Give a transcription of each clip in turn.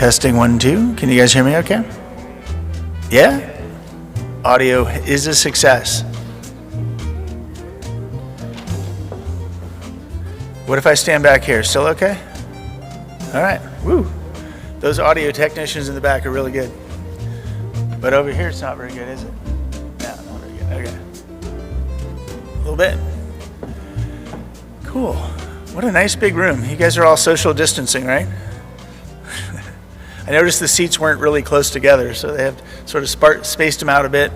Testing 1, 2. Can you guys hear me okay? Yeah? Audio is a success. What if I stand back here? Still okay? All right. Woo. Those audio technicians in the back are really good. But over here it's not very good, is it? No, not very good. Okay. A little bit. Cool. What a nice big room. You guys are all social distancing, right? I noticed the seats weren't really close together, so they have sort of spaced them out a bit.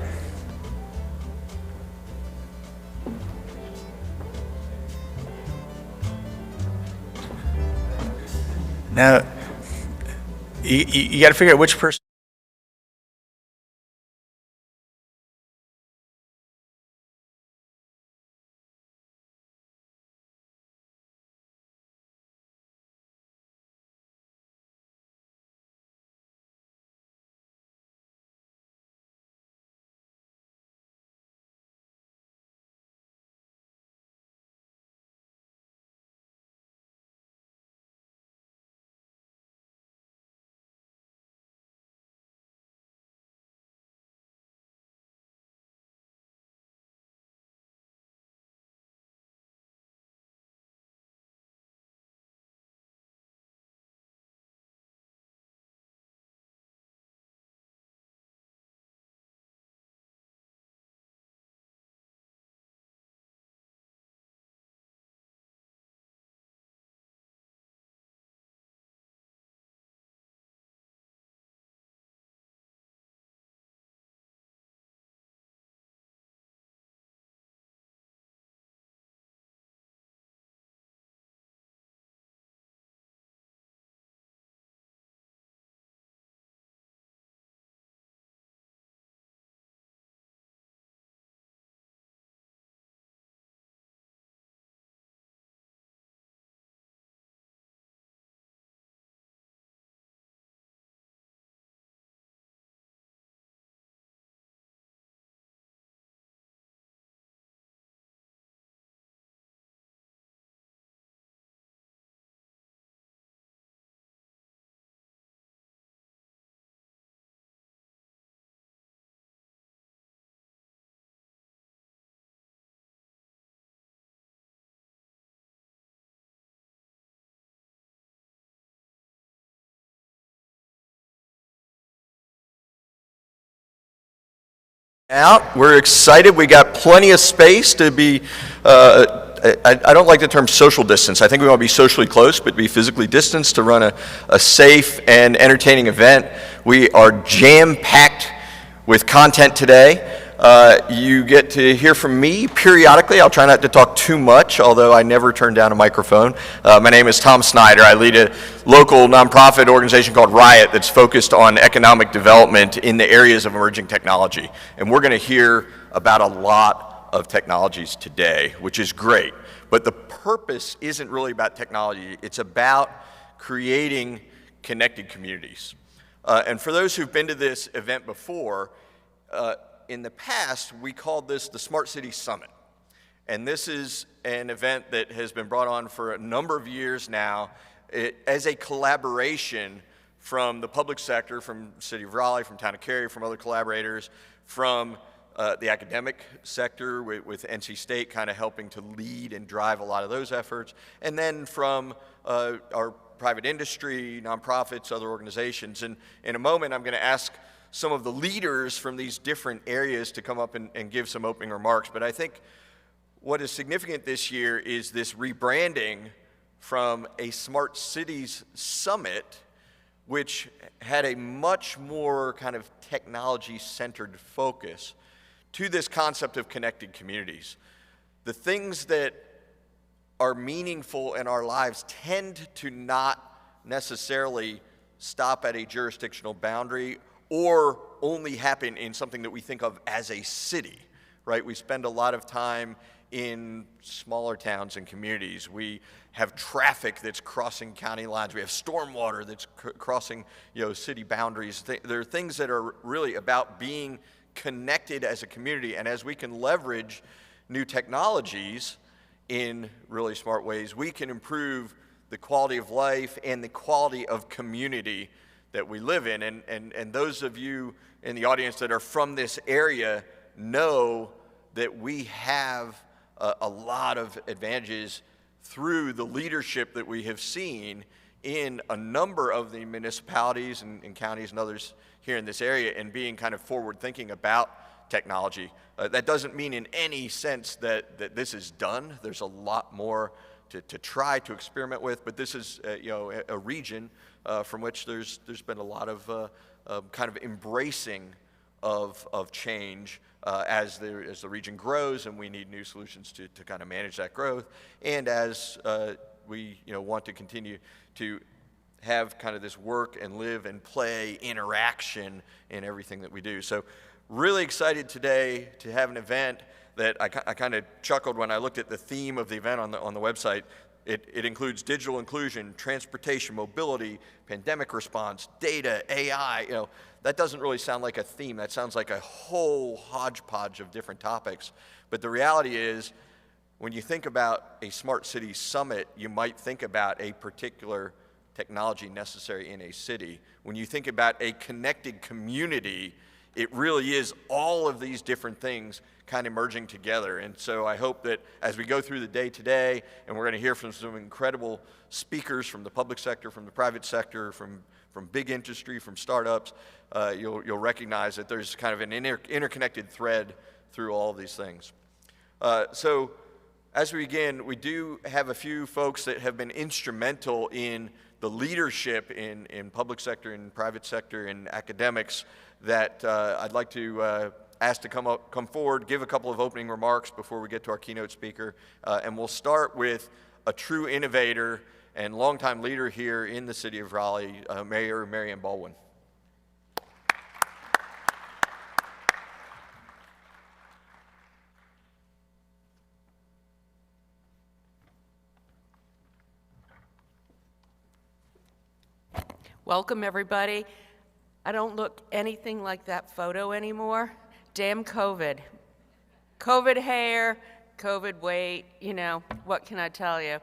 Now, you got to figure out which person. Out. We're excited. We got plenty of space to be, I don't like the term social distance. I think we want to be socially close, but be physically distanced to run a safe and entertaining event. We are jam-packed with content today. You get to hear from me periodically. I'll try not to talk too much, although I never turn down a microphone. My name is Tom Snyder. I lead a local nonprofit organization called Riot that's focused on economic development in the areas of emerging technology. And we're going to hear about a lot of technologies today, which is great. But the purpose isn't really about technology. It's about creating connected communities. And for those who've been to this event before, in the past, we called this the Smart City Summit. And this is an event that has been brought on for a number of years now as a collaboration from the public sector, from the City of Raleigh, from Town of Cary, from other collaborators, from the academic sector with NC State kind of helping to lead and drive a lot of those efforts, and then from our private industry, nonprofits, other organizations. And in a moment, I'm going to ask some of the leaders from these different areas to come up and give some opening remarks. But I think what is significant this year is this rebranding from a Smart Cities Summit, which had a much more kind of technology-centered focus, to this concept of connected communities. The things that are meaningful in our lives tend to not necessarily stop at a jurisdictional boundary or only happen in something that we think of as a city, right? We spend a lot of time in smaller towns and communities. We have traffic that's crossing county lines. We have stormwater that's crossing, city boundaries. There are things that are really about being connected as a community, and as we can leverage new technologies in really smart ways, we can improve the quality of life and the quality of community that we live in. And those of you in the audience that are from this area know that we have a lot of advantages through the leadership that we have seen in a number of the municipalities and counties and others here in this area, and being kind of forward thinking about technology. That doesn't mean in any sense that this is done. There's a lot more to try to experiment with, but this is a region from which there's been a lot of kind of embracing of change as the region grows, and we need new solutions to kind of manage that growth, and as we want to continue to have kind of this work and live and play interaction in everything that we do. So really excited today to have an event that I kind of chuckled when I looked at the theme of the event on the website. It includes digital inclusion, transportation, mobility, pandemic response, data, AI. That doesn't really sound like a theme. That sounds like a whole hodgepodge of different topics. But the reality is, when you think about a Smart City Summit, you might think about a particular technology necessary in a city. When you think about a connected community, it really is all of these different things kind of merging together. And so I hope that as we go through the day today, and we're going to hear from some incredible speakers from the public sector, from the private sector, from big industry, from startups, you'll recognize that there's kind of an interconnected thread through all of these things. So as we begin, we do have a few folks that have been instrumental in the leadership in public sector and private sector and academics that I'd like to ask to come forward, give a couple of opening remarks before we get to our keynote speaker. And we'll start with a true innovator and longtime leader here in the city of Raleigh, Mayor Mary Baldwin. Welcome, everybody. I don't look anything like that photo anymore. Damn COVID. COVID hair, COVID weight, what can I tell you?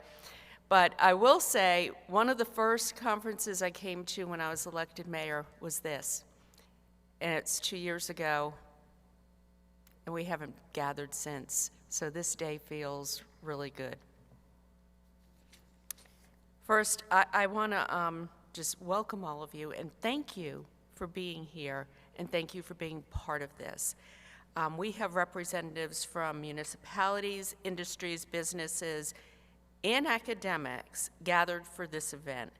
But I will say, one of the first conferences I came to when I was elected mayor was this. And it's 2 years ago, and we haven't gathered since. So this day feels really good. First, I want to just welcome all of you and thank you for being here and thank you for being part of this. We have representatives from municipalities, industries, businesses, and academics gathered for this event.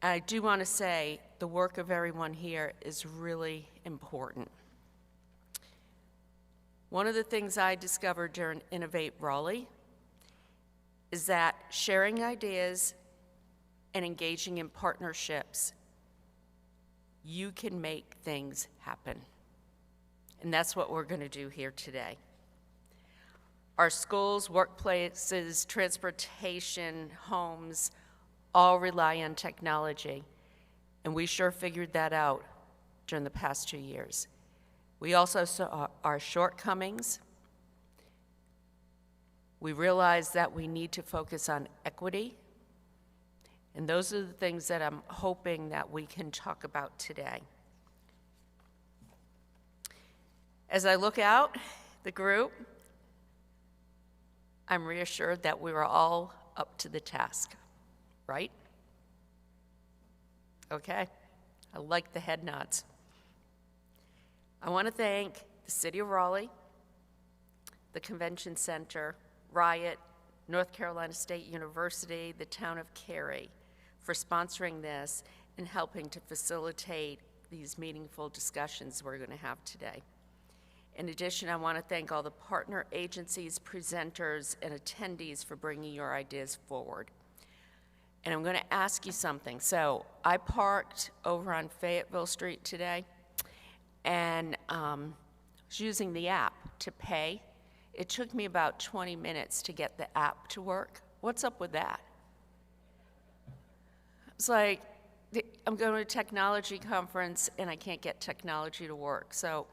I do want to say the work of everyone here is really important. One of the things I discovered during Innovate Raleigh is that sharing ideas and engaging in partnerships, you can make things happen. And that's what we're going to do here today. Our schools, workplaces, transportation, homes, all rely on technology. And we sure figured that out during the past 2 years. We also saw our shortcomings. We realized that we need to focus on equity. And those are the things that I'm hoping that we can talk about today. As I look out the group, I'm reassured that we were all up to the task, right? Okay, I like the head nods. I want to thank the City of Raleigh, the Convention Center, Riot, North Carolina State University, the town of Cary, for sponsoring this and helping to facilitate these meaningful discussions we're going to have today. In addition, I want to thank all the partner agencies, presenters, and attendees for bringing your ideas forward. And I'm going to ask you something. So I parked over on Fayetteville Street today, and was using the app to pay. It took me about 20 minutes to get the app to work. What's up with that? It's like, I'm going to a technology conference and I can't get technology to work. So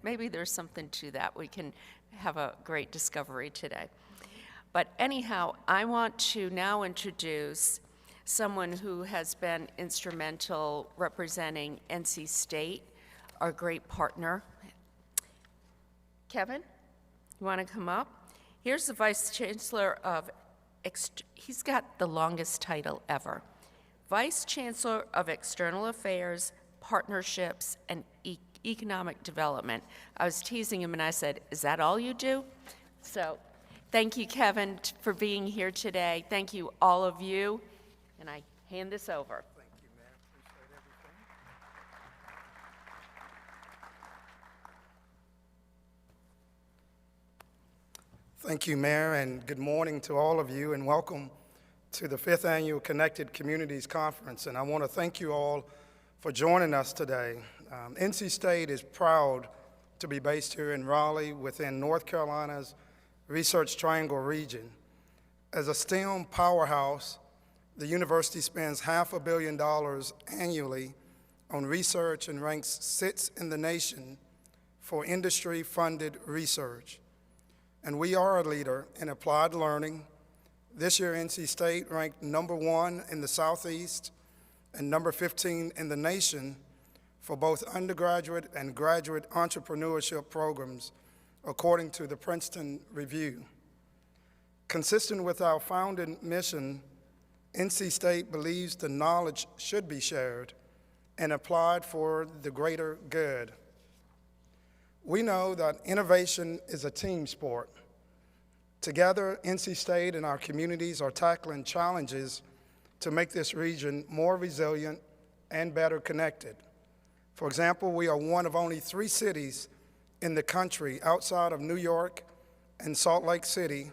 maybe there's something to that. We can have a great discovery today. But anyhow, I want to now introduce someone who has been instrumental representing NC State, our great partner. Kevin, you want to come up? Here's the Vice Chancellor of, he's got the longest title ever. Vice Chancellor of External Affairs, Partnerships, and Economic Development. I was teasing him and I said, is that all you do? So thank you, Kevin, for being here today. Thank you, all of you. And I hand this over. Thank you, Mayor. Appreciate everything. Thank you, Mayor, and good morning to all of you, and welcome to the 5th Annual Connected Communities Conference. And I want to thank you all for joining us today. NC State is proud to be based here in Raleigh within North Carolina's Research Triangle region. As a STEM powerhouse, the university spends $500 million annually on research and ranks 6th in the nation for industry-funded research. And we are a leader in applied learning. This year, NC State ranked #1 in the Southeast and #15 in the nation for both undergraduate and graduate entrepreneurship programs, according to the Princeton Review. Consistent with our founding mission, NC State believes the knowledge should be shared and applied for the greater good. We know that innovation is a team sport. Together, NC State and our communities are tackling challenges to make this region more resilient and better connected. For example, we are one of only 3 cities in the country outside of New York and Salt Lake City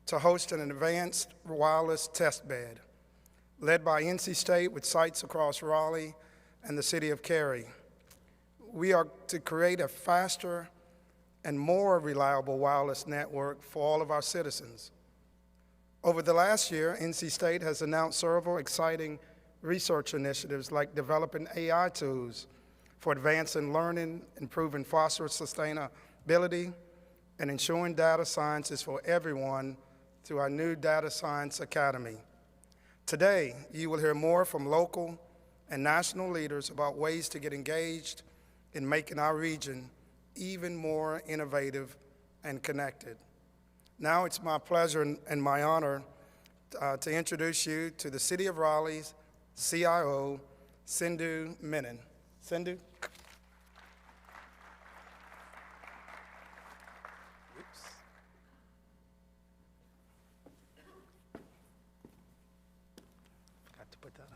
to host an advanced wireless test bed, led by NC State with sites across Raleigh and the city of Cary. We are to create a faster and more reliable wireless network for all of our citizens. Over the last year, NC State has announced several exciting research initiatives like developing AI tools for advancing learning, improving foster sustainability, and ensuring data science is for everyone through our new Data Science Academy. Today, you will hear more from local and national leaders about ways to get engaged in making our region even more innovative and connected. Now it's my pleasure and my honor to introduce you to the City of Raleigh's CIO, Sindhu Menon. Sindhu? Forgot to put that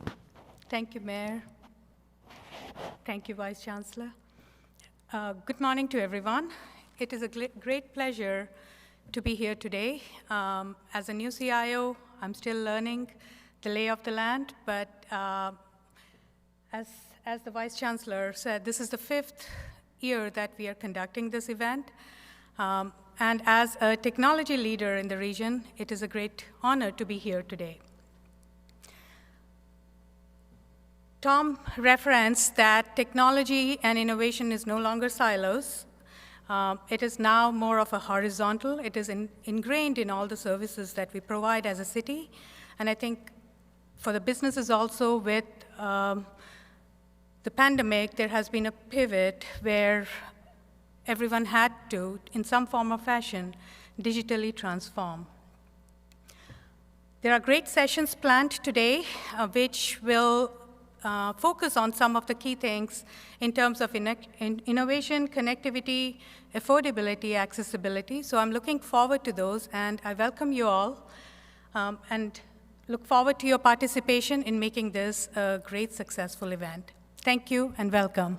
on. Thank you, Mayor. Thank you, Vice Chancellor. Good morning to everyone. It is a great pleasure to be here today. As a new CIO, I'm still learning the lay of the land, but as the Vice Chancellor said, this is the 5th year that we are conducting this event. And as a technology leader in the region, it is a great honor to be here today. Tom referenced that technology and innovation is no longer silos. It is now more of a horizontal. It is ingrained in all the services that we provide as a city. And I think for the businesses also, with the pandemic, there has been a pivot where everyone had to, in some form or fashion, digitally transform. There are great sessions planned today, which will focus on some of the key things in terms of innovation, connectivity, affordability, accessibility. So I'm looking forward to those, and I welcome you all, and look forward to your participation in making this a great, successful event. Thank you, and welcome.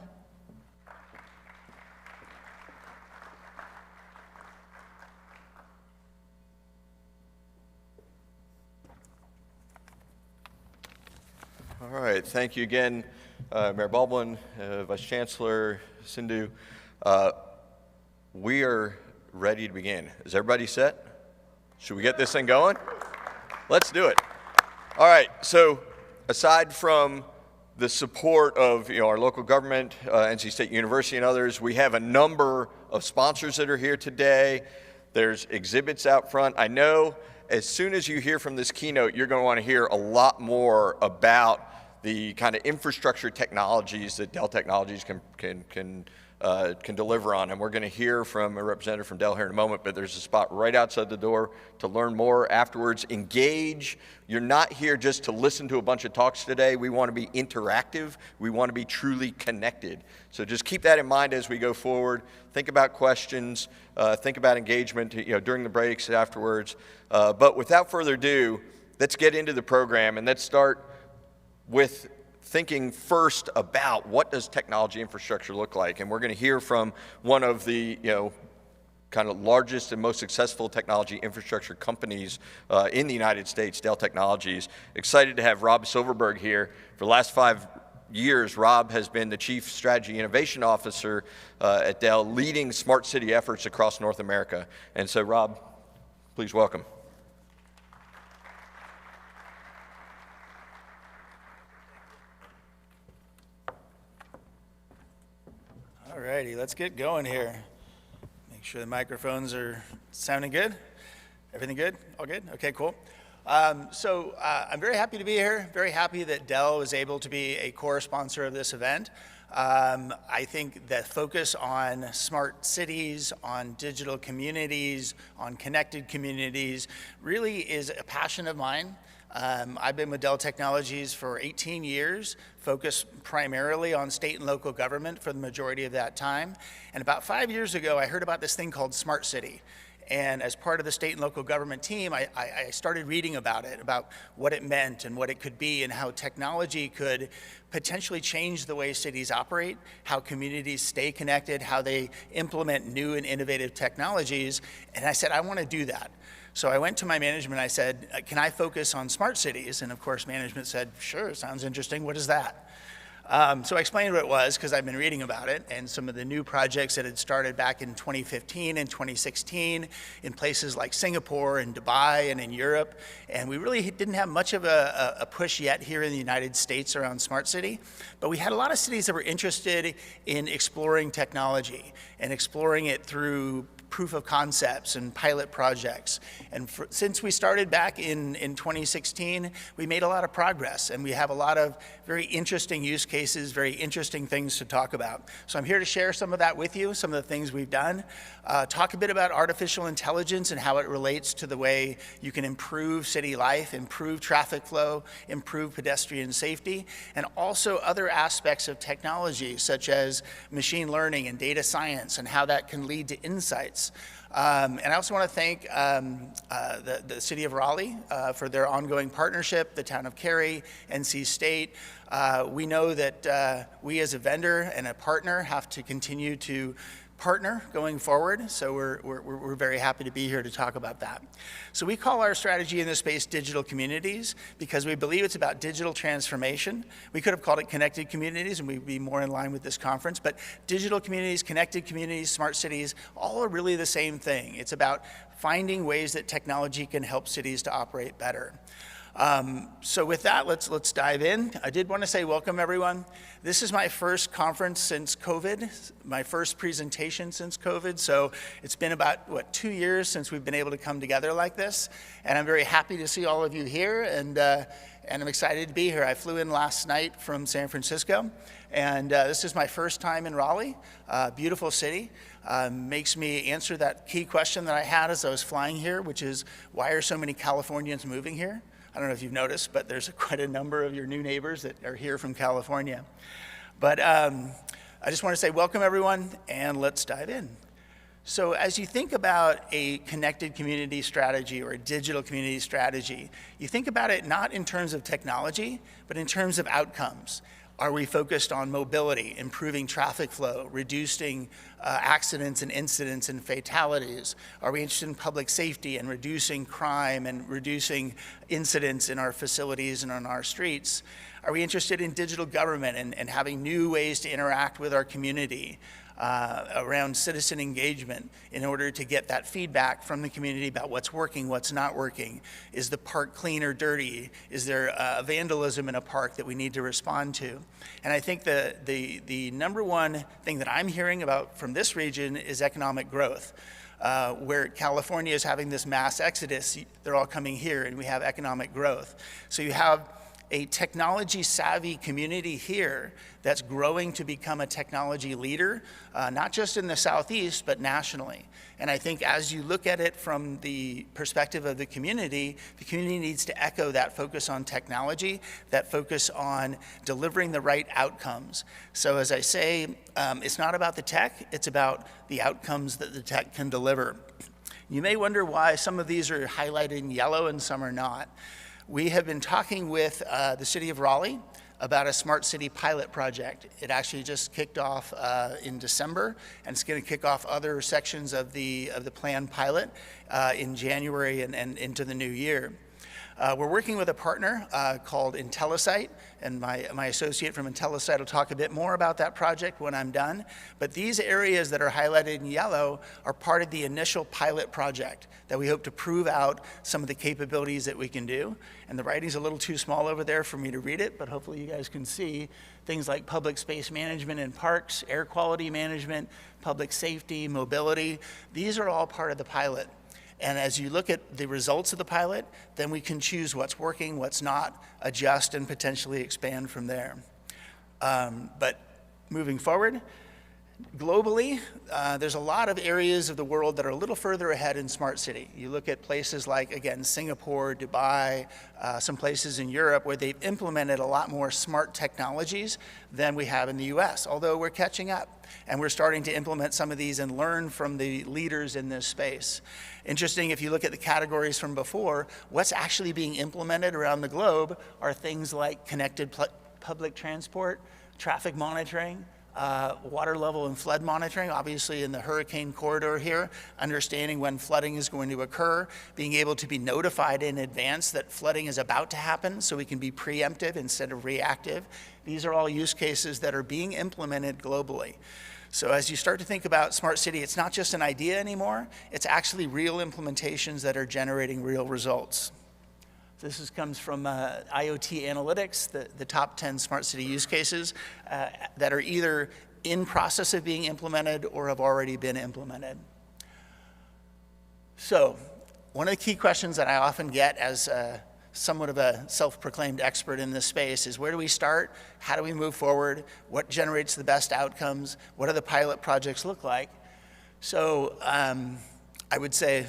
All right, thank you again, Mayor Baldwin, Vice Chancellor Sindhu. We are ready to begin. Is everybody set? Should we get this thing going? Let's do it. All right, so aside from the support of our local government, NC State University and others, we have a number of sponsors that are here today. There's exhibits out front. I know as soon as you hear from this keynote, you're going to want to hear a lot more about the kind of infrastructure technologies that Dell Technologies can deliver on. And we're going to hear from a representative from Dell here in a moment, but there's a spot right outside the door to learn more afterwards. Engage. You're not here just to listen to a bunch of talks today. We want to be interactive. We want to be truly connected. So just keep that in mind as we go forward. Think about questions. Think about engagement, during the breaks, afterwards. But without further ado, let's get into the program, and let's start with thinking first about what does technology infrastructure look like. And we're going to hear from one of the kind of largest and most successful technology infrastructure companies in the United States, Dell Technologies. Excited to have Rob Silverberg here. For the last 5 years, Rob has been the Chief Strategy Innovation Officer at Dell, leading smart city efforts across North America. And so, Rob, please welcome. All righty, let's get going here. Make sure the microphones are sounding good. Everything good? All good? Okay, cool. I'm very happy to be here. Very happy that Dell was able to be a core sponsor of this event. I think the focus on smart cities, on digital communities, on connected communities really is a passion of mine. I've been with Dell Technologies for 18 years, focused primarily on state and local government for the majority of that time. And about 5 years ago, I heard about this thing called Smart City. And as part of the state and local government team, I started reading about it, about what it meant and what it could be and how technology could potentially change the way cities operate, how communities stay connected, how they implement new and innovative technologies. And I said, I want to do that. So I went to my management, I said, can I focus on smart cities? And of course, management said, sure, sounds interesting, what is that? So I explained what it was because I've been reading about it and some of the new projects that had started back in 2015 and 2016 in places like Singapore and Dubai and in Europe. And we really didn't have much of a push yet here in the United States around smart city. But we had a lot of cities that were interested in exploring technology and exploring it through proof of concepts and pilot projects. And since we started back in 2016, we made a lot of progress, and we have a lot of very interesting use cases, very interesting things to talk about. So I'm here to share some of that with you, some of the things we've done, talk a bit about artificial intelligence and how it relates to the way you can improve city life, improve traffic flow, improve pedestrian safety, and also other aspects of technology, such as machine learning and data science, and how that can lead to insights. And I also want to thank the City of Raleigh for their ongoing partnership, the Town of Cary, NC State. We know that we as a vendor and a partner have to continue to partner going forward, so we're very happy to be here to talk about that. So we call our strategy in this space digital communities because we believe it's about digital transformation. We could have called it connected communities and we'd be more in line with this conference, but digital communities, connected communities, smart cities, all are really the same thing. It's about finding ways that technology can help cities to operate better. So with that, let's dive in. I did want to say welcome, everyone. This is my first conference since COVID, my first presentation since COVID. So it's been about, 2 years since we've been able to come together like this. And I'm very happy to see all of you here, and I'm excited to be here. I flew in last night from San Francisco, and this is my first time in Raleigh, beautiful city. Makes me answer that key question that I had as I was flying here, which is, why are so many Californians moving here? I don't know if you've noticed, but there's quite a number of your new neighbors that are here from California. But I just want to say welcome, everyone, and let's dive in. So as you think about a connected community strategy or a digital community strategy, you think about it not in terms of technology, but in terms of outcomes. Are we focused on mobility, improving traffic flow, reducing accidents and incidents and fatalities? Are we interested in public safety and reducing crime and reducing incidents in our facilities and on our streets? Are we interested in digital government and having new ways to interact with our community? Around citizen engagement in order to get that feedback from the community about what's working, what's not working. Is the park clean or dirty? Is there vandalism in a park that we need to respond to? And I think the number one thing that I'm hearing about from this region is economic growth. where California is having this mass exodus. They're all coming here, and we have economic growth. So you have a technology-savvy community here that's growing to become a technology leader, not just in the Southeast, but nationally. And I think as you look at it from the perspective of the community needs to echo that focus on technology, that focus on delivering the right outcomes. So as I say, it's not about the tech, it's about the outcomes that the tech can deliver. You may wonder why some of these are highlighted in yellow and some are not. We have been talking with the city of Raleigh about a smart city pilot project. It actually just kicked off in December, and it's going to kick off other sections of the planned pilot in January and into the new year. We're working with a partner called Intellisite, and my associate from Intellisite will talk a bit more about that project when I'm done. But these areas that are highlighted in yellow are part of the initial pilot project that we hope to prove out some of the capabilities that we can do. And the writing's a little too small over there for me to read it, but hopefully you guys can see things like public space management in parks, air quality management, public safety, mobility. These are all part of the pilot. And as you look at the results of the pilot, then we can choose what's working, what's not, adjust, and potentially expand from there. But moving forward, globally, there's a lot of areas of the world that are a little further ahead in smart city. You look at places like, again, Singapore, Dubai, some places in Europe where they've implemented a lot more smart technologies than we have in the US, although we're catching up. And we're starting to implement some of these and learn from the leaders in this space. Interesting, if you look at the categories from before, what's actually being implemented around the globe are things like connected public transport, traffic monitoring, water level and flood monitoring, obviously in the hurricane corridor here, understanding when flooding is going to occur, being able to be notified in advance that flooding is about to happen so we can be preemptive instead of reactive. These are all use cases that are being implemented globally. So as you start to think about smart city, it's not just an idea anymore, it's actually real implementations that are generating real results. This comes from IoT Analytics, the top 10 smart city use cases that are either in process of being implemented or have already been implemented. So one of the key questions that I often get as somewhat of a self-proclaimed expert in this space is, where do we start? How do we move forward? What generates the best outcomes? What do the pilot projects look like? So I would say,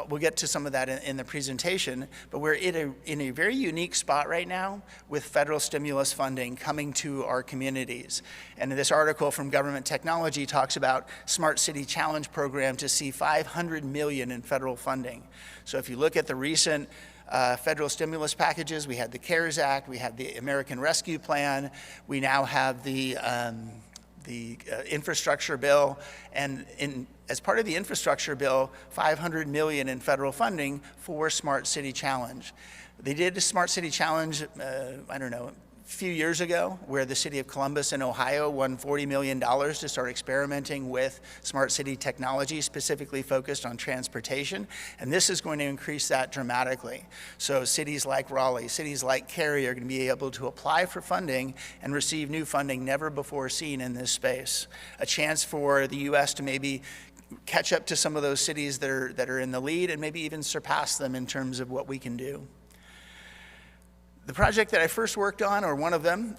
we'll get to some of that in the presentation, but we're in a very unique spot right now with federal stimulus funding coming to our communities. And this article from Government Technology talks about Smart City Challenge program to see $500 million in federal funding. So if you look at the recent federal stimulus packages, we had the CARES Act, we had the American Rescue Plan, we now have the infrastructure bill, and as part of the infrastructure bill, $500 million in federal funding for Smart City Challenge. They did a Smart City Challenge, I don't know, a few years ago, where the city of Columbus in Ohio won $40 million to start experimenting with smart city technology, specifically focused on transportation. And this is going to increase that dramatically. So cities like Raleigh, cities like Cary are going to be able to apply for funding and receive new funding never before seen in this space. A chance for the US to maybe catch up to some of those cities that are in the lead and maybe even surpass them in terms of what we can do. The project that I first worked on, or one of them,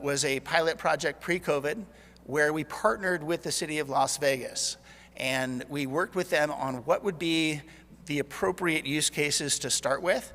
was a pilot project pre-COVID where we partnered with the city of Las Vegas. And we worked with them on what would be the appropriate use cases to start with.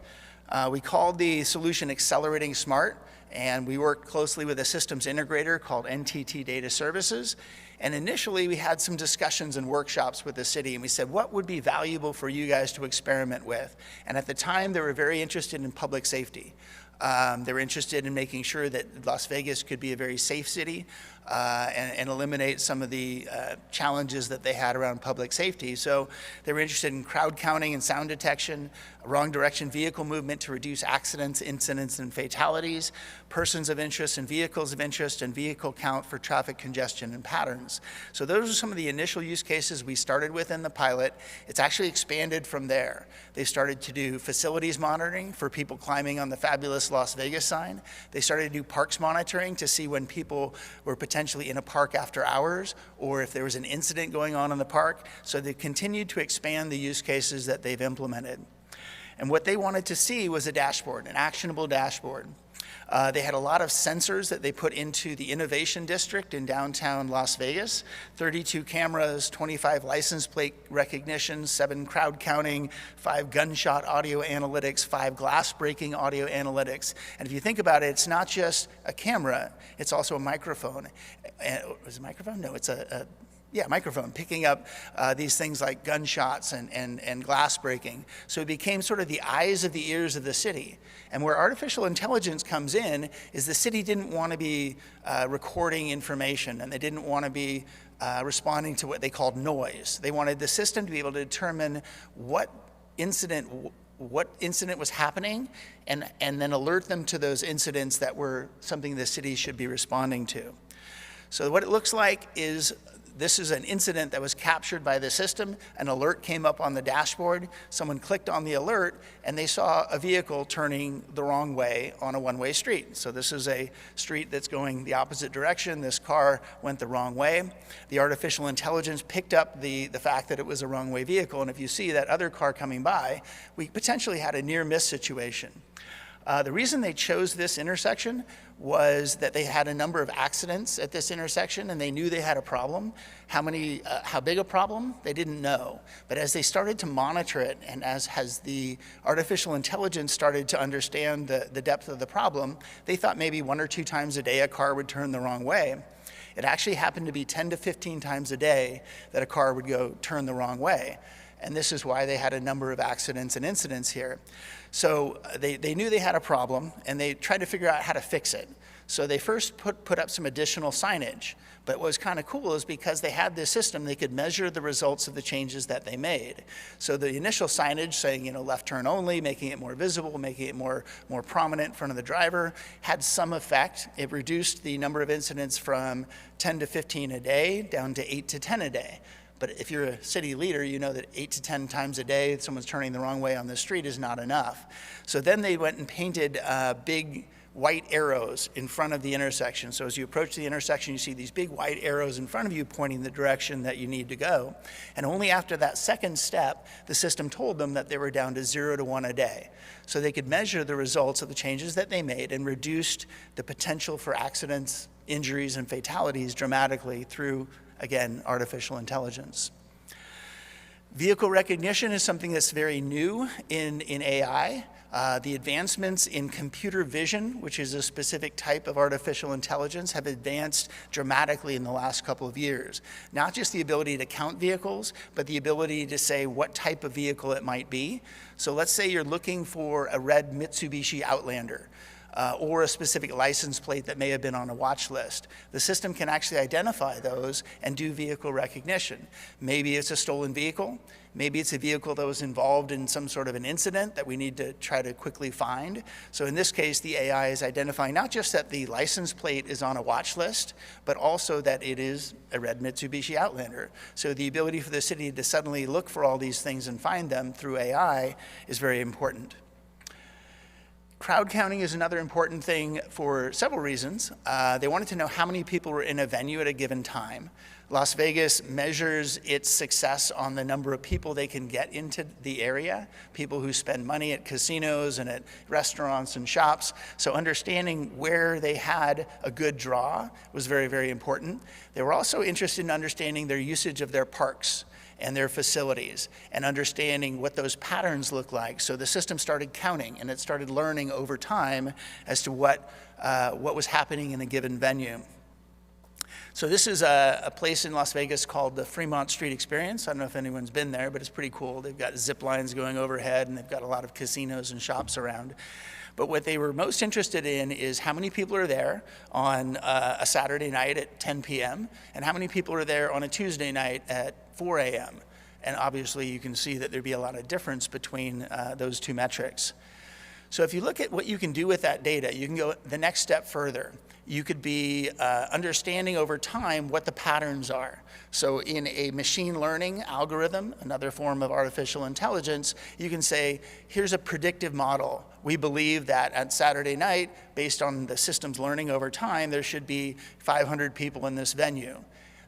We called the solution Accelerating Smart, and we worked closely with a systems integrator called NTT Data Services. And initially, we had some discussions and workshops with the city, and we said, what would be valuable for you guys to experiment with? And at the time, they were very interested in public safety. They were interested in making sure that Las Vegas could be a very safe city and eliminate some of the challenges that they had around public safety. So they were interested in crowd counting and sound detection, wrong direction vehicle movement to reduce accidents, incidents, and fatalities, persons of interest and vehicles of interest, and vehicle count for traffic congestion and patterns. So those are some of the initial use cases we started with in the pilot. It's actually expanded from there. They started to do facilities monitoring for people climbing on the fabulous Las Vegas sign. They started to do parks monitoring to see when people were potentially in a park after hours, or if there was an incident going on in the park. So they continued to expand the use cases that they've implemented. And what they wanted to see was a dashboard, an actionable dashboard. They had a lot of sensors that they put into the Innovation District in downtown Las Vegas, 32 cameras, 25 license plate recognition, 7 crowd counting, 5 gunshot audio analytics, 5 glass breaking audio analytics. And if you think about it, it's not just a camera, it's also a microphone. Is it a microphone? No, it's a microphone, picking up these things like gunshots and glass breaking. So it became sort of the eyes of the ears of the city. And where artificial intelligence comes in is the city didn't want to be recording information, and they didn't want to be responding to what they called noise. They wanted the system to be able to determine what incident was happening, and then alert them to those incidents that were something the city should be responding to. So what it looks like is this is an incident that was captured by the system. An alert came up on the dashboard. Someone clicked on the alert, and they saw a vehicle turning the wrong way on a one-way street. So this is a street that's going the opposite direction. This car went the wrong way. The artificial intelligence picked up the fact that it was a wrong-way vehicle, and if you see that other car coming by, we potentially had a near-miss situation. The reason they chose this intersection was that they had a number of accidents at this intersection, and they knew they had a problem. How big a problem? They didn't know. But as they started to monitor it, and as the artificial intelligence started to understand the depth of the problem, they thought maybe 1 or 2 times a day a car would turn the wrong way. It actually happened to be 10 to 15 times a day that a car would go turn the wrong way. And this is why they had a number of accidents and incidents here. So they knew they had a problem, and they tried to figure out how to fix it. So they first put up some additional signage. But what was kind of cool is because they had this system, they could measure the results of the changes that they made. So the initial signage saying, left turn only, making it more visible, making it more prominent in front of the driver, had some effect. It reduced the number of incidents from 10 to 15 a day down to 8 to 10 a day. But if you're a city leader, you know that 8 to 10 times a day someone's turning the wrong way on the street is not enough. So then they went and painted big white arrows in front of the intersection. So as you approach the intersection, you see these big white arrows in front of you pointing the direction that you need to go. And only after that second step, the system told them that they were down to 0 to 1 a day. So they could measure the results of the changes that they made and reduced the potential for accidents, injuries, and fatalities dramatically through, again, artificial intelligence. Vehicle recognition is something that's very new in AI. The advancements in computer vision, which is a specific type of artificial intelligence, have advanced dramatically in the last couple of years. Not just the ability to count vehicles, but the ability to say what type of vehicle it might be. So let's say you're looking for a red Mitsubishi Outlander. Or a specific license plate that may have been on a watch list. The system can actually identify those and do vehicle recognition. Maybe it's a stolen vehicle. Maybe it's a vehicle that was involved in some sort of an incident that we need to try to quickly find. So in this case, the AI is identifying not just that the license plate is on a watch list, but also that it is a red Mitsubishi Outlander. So the ability for the city to suddenly look for all these things and find them through AI is very important. Crowd counting is another important thing for several reasons. They wanted to know how many people were in a venue at a given time. Las Vegas measures its success on the number of people they can get into the area, people who spend money at casinos and at restaurants and shops. So understanding where they had a good draw was very, very important. They were also interested in understanding their usage of their parks and their facilities, and understanding what those patterns look like. So the system started counting, and it started learning over time as to what was happening in a given venue. So this is a place in Las Vegas called the Fremont Street Experience. I don't know if anyone's been there, but it's pretty cool. They've got zip lines going overhead, and they've got a lot of casinos and shops around. But what they were most interested in is how many people are there on a Saturday night at 10 p.m. and how many people are there on a Tuesday night at 4 a.m. And obviously, you can see that there'd be a lot of difference between those two metrics. So if you look at what you can do with that data, you can go the next step further. You could be understanding over time what the patterns are. So in a machine learning algorithm, another form of artificial intelligence, you can say, here's a predictive model. We believe that at Saturday night, based on the system's learning over time, there should be 500 people in this venue.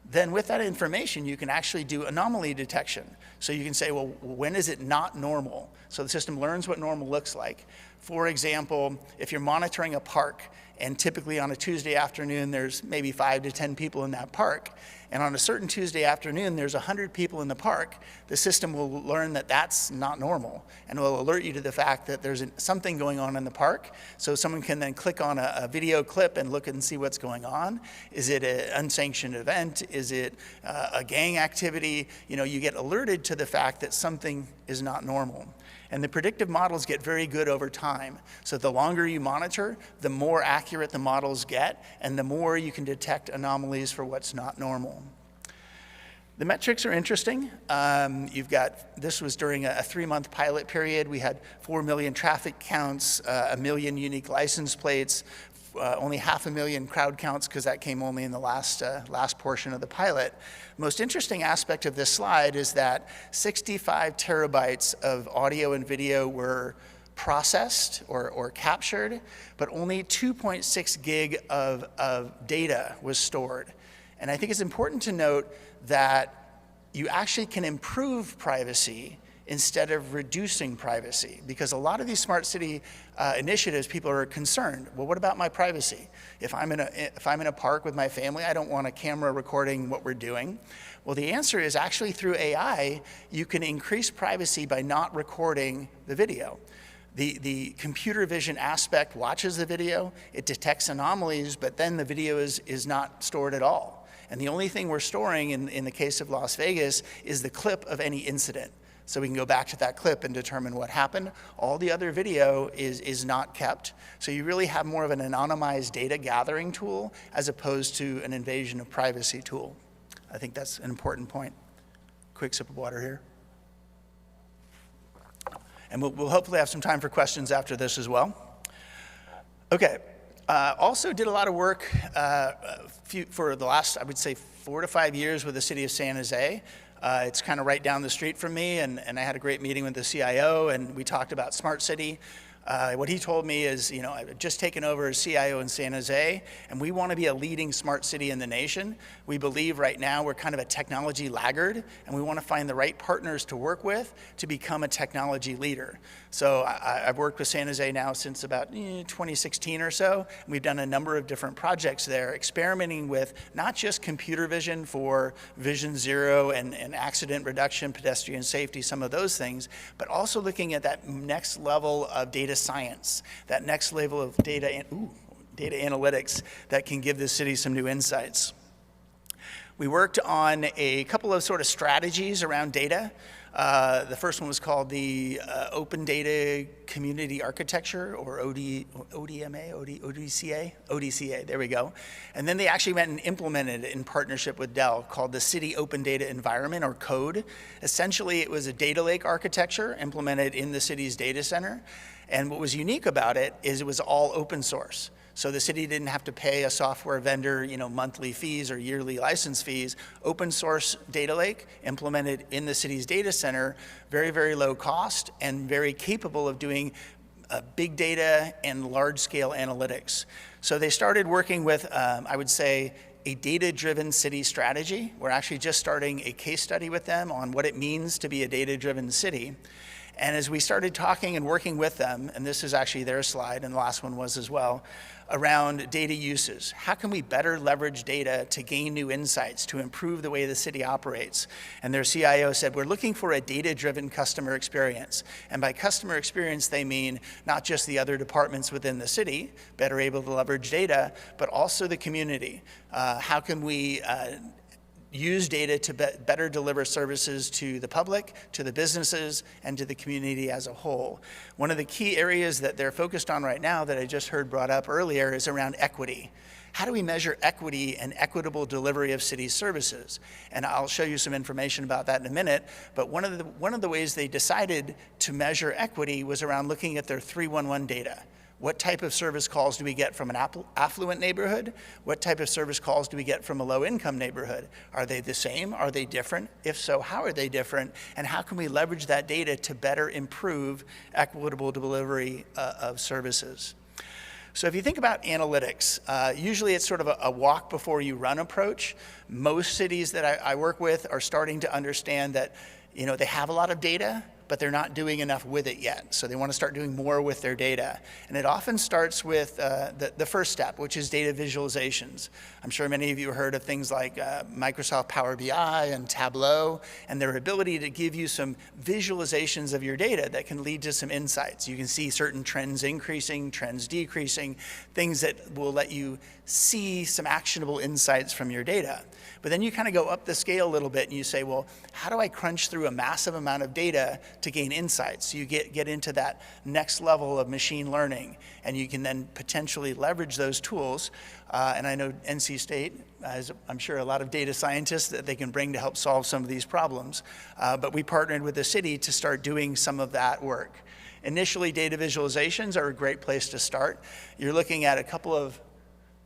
Then with that information, you can actually do anomaly detection. So you can say, well, when is it not normal? So the system learns what normal looks like. For example, if you're monitoring a park, and typically on a Tuesday afternoon, there's maybe 5 to 10 people in that park, and on a certain Tuesday afternoon, there's 100 people in the park, the system will learn that that's not normal, and will alert you to the fact that there's something going on in the park, so someone can then click on a video clip and look and see what's going on. Is it an unsanctioned event? Is it a gang activity? You know, you get alerted to the fact that something is not normal. And the predictive models get very good over time. So the longer you monitor, the more accurate the models get, and the more you can detect anomalies for what's not normal. The metrics are interesting. This was during a 3-month pilot period. We had 4 million traffic counts, 1 million unique license plates, only 500,000 crowd counts because that came only in the last portion of the pilot. Most interesting aspect of this slide is that 65 terabytes of audio and video were processed or captured, but only 2.6 gig of data was stored. And I think it's important to note that you actually can improve privacy instead of reducing privacy, because a lot of these smart city initiatives, people are concerned. Well, what about my privacy? If I'm in a park with my family, I don't want a camera recording what we're doing. Well, the answer is actually through AI, you can increase privacy by not recording the video. The computer vision aspect watches the video, it detects anomalies, but then the video is not stored at all. And the only thing we're storing in the case of Las Vegas is the clip of any incident. So we can go back to that clip and determine what happened. All the other video is not kept. So you really have more of an anonymized data gathering tool as opposed to an invasion of privacy tool. I think that's an important point. Quick sip of water here. And we'll hopefully have some time for questions after this as well. Okay, also did a lot of work for the last, I would say, 4 to 5 years with the city of San Jose. It's kind of right down the street from me, and I had a great meeting with the CIO, and we talked about smart city. What he told me is, you know, I've just taken over as CIO in San Jose, and we want to be a leading smart city in the nation. We believe right now we're kind of a technology laggard, and we want to find the right partners to work with to become a technology leader. So I've worked with San Jose now since about 2016 or so. We've done a number of different projects there, experimenting with not just computer vision for Vision Zero and accident reduction, pedestrian safety, some of those things, but also looking at that next level of data science, that next level of data analytics that can give the city some new insights. We worked on a couple of sort of strategies around data. The first one was called the Open Data Community Architecture, or ODCA, there we go. And then they actually went and implemented it in partnership with Dell, called the City Open Data Environment, or CODE. Essentially, it was a data lake architecture implemented in the city's data center. And what was unique about it is it was all open source. So the city didn't have to pay a software vendor, monthly fees or yearly license fees. Open source data lake implemented in the city's data center, very, very low cost and very capable of doing big data and large scale analytics. So they started working with, I would say, a data-driven city strategy. We're actually just starting a case study with them on what it means to be a data-driven city. And as we started talking and working with them, and this is actually their slide, and the last one was as well, around data uses. How can we better leverage data to gain new insights, to improve the way the city operates? And their CIO said, we're looking for a data-driven customer experience. And by customer experience, they mean not just the other departments within the city, better able to leverage data, but also the community. How can we use data to better deliver services to the public, to the businesses, and to the community as a whole? One of the key areas that they're focused on right now that I just heard brought up earlier is around equity. how do we measure equity and equitable delivery of city services? And I'll show you some information about that in a minute, but one of the ways they decided to measure equity was around looking at their 311 data. What type of service calls do we get from an affluent neighborhood? What type of service calls do we get from a low-income neighborhood? Are they the same? Are they different? If so, how are they different? And how can we leverage that data to better improve equitable delivery of services? So if you think about analytics, usually it's sort of a walk before you run approach. Most cities that I work with are starting to understand that, you know, they have a lot of data, but they're not doing enough with it yet. So they want to start doing more with their data. And it often starts with the first step, which is data visualizations. I'm sure many of you heard of things like Microsoft Power BI and Tableau, and their ability to give you some visualizations of your data that can lead to some insights. You can see certain trends increasing, trends decreasing, things that will let you see some actionable insights from your data. But then you kind of go up the scale a little bit and you say, well, how do I crunch through a massive amount of data to gain insights? So you get into that next level of machine learning, and you can then potentially leverage those tools. And I know NC State has, I'm sure, a lot of data scientists that they can bring to help solve some of these problems. But we partnered with the city to start doing some of that work. Initially, data visualizations are a great place to start. You're looking at a couple of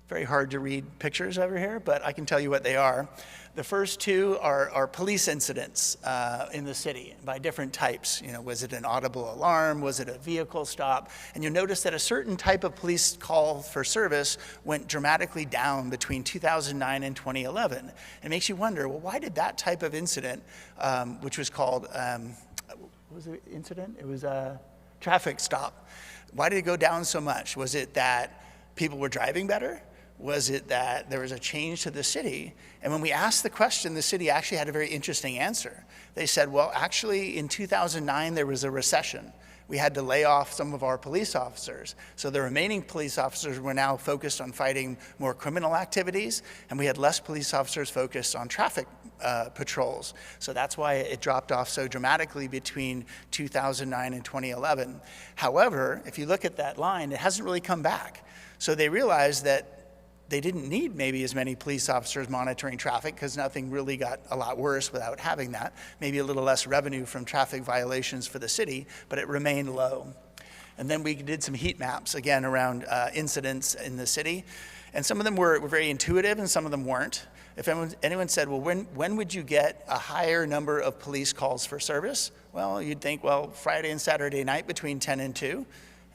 very hard to read pictures over here, but I can tell you what they are. The first two are police incidents in the city by different types. You know, was it an audible alarm? Was it a vehicle stop? And you'll notice that a certain type of police call for service went dramatically down between 2009 and 2011. It makes you wonder, well, why did that type of incident, which was called, what was the incident? It was a traffic stop. Why did it go down so much? Was it that people were driving better? Was it that there was a change to the city? And when we asked the question, the city actually had a very interesting answer. They said, well, actually in 2009, there was a recession. We had to lay off some of our police officers. So the remaining police officers were now focused on fighting more criminal activities, and we had less police officers focused on traffic patrols. So that's why it dropped off so dramatically between 2009 and 2011. However, if you look at that line, it hasn't really come back. So they realized that they didn't need maybe as many police officers monitoring traffic because nothing really got a lot worse without having that. Maybe a little less revenue from traffic violations for the city, but it remained low. And then we did some heat maps, again, around incidents in the city. And some of them were very intuitive and some of them weren't. If anyone said, well, when would you get a higher number of police calls for service? Well, you'd think, well, Friday and Saturday night between 10 and 2.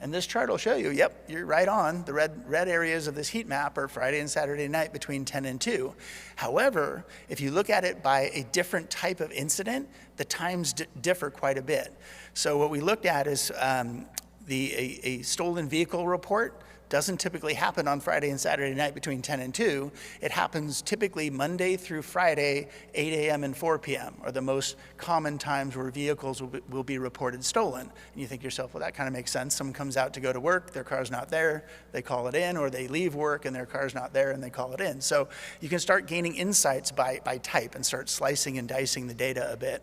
And this chart will show you, yep, you're right on. The red areas of this heat map are Friday and Saturday night between 10 and 2. However, if you look at it by a different type of incident, the times differ quite a bit. So what we looked at is a stolen vehicle report doesn't typically happen on Friday and Saturday night between 10 and 2. It happens typically Monday through Friday, 8 a.m. and 4 p.m. are the most common times where vehicles will be reported stolen. And you think to yourself, well, that kind of makes sense. Someone comes out to go to work, their car's not there, they call it in, or they leave work and their car's not there and they call it in. So you can start gaining insights by type and start slicing and dicing the data a bit.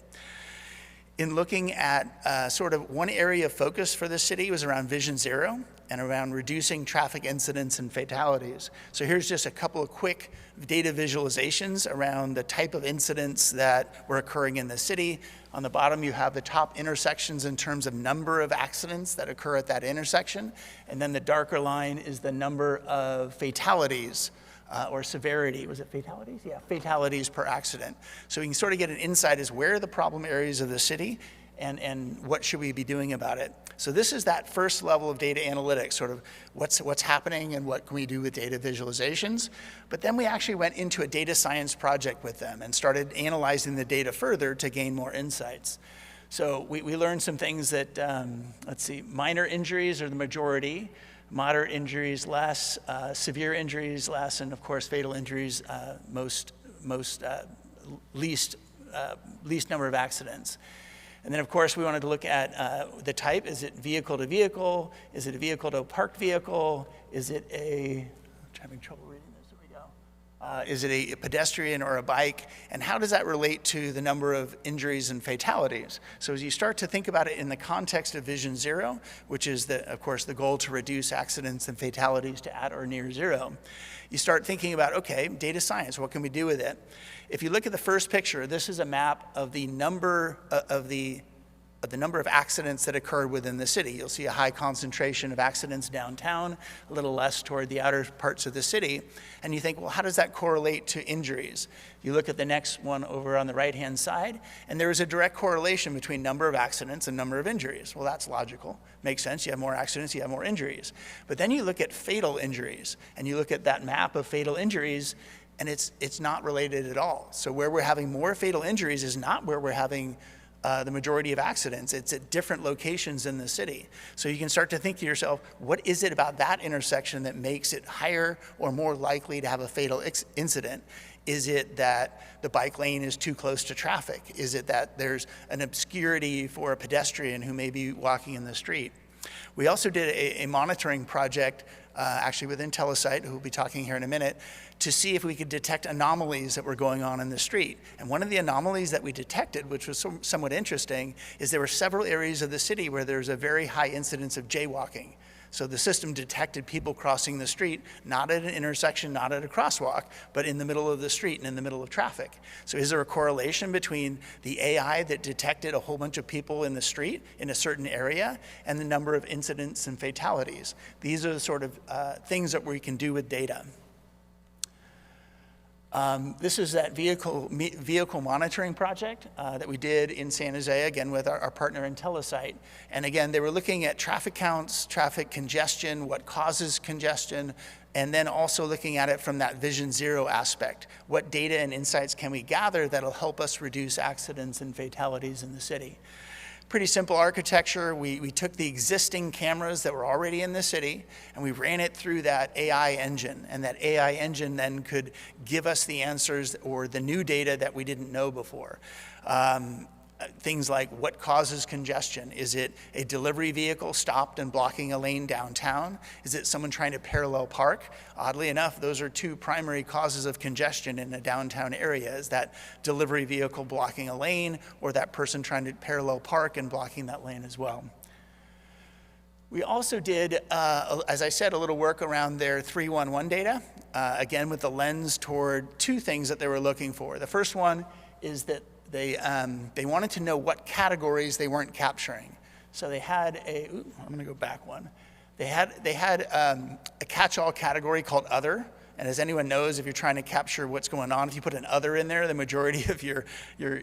In looking at sort of one area of focus for the city was around Vision Zero and around reducing traffic incidents and fatalities. So here's just a couple of quick data visualizations around the type of incidents that were occurring in the city. On the bottom, you have the top intersections in terms of number of accidents that occur at that intersection. And then the darker line is the number of fatalities or severity. Was it fatalities? Yeah, fatalities per accident. So we can sort of get an insight as where are the problem areas of the city and what should we be doing about it. So this is that first level of data analytics, sort of what's happening and what can we do with data visualizations. But then we actually went into a data science project with them and started analyzing the data further to gain more insights. So we learned some things that, let's see, minor injuries are the majority, moderate injuries less, severe injuries less, and of course fatal injuries least number of accidents. And then of course we wanted to look at the type. Is it vehicle to vehicle? Is it a vehicle to a parked vehicle? Is it a, I'm having trouble reading this, here we go. Is it a pedestrian or a bike? And how does that relate to the number of injuries and fatalities? So as you start to think about it in the context of Vision Zero, which is, of course, the goal to reduce accidents and fatalities to at or near zero, you start thinking about, okay, data science, what can we do with it? If you look at the first picture, this is a map of the number of accidents that occurred within the city. You'll see a high concentration of accidents downtown, a little less toward the outer parts of the city. And you think, well, how does that correlate to injuries? You look at the next one over on the right-hand side, and there is a direct correlation between number of accidents and number of injuries. Well, that's logical. Makes sense. You have more accidents, you have more injuries. But then you look at fatal injuries, and you look at that map of fatal injuries, and it's not related at all. So where we're having more fatal injuries is not where we're having the majority of accidents. It's at different locations in the city. So you can start to think to yourself, what is it about that intersection that makes it higher or more likely to have a fatal incident? Is it that the bike lane is too close to traffic? Is it that there's an obscurity for a pedestrian who may be walking in the street? We also did a monitoring project, actually with Intellisite, who will be talking here in a minute, to see if we could detect anomalies that were going on in the street. And one of the anomalies that we detected, which was somewhat interesting, is there were several areas of the city where there's a very high incidence of jaywalking. So the system detected people crossing the street, not at an intersection, not at a crosswalk, but in the middle of the street and in the middle of traffic. So is there a correlation between the AI that detected a whole bunch of people in the street in a certain area and the number of incidents and fatalities? These are the sort of things that we can do with data. This is that vehicle monitoring project that we did in San Jose, again with our partner Intellisite. And again, they were looking at traffic counts, traffic congestion, what causes congestion, and then also looking at it from that Vision Zero aspect. What data and insights can we gather that'll help us reduce accidents and fatalities in the city? Pretty simple architecture. We took the existing cameras that were already in the city and we ran it through that AI engine, and that AI engine then could give us the answers or the new data that we didn't know before. Things like what causes congestion. Is it a delivery vehicle stopped and blocking a lane downtown? Is it someone trying to parallel park? Oddly enough, those are two primary causes of congestion in a downtown area, is that delivery vehicle blocking a lane or that person trying to parallel park and blocking that lane as well. We also did, as I said, a little work around their 311 data, again with the lens toward two things that they were looking for. The first one is that they wanted to know what categories they weren't capturing. So they had I'm gonna go back one. They had a catch-all category called Other. And as anyone knows, if you're trying to capture what's going on, if you put an Other in there, the majority of your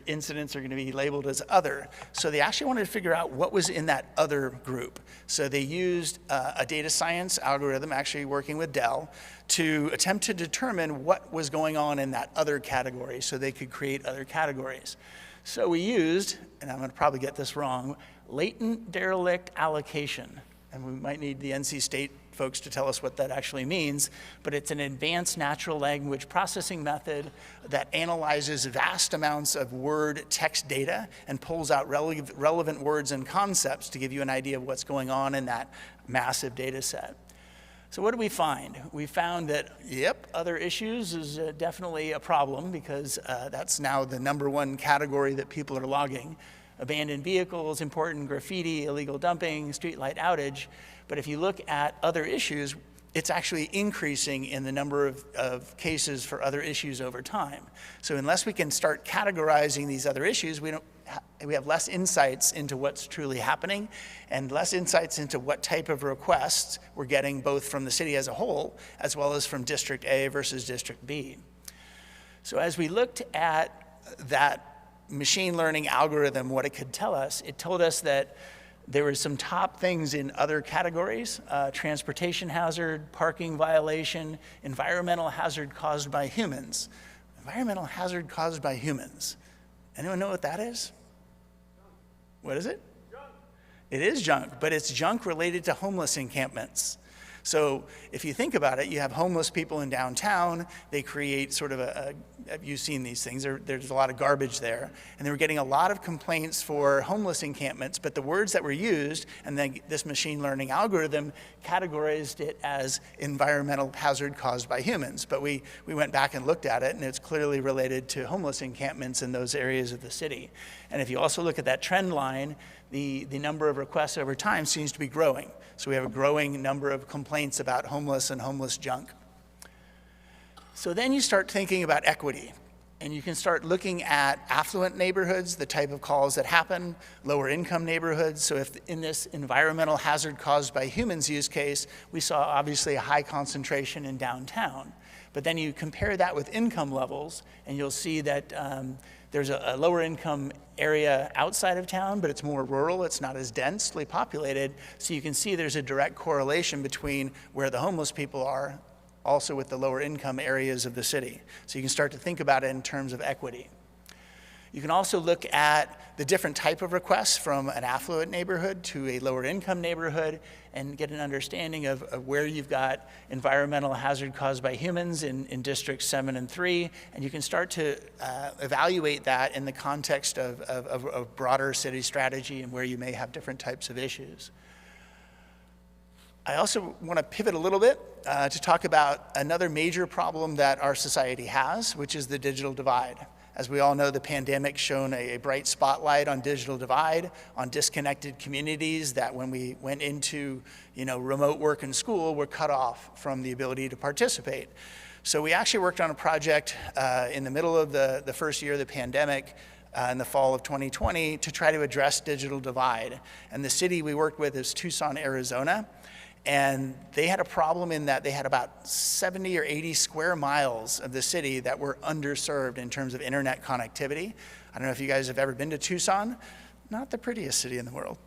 incidents are gonna be labeled as Other. So they actually wanted to figure out what was in that Other group. So they used a data science algorithm, actually working with Dell, to attempt to determine what was going on in that Other category so they could create other categories. So we used, and I'm gonna probably get this wrong, latent derelict allocation. And we might need the NC State folks to tell us what that actually means, but it's an advanced natural language processing method that analyzes vast amounts of word text data and pulls out relevant words and concepts to give you an idea of what's going on in that massive data set. So what did we find? We found that, yep, other issues is definitely a problem because that's now the #1 category that people are logging. Abandoned vehicles, important graffiti, illegal dumping, streetlight outage. But if you look at other issues, it's actually increasing in the number of cases for other issues over time. So unless we can start categorizing these other issues, we have less insights into what's truly happening and less insights into what type of requests we're getting both from the city as a whole as well as from District A versus District B. So as we looked at that machine learning algorithm, what it could tell us, it told us that there were some top things in other categories: transportation hazard, parking violation, environmental hazard caused by humans. Environmental hazard caused by humans. Anyone know what that is? What is it? Junk. It is junk, but it's junk related to homeless encampments. So if you think about it, you have homeless people in downtown. They create sort of you've seen these things, there's a lot of garbage there. And they were getting a lot of complaints for homeless encampments, but the words that were used, and then this machine learning algorithm categorized it as environmental hazard caused by humans. But we went back and looked at it, and it's clearly related to homeless encampments in those areas of the city. And if you also look at that trend line, the number of requests over time seems to be growing. So we have a growing number of complaints about homeless and homeless junk. So then you start thinking about equity, and you can start looking at affluent neighborhoods, the type of calls that happen, lower income neighborhoods. So if in this environmental hazard caused by humans use case, we saw obviously a high concentration in downtown. But then you compare that with income levels, and you'll see that there's a lower income area outside of town, but it's more rural, it's not as densely populated. So you can see there's a direct correlation between where the homeless people are, also with the lower income areas of the city. So you can start to think about it in terms of equity. You can also look at the different type of requests from an affluent neighborhood to a lower income neighborhood and get an understanding of where you've got environmental hazard caused by humans in districts 7 and 3, and you can start to evaluate that in the context of broader city strategy and where you may have different types of issues. I also want to pivot a little bit to talk about another major problem that our society has, which is the digital divide. As we all know, the pandemic shone a bright spotlight on digital divide, on disconnected communities that when we went into remote work and school were cut off from the ability to participate. So we actually worked on a project in the middle of the first year of the pandemic in the fall of 2020 to try to address digital divide. And the city we worked with is Tucson, Arizona. And they had a problem in that they had about 70 or 80 square miles of the city that were underserved in terms of internet connectivity. I don't know if you guys have ever been to Tucson. Not the prettiest city in the world.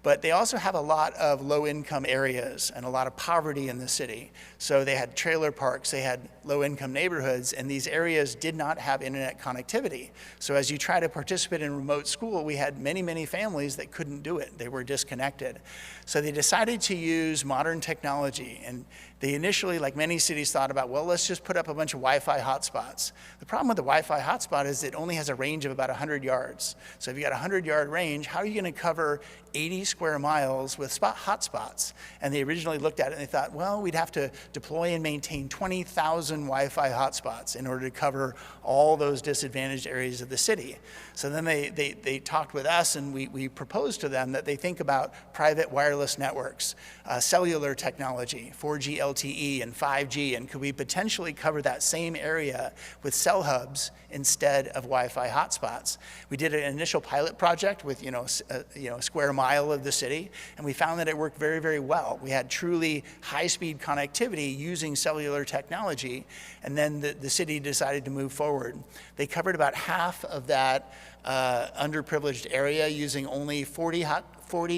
But they also have a lot of low-income areas and a lot of poverty in the city. So they had trailer parks, they had low-income neighborhoods, and these areas did not have internet connectivity. So as you try to participate in remote school, we had many, many families that couldn't do it. They were disconnected. So they decided to use modern technology, and they initially, like many cities, thought about, well, let's just put up a bunch of Wi-Fi hotspots. The problem with the Wi-Fi hotspot is it only has a range of about 100 yards. So if you got a 100-yard range, how are you going to cover 80 square miles with hotspots? And they originally looked at it and they thought, well, we'd have to deploy and maintain 20,000 Wi-Fi hotspots in order to cover all those disadvantaged areas of the city. So then they talked with us, and we proposed to them that they think about private wireless networks, cellular technology, 4G LTE and 5G, and could we potentially cover that same area with cell hubs instead of Wi-Fi hotspots? We did an initial pilot project with a square mile of the city, and we found that it worked very, very well. We had truly high-speed connectivity using cellular technology, and then the city decided to move forward. They covered about half of that underprivileged area using only 40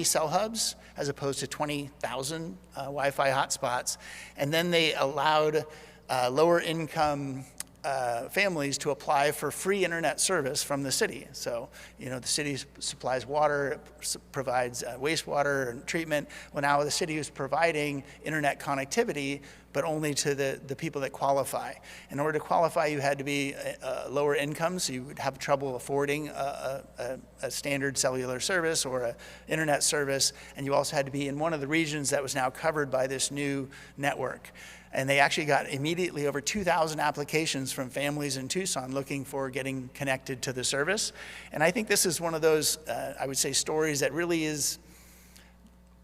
cell hubs as opposed to 20,000 Wi-Fi hotspots. And then they allowed lower income families to apply for free internet service from the city. So, the city supplies water, provides wastewater and treatment. Well, now the city is providing internet connectivity, but only to the people that qualify. In order to qualify, you had to be lower income, so you would have trouble affording a standard cellular service or an internet service, and you also had to be in one of the regions that was now covered by this new network. And they actually got immediately over 2,000 applications from families in Tucson looking for getting connected to the service. And I think this is one of those, I would say, stories that really is,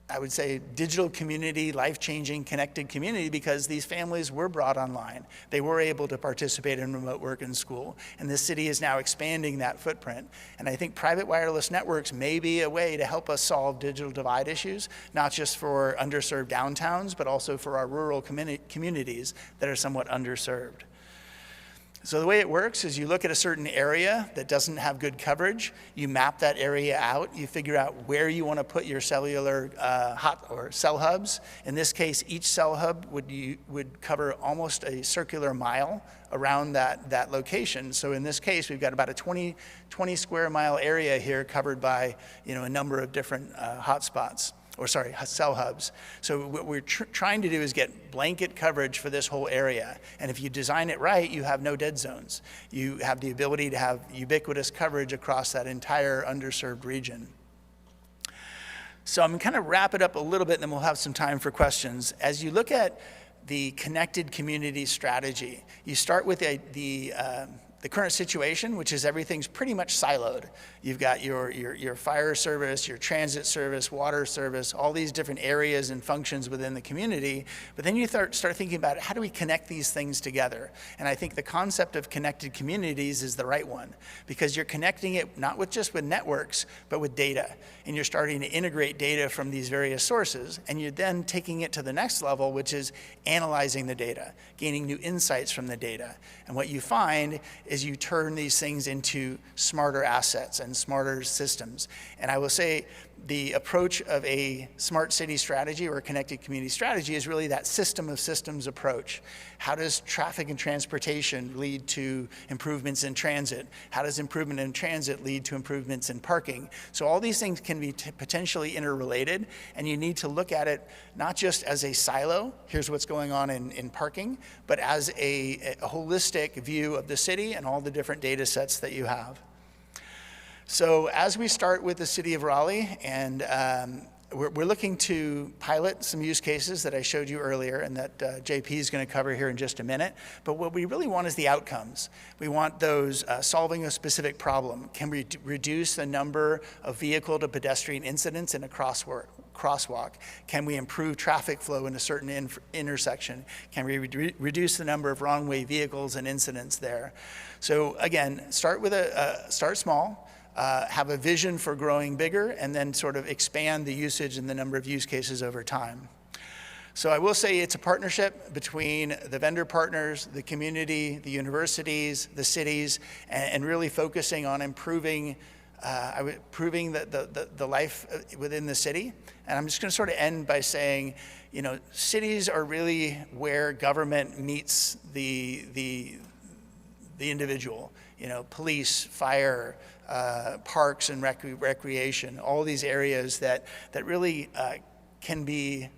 I would say, digital community, life-changing, connected community, because these families were brought online. They were able to participate in remote work and school, and this city is now expanding that footprint. And I think private wireless networks may be a way to help us solve digital divide issues, not just for underserved downtowns, but also for our rural communities that are somewhat underserved. So the way it works is you look at a certain area that doesn't have good coverage, you map that area out, you figure out where you want to put your cellular cell hubs. In this case, each cell hub would cover almost a circular mile around that location. So in this case, we've got about a 20 square mile area here covered by a number of different hotspots. cell hubs. So what we're trying to do is get blanket coverage for this whole area. And if you design it right, you have no dead zones. You have the ability to have ubiquitous coverage across that entire underserved region. So I'm going to wrap it up a little bit, and then we'll have some time for questions. As you look at the connected community strategy, you start with the current situation, which is everything's pretty much siloed. You've got your fire service, your transit service, water service, all these different areas and functions within the community. But then you start thinking about how do we connect these things together? And I think the concept of connected communities is the right one, because you're connecting it not just with networks, but with data. And you're starting to integrate data from these various sources, and you're then taking it to the next level, which is analyzing the data, gaining new insights from the data. And what you find is you turn these things into smarter assets and smarter systems. And I will say the approach of a smart city strategy or a connected community strategy is really that system of systems approach. How does traffic and transportation lead to improvements in transit? How does improvement in transit lead to improvements in parking? So all these things can be potentially interrelated, and you need to look at it not just as a silo, here's what's going on in parking, but as a holistic view of the city and all the different data sets that you have. So as we start with the city of Raleigh, and we're looking to pilot some use cases that I showed you earlier and that JP is going to cover here in just a minute. But what we really want is the outcomes. We want those solving a specific problem. Can we reduce the number of vehicle to pedestrian incidents in a crosswalk? Can we improve traffic flow in a certain intersection? Can we reduce the number of wrong-way vehicles and incidents there? So again, start small. Have a vision for growing bigger, and then sort of expand the usage and the number of use cases over time. So I will say it's a partnership between the vendor partners, the community, the universities, the cities, and really focusing on improving the life within the city. And I'm just going to sort of end by saying, cities are really where government meets the individual. Police, fire, parks and recreation, all these areas that really can be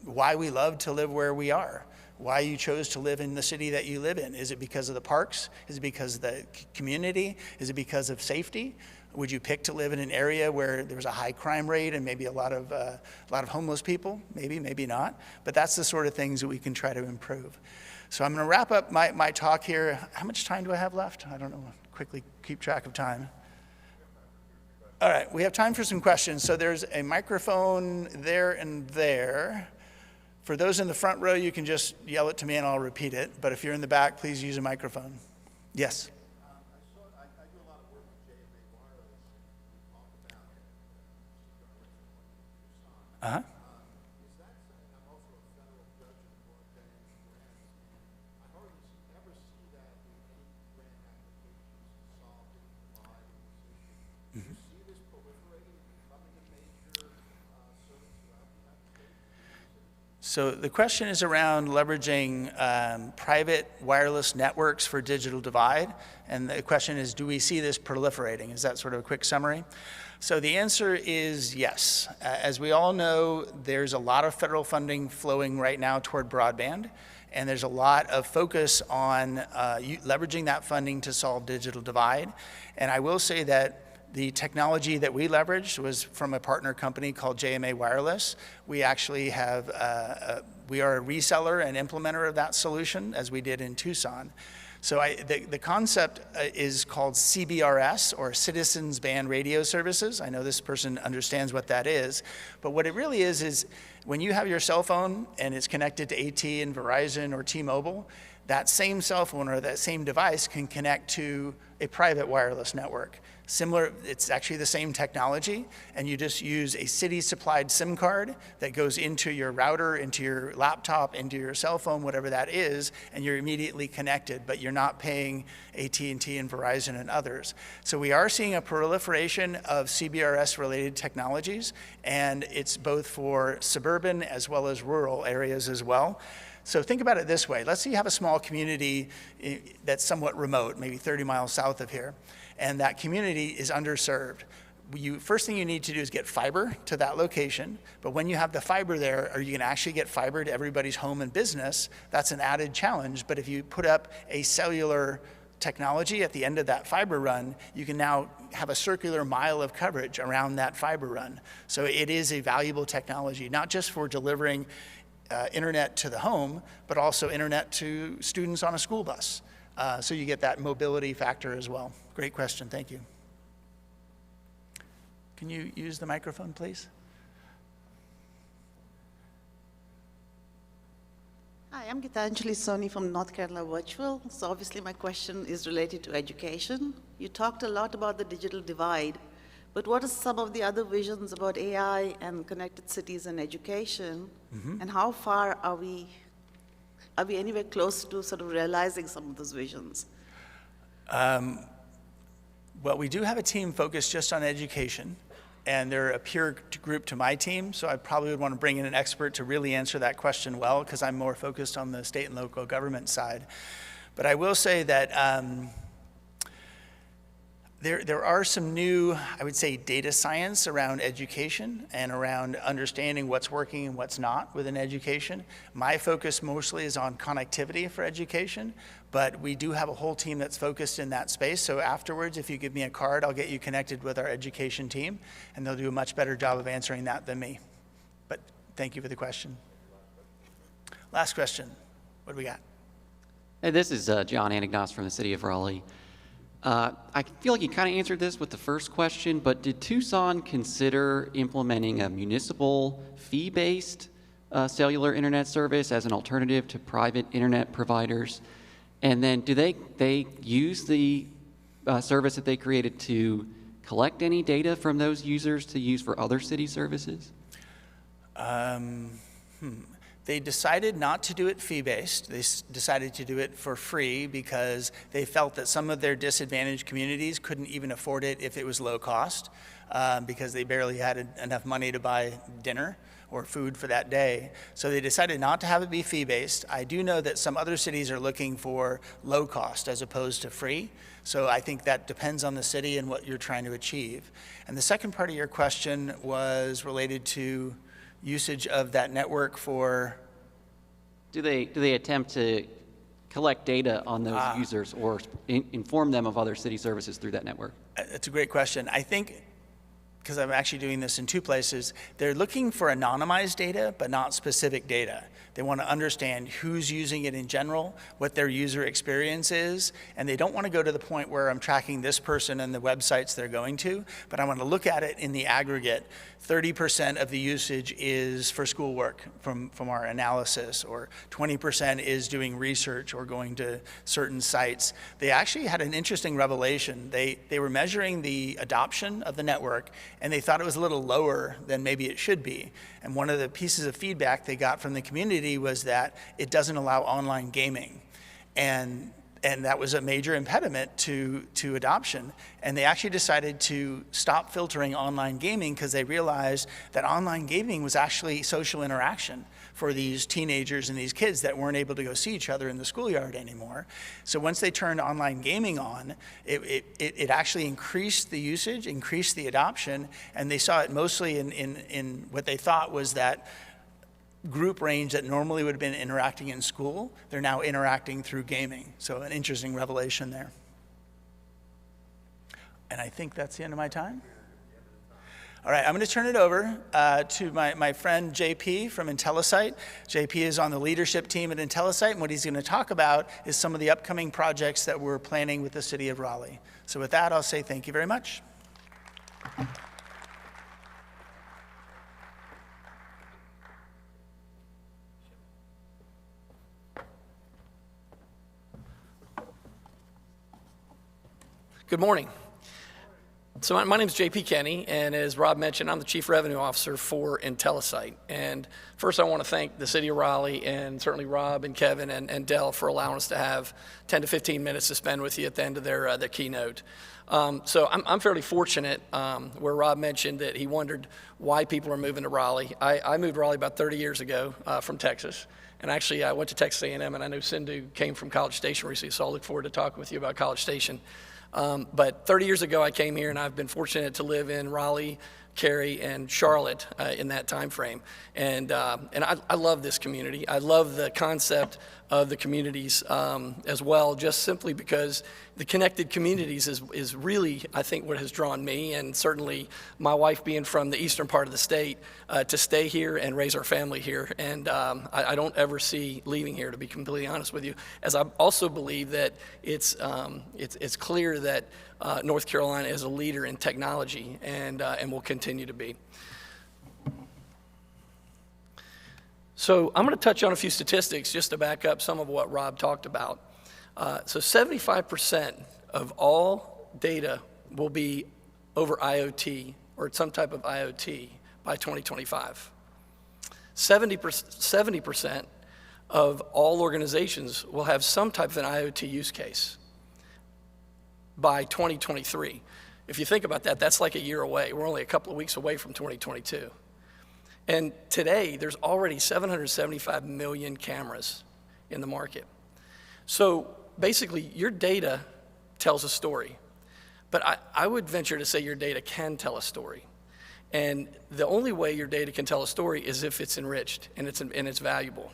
why we love to live where we are, why you chose to live in the city that you live in. Is it because of the parks? Is it because of the community? Is it because of safety? Would you pick to live in an area where there's a high crime rate and maybe a lot of homeless people? Maybe, maybe not. But that's the sort of things that we can try to improve. So I'm going to wrap up my talk here. How much time do I have left? I don't know. Quickly keep track of time. All right, we have time for some questions. So there's a microphone there and there. For those in the front row, you can just yell it to me and I'll repeat it. But if you're in the back, please use a microphone. Yes. I do a lot of work with JMA Wireless. We talk about Uh-huh. Is that something? I'm also a federal judge in broadband grants. I hardly ever see that in any grant applications to solve the divide in this issue. Do you see this proliferating and becoming a major service throughout the United States? So the question is around leveraging private wireless networks for digital divide. And the question is, do we see this proliferating? Is that sort of a quick summary? So the answer is yes. As we all know, there's a lot of federal funding flowing right now toward broadband. And there's a lot of focus on leveraging that funding to solve digital divide. And I will say that the technology that we leveraged was from a partner company called JMA Wireless. We actually have, we are a reseller and implementer of that solution, as we did in Tucson. So the concept is called CBRS, or Citizens Band Radio Services. I know this person understands what that is, but what it really is when you have your cell phone and it's connected to AT&T and Verizon or T-Mobile, that same cell phone or that same device can connect to a private wireless network. Similar, it's actually the same technology, and you just use a city-supplied SIM card that goes into your router, into your laptop, into your cell phone, whatever that is, and you're immediately connected, but you're not paying AT&T and Verizon and others. So we are seeing a proliferation of CBRS-related technologies, and it's both for suburban as well as rural areas as well. So think about it this way. Let's say you have a small community that's somewhat remote, maybe 30 miles south of here, and that community is underserved. first thing you need to do is get fiber to that location. But when you have the fiber there, are you going to actually get fiber to everybody's home and business? That's an added challenge. But if you put up a cellular technology at the end of that fiber run, you can now have a circular mile of coverage around that fiber run. So it is a valuable technology, not just for delivering internet to the home, but also internet to students on a school bus. So you get that mobility factor as well. Great question, thank you. Can you use the microphone, please? Hi, I'm Gitanjali Soni from North Carolina Virtual. So obviously my question is related to education. You talked a lot about the digital divide, but what are some of the other visions about AI and connected cities and education? And how far are we anywhere close to sort of realizing some of those visions? Well, we do have a team focused just on education, and they're a peer group to my team, so I probably would want to bring in an expert to really answer that question well, because I'm more focused on the state and local government side. But I will say that there are some new, I would say, data science around education and around understanding what's working and what's not within education. My focus mostly is on connectivity for education, but we do have a whole team that's focused in that space. So afterwards, if you give me a card, I'll get you connected with our education team, and they'll do a much better job of answering that than me. But thank you for the question. Last question. What do we got? Hey, this is John Anagnos from the city of Raleigh. I feel like you kind of answered this with the first question, but did Tucson consider implementing a municipal fee-based cellular internet service as an alternative to private internet providers? And then do they use the service that they created to collect any data from those users to use for other city services? They decided not to do it fee-based. They decided to do it for free because they felt that some of their disadvantaged communities couldn't even afford it if it was low cost, because they barely had enough money to buy dinner or food for that day. So they decided not to have it be fee-based. I do know that some other cities are looking for low cost as opposed to free. So I think that depends on the city and what you're trying to achieve. And the second part of your question was related to usage of that network for? Do they attempt to collect data on those users or inform them of other city services through that network? That's a great question. I think, because I'm actually doing this in two places, they're looking for anonymized data, but not specific data. They want to understand who's using it in general, what their user experience is, and they don't want to go to the point where I'm tracking this person and the websites they're going to, but I want to look at it in the aggregate. 30% of the usage is for schoolwork from our analysis, or 20% is doing research or going to certain sites. They actually had an interesting revelation. They were measuring the adoption of the network, and they thought it was a little lower than maybe it should be. And one of the pieces of feedback they got from the community was that it doesn't allow online gaming. And that was a major impediment to adoption. And they actually decided to stop filtering online gaming because they realized that online gaming was actually social interaction for these teenagers and these kids that weren't able to go see each other in the schoolyard anymore. So once they turned online gaming on, it actually increased the usage, increased the adoption, and they saw it mostly in what they thought was that group range that normally would have been interacting in school, they're now interacting through gaming. So an interesting revelation there. And I think that's the end of my time. All right, I'm going to turn it over to my friend JP from Intellisite. JP is on the leadership team at Intellisite, and what he's going to talk about is some of the upcoming projects that we're planning with the city of Raleigh. So with that, I'll say thank you very much. Good morning. So my name is JP Kenny, and as Rob mentioned, I'm the Chief Revenue Officer for Intellisite. And first I want to thank the City of Raleigh and certainly Rob and Kevin and Dell for allowing us to have 10 to 15 minutes to spend with you at the end of their keynote. So I'm fairly fortunate, where Rob mentioned that he wondered why people are moving to Raleigh. I moved to Raleigh about 30 years ago from Texas. And actually, I went to Texas A&M, and I know Sindhu came from College Station recently, so I'll look forward to talking with you about College Station. But 30 years ago, I came here, and I've been fortunate to live in Raleigh, Cary, and Charlotte in that time frame. And I love this community. I love the concept of the communities as well, just simply because the connected communities is really, I think, what has drawn me, and certainly my wife being from the eastern part of the state, to stay here and raise our family here. And I don't ever see leaving here, to be completely honest with you, as I also believe that it's clear that North Carolina is a leader in technology and will continue to be. So I'm going to touch on a few statistics just to back up some of what Rob talked about. So 75% of all data will be over IoT or some type of IoT by 2025. 70% of all organizations will have some type of an IoT use case by 2023. If you think about that, that's like a year away. We're only a couple of weeks away from 2022. And today, there's already 775 million cameras in the market. So basically, your data tells a story. But I would venture to say your data can tell a story. And the only way your data can tell a story is if it's enriched and it's valuable.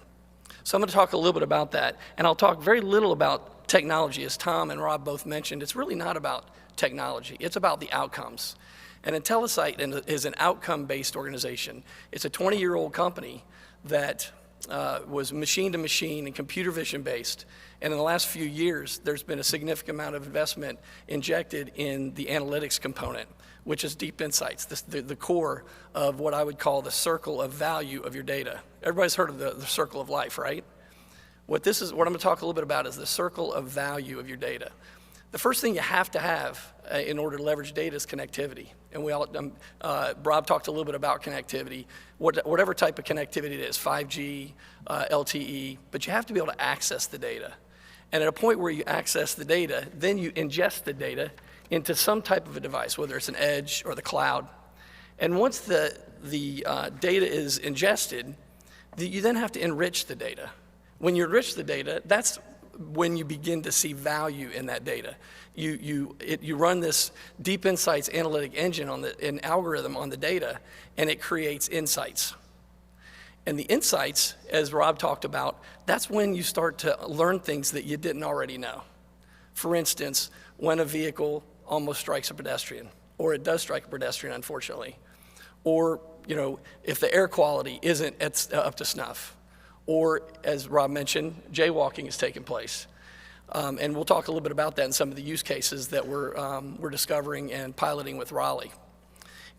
So I'm going to talk a little bit about that. And I'll talk very little about technology. As Tom and Rob both mentioned, it's really not about technology. It's about the outcomes. And Intellisite is an outcome-based organization. It's a 20-year-old company that was machine-to-machine and computer vision-based. And in the last few years, there's been a significant amount of investment injected in the analytics component, which is deep insights, the core of what I would call the circle of value of your data. Everybody's heard of the circle of life, right? What I'm going to talk a little bit about is the circle of value of your data. The first thing you have to have in order to leverage data is connectivity. And Rob talked a little bit about connectivity, whatever type of connectivity it is, 5G, LTE, but you have to be able to access the data. And at a point where you access the data, then you ingest the data into some type of a device, whether it's an edge or the cloud. And once the data is ingested, you then have to enrich the data. When you enrich the data, that's when you begin to see value in that data. You run this deep insights analytic engine an algorithm on the data, and it creates insights. And the insights, as Rob talked about, that's when you start to learn things that you didn't already know. For instance, when a vehicle almost strikes a pedestrian, or it does strike a pedestrian, unfortunately, or if the air quality isn't up to snuff, or as Rob mentioned, jaywalking is taking place. And we'll talk a little bit about that in some of the use cases that we're discovering and piloting with Raleigh.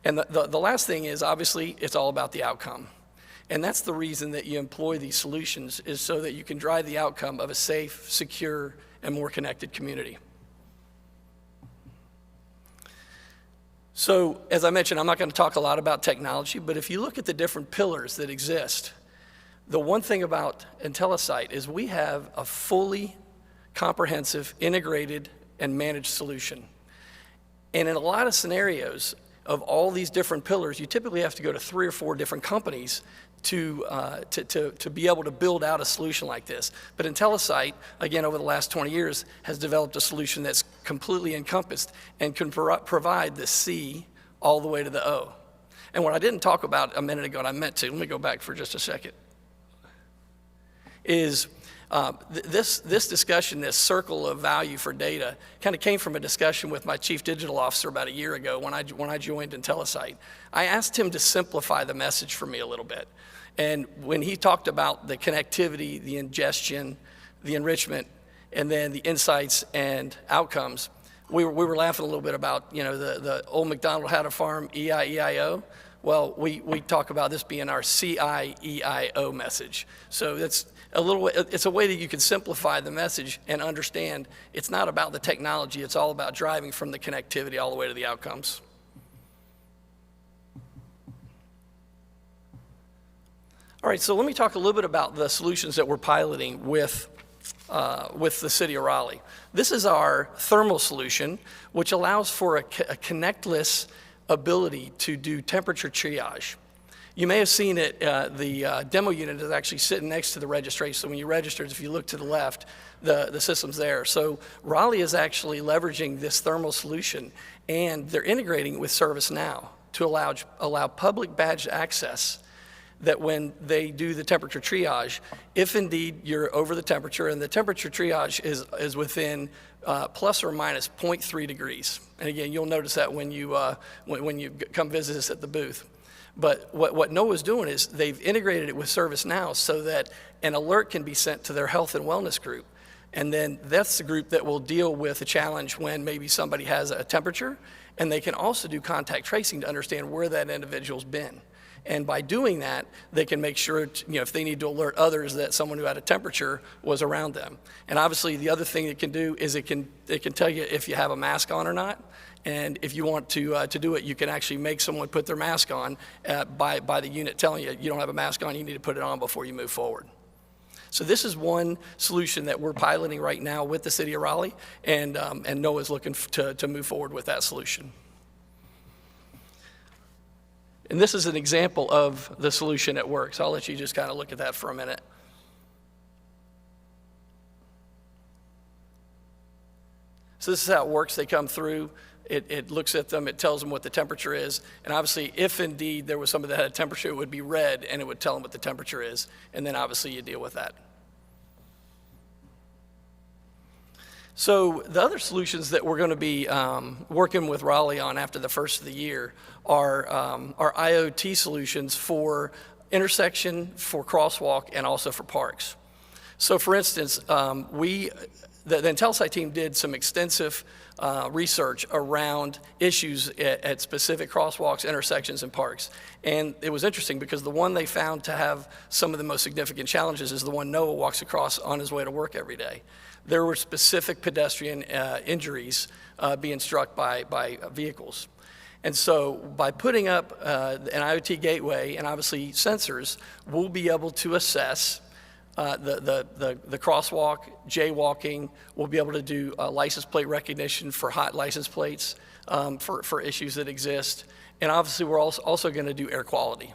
And the last thing is, obviously, it's all about the outcome. And that's the reason that you employ these solutions, is so that you can drive the outcome of a safe, secure, and more connected community. So, as I mentioned, I'm not going to talk a lot about technology, but if you look at the different pillars that exist, the one thing about Intellisite is we have a fully comprehensive, integrated, and managed solution. And in a lot of scenarios of all these different pillars, you typically have to go to 3 or 4 different companies to be able to build out a solution like this. But Intellisite, again, over the last 20 years, has developed a solution that's completely encompassed and can provide the C all the way to the O. And what I didn't talk about a minute ago, and I meant to, let me go back for just a second, is this discussion, this circle of value for data, kind of came from a discussion with my chief digital officer about a year ago when I joined Intellisite. I asked him to simplify the message for me a little bit. And when he talked about the connectivity, the ingestion, the enrichment, and then the insights and outcomes, we were laughing a little bit about, the old McDonald had a farm, E-I-E-I-O. Well, we talk about this being our C-I-E-I-O message. So it's a way that you can simplify the message and understand it's not about the technology, it's all about driving from the connectivity all the way to the outcomes. All right, so let me talk a little bit about the solutions that we're piloting with the city of Raleigh. This is our thermal solution, which allows for a connectless ability to do temperature triage. You may have seen it, the demo unit is actually sitting next to the registration. So when you register, if you look to the left, the system's there. So Raleigh is actually leveraging this thermal solution, and they're integrating it with ServiceNow to allow public badge access, that when they do the temperature triage, if indeed you're over the temperature, and the temperature triage is within plus or minus 0.3 degrees. And again, you'll notice that when you come visit us at the booth. But what NOAA's doing is they've integrated it with ServiceNow so that an alert can be sent to their health and wellness group. And then that's the group that will deal with a challenge when maybe somebody has a temperature, and they can also do contact tracing to understand where that individual's been. And by doing that, they can make sure, if they need to alert others that someone who had a temperature was around them. And obviously, the other thing it can do is it can tell you if you have a mask on or not. And if you want to do it, you can actually make someone put their mask on by the unit telling you don't have a mask on, you need to put it on before you move forward. So this is one solution that we're piloting right now with the City of Raleigh, and NOAA's looking to move forward with that solution. And this is an example of the solution at work. So I'll let you just kind of look at that for a minute. So this is how it works. They come through. It looks at them. It tells them what the temperature is. And obviously, if indeed there was somebody that had a temperature, it would be red, and it would tell them what the temperature is. And then obviously you deal with that. So the other solutions that we're going to be working with Raleigh on after the first of the year are IoT solutions for intersection, for crosswalk, and also for parks. So for instance, the Intellisite team did some extensive research around issues at specific crosswalks, intersections, and parks. And it was interesting because the one they found to have some of the most significant challenges is the one Noah walks across on his way to work every day. There were specific pedestrian injuries being struck by vehicles. And so by putting up an IoT gateway and obviously sensors, we'll be able to assess the crosswalk, jaywalking. We'll be able to do license plate recognition for hot license plates for issues that exist. And obviously we're also going to do air quality.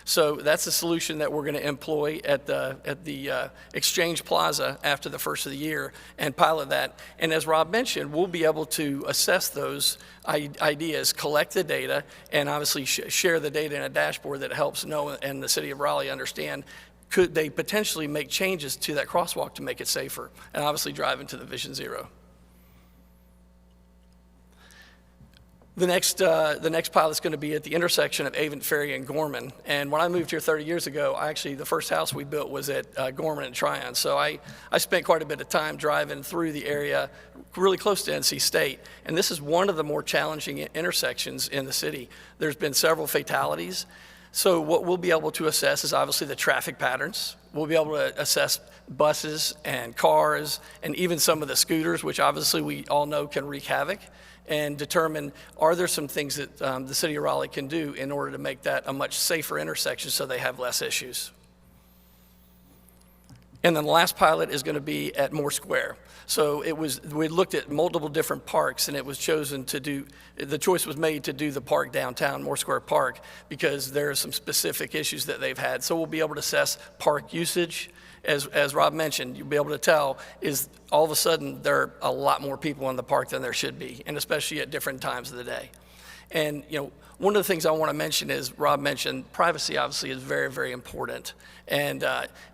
So that's a solution that we're going to employ at the Exchange Plaza after the first of the year and pilot that. And as Rob mentioned, we'll be able to assess those ideas, collect the data, and obviously share the data in a dashboard that helps NOAA and the City of Raleigh understand, could they potentially make changes to that crosswalk to make it safer, and obviously drive into the Vision Zero. The next pilot's going to be at the intersection of Avent Ferry and Gorman. And when I moved here 30 years ago, the first house we built was at Gorman and Tryon. So I spent quite a bit of time driving through the area really close to NC State. And this is one of the more challenging intersections in the city. There's been several fatalities. So what we'll be able to assess is obviously the traffic patterns. We'll be able to assess buses and cars and even some of the scooters, which obviously we all know can wreak havoc, and determine, are there some things that the City of Raleigh can do in order to make that a much safer intersection so they have less issues. And then the last pilot is going to be at Moore Square. So we looked at multiple different parks, and it was chosen to do, the choice was made to do the park downtown, Moore Square Park, because there are some specific issues that they've had. So we'll be able to assess park usage. As Rob mentioned, you'll be able to tell is all of a sudden there are a lot more people in the park than there should be, and especially at different times of the day. And one of the things I want to mention is, Rob mentioned, privacy obviously is very, very important. And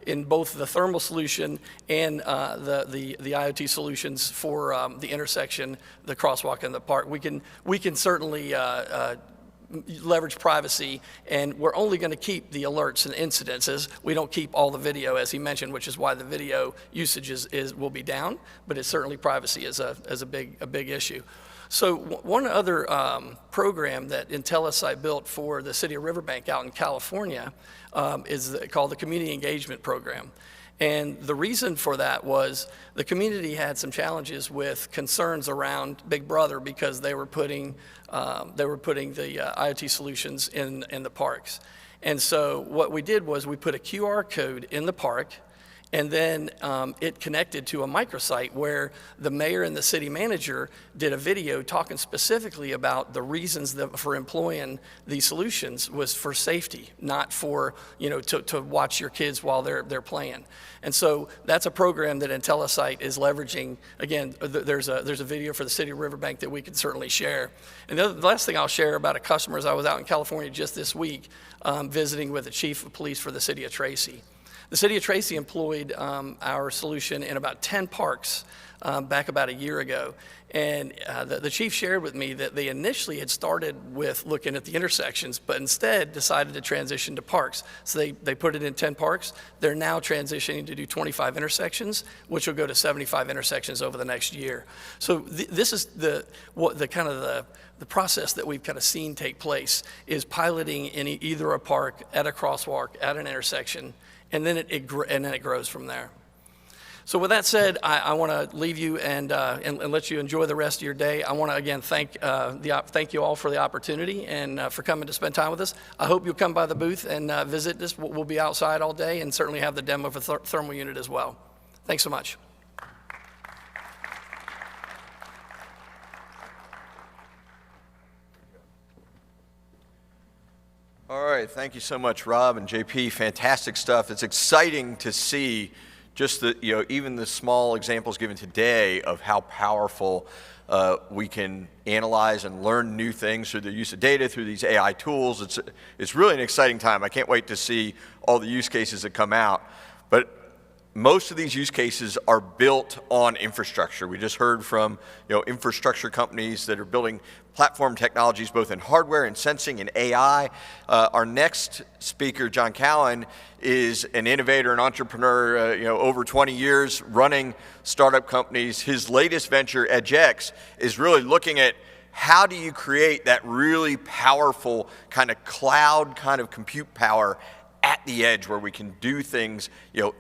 in both the thermal solution and the IoT solutions for the intersection, the crosswalk, and the park, we can certainly leverage privacy, and we're only going to keep the alerts and incidences. We don't keep all the video, as he mentioned, which is why the video usage will be down, but it's certainly privacy is a big issue. So one other program that Intellisite built for the city of Riverbank out in California is called the Community Engagement Program. And the reason for that was the community had some challenges with concerns around Big Brother because they were putting the IoT solutions in the parks. And so what we did was we put a QR code in the park, And then it connected to a microsite where the mayor and the city manager did a video talking specifically about the reasons for employing these solutions was for safety, not for, to watch your kids while they're playing. And so that's a program that Intellisite is leveraging. Again, there's a video for the city of Riverbank that we can certainly share. And the last thing I'll share about a customer is I was out in California just this week visiting with the chief of police for the city of Tracy. The city of Tracy employed our solution in about 10 parks back about a year ago. And the chief shared with me that they initially had started with looking at the intersections, but instead decided to transition to parks. So they put it in 10 parks. They're now transitioning to do 25 intersections, which will go to 75 intersections over the next year. So this is the process that we've kind of seen take place, is piloting in either a park, at a crosswalk, at an intersection, and then it grows from there. So with that said, I want to leave you and let you enjoy the rest of your day. I want to again thank you all for the opportunity and for coming to spend time with us. I hope you'll come by the booth and visit this. We'll be outside all day and certainly have the demo for the thermal unit as well. Thanks so much. All right, thank you so much, Rob and JP. Fantastic stuff. It's exciting to see just even the small examples given today of how powerful we can analyze and learn new things through the use of data, through these AI tools. It's really an exciting time. I can't wait to see all the use cases that come out. But most of these use cases are built on infrastructure. We just heard from infrastructure companies that are building platform technologies both in hardware and sensing and AI. Our next speaker, John Cowan, is an innovator and entrepreneur, over 20 years running startup companies. His latest venture, EdgeX, is really looking at how do you create that really powerful kind of cloud kind of compute power at the edge where we can do things,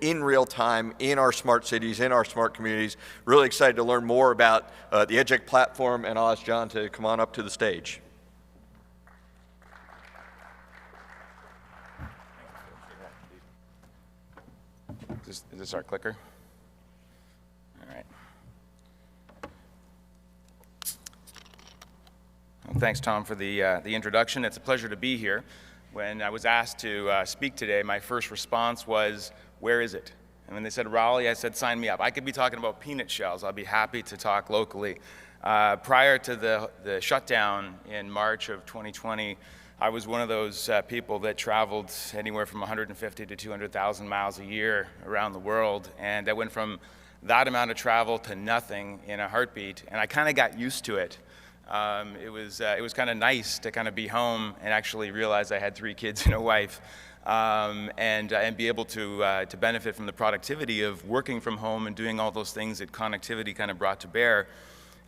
in real time, in our smart cities, in our smart communities. Really excited to learn more about the EdgeX platform, and I'll ask John to come on up to the stage. Is this our clicker? All right. Well, thanks, Tom, for the introduction. It's a pleasure to be here. When I was asked to speak today, my first response was, where is it? And when they said Raleigh, I said, sign me up. I could be talking about peanut shells. I'll be happy to talk locally. Prior to the shutdown in March of 2020, I was one of those people that traveled anywhere from 150 to 200,000 miles a year around the world. And I went from that amount of travel to nothing in a heartbeat. And I kind of got used to it. It was kind of nice to kind of be home and actually realize I had 3 kids and a wife, and be able to benefit from the productivity of working from home and doing all those things that connectivity kind of brought to bear.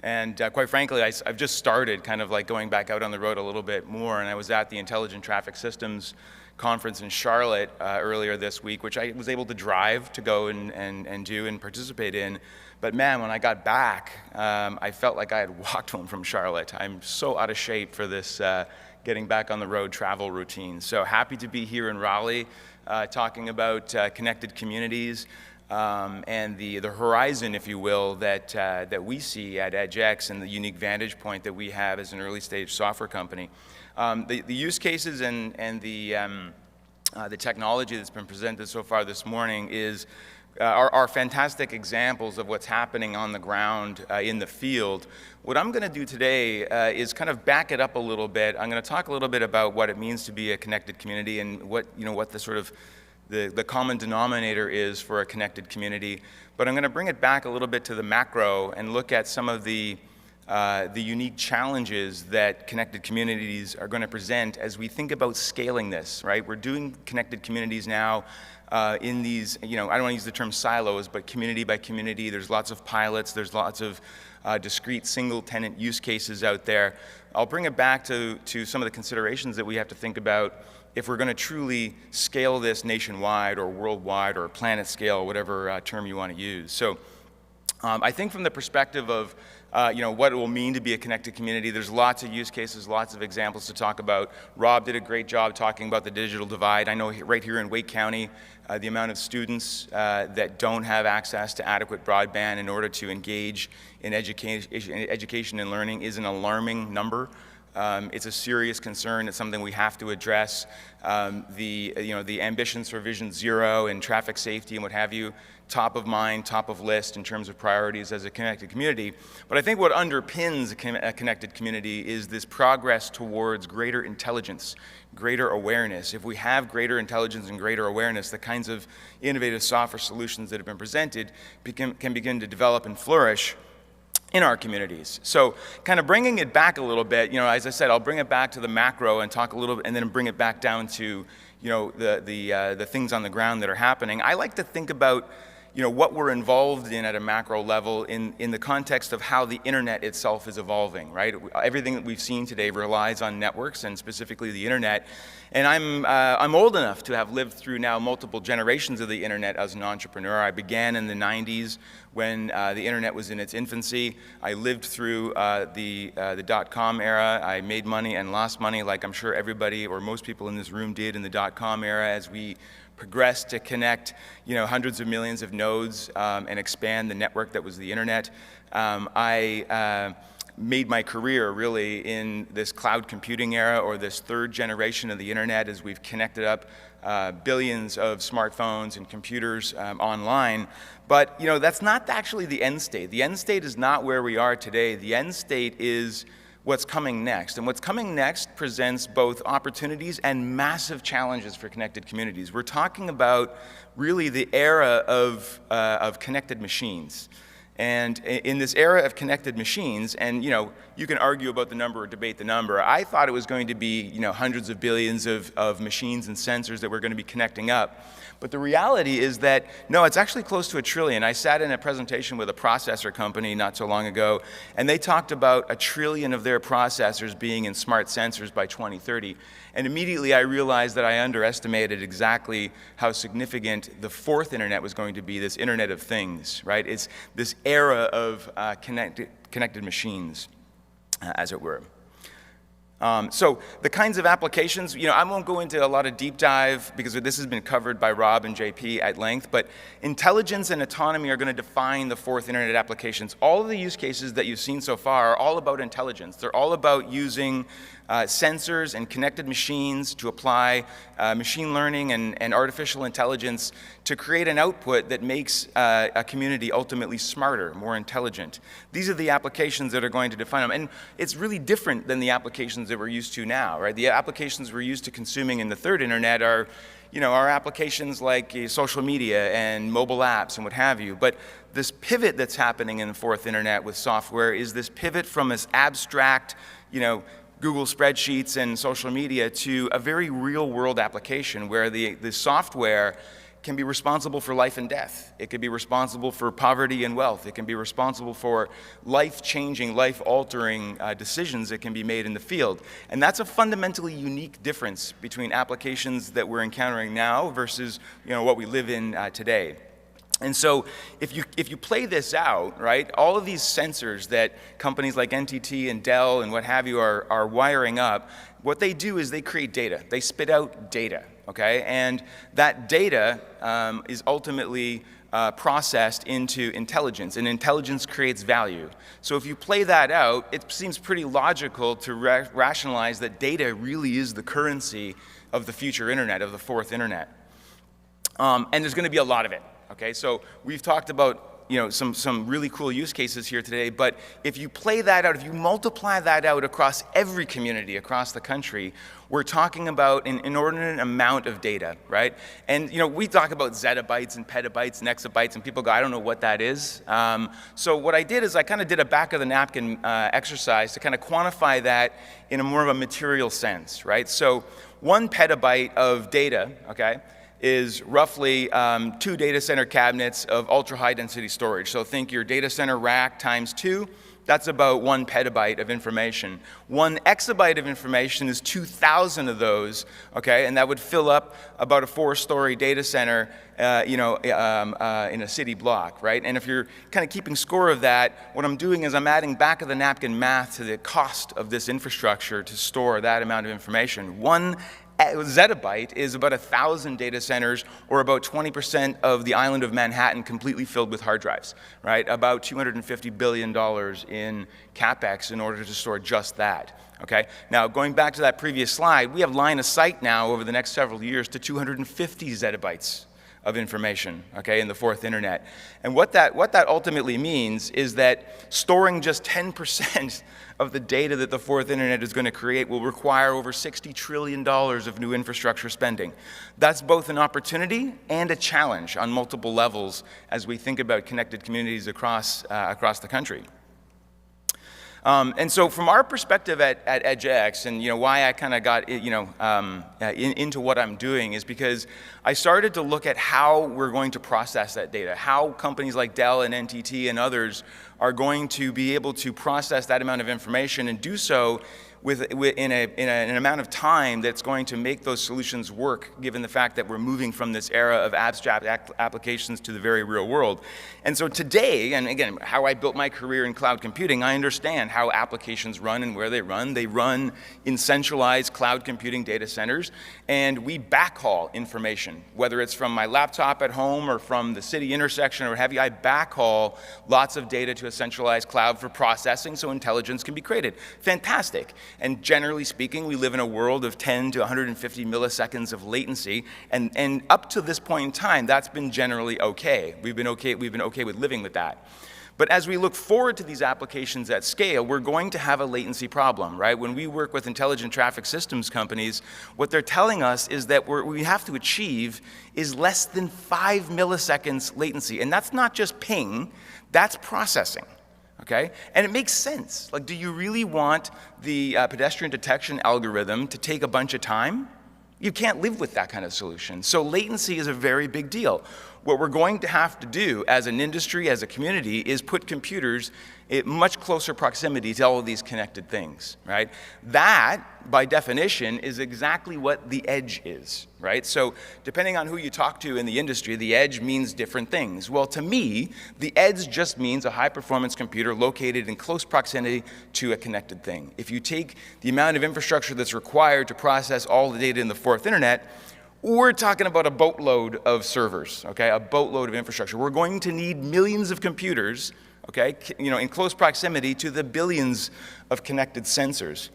And quite frankly, I've just started kind of like going back out on the road a little bit more, and I was at the Intelligent Traffic Systems conference in Charlotte earlier this week, which I was able to drive to go and do and participate in. But man, when I got back, I felt like I had walked home from Charlotte. I'm so out of shape for this getting back on the road travel routine. So happy to be here in Raleigh talking about connected communities and the horizon, if you will, that we see at EdgeX and the unique vantage point that we have as an early stage software company. The use cases and the technology that's been presented so far this morning are fantastic examples of what's happening on the ground in the field. What I'm going to do today is kind of back it up a little bit. I'm going to talk a little bit about what it means to be a connected community and what the sort of the common denominator is for a connected community. But I'm going to bring it back a little bit to the macro and look at some of the unique challenges that connected communities are going to present as we think about scaling this, right? We're doing connected communities now in these, I don't want to use the term silos, but community by community. There's lots of pilots. There's lots of discrete single-tenant use cases out there. I'll bring it back to some of the considerations that we have to think about if we're going to truly scale this nationwide or worldwide or planet scale, whatever term you want to use. So I think from the perspective of what it will mean to be a connected community. There's lots of use cases, lots of examples to talk about. Rob did a great job talking about the digital divide. I know right here in Wake County, the amount of students that don't have access to adequate broadband in order to engage in education and learning is an alarming number. It's a serious concern. It's something we have to address. The ambitions for Vision Zero and traffic safety and what have you, top of mind, top of list in terms of priorities as a connected community. But I think what underpins a connected community is this progress towards greater intelligence, greater awareness. If we have greater intelligence and greater awareness, the kinds of innovative software solutions that have been presented can begin to develop and flourish in our communities. So kind of bringing it back a little bit, as I said, I'll bring it back to the macro and talk a little bit, and then bring it back down to, the things on the ground that are happening. I like to think about, what we're involved in at a macro level in the context of how the internet itself is evolving, right? Everything that we've seen today relies on networks, and specifically the internet. And I'm old enough to have lived through now multiple generations of the internet as an entrepreneur. I began in the 90s when the internet was in its infancy. I lived through the dot-com era. I made money and lost money, like I'm sure everybody or most people in this room did in the dot-com era, as we progressed to connect, hundreds of millions of nodes and expand the network that was the internet. I made my career really in this cloud computing era, or this third generation of the internet, as we've connected up billions of smartphones and computers online. But that's not actually the end state. The end state is not where we are today. The end state is what's coming next. And what's coming next presents both opportunities and massive challenges for connected communities. We're talking about really the era of connected machines. And in this era of connected machines, and you can argue about the number or debate the number, I thought it was going to be hundreds of billions of machines and sensors that we're going to be connecting up. But the reality is that, no, it's actually close to 1 trillion. I sat in a presentation with a processor company not so long ago, and they talked about 1 trillion of their processors being in smart sensors by 2030. And immediately I realized that I underestimated exactly how significant the fourth internet was going to be, this Internet of Things, right? It's this era of connected machines, as it were. So the kinds of applications, I won't go into a lot of deep dive because this has been covered by Rob and JP at length, but intelligence and autonomy are going to define the fourth internet applications. All of the use cases that you've seen so far are all about intelligence. They're all about using sensors and connected machines to apply machine learning and artificial intelligence to create an output that makes a community ultimately smarter, more intelligent. These are the applications that are going to define them. And it's really different than the applications that we're used to now, right? The applications we're used to consuming in the third internet are applications like social media and mobile apps and what have you. But this pivot that's happening in the fourth internet with software is this pivot from this abstract, Google spreadsheets and social media to a very real-world application where the software can be responsible for life and death. It can be responsible for poverty and wealth. It can be responsible for life-changing, life-altering decisions that can be made in the field. And that's a fundamentally unique difference between applications that we're encountering now versus what we live in today. And so if you play this out, right, all of these sensors that companies like NTT and Dell and what have you are wiring up, what they do is they create data. They spit out data, okay? And that data is ultimately processed into intelligence, and intelligence creates value. So if you play that out, it seems pretty logical to rationalize that data really is the currency of the future internet, of the fourth internet. And there's going to be a lot of it. Okay, so we've talked about some really cool use cases here today, but if you play that out, if you multiply that out across every community across the country, we're talking about an inordinate amount of data, right? And we talk about zettabytes and petabytes and exabytes, and people go, I don't know what that is. So what I did is I kind of did a back of the napkin exercise to kind of quantify that in a more of a material sense, right? So 1 petabyte of data, okay, is roughly 2 data center cabinets of ultra high density storage. So think your data center rack times 2, That's about 1 petabyte of information. 1 exabyte of information is 2,000 of those, okay? And that would fill up about a 4-story data center, in a city block, right? And if you're kind of keeping score of that, what I'm doing is I'm adding back of the napkin math to the cost of this infrastructure to store that amount of information. 1 zettabyte is about 1,000 data centers, or about 20% of the island of Manhattan completely filled with hard drives, right? About $250 billion in CapEx in order to store just that, okay? Now, going back to that previous slide, we have line of sight now over the next several years to 250 zettabytes of information, okay, in the fourth internet. And what that ultimately means is that storing just 10% of the data that the fourth internet is going to create will require over $60 trillion of new infrastructure spending. That's both an opportunity and a challenge on multiple levels as we think about connected communities across the country. And so from our perspective at EdgeX, and why I kind of got into what I'm doing is because I started to look at how we're going to process that data, how companies like Dell and NTT and others are going to be able to process that amount of information and do so in an amount of time that's going to make those solutions work, given the fact that we're moving from this era of abstract applications to the very real world. And so today, and again, how I built my career in cloud computing, I understand how applications run and where they run. They run in centralized cloud computing data centers, and we backhaul information, whether it's from my laptop at home or from the city intersection or what have you. I backhaul lots of data to a centralized cloud for processing so intelligence can be created. Fantastic. And generally speaking, we live in a world of 10 to 150 milliseconds of latency, and up to this point in time, that's been generally okay. We've been okay with living with that. But as we look forward to these applications at scale, we're going to have a latency problem, right? When we work with intelligent traffic systems companies, what they're telling us is that what we have to achieve is less than 5 milliseconds latency. And that's not just ping, that's processing. Okay? And it makes sense. Like, do you really want the pedestrian detection algorithm to take a bunch of time? You can't live with that kind of solution. So latency is a very big deal. What we're going to have to do as an industry, as a community, is put computers in much closer proximity to all of these connected things, right? That, by definition, is exactly what the edge is, right? So depending on who you talk to in the industry, the edge means different things. Well, to me, the edge just means a high-performance computer located in close proximity to a connected thing. If you take the amount of infrastructure that's required to process all the data in the fourth internet, we're talking about a boatload of servers, okay? A boatload of infrastructure. We're going to need millions of computers, okay, in close proximity to the billions of connected sensors.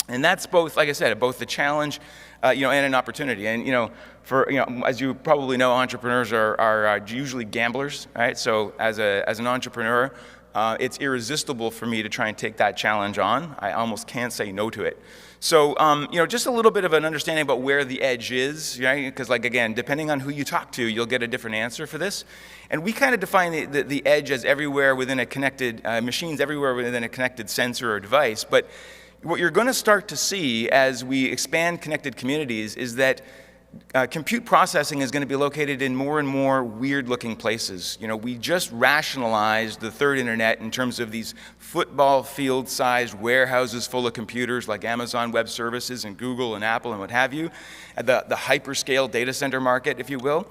And that's both, like I said, both the challenge, and an opportunity. And, as you probably know, entrepreneurs are usually gamblers, right? So as an entrepreneur, it's irresistible for me to try and take that challenge on. I almost can't say no to it. So, just a little bit of an understanding about where the edge is, right? Because, again, depending on who you talk to, you'll get a different answer for this. And we kind of define the edge as everywhere within a connected, machines everywhere within a connected sensor or device. But what you're going to start to see as we expand connected communities is that compute processing is going to be located in more and more weird-looking places. We just rationalized the third internet in terms of these football field-sized warehouses full of computers like Amazon Web Services and Google and Apple and what have you, the hyperscale data center market, if you will.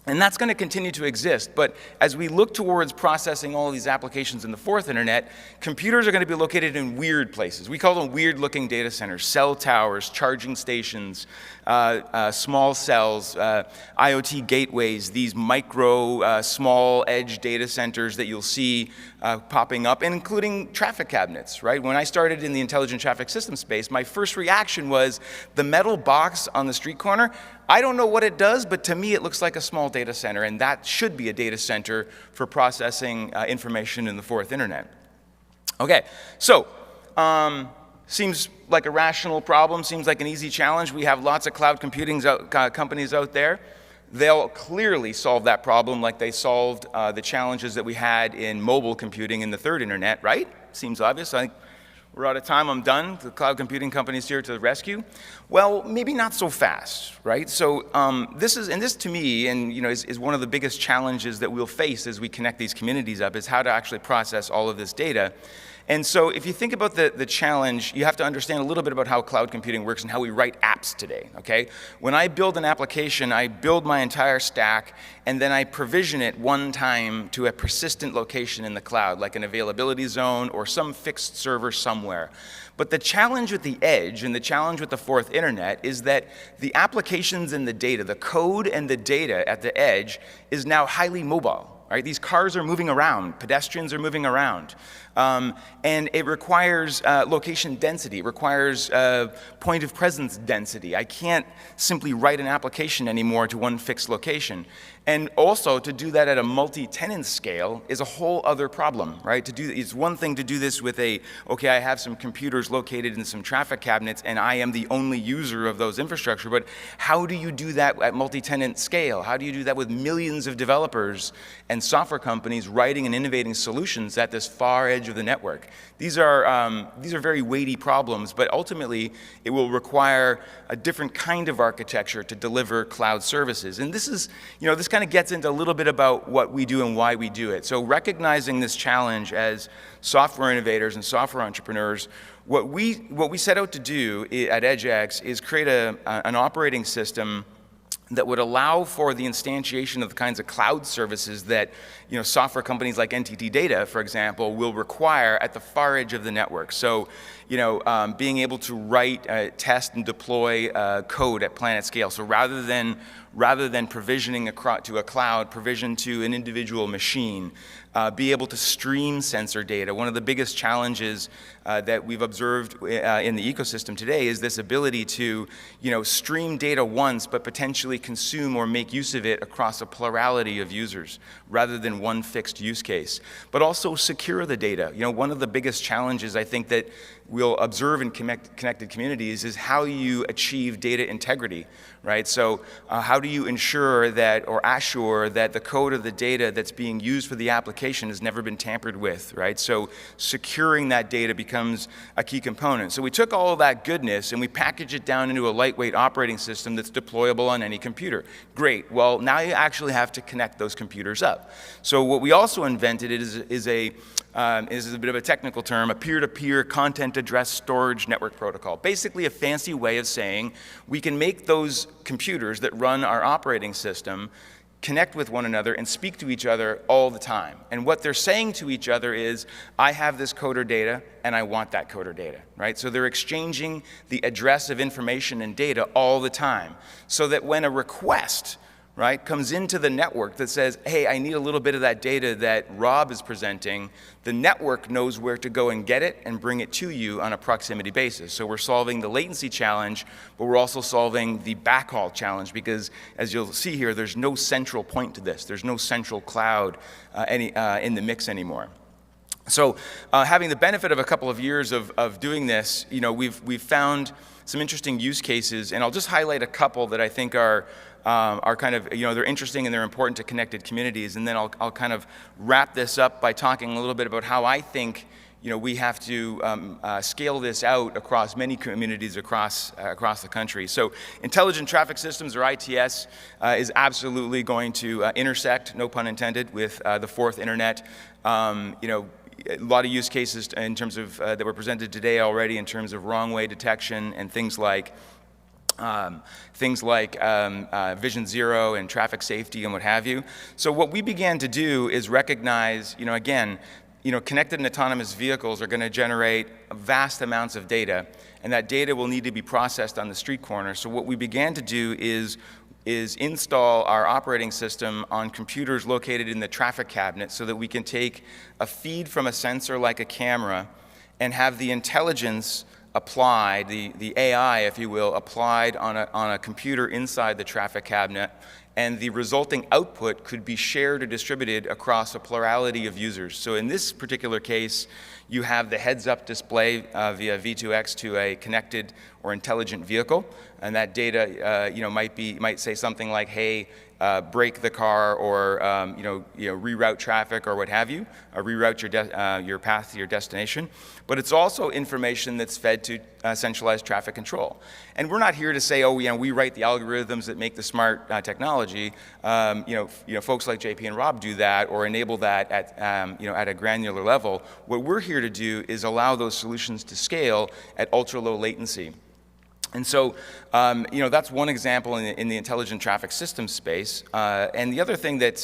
And that's going to continue to exist. But as we look towards processing all of these applications in the fourth internet, computers are going to be located in weird places. We call them weird-looking data centers, cell towers, charging stations, small cells, IoT gateways, these micro, small edge data centers that you'll see popping up, and including traffic cabinets, right? When I started in the intelligent traffic system space, my first reaction was the metal box on the street corner. I don't know what it does, but to me it looks like a small data center, and that should be a data center for processing information in the fourth internet. Okay, so seems like a rational problem, seems like an easy challenge. We have lots of cloud computing companies out there. They'll clearly solve that problem like they solved the challenges that we had in mobile computing in the third internet, right? Seems obvious. I think we're out of time, I'm done. The cloud computing company's here to the rescue. Well, maybe not so fast, right? So this to me, and is one of the biggest challenges that we'll face as we connect these communities up, is how to actually process all of this data. And so if you think about the challenge, you have to understand a little bit about how cloud computing works and how we write apps today, okay? When I build an application, I build my entire stack, and then I provision it one time to a persistent location in the cloud, like an availability zone or some fixed server somewhere. But the challenge with the edge and the challenge with the fourth internet is that the applications and the data, the code and the data at the edge is now highly mobile. Right? These cars are moving around, pedestrians are moving around, and it requires location density, it requires point of presence density. I can't simply write an application anymore to one fixed location. And also, to do that at a multi-tenant scale is a whole other problem, right? It's one thing to do this with okay, I have some computers located in some traffic cabinets and I am the only user of those infrastructure, but how do you do that at multi-tenant scale? How do you do that with millions of developers and software companies writing and innovating solutions at this far edge of the network? These are very weighty problems, but ultimately it will require a different kind of architecture to deliver cloud services. And this is, this kind of gets into a little bit about what we do and why we do it. So recognizing this challenge as software innovators and software entrepreneurs, what we set out to do at EdgeX is create an operating system that would allow for the instantiation of the kinds of cloud services that software companies like NTT Data, for example, will require at the far edge of the network. So being able to write, test, and deploy code at planet scale. So rather than provisioning to a cloud, provision to an individual machine, be able to stream sensor data. One of the biggest challenges that we've observed in the ecosystem today is this ability to stream data once, but potentially consume or make use of it across a plurality of users, rather than one fixed use case. But also secure the data. One of the biggest challenges I think that we'll observe in connected communities is how you achieve data integrity, right? So how do you ensure that, or assure that the code of the data that's being used for the application has never been tampered with, right? So securing that data becomes a key component. So we took all of that goodness and we packaged it down into a lightweight operating system that's deployable on any computer. Great, well now you actually have to connect those computers up. So what we also invented is a bit of a technical term, a peer-to-peer content address storage network protocol. Basically a fancy way of saying we can make those computers that run our operating system connect with one another and speak to each other all the time. And what they're saying to each other is, I have this coder data and I want that coder data, right? So they're exchanging the address of information and data all the time, so that when a request, right, comes into the network that says, hey, I need a little bit of that data that Rob is presenting, the network knows where to go and get it and bring it to you on a proximity basis. So we're solving the latency challenge, but we're also solving the backhaul challenge, because as you'll see here, there's no central point to this. There's no central cloud in the mix anymore. So having the benefit of a couple of years of doing this, we've found some interesting use cases, and I'll just highlight a couple that I think are kind of, they're interesting and they're important to connected communities. And then I'll kind of wrap this up by talking a little bit about how I think, we have to scale this out across many communities across the country. So intelligent traffic systems, or ITS, is absolutely going to intersect, no pun intended, with the fourth internet. A lot of use cases in terms of that were presented today already in terms of wrong way detection and things like Vision Zero and traffic safety and what have you. So what we began to do is recognize, again, connected and autonomous vehicles are going to generate vast amounts of data, and that data will need to be processed on the street corner. So what we began to do is install our operating system on computers located in the traffic cabinet, so that we can take a feed from a sensor like a camera and have the intelligence applied, the AI, if you will, applied on a computer inside the traffic cabinet, and the resulting output could be shared or distributed across a plurality of users. So in this particular case, you have the heads-up display via V2X to a connected or intelligent vehicle, and that data, might say something like, "Hey, brake the car," or reroute traffic, or what have you, reroute your path to your destination. But it's also information that's fed to centralized traffic control. And we're not here to say, oh, we write the algorithms that make the smart technology. technology, folks like JP and Rob do that or enable that at a granular level. What we're here to do is allow those solutions to scale at ultra low latency. And so, that's one example in the intelligent traffic system space. And the other thing that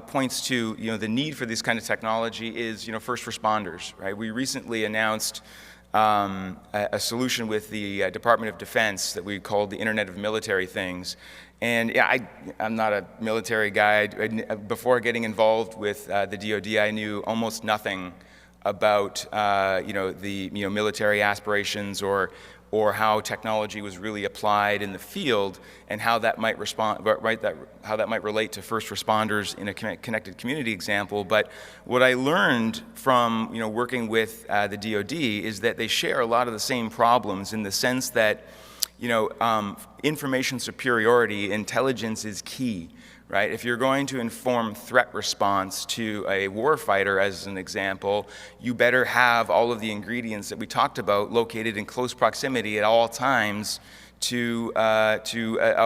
points to the need for this kind of technology is first responders, right? We recently announced a solution with the Department of Defense that we called the Internet of Military Things. And yeah, I'm not a military guy. Before getting involved with the DoD, I knew almost nothing about the military aspirations or how technology was really applied in the field and how that might how that might relate to first responders in a connected community example. But what I learned from working with the DoD is that they share a lot of the same problems in the sense that information superiority, intelligence is key. Right? If you're going to inform threat response to a warfighter, as an example, you better have all of the ingredients that we talked about located in close proximity at all times to a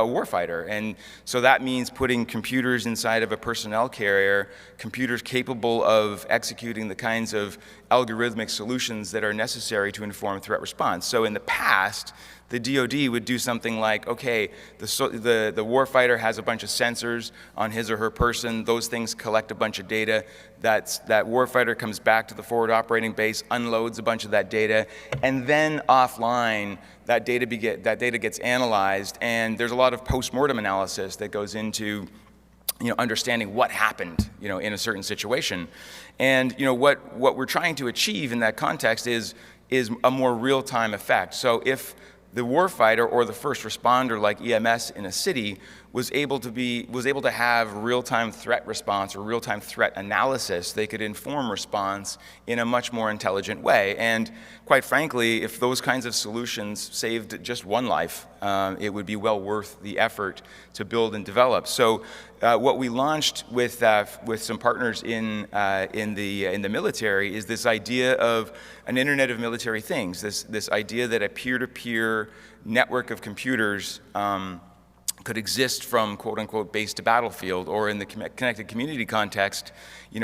warfighter. And so that means putting computers inside of a personnel carrier, computers capable of executing the kinds of algorithmic solutions that are necessary to inform threat response. So in the past, the DoD would do something like, okay, the warfighter has a bunch of sensors on his or her person. Those things collect a bunch of data. That warfighter comes back to the forward operating base, unloads a bunch of that data, and then offline, that data gets analyzed, and there's a lot of post-mortem analysis that goes into understanding what happened, in a certain situation. And what we're trying to achieve in that context is a more real-time effect. So if the warfighter or the first responder like EMS in a city was able to have real-time threat response or real-time threat analysis, they could inform response in a much more intelligent way. And quite frankly, if those kinds of solutions saved just one life, it would be well worth the effort to build and develop. So what we launched with some partners in the military is this idea of an Internet of Military Things, this idea that a peer-to-peer network of computers could exist from quote-unquote base to battlefield, or in the connected community context,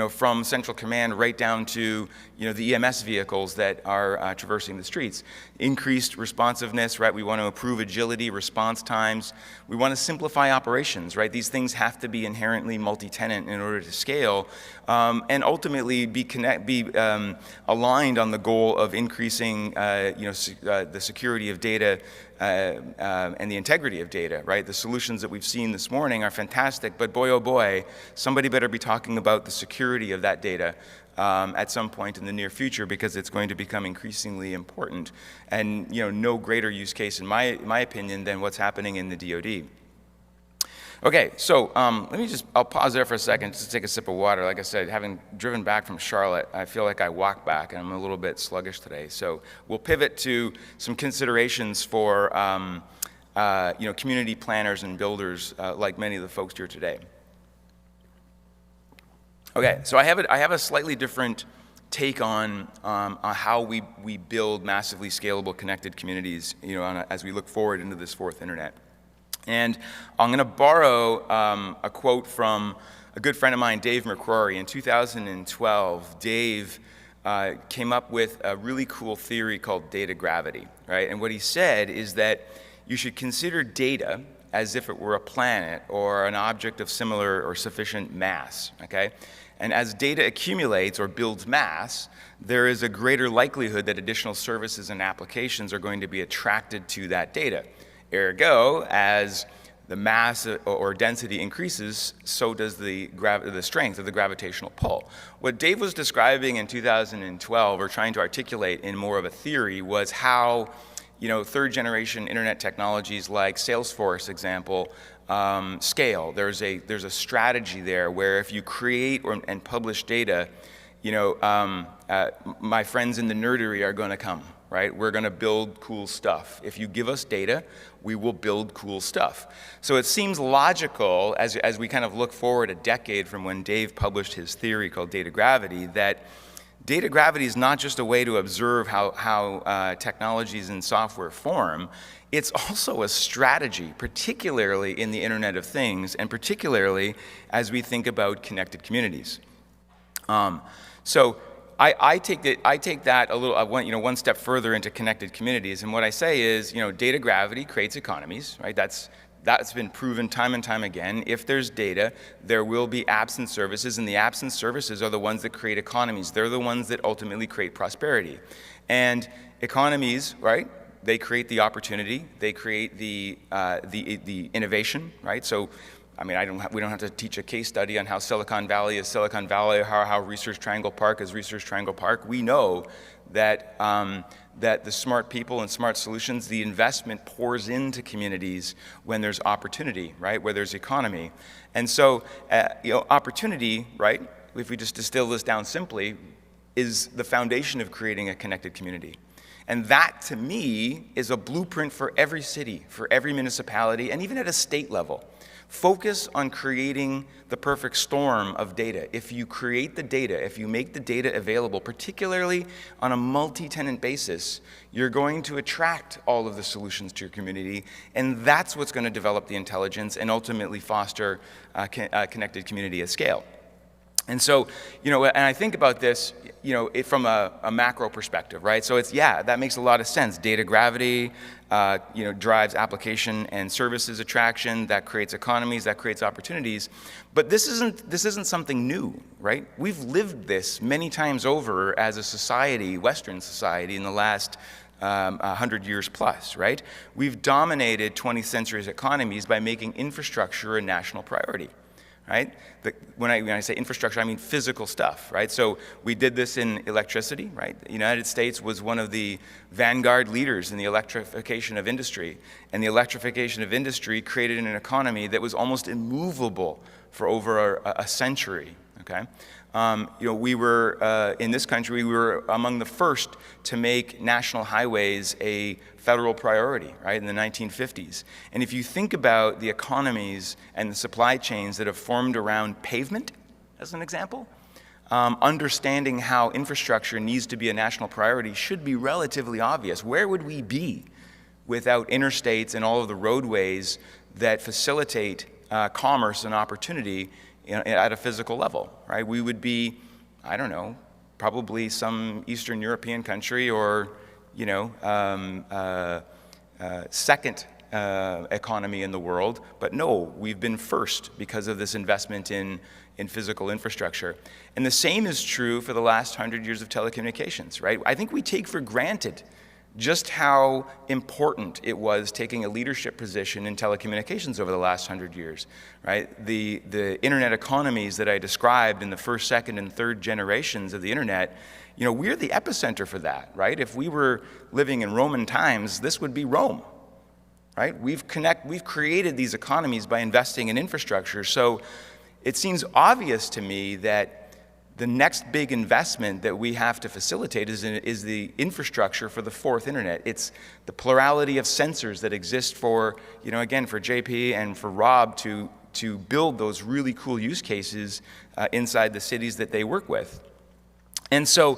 from central command right down to the EMS vehicles that are traversing the streets. Increased responsiveness, right? We want to improve agility, response times. We want to simplify operations, right? These things have to be inherently multi-tenant in order to scale, and ultimately be aligned on the goal of increasing the security of data and the integrity of data, right? The solutions that we've seen this morning are fantastic, but boy, oh boy, somebody better be talking about the security of that data at some point in the near future, because it's going to become increasingly important. And no greater use case, in my opinion, than what's happening in the DoD. Okay, so I'll pause there for a second just to take a sip of water. Like I said, having driven back from Charlotte, I feel like I walked back and I'm a little bit sluggish today. So we'll pivot to some considerations for community planners and builders like many of the folks here today. Okay, so I have a slightly different take on how we build massively scalable connected communities, as we look forward into this fourth internet. And I'm going to borrow a quote from a good friend of mine, Dave McCrory. In 2012, Dave came up with a really cool theory called data gravity, right? And what he said is that you should consider data as if it were a planet or an object of similar or sufficient mass, okay? And as data accumulates or builds mass, there is a greater likelihood that additional services and applications are going to be attracted to that data. Ergo, as the mass or density increases, so does the strength of the gravitational pull. What Dave was describing in 2012, or trying to articulate in more of a theory, was how third generation internet technologies like Salesforce, example, scale. There's a strategy there where if you create and publish data, my friends in the nerdery are going to come, right? We're going to build cool stuff. If you give us data, we will build cool stuff. So it seems logical, as we kind of look forward a decade from when Dave published his theory called data gravity, that Data gravity is not just a way to observe how technologies and software form. It's also a strategy, particularly in the Internet of Things, and particularly as we think about connected communities. So I take that a little, one step further into connected communities, and what I say is, data gravity creates economies, right? That's been proven time and time again. If there's data, there will be apps and services, and the apps and services are the ones that create economies. They're the ones that ultimately create prosperity. And economies, right? They create the opportunity. They create the innovation, right? So, I mean, we don't have to teach a case study on how Silicon Valley is Silicon Valley, or how Research Triangle Park is Research Triangle Park. We know that that the smart people and smart solutions, the investment pours into communities when there's opportunity, right? Where there's economy, and so opportunity, right? If we just distill this down simply, is the foundation of creating a connected community. And that, to me, is a blueprint for every city, for every municipality, and even at a state level. Focus on creating the perfect storm of data. If you create the data, if you make the data available, particularly on a multi-tenant basis, you're going to attract all of the solutions to your community, and that's what's going to develop the intelligence and ultimately foster a connected community at scale. And so, and I think about this, from a macro perspective, right? So that makes a lot of sense. Data gravity, drives application and services attraction. That creates economies. That creates opportunities. But this isn't something new, right? We've lived this many times over as a society, Western society, in the last 100 years plus, right? We've dominated 20th century's economies by making infrastructure a national priority. Right? When I say infrastructure, I mean physical stuff, right? So we did this in electricity, right? The United States was one of the vanguard leaders in the electrification of industry, and the electrification of industry created an economy that was almost immovable for over a century, okay? We were, in this country, we were among the first to make national highways a federal priority, right, in the 1950s. And if you think about the economies and the supply chains that have formed around pavement, as an example, understanding how infrastructure needs to be a national priority should be relatively obvious. Where would we be without interstates and all of the roadways that facilitate commerce and opportunity at a physical level, right? We would be, I don't know, probably some Eastern European country or, second economy in the world. But no, we've been first because of this investment in physical infrastructure. And the same is true for the last 100 years of telecommunications, right? I think we take for granted just how important it was taking a leadership position in telecommunications over the last 100 years, right? The internet economies that I described in the first, second, and third generations of the internet, we're the epicenter for that, right? If we were living in Roman times, this would be Rome, right? We've created these economies by investing in infrastructure. So it seems obvious to me that the next big investment that we have to facilitate is the infrastructure for the fourth internet. It's the plurality of sensors that exist for, again, for JP and for Rob to build those really cool use cases inside the cities that they work with. And so,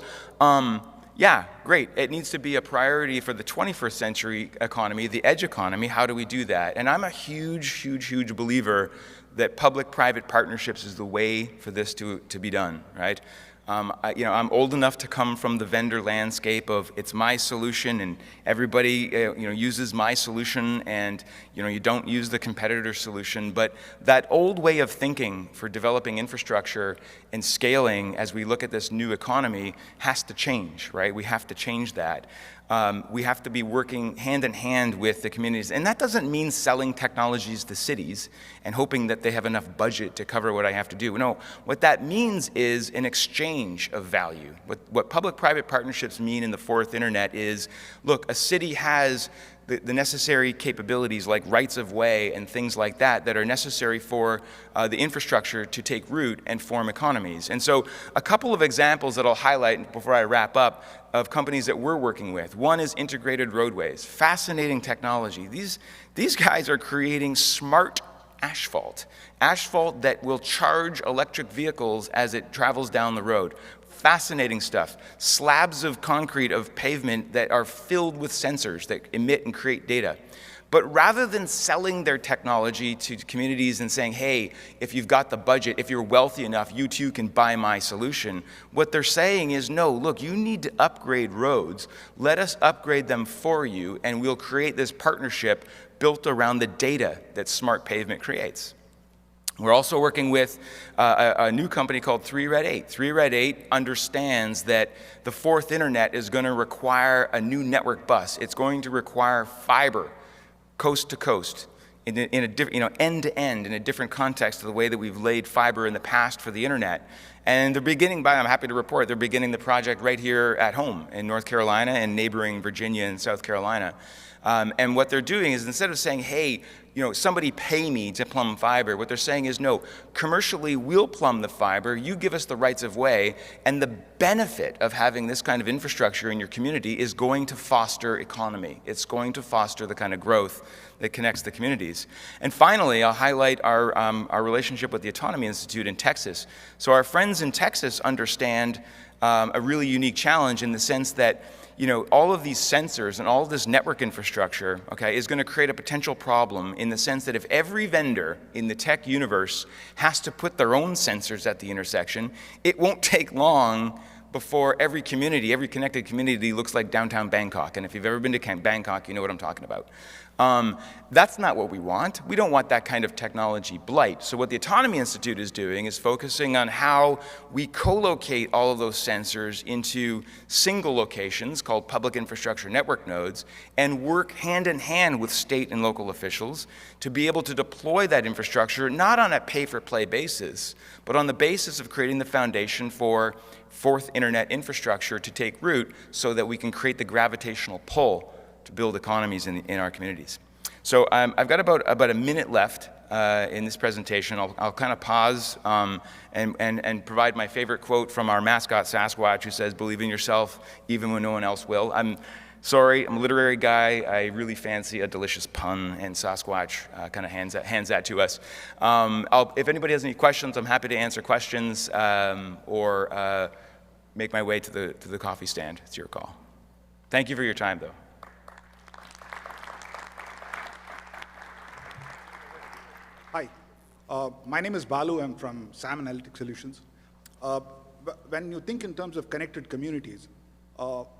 great. It needs to be a priority for the 21st century economy, the edge economy. How do we do that? And I'm a huge believer that public-private partnerships is the way for this to be done, right? I'm old enough to come from the vendor landscape of it's my solution and everybody uses my solution and you don't use the competitor solution. But that old way of thinking for developing infrastructure and scaling as we look at this new economy has to change, right? We have to change that. We have to be working hand in hand with the communities. And that doesn't mean selling technologies to cities and hoping that they have enough budget to cover what I have to do. No, what that means is an exchange of value. What public-private partnerships mean in the fourth internet is, look, a city has the necessary capabilities like rights of way and things like that are necessary for the infrastructure to take root and form economies. And so a couple of examples that I'll highlight before I wrap up of companies that we're working with. One is integrated roadways. Fascinating technology. These guys are creating smart asphalt that will charge electric vehicles as it travels down the road. Fascinating stuff. Slabs of concrete of pavement that are filled with sensors that emit and create data. But rather than selling their technology to communities and saying, hey, if you've got the budget, if you're wealthy enough, you too can buy my solution, what they're saying is, no, look, you need to upgrade roads. Let us upgrade them for you, and we'll create this partnership built around the data that smart pavement creates. We're also working with a new company called 3 Red 8. 3 Red 8 understands that the fourth internet is going to require a new network bus. It's going to require fiber, coast to coast, in a different, end to end, in a different context of the way that we've laid fiber in the past for the internet. And they're beginning I'm happy to report, they're beginning the project right here at home in North Carolina and neighboring Virginia and South Carolina. And what they're doing is, instead of saying, hey, somebody pay me to plumb fiber, what they're saying is, no, commercially we'll plumb the fiber, you give us the rights of way, and the benefit of having this kind of infrastructure in your community is going to foster economy. It's going to foster the kind of growth that connects the communities. And finally, I'll highlight our relationship with the Autonomy Institute in Texas. So our friends in Texas understand a really unique challenge in the sense that all of these sensors and all of this network infrastructure, okay, is going to create a potential problem in the sense that if every vendor in the tech universe has to put their own sensors at the intersection, it won't take long before every community, every connected community looks like downtown Bangkok. And if you've ever been to Bangkok, you know what I'm talking about. That's not what we want. We don't want that kind of technology blight. So what the Autonomy Institute is doing is focusing on how we co-locate all of those sensors into single locations called public infrastructure network nodes and work hand in hand with state and local officials to be able to deploy that infrastructure not on a pay-for-play basis, but on the basis of creating the foundation for fourth internet infrastructure to take root so that we can create the gravitational pull to build economies in our communities. So I've got about a minute left in this presentation. I'll kind of pause and provide my favorite quote from our mascot Sasquatch, who says, "Believe in yourself even when no one else will." I'm sorry, I'm a literary guy. I really fancy a delicious pun, and Sasquatch kind of hands that to us. If anybody has any questions, I'm happy to answer questions or make my way to the coffee stand. It's your call. Thank you for your time, though. Hi, my name is Balu. I'm from SAM Analytic Solutions. When you think in terms of connected communities,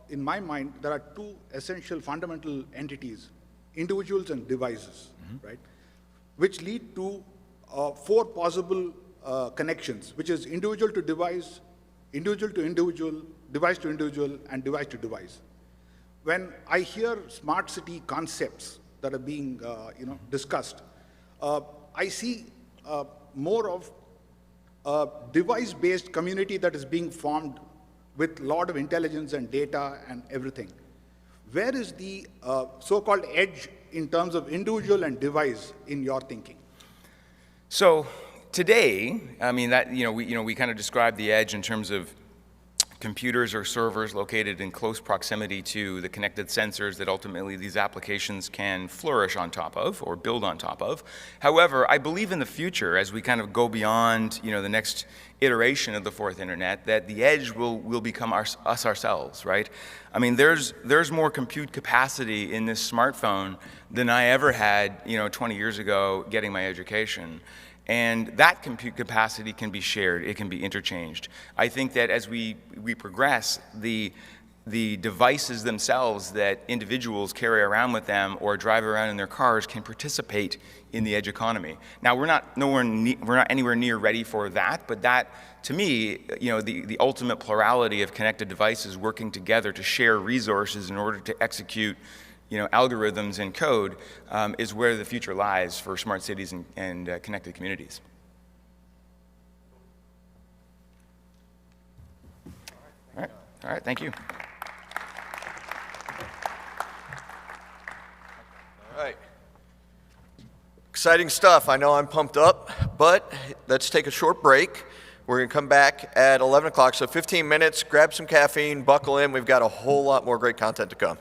in my mind, there are two essential fundamental entities, individuals and devices, right? Which lead to four possible connections, which is individual to device, individual to individual, device to individual, and device to device. When I hear smart city concepts that are being discussed, I see more of a device-based community that is being formed with a lot of intelligence and data and everything. Where is the so-called edge in terms of individual and device in your thinking? So today, I mean, that we kind of describe the edge in terms of computers or servers located in close proximity to the connected sensors that ultimately these applications can flourish on top of or build on top of. However, I believe in the future, as we kind of go beyond the next iteration of the fourth internet, that the edge will become us ourselves, right? I mean, there's more compute capacity in this smartphone than I ever had 20 years ago getting my education. And that compute capacity can be shared, it can be interchanged. I think that as we progress, the devices themselves that individuals carry around with them or drive around in their cars can participate in the edge economy. Now, we're not anywhere near ready for that, but that, to me, the ultimate plurality of connected devices working together to share resources in order to execute algorithms and code is where the future lies for smart cities and connected communities. All right, thank you. All right. Exciting stuff. I know I'm pumped up, but let's take a short break. We're going to come back at 11 o'clock, so 15 minutes, grab some caffeine, buckle in. We've got a whole lot more great content to come.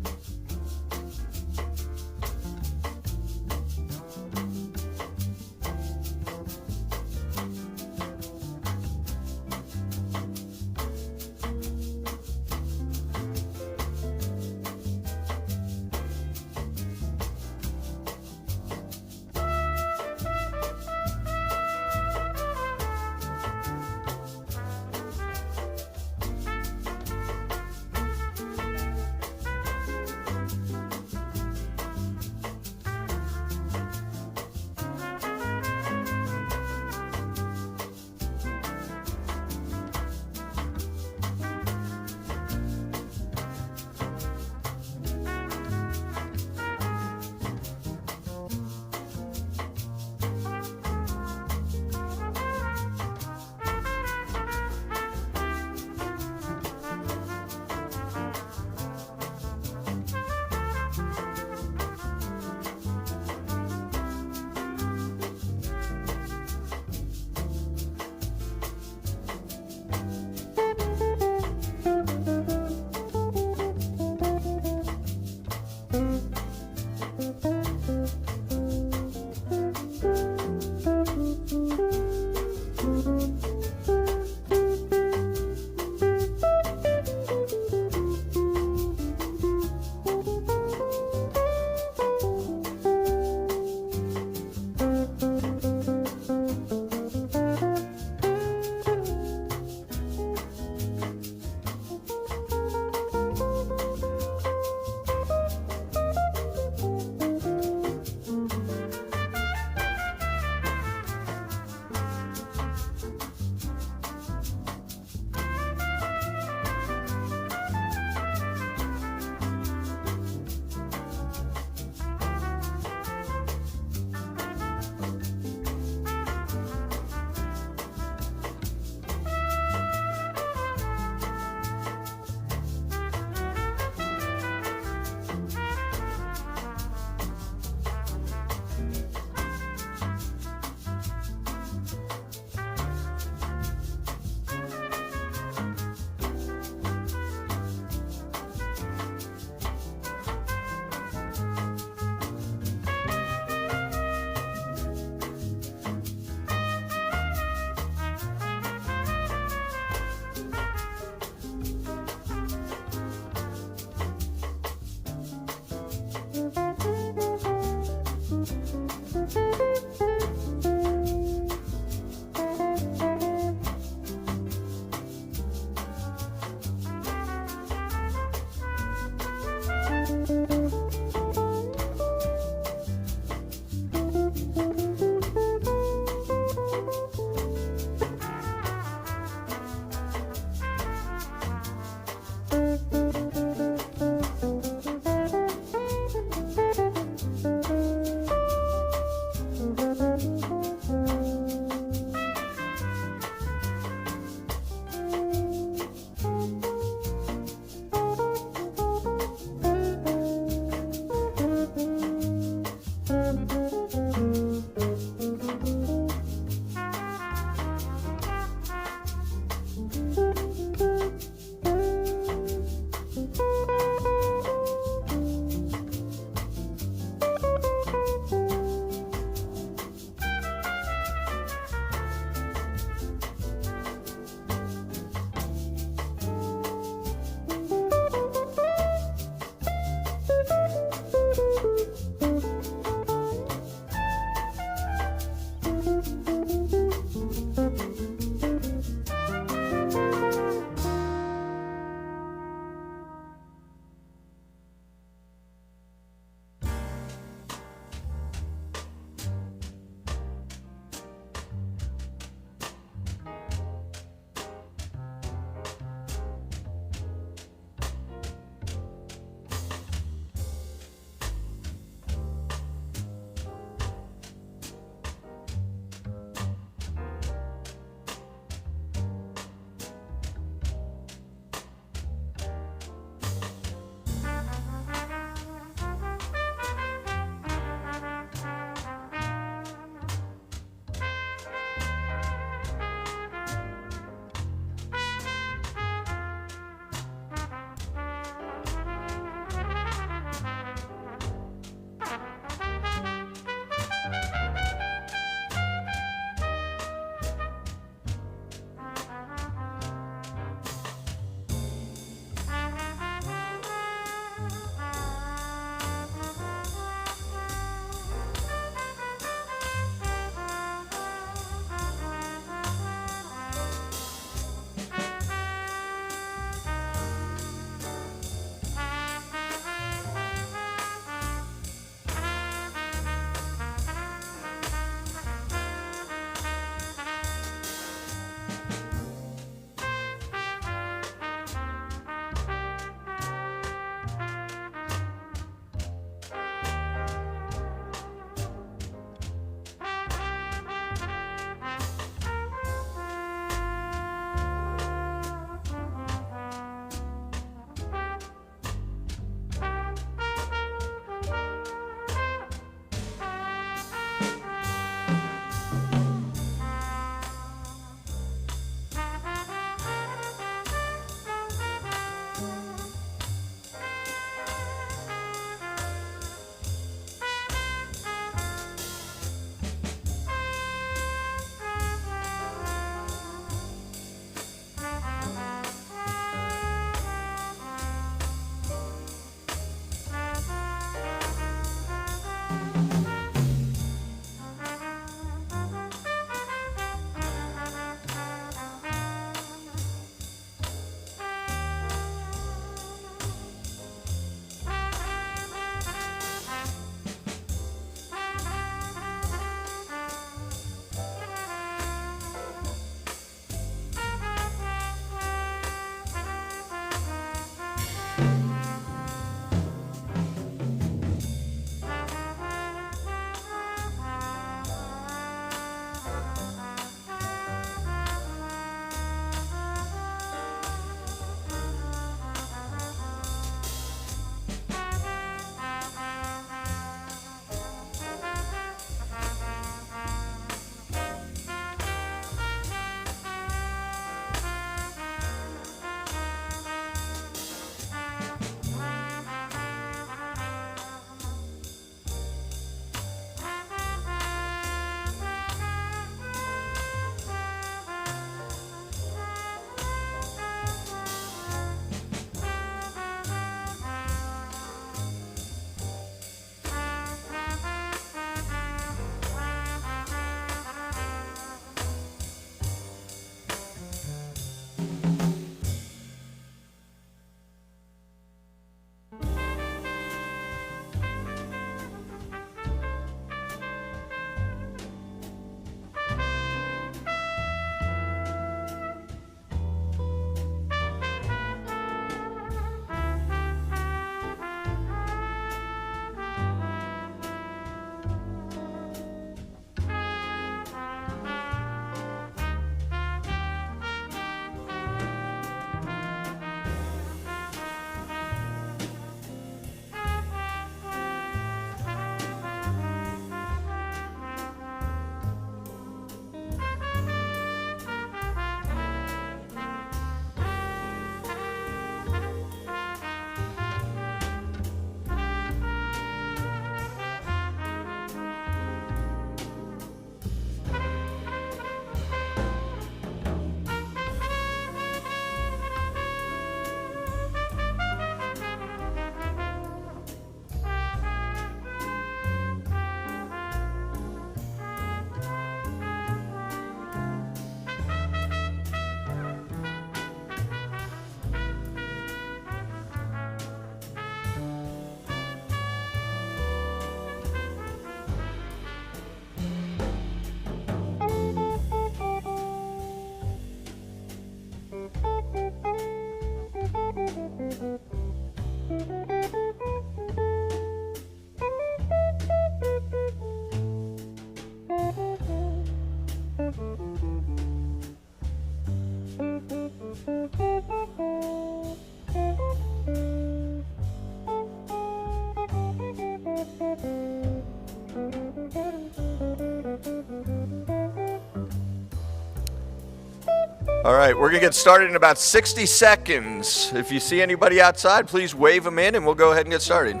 All right, we're going to get started in about 60 seconds. If you see anybody outside, please wave them in and we'll go ahead and get started.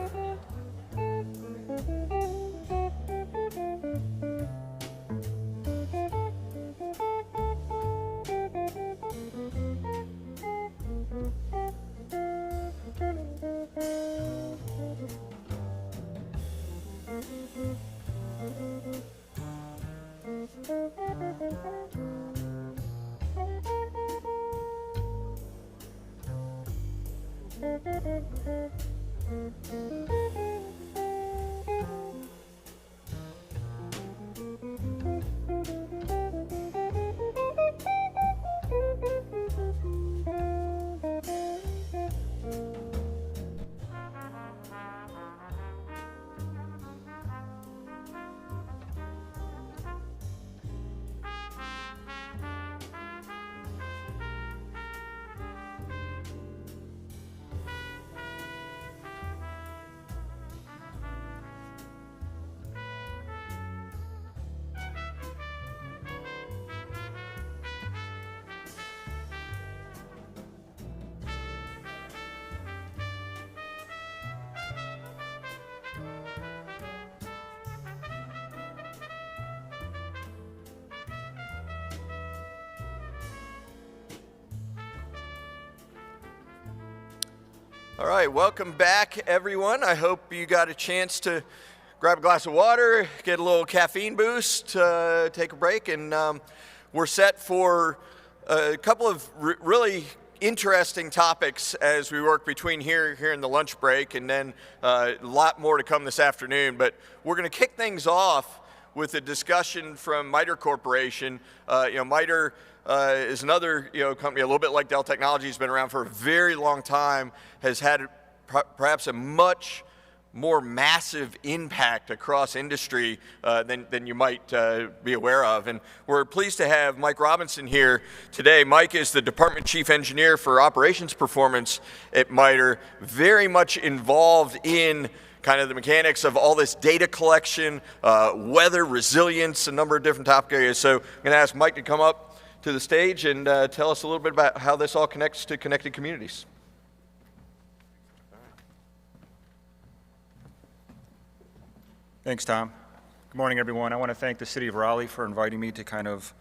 All right, welcome back, everyone. I hope you got a chance to grab a glass of water, get a little caffeine boost, take a break, and we're set for a couple of really interesting topics as we work between here in the lunch break, and then a lot more to come this afternoon. But we're going to kick things off with a discussion from MITRE Corporation. MITRE is another company, a little bit like Dell Technologies, been around for a very long time, has had perhaps a much more massive impact across industry than you might be aware of. And we're pleased to have Mike Robinson here today. Mike is the Department Chief Engineer for Operations Performance at MITRE, very much involved in kind of the mechanics of all this data collection, weather, resilience, a number of different topic areas. So I'm going to ask Mike to come up to the stage and tell us a little bit about how this all connects to connected communities. Thanks, Tom. Good morning, everyone. I want to thank the City of Raleigh for inviting me to kind of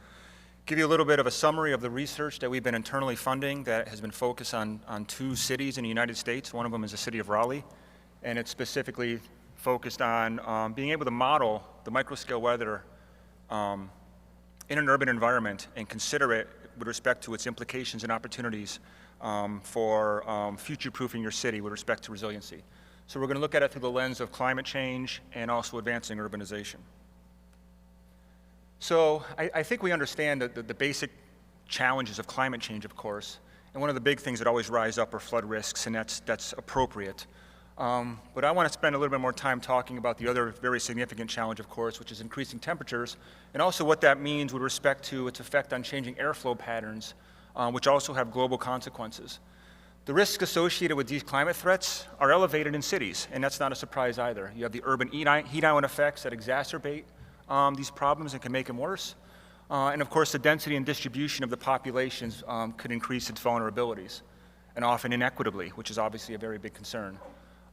give you a little bit of a summary of the research that we've been internally funding that has been focused on two cities in the United States. One of them is the City of Raleigh, and it's specifically focused on being able to model the microscale weather in an urban environment and consider it with respect to its implications and opportunities for future-proofing your city with respect to resiliency. So we're going to look at it through the lens of climate change and also advancing urbanization. So I think we understand the basic challenges of climate change, of course, and one of the big things that always rise up are flood risks, and that's appropriate. But I want to spend a little bit more time talking about the other very significant challenge, of course, which is increasing temperatures, and also what that means with respect to its effect on changing airflow patterns, which also have global consequences. The risks associated with these climate threats are elevated in cities, and that's not a surprise either. You have the urban heat island effects that exacerbate these problems and can make them worse. And of course, the density and distribution of the populations could increase its vulnerabilities, and often inequitably, which is obviously a very big concern.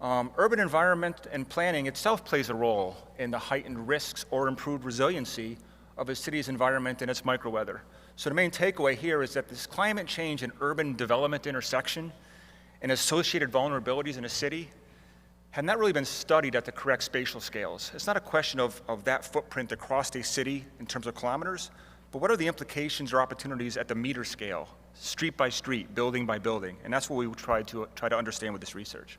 Urban environment and planning itself plays a role in the heightened risks or improved resiliency of a city's environment and its microweather. So the main takeaway here is that this climate change and urban development intersection and associated vulnerabilities in a city have not really been studied at the correct spatial scales. It's not a question of that footprint across a city in terms of kilometers, but what are the implications or opportunities at the meter scale, street by street, building by building? And that's what we try to understand with this research.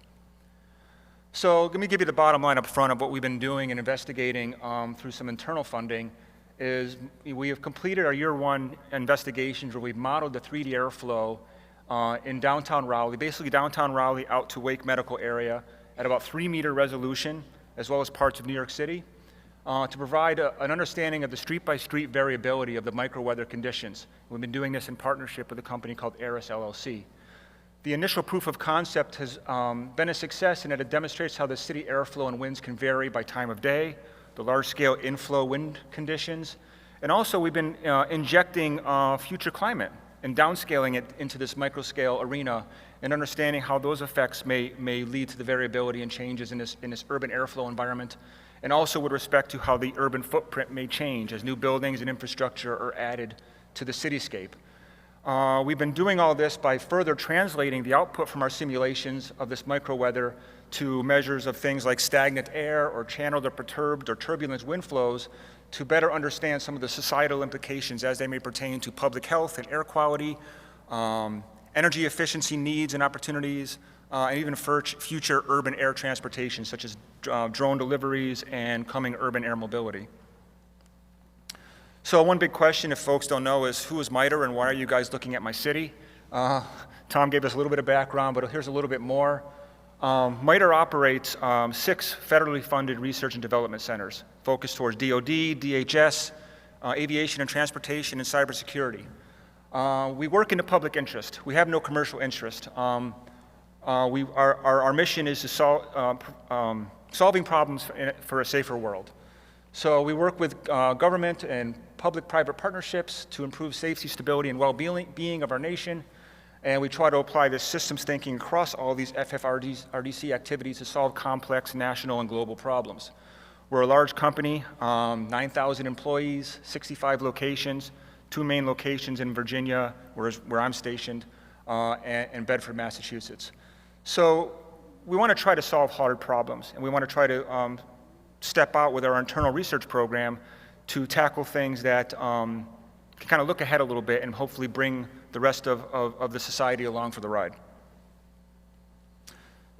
So let me give you the bottom line up front of what we've been doing and investigating through some internal funding. Is we have completed our year one investigations where we've modeled the 3D airflow in downtown Raleigh, basically downtown Raleigh out to Wake Medical area at about 3-meter resolution, as well as parts of New York City, to provide an understanding of the street-by-street variability of the microweather conditions. We've been doing this in partnership with a company called Eris LLC. The initial proof of concept has been a success in that it demonstrates how the city airflow and winds can vary by time of day, the large-scale inflow wind conditions, and also we've been injecting future climate and downscaling it into this microscale arena and understanding how those effects may lead to the variability and changes in this urban airflow environment, and also with respect to how the urban footprint may change as new buildings and infrastructure are added to the cityscape. We've been doing all this by further translating the output from our simulations of this microweather to measures of things like stagnant air or channeled or perturbed or turbulent wind flows to better understand some of the societal implications as they may pertain to public health and air quality, energy efficiency needs and opportunities, and even future urban air transportation, such as drone deliveries and coming urban air mobility. So one big question, if folks don't know, is who is MITRE and why are you guys looking at my city? Tom gave us a little bit of background, but here's a little bit more. MITRE operates 6 federally funded research and development centers focused towards DoD, DHS, aviation and transportation, and cybersecurity. We work in the public interest. We have no commercial interest. Our mission is to solving problems for a safer world. So we work with government and public-private partnerships to improve safety, stability, and well-being of our nation. And we try to apply this systems thinking across all these FFRDC activities to solve complex national and global problems. We're a large company, 9,000 employees, 65 locations, 2 main locations in Virginia, where I'm stationed, and Bedford, Massachusetts. So we want to try to solve hard problems, and we want to try to step out with our internal research program to tackle things that can kind of look ahead a little bit and hopefully bring the rest of the society along for the ride.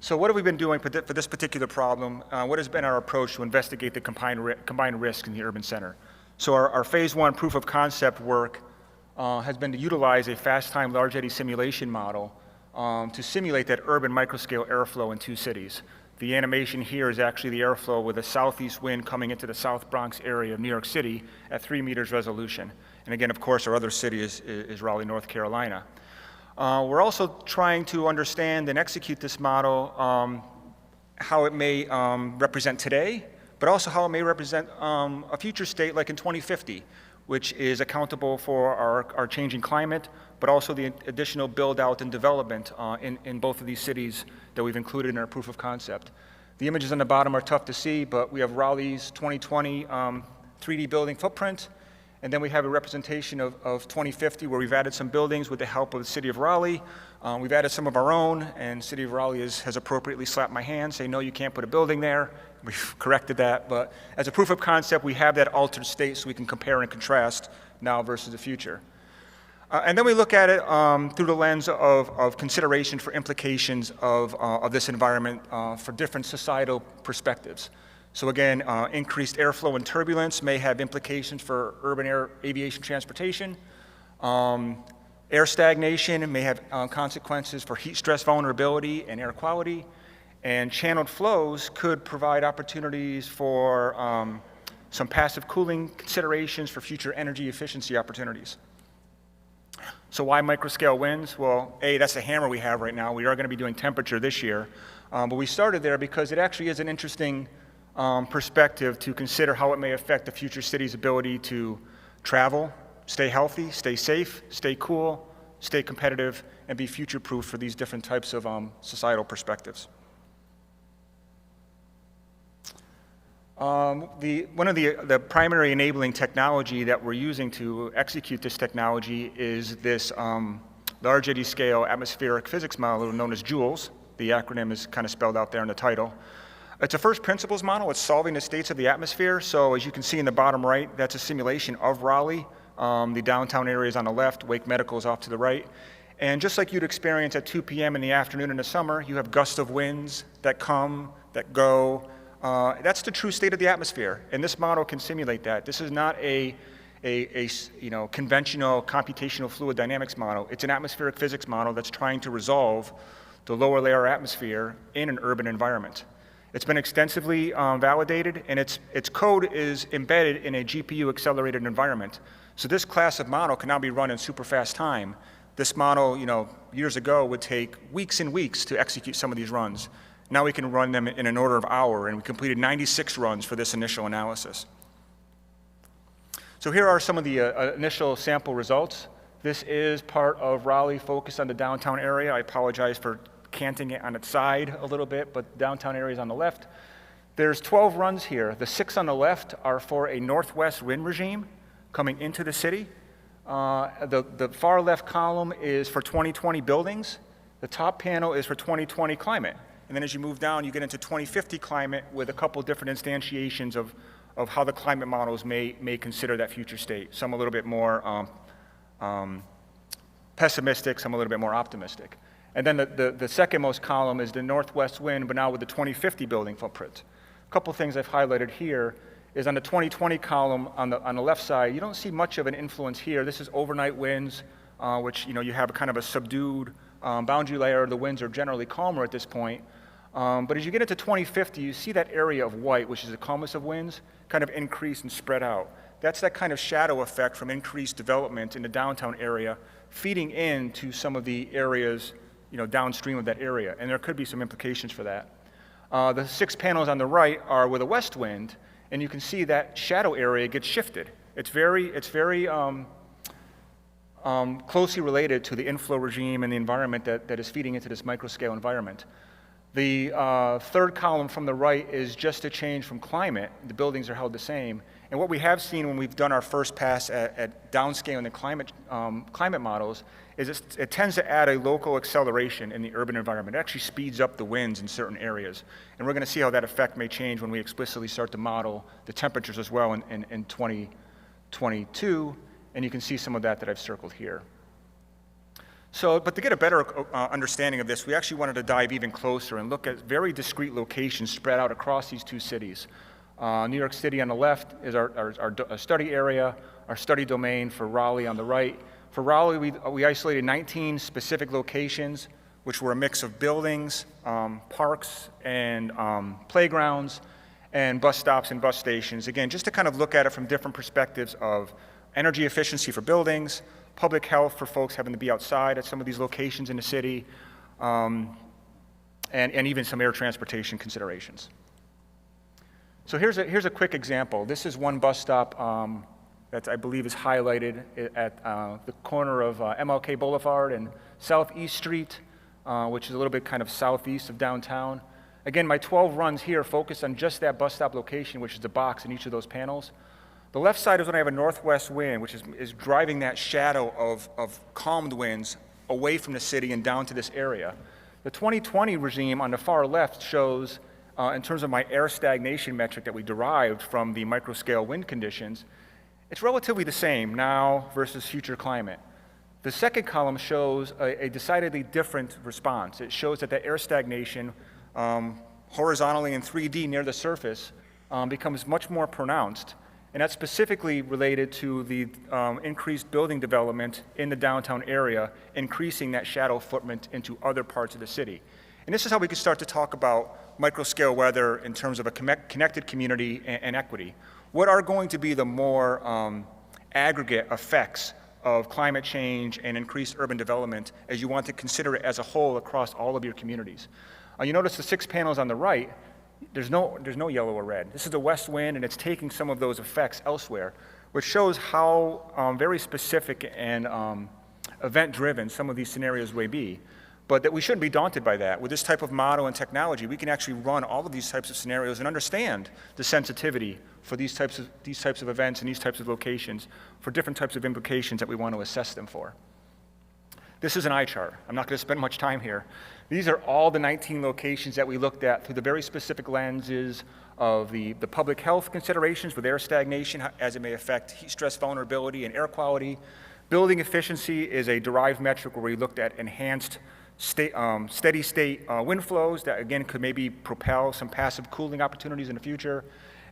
So what have we been doing for this particular problem? What has been our approach to investigate the combined risk in the urban center? So our phase 1 proof of concept work has been to utilize a fast-time large eddy simulation model to simulate that urban microscale airflow in 2 cities. The animation here is actually the airflow with a southeast wind coming into the South Bronx area of New York City at 3 meters resolution. And again, of course, our other city is Raleigh, North Carolina. We're also trying to understand and execute this model, how it may represent today, but also how it may represent a future state like in 2050, which is accountable for our changing climate, but also the additional build out and development in both of these cities that we've included in our proof of concept. The images on the bottom are tough to see, but we have Raleigh's 2020 3D building footprint, and then we have a representation of 2050 where we've added some buildings with the help of the city of Raleigh. We've added some of our own, and the city of Raleigh has appropriately slapped my hand, saying, no, you can't put a building there. We've corrected that, but as a proof of concept, we have that altered state so we can compare and contrast now versus the future. And then we look at it through the lens of consideration for implications of this environment for different societal perspectives. So again, increased airflow and turbulence may have implications for urban aviation transportation. Air stagnation may have consequences for heat stress vulnerability and air quality. And channeled flows could provide opportunities for some passive cooling considerations for future energy efficiency opportunities. So why microscale winds? Well, that's the hammer we have right now. We are going to be doing temperature this year. But we started there because it actually is an interesting perspective to consider how it may affect the future city's ability to travel, stay healthy, stay safe, stay cool, stay competitive, and be future-proof for these different types of societal perspectives. One of the primary enabling technology that we're using to execute this technology is this large eddy scale atmospheric physics model known as JOULES. The acronym is kind of spelled out there in the title. It's a first principles model. It's solving the states of the atmosphere. So as you can see in the bottom right, that's a simulation of Raleigh. The downtown area is on the left, Wake Medical is off to the right. And just like you'd experience at 2 p.m. in the afternoon in the summer, you have gusts of winds that come, that go. That's the true state of the atmosphere, and this model can simulate that. This is not a conventional computational fluid dynamics model. It's an atmospheric physics model that's trying to resolve the lower layer atmosphere in an urban environment. It's been extensively validated, and its code is embedded in a GPU-accelerated environment. So this class of model can now be run in super fast time. This model, years ago would take weeks and weeks to execute some of these runs. Now we can run them in an order of hour, and we completed 96 runs for this initial analysis. So here are some of the initial sample results. This is part of Raleigh focused on the downtown area. I apologize for canting it on its side a little bit, but downtown area is on the left. There's 12 runs here. The 6 on the left are for a northwest wind regime coming into the city. The far left column is for 2020 buildings. The top panel is for 2020 climate. And then as you move down, you get into 2050 climate with a couple different instantiations of how the climate models may consider that future state. Some a little bit more pessimistic, some a little bit more optimistic. And then the second most column is the northwest wind, but now with the 2050 building footprint. A couple things I've highlighted here is on the 2020 column on the left side, you don't see much of an influence here. This is overnight winds, which you have a kind of a subdued boundary layer. The winds are generally calmer at this point. But as you get into 2050, you see that area of white, which is the calmest of winds, kind of increase and spread out. That's that kind of shadow effect from increased development in the downtown area, feeding into some of the areas downstream of that area, and there could be some implications for that. The 6 panels on the right are with a west wind, and you can see that shadow area gets shifted. It's very closely related to the inflow regime and the environment that is feeding into this microscale environment. The third column from the right is just a change from climate. The buildings are held the same. And what we have seen when we've done our first pass at downscaling the climate models is it tends to add a local acceleration in the urban environment. It actually speeds up the winds in certain areas. And we're going to see how that effect may change when we explicitly start to model the temperatures as well in 2022. And you can see some of that I've circled here. So, but to get a better understanding of this, we actually wanted to dive even closer and look at very discrete locations spread out across these 2 cities. New York City on the left is our study area, our study domain for Raleigh on the right. For Raleigh, we isolated 19 specific locations, which were a mix of buildings, parks, and playgrounds, and bus stops and bus stations. Again, just to kind of look at it from different perspectives of energy efficiency for buildings, public health for folks having to be outside at some of these locations in the city, and even some air transportation considerations. So here's a quick example. This is one bus stop that I believe is highlighted at the corner of MLK Boulevard and Southeast Street, which is a little bit kind of southeast of downtown. Again, my 12 runs here focus on just that bus stop location, which is the box in each of those panels. The left side is when I have a northwest wind, which is driving that shadow of calmed winds away from the city and down to this area. The 2020 regime on the far left shows, in terms of my air stagnation metric that we derived from the microscale wind conditions, it's relatively the same now versus future climate. The second column shows a decidedly different response. It shows that the air stagnation horizontally in 3D near the surface becomes much more pronounced. And that's specifically related to the increased building development in the downtown area, increasing that shadow footprint into other parts of the city. And this is how we can start to talk about microscale weather in terms of a connected community and equity. What are going to be the more aggregate effects of climate change and increased urban development as you want to consider it as a whole across all of your communities? You notice the 6 panels on the right. There's no yellow or red. This is the west wind, and it's taking some of those effects elsewhere, which shows how very specific and event-driven some of these scenarios may be. But that we shouldn't be daunted by that. With this type of model and technology, we can actually run all of these types of scenarios and understand the sensitivity for these types of events and these types of locations for different types of implications that we want to assess them for. This is an eye chart. I'm not going to spend much time here. These are all the 19 locations that we looked at through the very specific lenses of the public health considerations with air stagnation as it may affect heat stress vulnerability and air quality. Building efficiency is a derived metric where we looked at enhanced steady state wind flows that again could maybe propel some passive cooling opportunities in the future.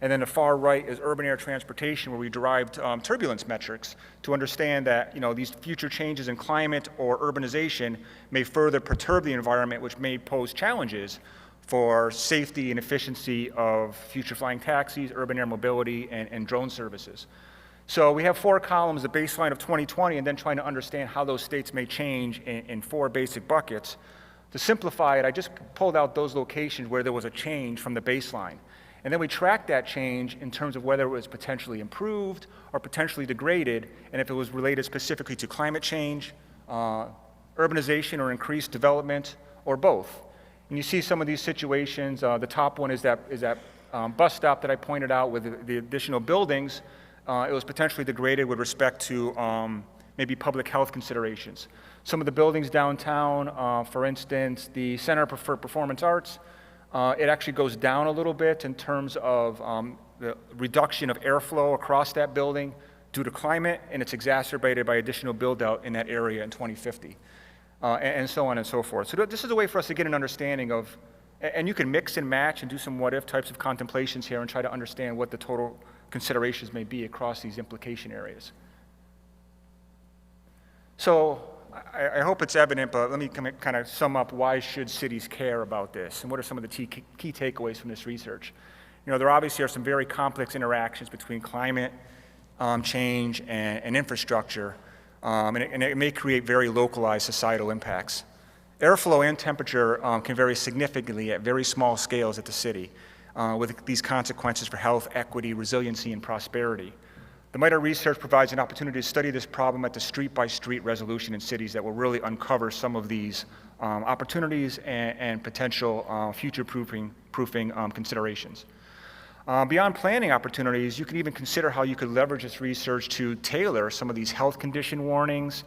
And then the far right is urban air transportation, where we derived turbulence metrics to understand that these future changes in climate or urbanization may further perturb the environment, which may pose challenges for safety and efficiency of future flying taxis, urban air mobility, and drone services. So we have 4 columns, the baseline of 2020, and then trying to understand how those states may change in 4 basic buckets. To simplify it, I just pulled out those locations where there was a change from the baseline. And then we tracked that change in terms of whether it was potentially improved are potentially degraded, and if it was related specifically to climate change, urbanization or increased development, or both. And you see some of these situations. The top one is that bus stop that I pointed out with the additional buildings. It was potentially degraded with respect to maybe public health considerations. Some of the buildings downtown, for instance, the Center for Performance Arts, it actually goes down a little bit in terms of the reduction of airflow across that building due to climate, and it's exacerbated by additional build-out in that area in 2050, and so on and so forth. So this is a way for us to get an understanding of, and you can mix and match and do some what-if types of contemplations here and try to understand what the total considerations may be across these implication areas. So I hope it's evident, but let me kind of sum up why should cities care about this, and what are some of the key takeaways from this research. You know, there obviously are some very complex interactions between climate change and infrastructure, and it may create very localized societal impacts. Airflow and temperature can vary significantly at very small scales at the city, with these consequences for health, equity, resiliency, and prosperity. The MITRE research provides an opportunity to study this problem at the street-by-street resolution in cities that will really uncover some of these opportunities and potential future-proofing considerations. Beyond planning opportunities, you can even consider how you could leverage this research to tailor some of these health condition warnings,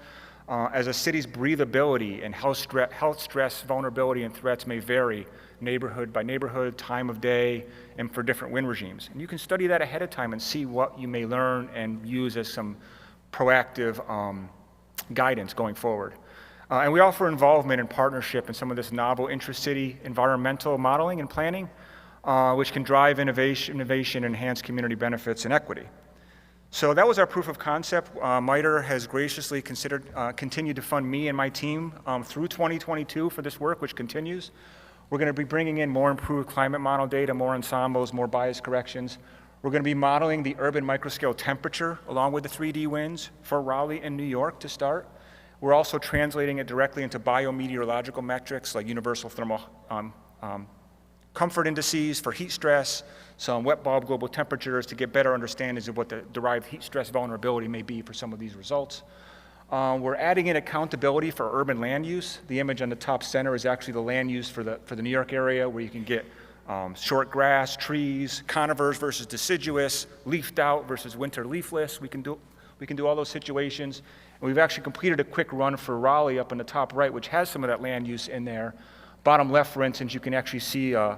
as a city's breathability and health stress, vulnerability, and threats may vary neighborhood by neighborhood, time of day, and for different wind regimes. And you can study that ahead of time and see what you may learn and use as some proactive guidance going forward. And we offer involvement and partnership in some of this novel intra-city environmental modeling and planning, which can drive innovation, enhance community benefits, and equity. So that was our proof of concept. MITRE has graciously continued to fund me and my team through 2022 for this work, which continues. We're going to be bringing in more improved climate model data, more ensembles, more bias corrections. We're going to be modeling the urban microscale temperature along with the 3D winds for Raleigh and New York to start. We're also translating it directly into biometeorological metrics like universal thermal comfort indices for heat stress, some wet bulb global temperatures to get better understandings of what the derived heat stress vulnerability may be for some of these results. We're adding in accountability for urban land use. The image on the top center is actually the land use for the New York area, where you can get short grass, trees, conifers versus deciduous, leafed out versus winter leafless. We can do all those situations. And we've actually completed a quick run for Raleigh up in the top right, which has some of that land use in there. Bottom left, for instance, you can actually see the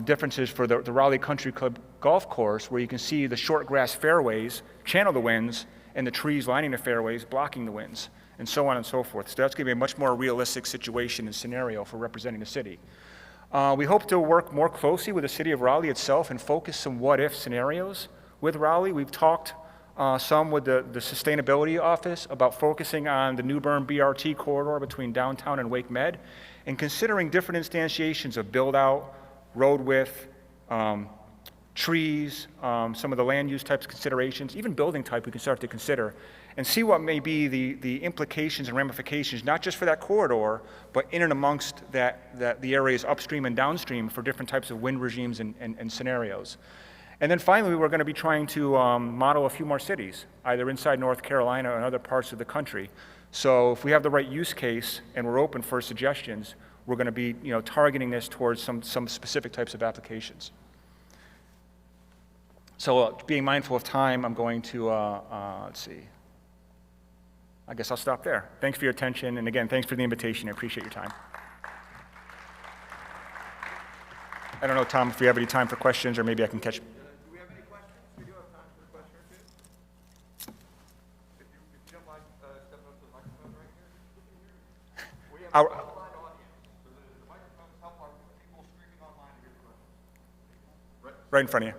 differences for the Raleigh Country Club golf course, where you can see the short grass fairways channel the winds, and the trees lining the fairways blocking the winds, and so on and so forth. So that's going to be a much more realistic situation and scenario for representing the city. We hope to work more closely with the city of Raleigh itself and focus some what-if scenarios with Raleigh. We've talked some with the Sustainability Office about focusing on the New Bern BRT corridor between downtown and Wake Med, and considering different instantiations of build-out, road width, trees, some of the land use types considerations, even building type we can start to consider, and see what may be the implications and ramifications, not just for that corridor, but in and amongst the areas upstream and downstream for different types of wind regimes and scenarios. And then finally, we're going to be trying to model a few more cities, either inside North Carolina or in other parts of the country. So if we have the right use case and we're open for suggestions, we're going to be targeting this towards some specific types of applications. So being mindful of time, I'm going to, let's see. I guess I'll stop there. Thanks for your attention, and again, thanks for the invitation. I appreciate your time. I don't know, Tom, if you have any time for questions, or maybe I can catch. Do we have any questions? We do have time for a question or two. If you don't mind stepping up to the microphone right here. We have an online audience. So the microphones help our people streaming online to hear the questions. Right in front of you.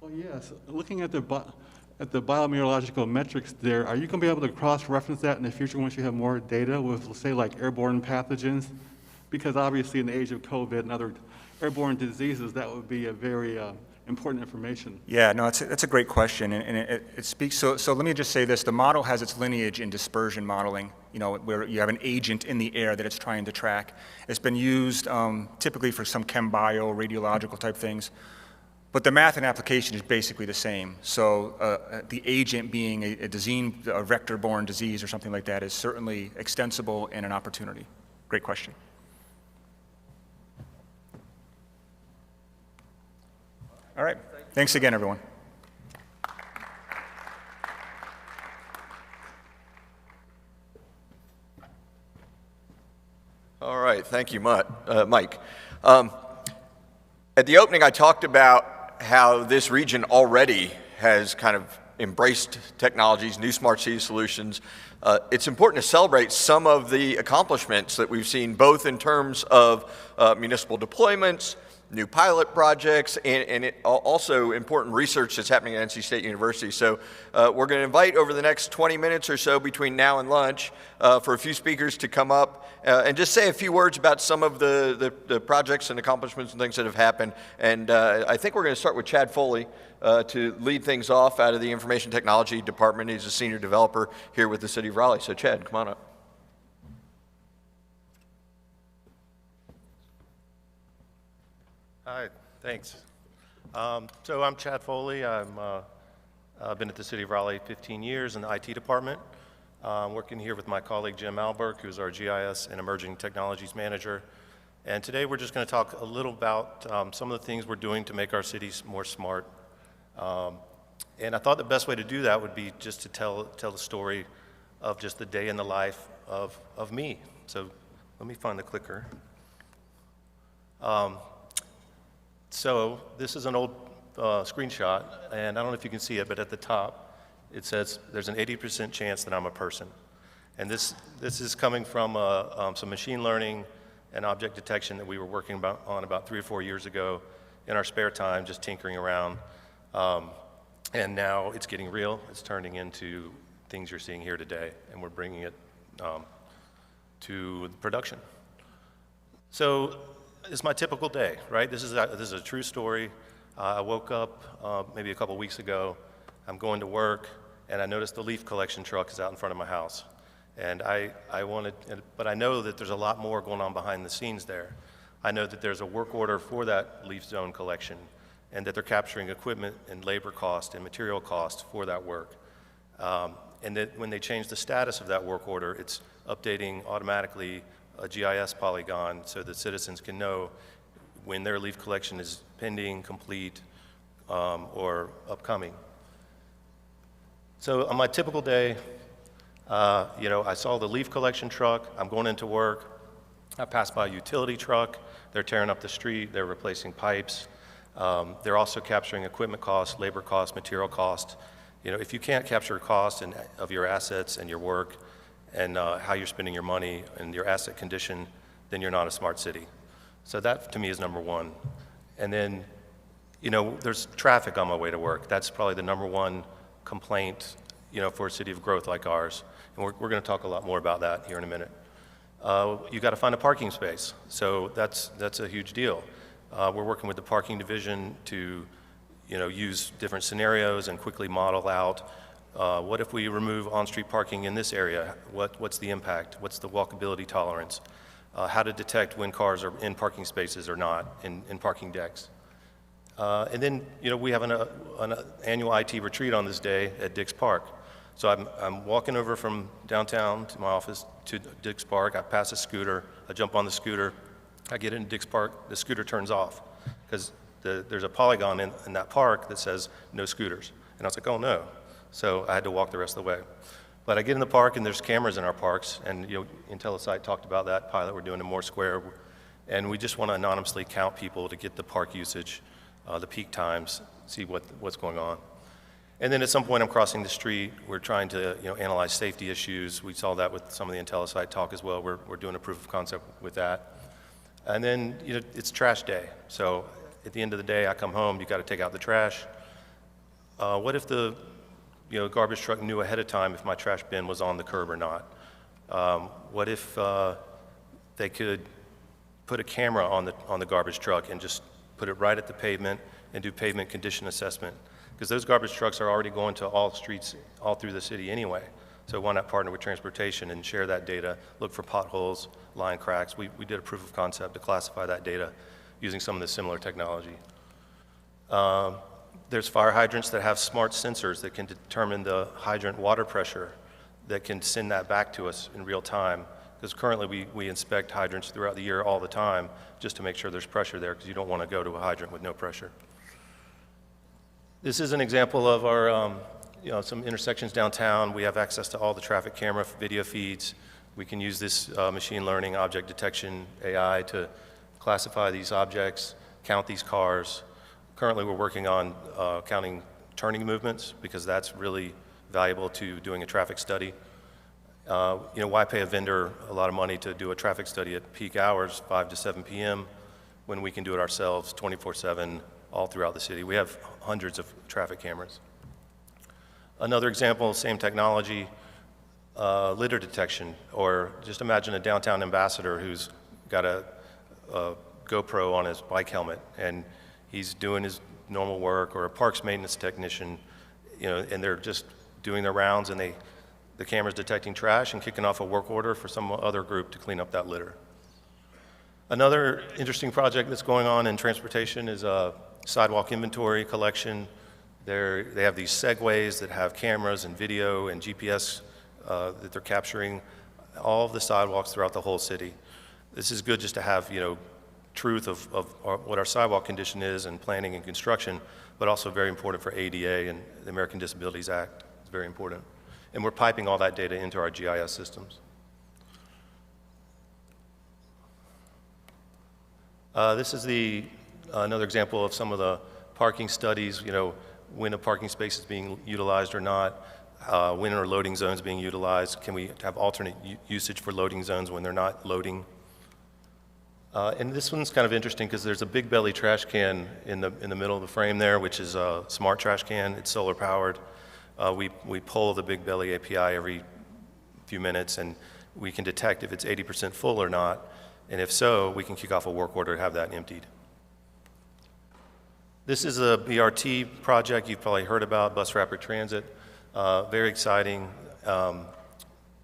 Well, yes. Looking at the biometeorological metrics there, are you going to be able to cross-reference that in the future once you have more data with, let's say, like airborne pathogens? Because obviously in the age of COVID and other airborne diseases, that would be a very important information? Yeah, no, it's a great question, and it speaks, so let me just say this, the model has its lineage in dispersion modeling, you know, where you have an agent in the air that it's trying to track. It's been used typically for some chem bio, radiological type things, but the math and application is basically the same. So the agent being a disease, a vector-borne disease or something like that is certainly extensible and an opportunity. Great question. All right. Thanks again, everyone. All right, thank you, Mike. At the opening, I talked about how this region already has kind of embraced technologies, new smart city solutions. It's important to celebrate some of the accomplishments that we've seen, both in terms of municipal deployments, new pilot projects, and also important research that's happening at NC State University. So we're going to invite over the next 20 minutes or so between now and lunch for a few speakers to come up and just say a few words about some of the projects and accomplishments and things that have happened. And I think we're going to start with Chad Foley to lead things off out of the Information Technology Department. He's a senior developer here with the City of Raleigh. So Chad, come on up. Hi, thanks. So I'm Chad Foley. I've been at the City of Raleigh 15 years in the IT department. Working here with my colleague Jim Alberg, who's our GIS and Emerging Technologies Manager. And today we're just going to talk a little about some of the things we're doing to make our cities more smart. And I thought the best way to do that would be just to tell the story of just the day in the life of me. So let me find the clicker. So this is an old screenshot, and I don't know if you can see it, but at the top it says there's an 80% chance that I'm a person. And this is coming from some machine learning and object detection that we were working on about 3 or 4 years ago in our spare time, just tinkering around. And now it's getting real. It's turning into things you're seeing here today, and we're bringing it to production. So it's my typical day, right? This is a true story. I woke up maybe a couple weeks ago. I'm going to work, and I noticed the leaf collection truck is out in front of my house. And but I know that there's a lot more going on behind the scenes there. I know that there's a work order for that leaf zone collection, and that they're capturing equipment and labor cost and material cost for that work. And that when they change the status of that work order, it's updating automatically a GIS polygon so that citizens can know when their leaf collection is pending, complete, or upcoming. So on my typical day, I saw the leaf collection truck. I'm going into work. I passed by a utility truck. They're tearing up the street. They're replacing pipes. They're also capturing equipment costs, labor costs, material costs. If you can't capture cost of your assets and your work, and how you're spending your money and your asset condition, then you're not a smart city. So that, to me, is number one. And then, there's traffic on my way to work. That's probably the number one complaint, for a city of growth like ours. And we're going to talk a lot more about that here in a minute. You got to find a parking space. So that's a huge deal. We're working with the parking division to, use different scenarios and quickly model out what if we remove on-street parking in this area? What's the impact? What's the walkability tolerance? How to detect when cars are in parking spaces or not, in parking decks. And then, we have an annual IT retreat on this day at Dix Park. So I'm walking over from downtown to my office to Dix Park. I pass a scooter. I jump on the scooter. I get into Dix Park. The scooter turns off because there's a polygon in that park that says no scooters. And I was like, oh no. So I had to walk the rest of the way. But I get in the park, and there's cameras in our parks, and Intellisite talked about that pilot we're doing in Moore Square, and we just want to anonymously count people to get the park usage, the peak times, see what's going on. And then at some point I'm crossing the street, we're trying to analyze safety issues. We saw that with some of the Intellisite talk as well. We're doing a proof of concept with that. And then it's trash day. So at the end of the day, I come home, you got to take out the trash. What if the garbage truck knew ahead of time if my trash bin was on the curb or not? What if they could put a camera on the garbage truck and just put it right at the pavement and do pavement condition assessment. Because those garbage trucks are already going to all streets all through the city anyway. So why not partner with transportation and share that data, look for potholes, line cracks. We did a proof of concept to classify that data using some of the similar technology. There's fire hydrants that have smart sensors that can determine the hydrant water pressure that can send that back to us in real time. Because currently we inspect hydrants throughout the year all the time just to make sure there's pressure there, because you don't want to go to a hydrant with no pressure. This is an example of our, some intersections downtown. We have access to all the traffic camera video feeds. We can use this machine learning object detection AI to classify these objects, count these cars. Currently, we're working on counting turning movements, because that's really valuable to doing a traffic study. Why pay a vendor a lot of money to do a traffic study at peak hours, 5 to 7 p.m., when we can do it ourselves 24/7 all throughout the city? We have hundreds of traffic cameras. Another example, same technology, litter detection, or just imagine a downtown ambassador who's got a GoPro on his bike helmet, and he's doing his normal work, or a parks maintenance technician, and they're just doing their rounds, and the camera's detecting trash and kicking off a work order for some other group to clean up that litter. Another interesting project that's going on in transportation is sidewalk inventory collection. They have these segways that have cameras and video and GPS that they're capturing all of the sidewalks throughout the whole city. This is good just to have, truth of what our sidewalk condition is and planning and construction, but also very important for ADA and the American Disabilities Act. It's very important. And we're piping all that data into our GIS systems. This is another example of some of the parking studies, when a parking space is being utilized or not, when are loading zones being utilized, can we have alternate usage for loading zones when they're not loading. And this one's kind of interesting because there's a big belly trash can in the middle of the frame there, which is a smart trash can. It's solar powered. We pull the big belly API every few minutes, and we can detect if it's 80% full or not. And if so, we can kick off a work order to have that emptied. This is a BRT project you've probably heard about, Bus Rapid Transit. Very exciting.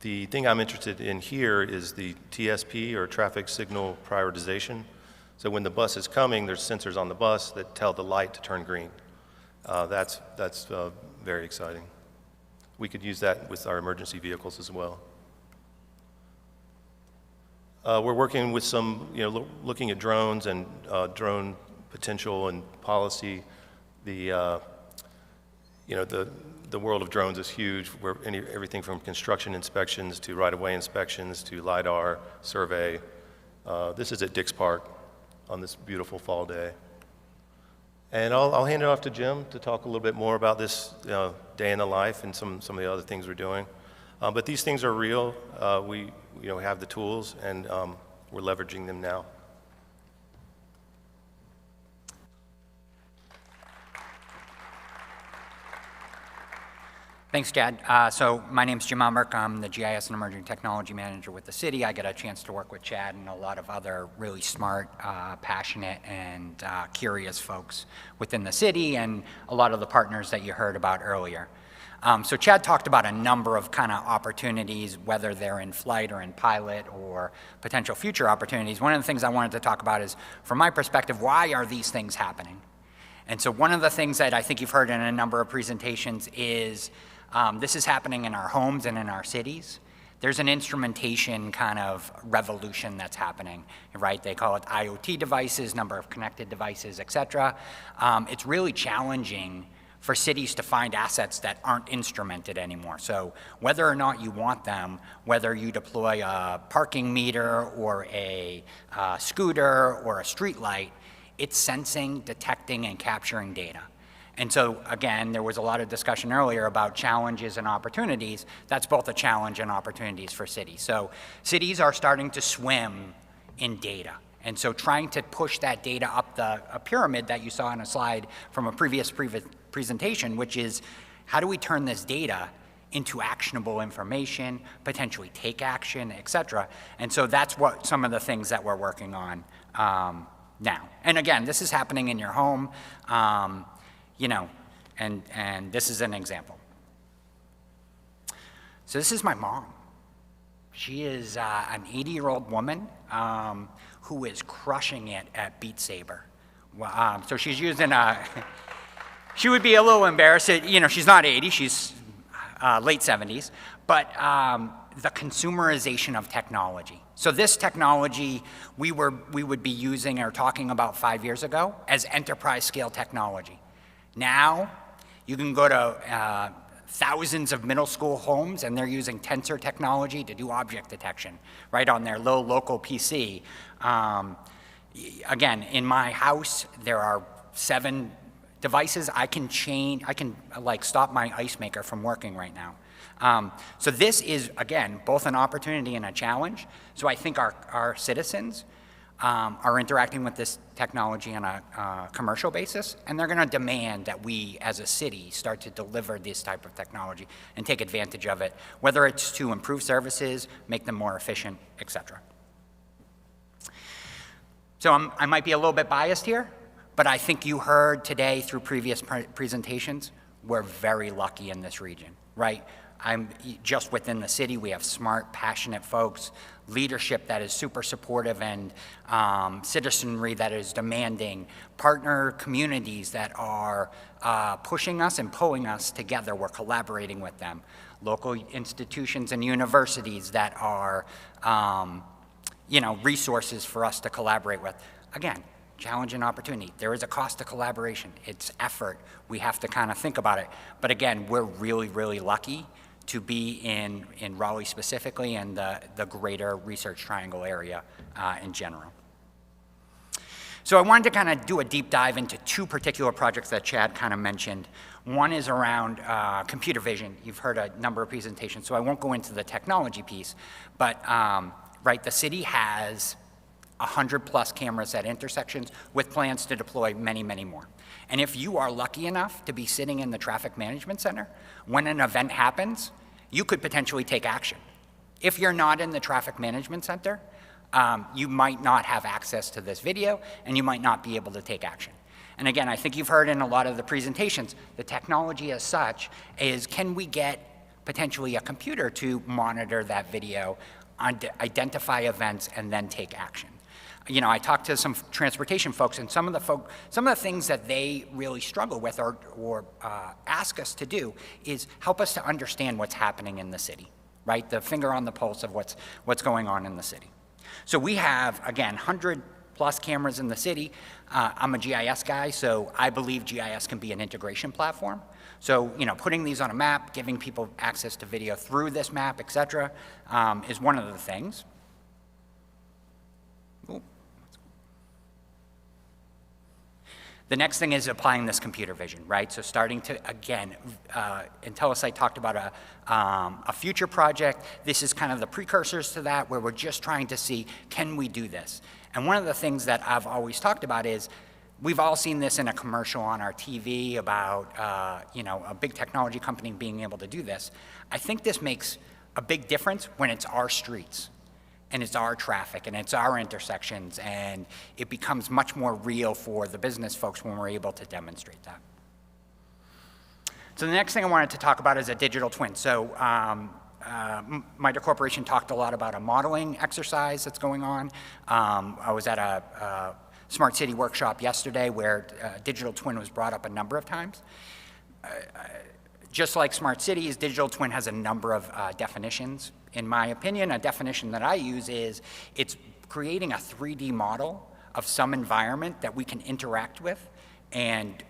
The thing I'm interested in here is the TSP, or traffic signal prioritization. So when the bus is coming, there's sensors on the bus that tell the light to turn green. That's very exciting. We could use that with our emergency vehicles as well. We're working with some, looking at drones and drone potential and policy. The world of drones is huge. Everything from construction inspections to right-of-way inspections to LiDAR survey. This is at Dix Park on this beautiful fall day. And I'll hand it off to Jim to talk a little bit more about this day in the life and some of the other things we're doing. But these things are real. We have the tools, and we're leveraging them now. Thanks, Chad. So my name's Jim Umberg. I'm the GIS and Emerging Technology Manager with the city. I get a chance to work with Chad and a lot of other really smart, passionate, and curious folks within the city, and a lot of the partners that you heard about earlier. So Chad talked about a number of kind of opportunities, whether they're in flight or in pilot or potential future opportunities. One of the things I wanted to talk about is, from my perspective, why are these things happening? And so one of the things that I think you've heard in a number of presentations is this is happening in our homes and in our cities. There's an instrumentation kind of revolution that's happening, right? They call it IoT devices, number of connected devices, et cetera. It's really challenging for cities to find assets that aren't instrumented anymore. So whether or not you want them, whether you deploy a parking meter or a scooter or a street light, it's sensing, detecting, and capturing data. And so, again, there was a lot of discussion earlier about challenges and opportunities. That's both a challenge and opportunities for cities. So cities are starting to swim in data. And so trying to push that data up a pyramid that you saw on a slide from a previous presentation, which is, how do we turn this data into actionable information, potentially take action, et cetera. And so that's what some of the things that we're working on now. And again, this is happening in your home, you know, and this is an example. So this is my mom. She is an 80-year-old woman who is crushing it at Beat Saber. So she's using she would be a little embarrassed. You know, she's not 80, she's late 70s, but the consumerization of technology. So this technology we would be using or talking about 5 years ago as enterprise scale technology. Now, you can go to thousands of middle school homes and they're using tensor technology to do object detection right on their little local PC. Again, in my house, there are 7 devices. I can like stop my ice maker from working right now. So this is, again, both an opportunity and a challenge. So I think our citizens are interacting with this technology on a commercial basis, and they're gonna demand that we as a city start to deliver this type of technology and take advantage of it, whether it's to improve services, make them more efficient, et cetera. So I might be a little bit biased here, but I think you heard today through previous presentations, we're very lucky in this region, right? I'm just within the city, we have smart, passionate folks, leadership that is super supportive, and citizenry that is demanding, partner communities that are pushing us and pulling us together. We're collaborating with them. Local institutions and universities that are, you know, resources for us to collaborate with. Again, challenge and opportunity. There is a cost to collaboration. It's effort. We have to kind of think about it. But again, we're really, really lucky to be in Raleigh specifically and the greater Research Triangle area in general. So I wanted to kind of do a deep dive into 2 particular projects that Chad kind of mentioned. One is around computer vision. You've heard a number of presentations, so I won't go into the technology piece, but right, the city has 100+ cameras at intersections with plans to deploy many, many more. And if you are lucky enough to be sitting in the traffic management center, when an event happens, you could potentially take action. If you're not in the traffic management center, you might not have access to this video and you might not be able to take action. And again, I think you've heard in a lot of the presentations, the technology as such is, can we get potentially a computer to monitor that video, identify events, and then take action? You know, I talked to some transportation folks, and some of the things that they really struggle with or ask us to do is help us to understand what's happening in the city, right? The finger on the pulse of what's going on in the city. So we have, again, 100+ cameras in the city. I'm a GIS guy, so I believe GIS can be an integration platform. So, you know, putting these on a map, giving people access to video through this map, et cetera, is one of the things. The next thing is applying this computer vision, right? So starting to, again, Intellisite talked about a future project. This is kind of the precursors to that, where we're just trying to see, can we do this? And one of the things that I've always talked about is, we've all seen this in a commercial on our TV about, you know, a big technology company being able to do this. I think this makes a big difference when it's our streets, and it's our traffic, and it's our intersections, and it becomes much more real for the business folks when we're able to demonstrate that. So the next thing I wanted to talk about is a digital twin. So MITRE Corporation talked a lot about a modeling exercise that's going on. I was at a Smart City workshop yesterday where digital twin was brought up a number of times. Just like smart cities, digital twin has a number of definitions. In my opinion, a definition that I use is it's creating a 3D model of some environment that we can interact with, and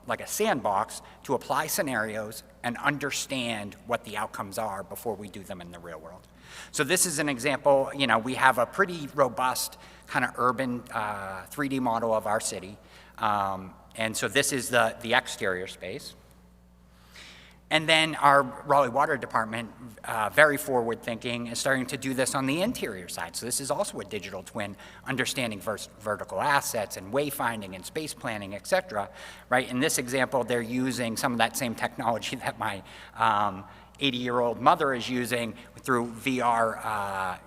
like a sandbox to apply scenarios and understand what the outcomes are before we do them in the real world. So this is an example. You know, we have a pretty robust kind of urban 3D model of our city. And so this is the exterior space. And then our Raleigh Water Department, very forward thinking, is starting to do this on the interior side. So this is also a digital twin, understanding vertical assets and wayfinding and space planning, et cetera, right? In this example, they're using some of that same technology that my 80-year-old mother is using through VR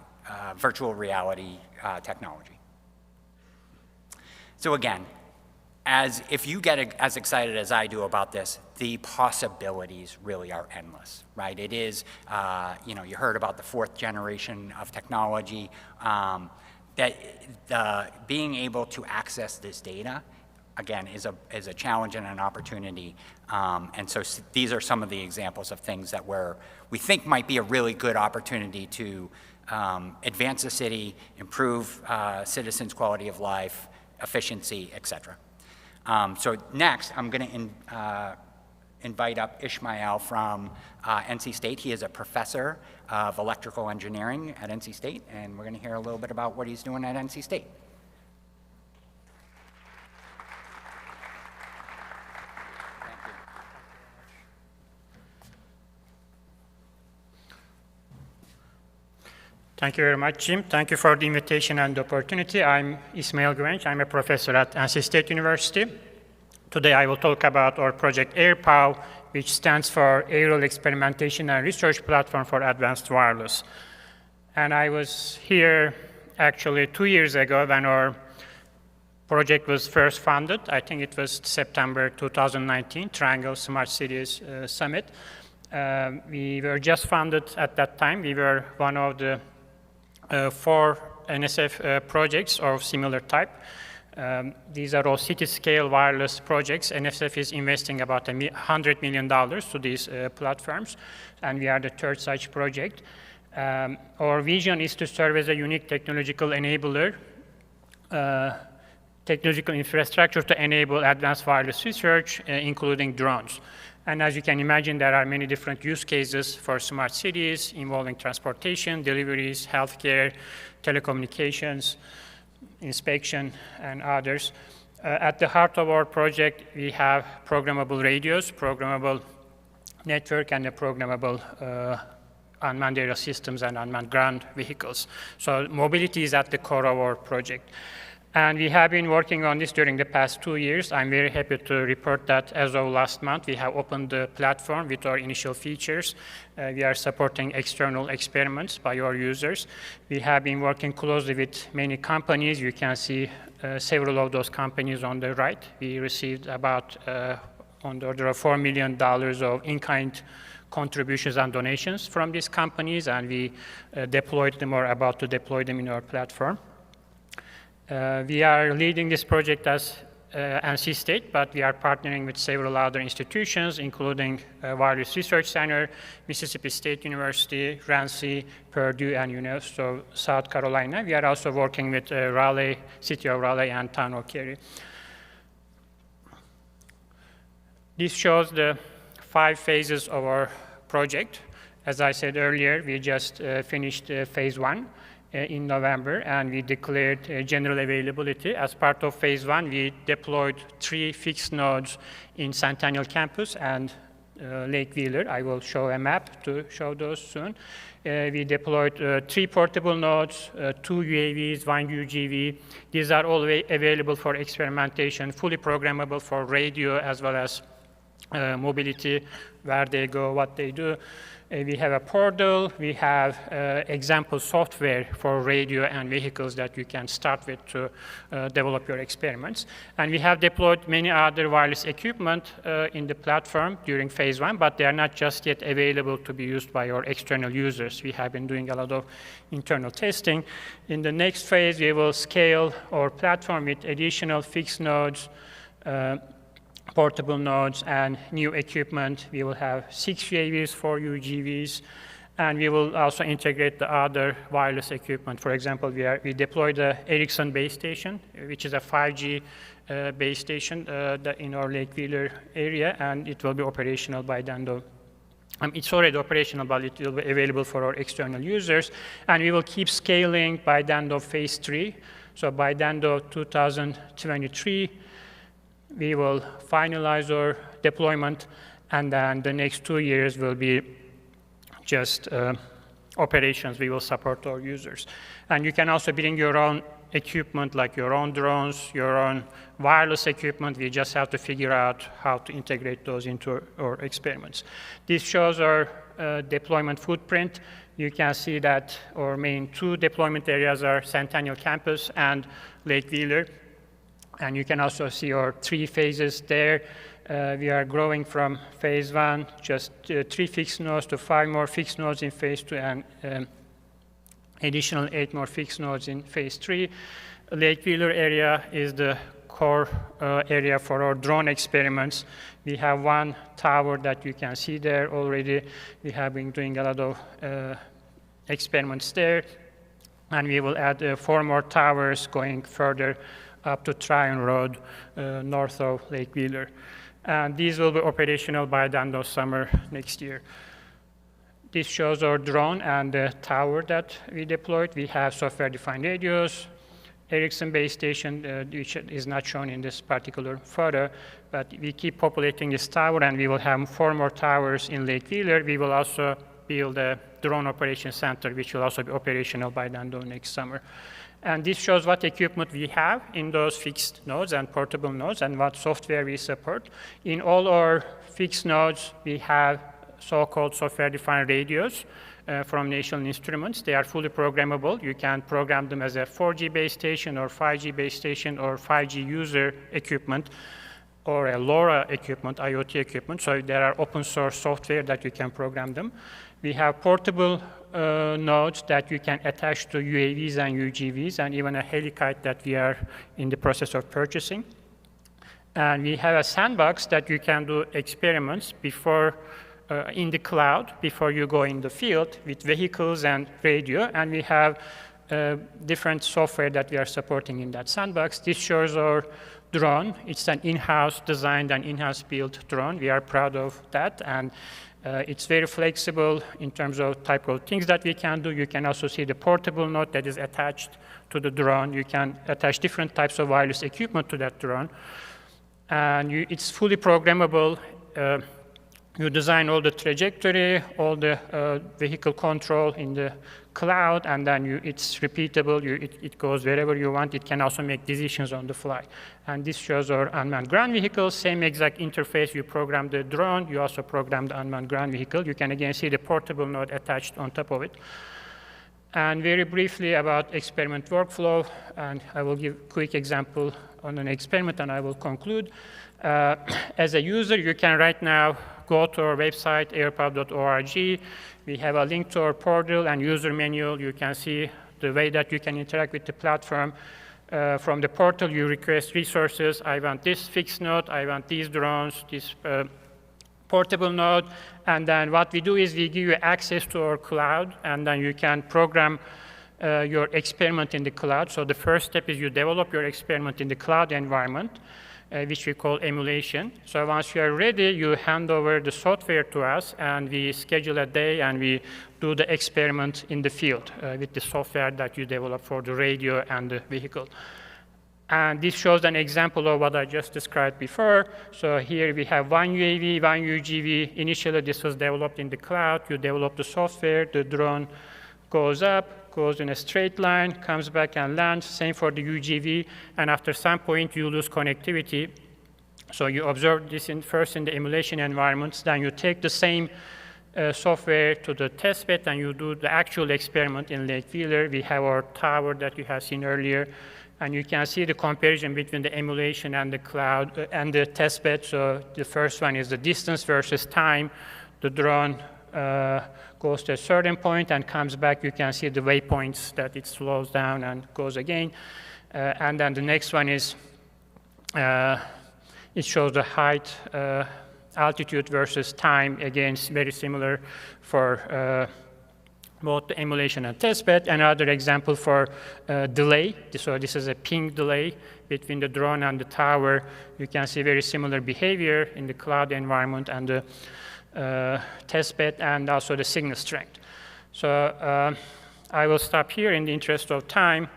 virtual reality technology. So again, if you get as excited as I do about this, the possibilities really are endless, right? It is, you heard about the fourth generation of technology, being able to access this data, again, is a challenge and an opportunity. And so these are some of the examples of things that we think might be a really good opportunity to advance the city, improve citizens' quality of life, efficiency, et cetera. So next, I'm going to invite up Ishmael from NC State. He is a professor of electrical engineering at NC State, and we're going to hear a little bit about what he's doing at NC State. Thank you very much, Jim. Thank you for the invitation and the opportunity. I'm Ismail Güvenç. I'm a professor at NC State University. Today I will talk about our project Airpaw, which stands for Aerial Experimentation and Research Platform for Advanced Wireless. And I was here actually 2 years ago when our project was first funded. I think it was September 2019, Triangle Smart Cities Summit. We were just funded at that time. We were one of the 4 NSF projects of similar type. These are all city-scale wireless projects. NSF is investing about $100 million to these platforms, and we are the 3rd such project. Our vision is to serve as a unique technological enabler, technological infrastructure to enable advanced wireless research, including drones. And as you can imagine, there are many different use cases for smart cities involving transportation, deliveries, healthcare, telecommunications, inspection, and others. At the heart of our project, we have programmable radios, programmable network, and the programmable unmanned aerial systems and unmanned ground vehicles. So mobility is at the core of our project. And we have been working on this during the past 2 years. I'm very happy to report that as of last month, we have opened the platform with our initial features. We are supporting external experiments by our users. We have been working closely with many companies. You can see several of those companies on the right. We received about on the order of $4 million of in-kind contributions and donations from these companies, and we deployed them or about to deploy them in our platform. We are leading this project as NC State, but we are partnering with several other institutions, including Wireless Research Center, Mississippi State University, Raleigh, Purdue, and University of South Carolina. We are also working with Raleigh, City of Raleigh, and Town of Cary. This shows the 5 phases of our project. As I said earlier, we just finished phase 1. In November, and we declared general availability. As part of phase 1, we deployed 3 fixed nodes in Centennial Campus and Lake Wheeler. I will show a map to show those soon. We deployed 3 portable nodes, 2 UAVs, 1 UGV. These are all available for experimentation, fully programmable for radio as well as mobility, where they go, what they do. We have a portal. We have example software for radio and vehicles that you can start with to develop your experiments. And we have deployed many other wireless equipment in the platform during phase 1, but they are not just yet available to be used by our external users. We have been doing a lot of internal testing. In the next phase, we will scale our platform with additional fixed nodes, portable nodes, and new equipment. We will have 6 UAVs, 4 UGVs, and we will also integrate the other wireless equipment. For example, we deployed the Ericsson base station, which is a 5G base station in our Lake Wheeler area, and it will be operational by the end of it's already operational, but it will be available for our external users, and we will keep scaling by the end of phase 3. So by the end of 2023, we will finalize our deployment, and then the next 2 years will be just operations. We will support our users. And you can also bring your own equipment, like your own drones, your own wireless equipment. We just have to figure out how to integrate those into our experiments. This shows our deployment footprint. You can see that our main 2 deployment areas are Centennial Campus and Lake Wheeler. And you can also see our 3 phases there. We are growing from phase 1, just 3 fixed nodes, to 5 more fixed nodes in phase 2, and additional 8 more fixed nodes in phase 3. Lake Wheeler area is the core area for our drone experiments. We have 1 tower that you can see there already. We have been doing a lot of experiments there. And we will add 4 more towers going further up to Tryon Road, north of Lake Wheeler. And these will be operational by the end of summer next year. This shows our drone and the tower that we deployed. We have software-defined radios, Ericsson base station, which is not shown in this particular photo, but we keep populating this tower, and we will have 4 more towers in Lake Wheeler. We will also build a drone operation center, which will also be operational by the end of next summer. And this shows what equipment we have in those fixed nodes and portable nodes, and what software we support. In all our fixed nodes, we have so-called software-defined radios from National Instruments. They are fully programmable. You can program them as a 4G base station or 5G base station or 5G user equipment or a LoRa equipment, IoT equipment. So there are open source software that you can program them. We have portable nodes that you can attach to UAVs and UGVs, and even a helikite that we are in the process of purchasing. And we have a sandbox that you can do experiments before in the cloud before you go in the field with vehicles and radio, and we have different software that we are supporting in that sandbox. This shows our drone. It's an in-house designed and in-house built drone. We are proud of that, and it's very flexible in terms of type of things that we can do. You can also see the portable node that is attached to the drone. You can attach different types of wireless equipment to that drone, and it's fully programmable. You design all the trajectory, all the vehicle control in the cloud, and then it's repeatable. It goes wherever you want. It can also make decisions on the fly. And this shows our unmanned ground vehicle, same exact interface. You program the drone. You also program the unmanned ground vehicle. You can again see the portable node attached on top of it. And very briefly about experiment workflow, and I will give a quick example on an experiment, and I will conclude. As a user, you can right now go to our website, airpaw.org. We have a link to our portal and user manual. You can see the way that you can interact with the platform. From the portal, you request resources. I want this fixed node. I want these drones, this portable node. And then what we do is we give you access to our cloud, and then you can program your experiment in the cloud. So the first step is you develop your experiment in the cloud environment, which we call emulation. So once you are ready, you hand over the software to us, and we schedule a day, and we do the experiment in the field with the software that you develop for the radio and the vehicle. And this shows an example of what I just described before. So here we have 1 UAV, 1 UGV. Initially, this was developed in the cloud. You develop the software. The drone goes up, goes in a straight line, comes back and lands. Same for the UGV. And after some point, you lose connectivity. So you observe this first in the emulation environments. Then you take the same software to the test bed, and you do the actual experiment in Lake Wheeler. We have our tower that you have seen earlier. And you can see the comparison between the emulation and the cloud and the test bed. So the first one is the distance versus time. The drone goes to a certain point and comes back. You can see the waypoints that it slows down and goes again. And then the next one is, it shows the height, altitude versus time. Again, very similar for both the emulation and testbed. Another example for delay. So this is a ping delay between the drone and the tower. You can see very similar behavior in the cloud environment and the testbed, and also the signal strength. So I will stop here in the interest of time.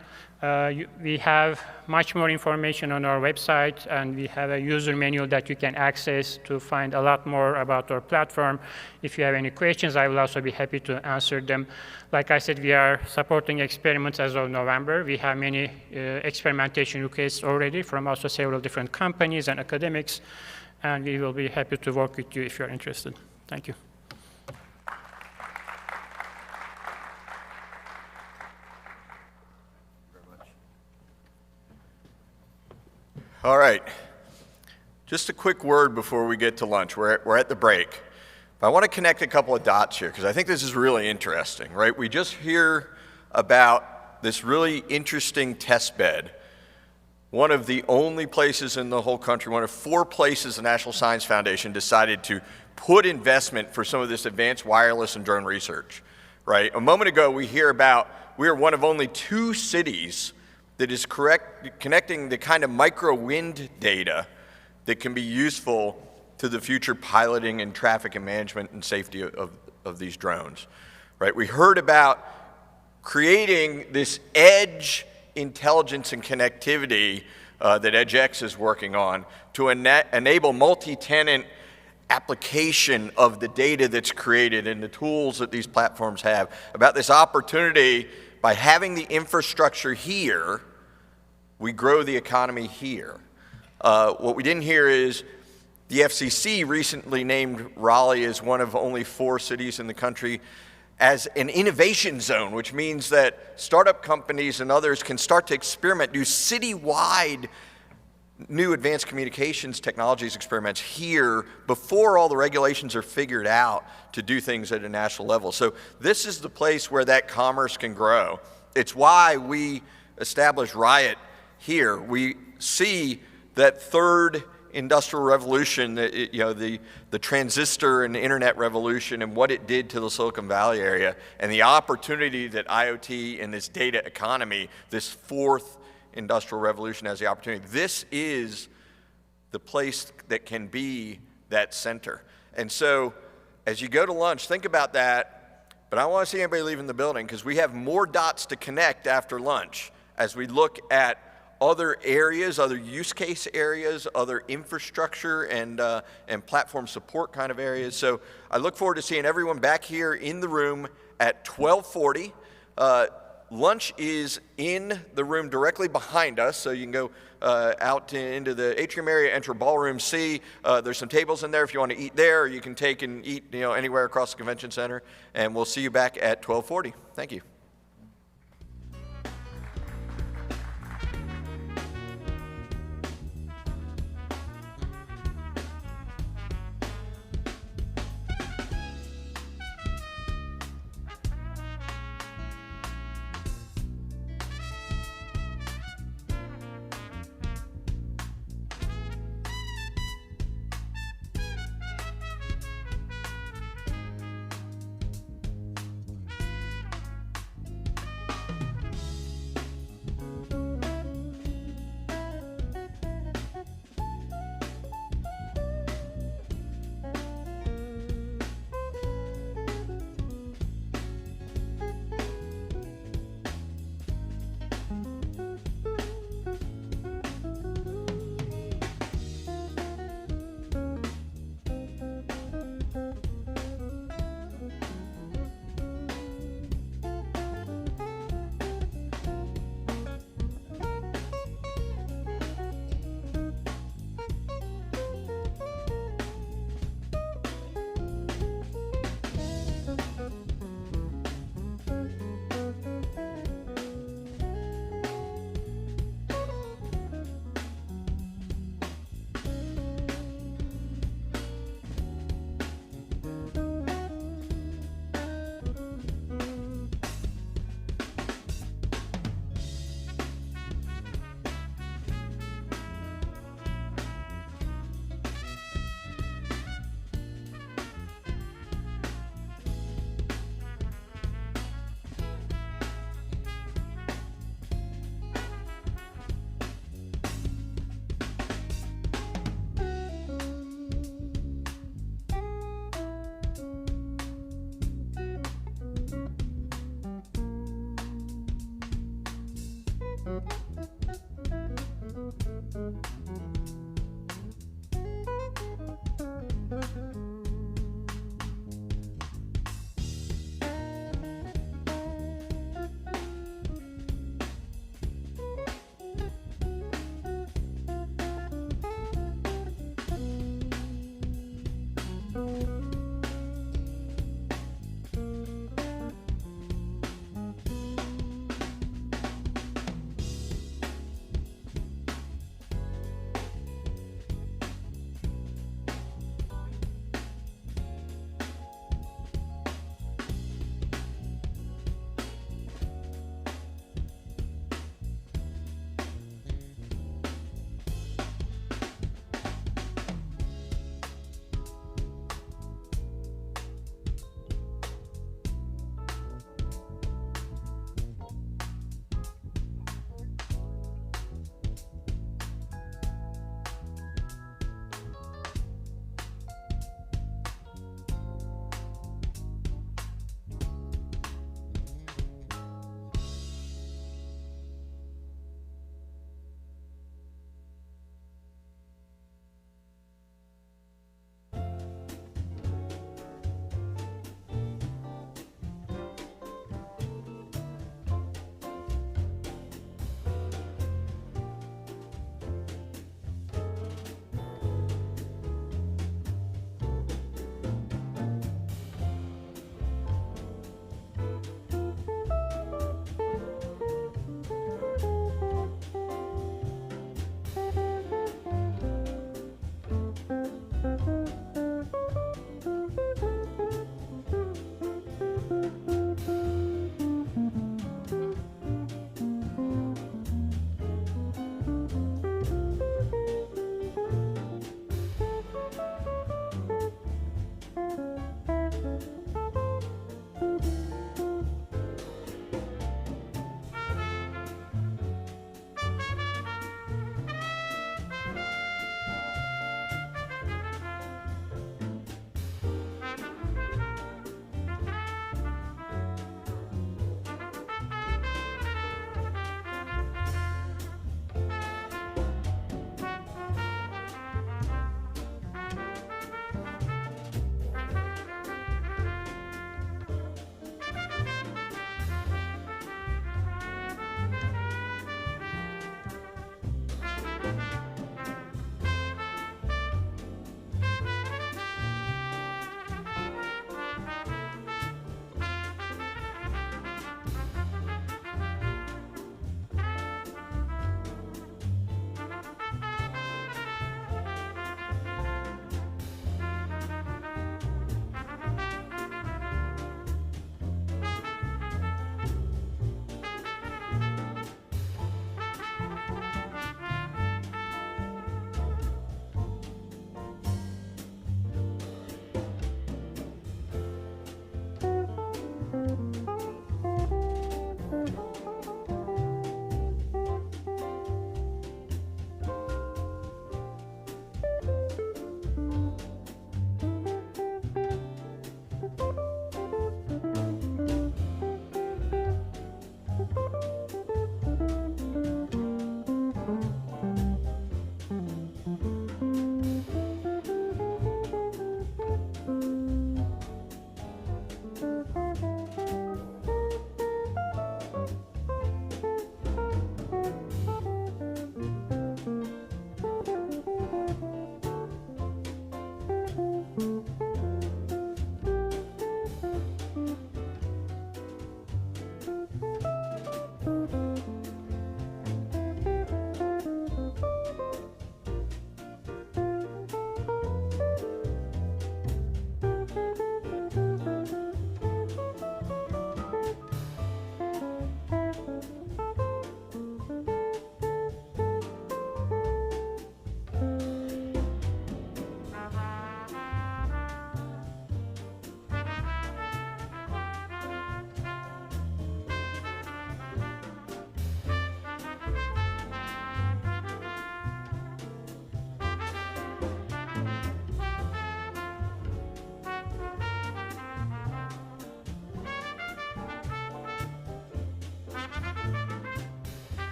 We have much more information on our website, and we have a user manual that you can access to find a lot more about our platform. If you have any questions, I will also be happy to answer them. Like I said, we are supporting experiments as of November. We have many experimentation requests already from also several different companies and academics, and we will be happy to work with you if you're interested. Thank you. All right. Just a quick word before we get to lunch. We're at the break. I want to connect a couple of dots here because I think this is really interesting, right? We just hear about this really interesting test bed. One of the only places in the whole country, one of 4 places the National Science Foundation decided to put investment for some of this advanced wireless and drone research, right? A moment ago, we are one of only 2 cities that is connecting the kind of micro wind data that can be useful to the future piloting and traffic and management and safety of these drones, right? We heard about creating this edge intelligence and connectivity that EdgeX is working on to enable multi-tenant application of the data that's created and the tools that these platforms have, about this opportunity by having the infrastructure here, we grow the economy here. What we didn't hear is the FCC recently named Raleigh as one of only 4 cities in the country as an innovation zone, which means that startup companies and others can start to experiment, do citywide new advanced communications technologies experiments here before all the regulations are figured out to do things at a national level. So this is the place where that commerce can grow. It's why we established Riot here. We see that third industrial revolution, the transistor and internet revolution and what it did to the Silicon Valley area, and the opportunity that IoT and this data economy, this 4th industrial revolution has the opportunity. This is the place that can be that center. And so as you go to lunch, think about that, but I don't want to see anybody leaving the building because we have more dots to connect after lunch as we look at other areas, other use case areas, other infrastructure and platform support kind of areas. So I look forward to seeing everyone back here in the room at 12:40. Lunch is in the room directly behind us, so you can go out into the atrium area, enter ballroom C. There's some tables in there if you want to eat there, or you can take and eat anywhere across the convention center, and we'll see you back at 12:40. Thank you.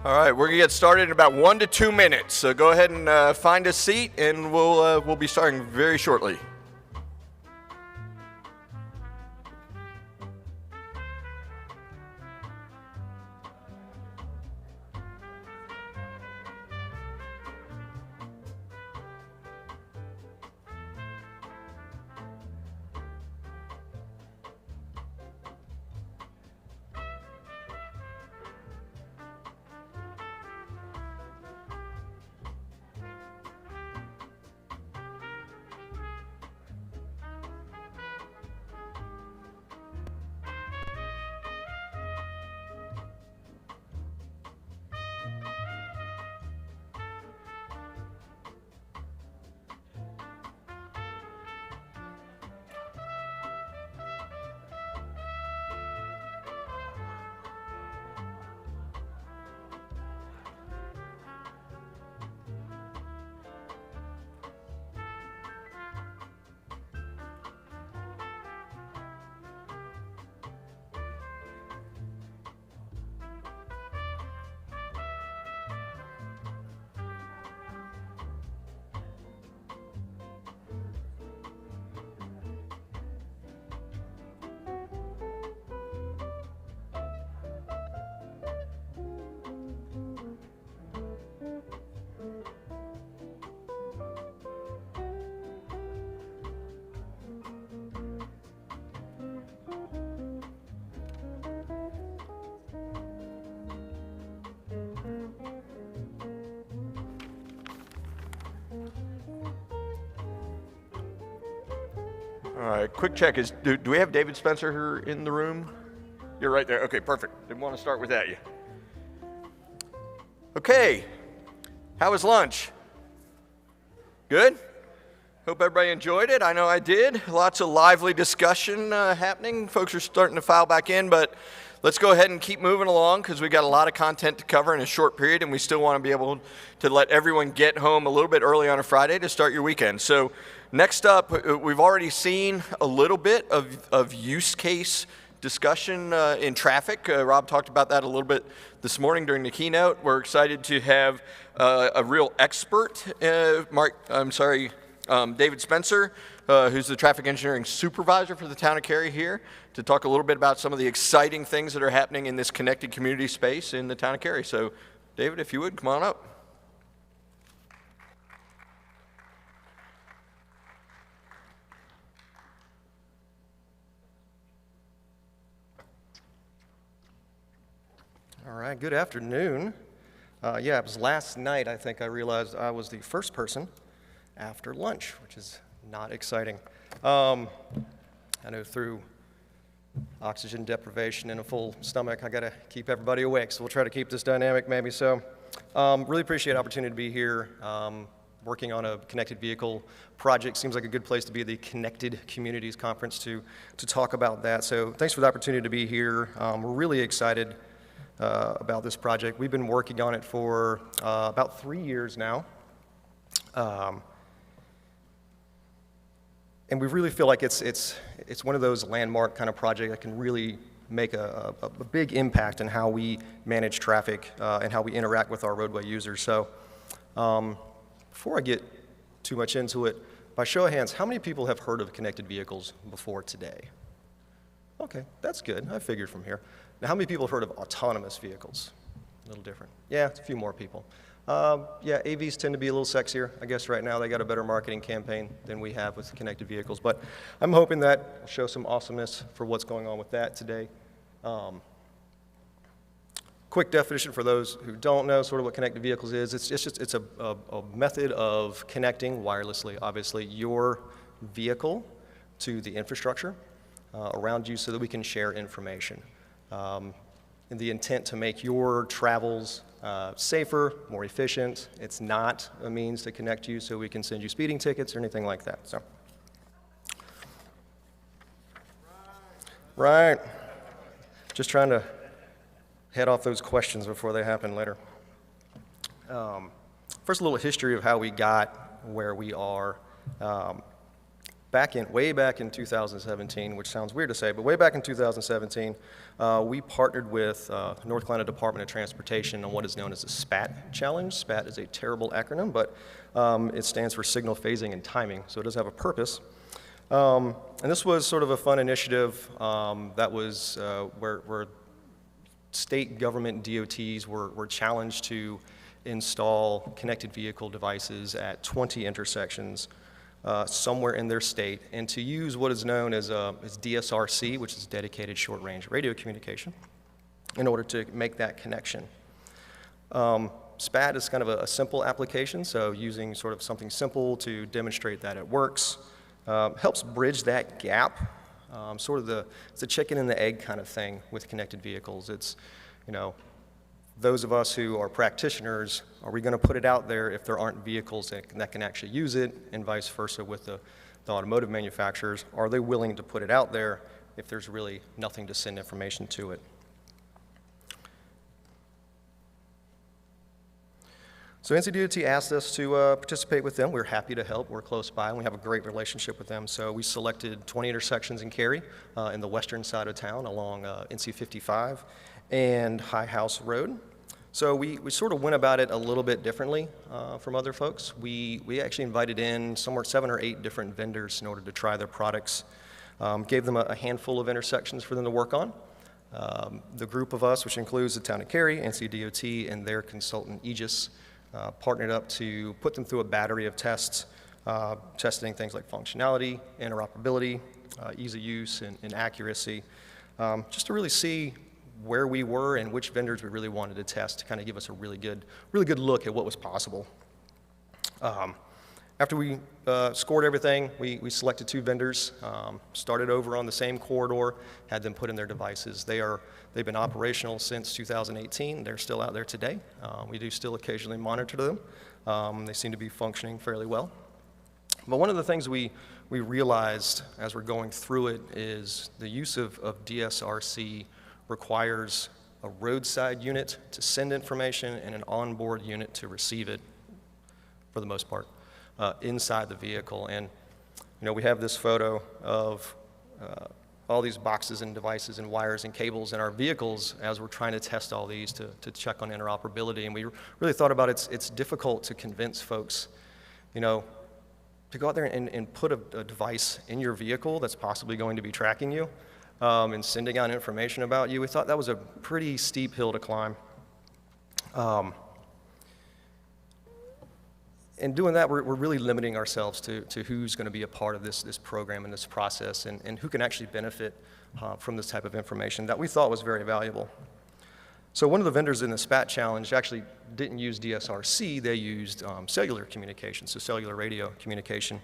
All right, we're gonna get started in about 1 to 2 minutes. So go ahead and find a seat, and we'll be starting very shortly. All right, quick check is, do we have David Spencer here in the room? You're right there. Okay, perfect. Didn't want to start without you. Okay, how was lunch? Good? Hope everybody enjoyed it. I know I did. Lots of lively discussion happening. Folks are starting to file back in, but let's go ahead and keep moving along because we got a lot of content to cover in a short period, and we still want to be able to let everyone get home a little bit early on a Friday to start your weekend. So next up, we've already seen a little bit of use case discussion in traffic. Rob talked about that a little bit this morning during the keynote. We're excited to have a real expert, David Spencer, who's the traffic engineering supervisor for the town of Cary here, to talk a little bit about some of the exciting things that are happening in this connected community space in the town of Cary. So, David, if you would, come on up. All right, good afternoon. Yeah, it was last night, I think I realized I was the first person after lunch, which is not exciting. I know through oxygen deprivation and a full stomach, I gotta keep everybody awake, so we'll try to keep this dynamic maybe. So really appreciate the opportunity to be here. Working on a connected vehicle project seems like a good place to be at the Connected Communities Conference to talk about that. So thanks for the opportunity to be here. We're really excited about this project. We've been working on it for about 3 years now. And we really feel like it's one of those landmark kind of projects that can really make a big impact in how we manage traffic and how we interact with our roadway users. So before I get too much into it, by show of hands, how many people have heard of connected vehicles before today? Okay, that's good. I figured from here. Now, how many people have heard of autonomous vehicles? A little different. Yeah, it's a few more people. Yeah, AVs tend to be a little sexier. I guess right now they got a better marketing campaign than we have with connected vehicles. But I'm hoping that will show some awesomeness for what's going on with that today. Quick definition for those who don't know sort of what connected vehicles is. It's a method of connecting wirelessly, obviously, your vehicle to the infrastructure around you so that we can share information. In the intent to make your travels safer, more efficient. It's not a means to connect you so we can send you speeding tickets or anything like that. So, right. Just trying to head off those questions before they happen later. First, a little history of how we got where we are. way back in 2017, which sounds weird to say, but way back in 2017, we partnered with North Carolina Department of Transportation on what is known as the SPAT challenge. SPAT is a terrible acronym, but it stands for signal phasing and timing, so it does have a purpose. And this was sort of a fun initiative that was where state government DOTs were challenged to install connected vehicle devices at 20 intersections somewhere in their state, and to use what is known as DSRC, which is dedicated short-range radio communication, in order to make that connection. SPAT is kind of a simple application, so using sort of something simple to demonstrate that it works helps bridge that gap. Sort of it's a chicken and the egg kind of thing with connected vehicles. It's, those of us who are practitioners, are we going to put it out there if there aren't vehicles that can actually use it, and vice versa with the automotive manufacturers? Are they willing to put it out there if there's really nothing to send information to it? So NCDOT asked us to participate with them. We're happy to help. We're close by, and we have a great relationship with them. So we selected 20 intersections in Cary, in the western side of town along NC 55 and High House Road. So we sort of went about it a little bit differently from other folks. We actually invited in somewhere 7 or 8 different vendors in order to try their products. Gave them a handful of intersections for them to work on. The group of us, which includes the town of Cary, NCDOT, and their consultant Aegis, partnered up to put them through a battery of tests, testing things like functionality, interoperability, ease of use, and accuracy, just to really see where we were and which vendors we really wanted to test to kind of give us a really good look at what was possible. After we scored everything, we selected 2 vendors, started over on the same corridor, had them put in their devices. They've been operational since 2018. They're still out there today. We do still occasionally monitor them. They seem to be functioning fairly well. But one of the things we realized as we're going through it is the use of DSRC requires a roadside unit to send information and an onboard unit to receive it, for the most part, inside the vehicle. And we have this photo of all these boxes and devices and wires and cables in our vehicles as we're trying to test all these to check on interoperability. And we really thought about it's difficult to convince folks, to go out there and put a device in your vehicle that's possibly going to be tracking you and sending out information about you. We thought that was a pretty steep hill to climb. And doing that, we're really limiting ourselves to who's going to be a part of this program and this process, and who can actually benefit from this type of information that we thought was very valuable. So one of the vendors in the SPAT challenge actually didn't use DSRC. They used cellular communication, so cellular radio communication.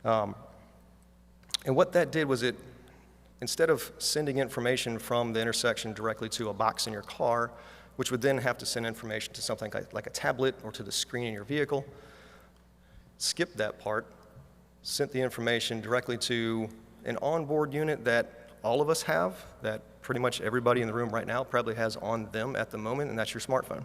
And what that did was instead of sending information from the intersection directly to a box in your car, which would then have to send information to something like a tablet or to the screen in your vehicle, skipped that part, sent the information directly to an onboard unit that all of us have, that pretty much everybody in the room right now probably has on them at the moment, and that's your smartphone.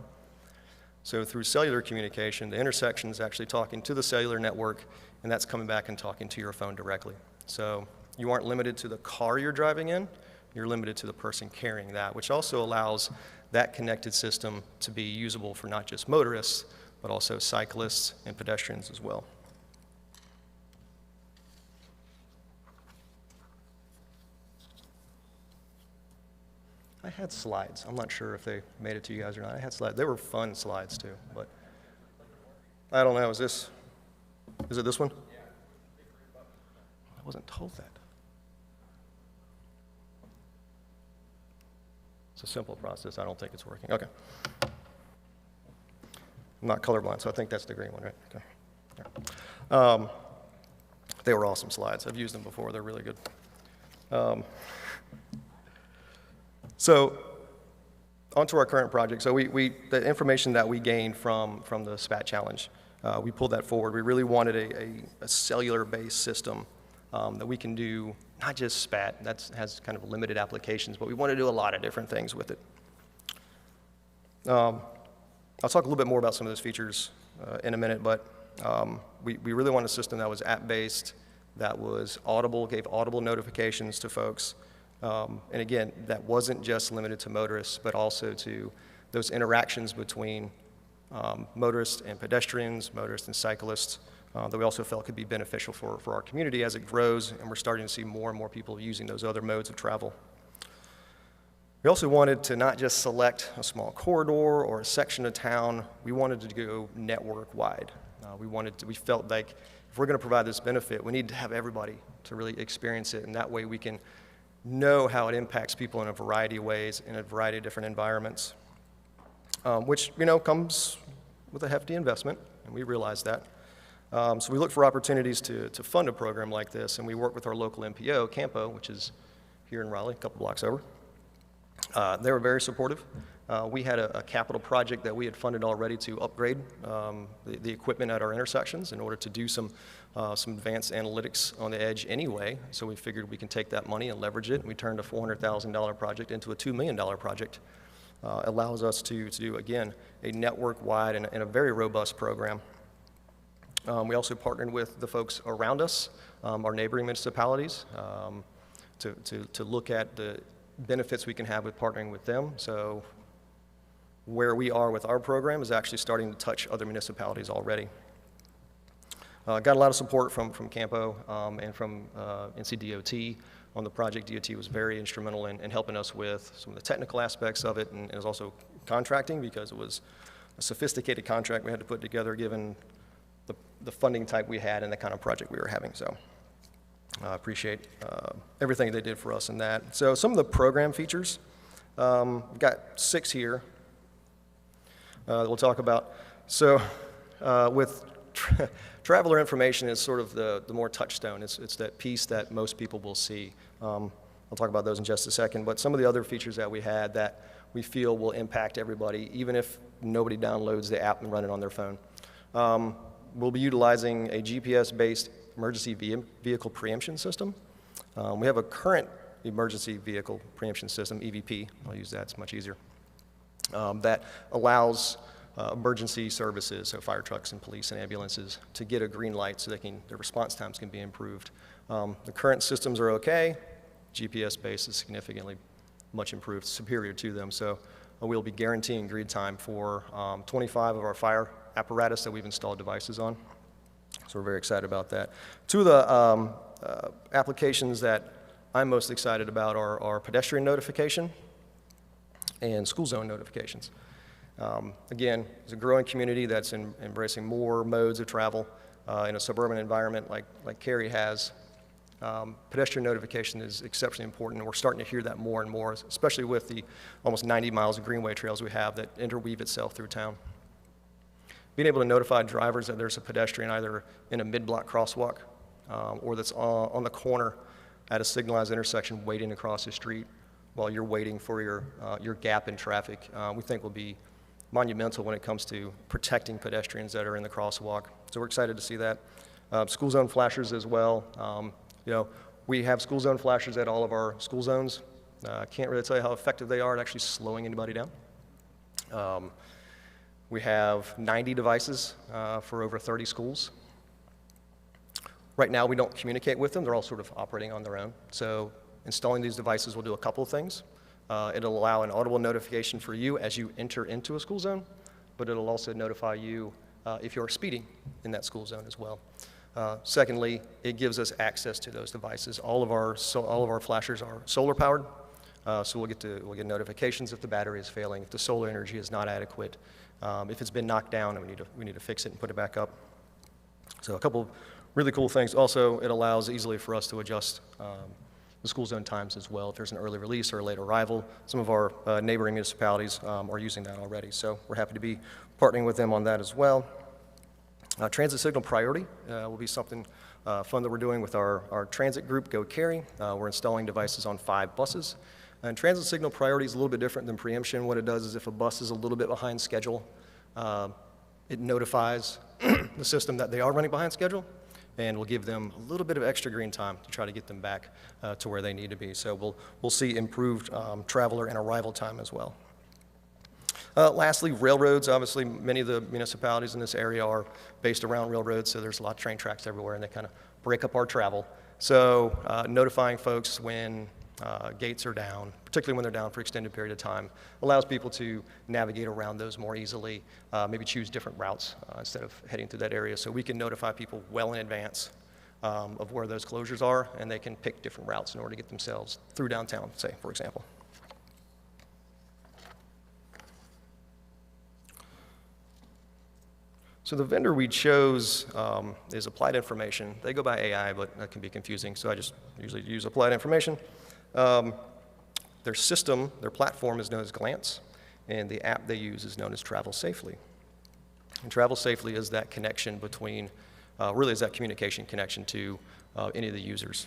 So through cellular communication, the intersection is actually talking to the cellular network, and that's coming back and talking to your phone directly. So you aren't limited to the car you're driving in, you're limited to the person carrying that, which also allows that connected system to be usable for not just motorists, but also cyclists and pedestrians as well. I had slides. I'm not sure if they made it to you guys or not. I had slides. They were fun slides too, but I don't know. Is it this one? I wasn't told that. It's a simple process. I don't think it's working. Okay. I'm not colorblind, so I think that's the green one, right? Okay. Yeah. They were awesome slides. I've used them before. They're really good. So onto our current project. So the information that we gained from the SPAT challenge, we pulled that forward. We really wanted a cellular-based system that we can do not just SPAT, that has kind of limited applications, but we want to do a lot of different things with it. I'll talk a little bit more about some of those features in a minute, but we really want a system that was app-based, that was audible, gave audible notifications to folks. And again, that wasn't just limited to motorists, but also to those interactions between motorists and pedestrians, motorists and cyclists, that we also felt could be beneficial for our community as it grows, and we're starting to see more and more people using those other modes of travel. We also wanted to not just select a small corridor or a section of town, we wanted to go network-wide. We felt like if we're going to provide this benefit, we need to have everybody to really experience it, and that way we can know how it impacts people in a variety of ways, in a variety of different environments, which, comes with a hefty investment, and we realize that. So we look for opportunities to fund a program like this, and we work with our local MPO, Campo, which is here in Raleigh, a couple blocks over. They were very supportive. We had a capital project that we had funded already to upgrade the equipment at our intersections in order to do some advanced analytics on the edge anyway. So we figured we can take that money and leverage it. We turned a $400,000 project into a $2 million project. Allows us to do, again, a network-wide and a very robust program. We also partnered with the folks around us, our neighboring municipalities, to look at the benefits we can have with partnering with them. So where we are with our program is actually starting to touch other municipalities already. Got a lot of support from Campo and from NCDOT on the project. DOT was very instrumental in helping us with some of the technical aspects of it, and it was also contracting because it was a sophisticated contract we had to put together given the funding type we had and the kind of project we were having. So I appreciate everything they did for us in that. So some of the program features, we've got 6 here that we'll talk about. So with traveler information is sort of the more touchstone. It's that piece that most people will see. I'll talk about those in just a second, but some of the other features that we had that we feel will impact everybody, even if nobody downloads the app and run it on their phone. We'll be utilizing a GPS-based emergency vehicle preemption system. We have a current emergency vehicle preemption system, EVP, I'll use that, it's much easier, that allows emergency services, so fire trucks and police and ambulances, to get a green light so their response times can be improved. The current systems are okay. GPS-based is significantly much improved, superior to them. So we'll be guaranteeing green time for 25 of our fire apparatus that we've installed devices on. So we're very excited about that. 2 of the applications that I'm most excited about are pedestrian notification and school zone notifications. Again, it's a growing community that's embracing more modes of travel in a suburban environment like Cary has. Pedestrian notification is exceptionally important, and we're starting to hear that more and more, especially with the almost 90 miles of greenway trails we have that interweave itself through town. Being able to notify drivers that there's a pedestrian either in a mid-block crosswalk or that's on the corner at a signalized intersection waiting across the street while you're waiting for your gap in traffic, we think will be monumental when it comes to protecting pedestrians that are in the crosswalk. So we're excited to see that. School zone flashers as well. We have school zone flashers at all of our school zones. I can't really tell you how effective they are at actually slowing anybody down. We have 90 devices for over 30 schools. Right now, we don't communicate with them. They're all sort of operating on their own. So installing these devices will do a couple of things. It'll allow an audible notification for you as you enter into a school zone, but it'll also notify you if you're speeding in that school zone as well. Secondly, it gives us access to those devices. All of our flashers are solar powered, so we'll get notifications if the battery is failing, if the solar energy is not adequate, if it's been knocked down and we need to fix it and put it back up. So a couple really cool things. Also, it allows easily for us to adjust the school zone times as well. If there's an early release or a late arrival, some of our neighboring municipalities are using that already. So we're happy to be partnering with them on that as well. Transit signal priority will be something fun that we're doing with our transit group, Go Cary. We're installing devices on 5 buses. And transit signal priority is a little bit different than preemption. What it does is if a bus is a little bit behind schedule, it notifies the system that they are running behind schedule, and will give them a little bit of extra green time to try to get them back to where they need to be. So we'll see improved traveler and arrival time as well. Lastly, railroads. Obviously, many of the municipalities in this area are based around railroads, so there's a lot of train tracks everywhere, and they kind of break up our travel. So notifying folks when gates are down, particularly when they're down for extended period of time, allows people to navigate around those more easily, maybe choose different routes instead of heading through that area. So we can notify people well in advance of where those closures are, and they can pick different routes in order to get themselves through downtown, say, for example. So the vendor we chose is Applied Information. They go by AI, but that can be confusing, so I just usually use Applied Information. Their system, their platform is known as Glance, and the app they use is known as Travel Safely. And Travel Safely is that connection between, really is that communication connection to any of the users.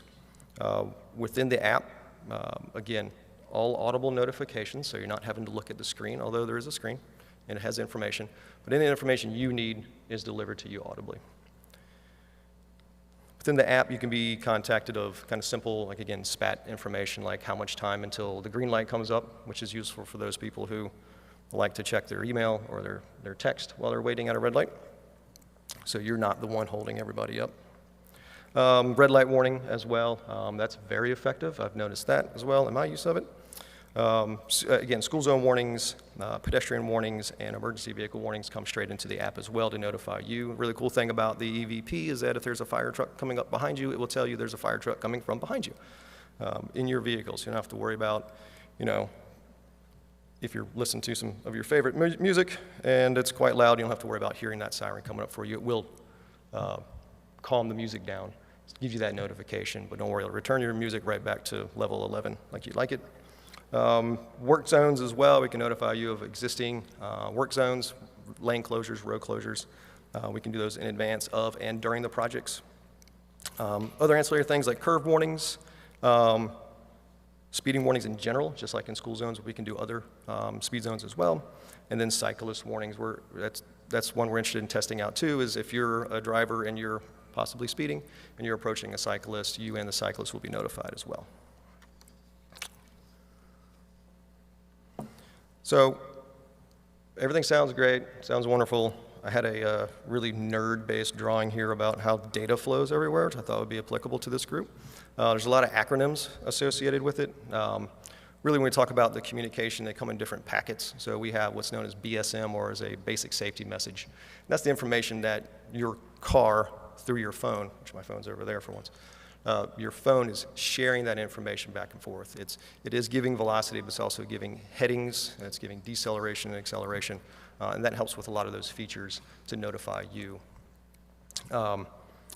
Within the app, again, all audible notifications, so you're not having to look at the screen, although there is a screen, and it has information, but any information you need is delivered to you audibly. Within the app, you can be contacted of kind of simple, like again, SPAT information, like how much time until the green light comes up, which is useful for those people who like to check their email or their text while they're waiting at a red light. So you're not the one holding everybody up. Red light warning as well, that's very effective. I've noticed that as well in my use of it. Again, school zone warnings, pedestrian warnings, and emergency vehicle warnings come straight into the app as well to notify you. Really cool thing about the EVP is that if there's a fire truck coming up behind you, it will tell you there's a fire truck coming from behind you in your vehicle. So you don't have to worry about, you know, if you're listening to some of your favorite music and it's quite loud, you don't have to worry about hearing that siren coming up for you. It will calm the music down, give you that notification, but don't worry, it'll return your music right back to level 11 like you'd like it. Work zones as well, we can notify you of existing work zones, lane closures, road closures. We can do those in advance of and during the projects. Other ancillary things like curve warnings, speeding warnings in general, just like in school zones, we can do other speed zones as well. And then cyclist warnings, that's one we're interested in testing out too, is if you're a driver and you're possibly speeding and you're approaching a cyclist, you and the cyclist will be notified as well. So everything sounds great, sounds wonderful. I had a really nerd-based drawing here about how data flows everywhere, which I thought would be applicable to this group. There's a lot of acronyms associated with it. Really, when we talk about the communication, they come in different packets. So we have what's known as BSM, or as a basic safety message. And that's the information that your car, through your phone, which my phone's over there for once, your phone is sharing that information back and forth. It is giving velocity, but it's also giving headings, and it's giving deceleration and acceleration, and that helps with a lot of those features to notify you.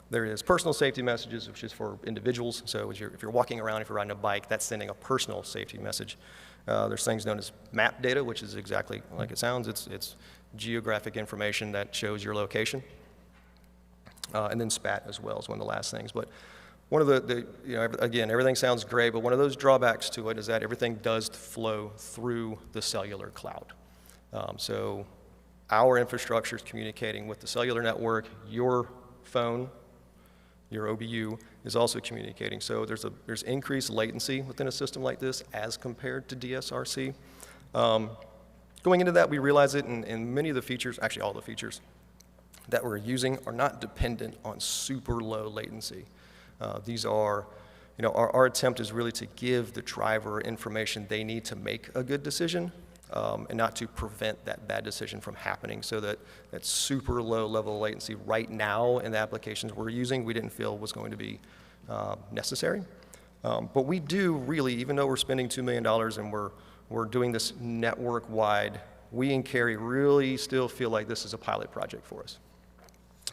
There is personal safety messages, which is for individuals. So if you're walking around, if you're riding a bike, that's sending a personal safety message. There's things known as map data, which is exactly like it sounds. It's geographic information that shows your location. And then SPAT as well is one of the last things. But one of again, everything sounds great, but one of those drawbacks to it is that everything does flow through the cellular cloud. So our infrastructure is communicating with the cellular network. Your phone, your OBU, is also communicating. So there's increased latency within a system like this as compared to DSRC. Going into that, we realize it in many of the features, actually all the features that we're using are not dependent on super low latency. These are, our attempt is really to give the driver information they need to make a good decision, and not to prevent that bad decision from happening. So that super low level of latency right now in the applications we're using, we didn't feel was going to be necessary. But we do really, even though we're spending $2 million and we're doing this network-wide, we in Cary really still feel like this is a pilot project for us.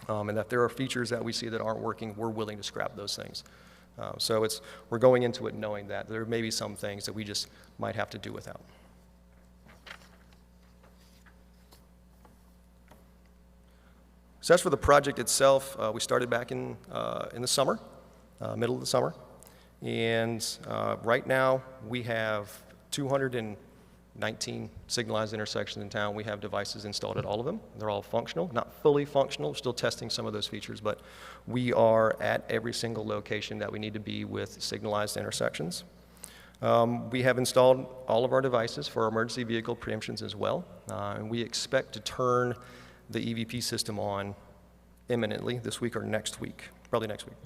And that there are features that we see that aren't working, we're willing to scrap those things. So we're going into it knowing that there may be some things that we just might have to do without. So as for the project itself, we started back in the summer, middle of the summer. And right now we have 219 signalized intersections in town. We have devices installed at all of them. They're all functional, not fully functional. We're still testing some of those features, but we are at every single location that we need to be with signalized intersections. We have installed all of our devices for our emergency vehicle preemptions as well, and we expect to turn the EVP system on imminently this week or next week, probably next week.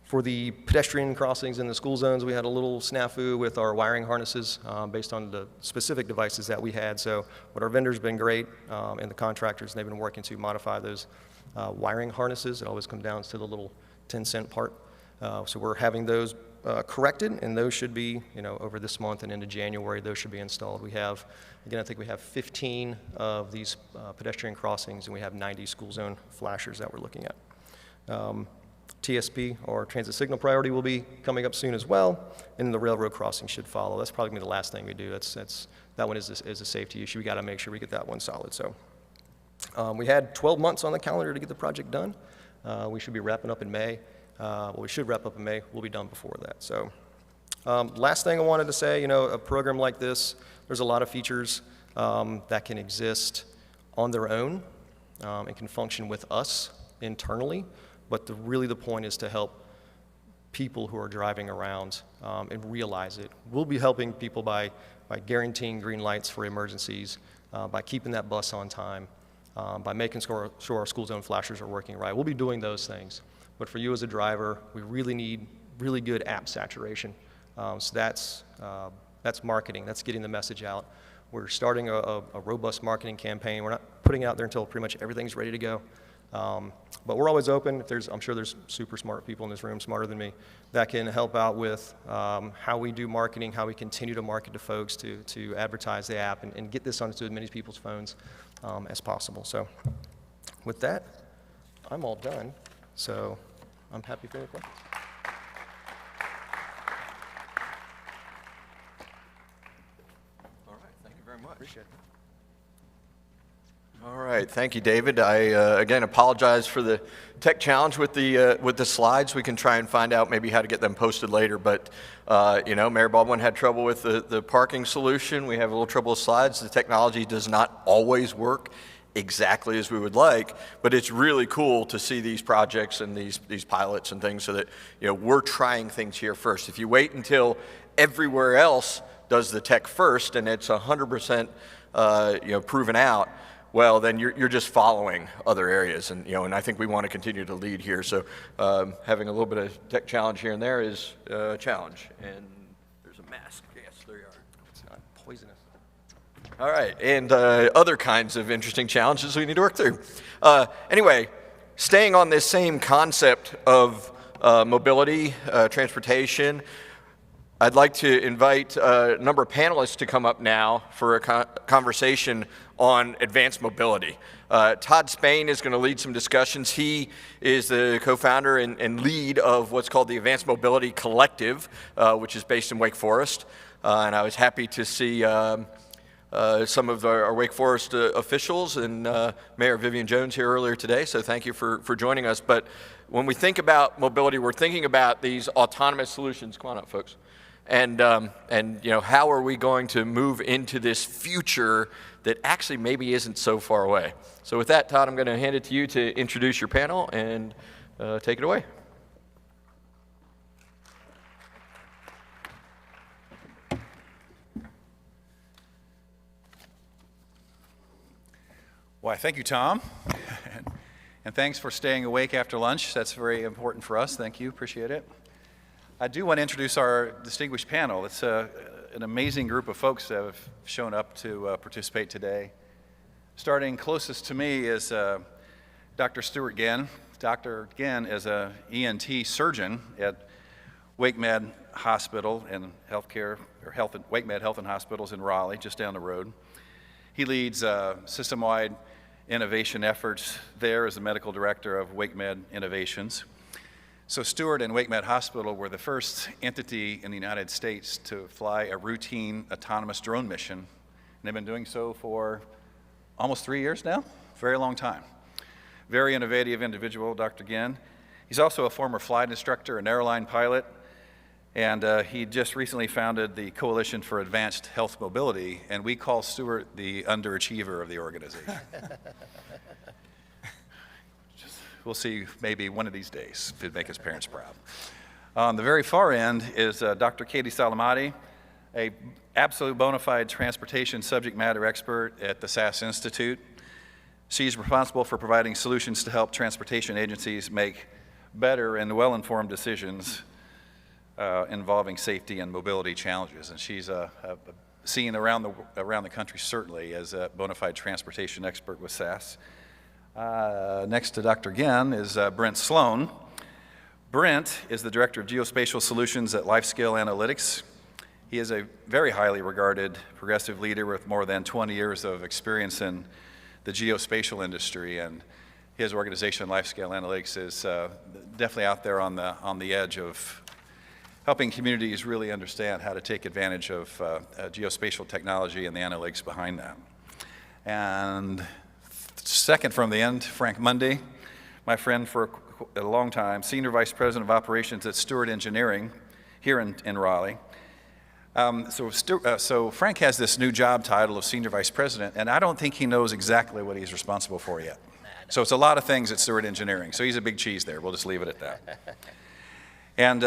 For the pedestrian crossings in the school zones, we had a little snafu with our wiring harnesses based on the specific devices that we had. So what our vendors have been great, and the contractors, they've been working to modify those wiring harnesses. It always comes down to the little 10-cent part. So we're having those corrected, and those should be, over this month and into January, those should be installed. We have, again, I think we have 15 of these pedestrian crossings, and we have 90 school zone flashers that we're looking at. TSP, or transit signal priority, will be coming up soon as well, and the railroad crossing should follow. That's probably going to be the last thing we do. That one is a safety issue. We got to make sure we get that one solid. So we had 12 months on the calendar to get the project done. We should be wrapping up in May. We should wrap up in May. We'll be done before that. So last thing I wanted to say, a program like this, there's a lot of features that can exist on their own and can function with us internally. But really the point is to help people who are driving around and realize it. We'll be helping people by guaranteeing green lights for emergencies, by keeping that bus on time, by making sure our school zone flashers are working right. We'll be doing those things. But for you as a driver, we really need really good app saturation. So that's marketing. That's getting the message out. We're starting a robust marketing campaign. We're not putting it out there until pretty much everything's ready to go. But we're always open. I'm sure there's super smart people in this room, smarter than me, that can help out with how we do marketing, how we continue to market to folks to advertise the app and get this onto as many people's phones as possible. So with that, I'm all done. So I'm happy for any questions. All right, thank you very much. Appreciate it. All right, thank you, David. I again apologize for the tech challenge with the slides. We can try and find out maybe how to get them posted later. But Mayor Baldwin had trouble with the parking solution. We have a little trouble with slides. The technology does not always work exactly as we would like, but it's really cool to see these projects and these pilots and things so that we're trying things here first. If you wait until everywhere else does the tech first and it's 100% proven out, well, then you're just following other areas, and I think we want to continue to lead here. So having a little bit of tech challenge here and there is a challenge. And there's a mask. Yes, there you are. It's not poisonous. All right, and other kinds of interesting challenges we need to work through. Anyway, staying on this same concept of mobility, transportation, I'd like to invite a number of panelists to come up now for a conversation on advanced mobility. Todd Spain is going to lead some discussions. He is the co-founder and lead of what's called the Advanced Mobility Collective, which is based in Wake Forest. And I was happy to see some of our Wake Forest officials and Mayor Vivian Jones here earlier today, so thank you for joining us. But when we think about mobility, we're thinking about these autonomous solutions. Come on up, folks. And how are we going to move into this future that actually maybe isn't so far away? So with that, Todd, I'm going to hand it to you to introduce your panel and take it away. Why, thank you, Tom. And thanks for staying awake after lunch. That's very important for us. Thank you. Appreciate it. I do want to introduce our distinguished panel. It's an amazing group of folks that have shown up to participate today. Starting closest to me is Dr. Stuart Genn. Dr. Genn is an ENT surgeon at WakeMed Hospital and WakeMed Health and Hospitals in Raleigh, just down the road. He leads system-wide innovation efforts there as the medical director of WakeMed Innovations. So Stuart and WakeMed Hospital were the first entity in the United States to fly a routine autonomous drone mission. And they've been doing so for almost 3 years now, very long time. Very innovative individual, Dr. Genn. He's also a former flight instructor, an airline pilot, and he just recently founded the Coalition for Advanced Health Mobility, and we call Stuart the underachiever of the organization. we'll see maybe one of these days if it'd make his parents proud. On the very far end is Dr. Katie Salamati, a absolute bona fide transportation subject matter expert at the SAS Institute. She's responsible for providing solutions to help transportation agencies make better and well-informed decisions involving safety and mobility challenges. And she's seen around the country, certainly, as a bona fide transportation expert with SAS. Next to Dr. Genn is Brent Sloan. Brent is the Director of Geospatial Solutions at LifeScale Analytics. He is a very highly regarded progressive leader with more than 20 years of experience in the geospatial industry, and his organization, LifeScale Analytics, is definitely out there on the edge of helping communities really understand how to take advantage of geospatial technology and the analytics behind that. And second from the end, Frank Mundy, my friend for a long time, Senior Vice President of Operations at Stewart Engineering here in Raleigh. So Frank has this new job title of Senior Vice President, and I don't think he knows exactly what he's responsible for yet. So it's a lot of things at Stewart Engineering. So he's a big cheese there. We'll just leave it at that. And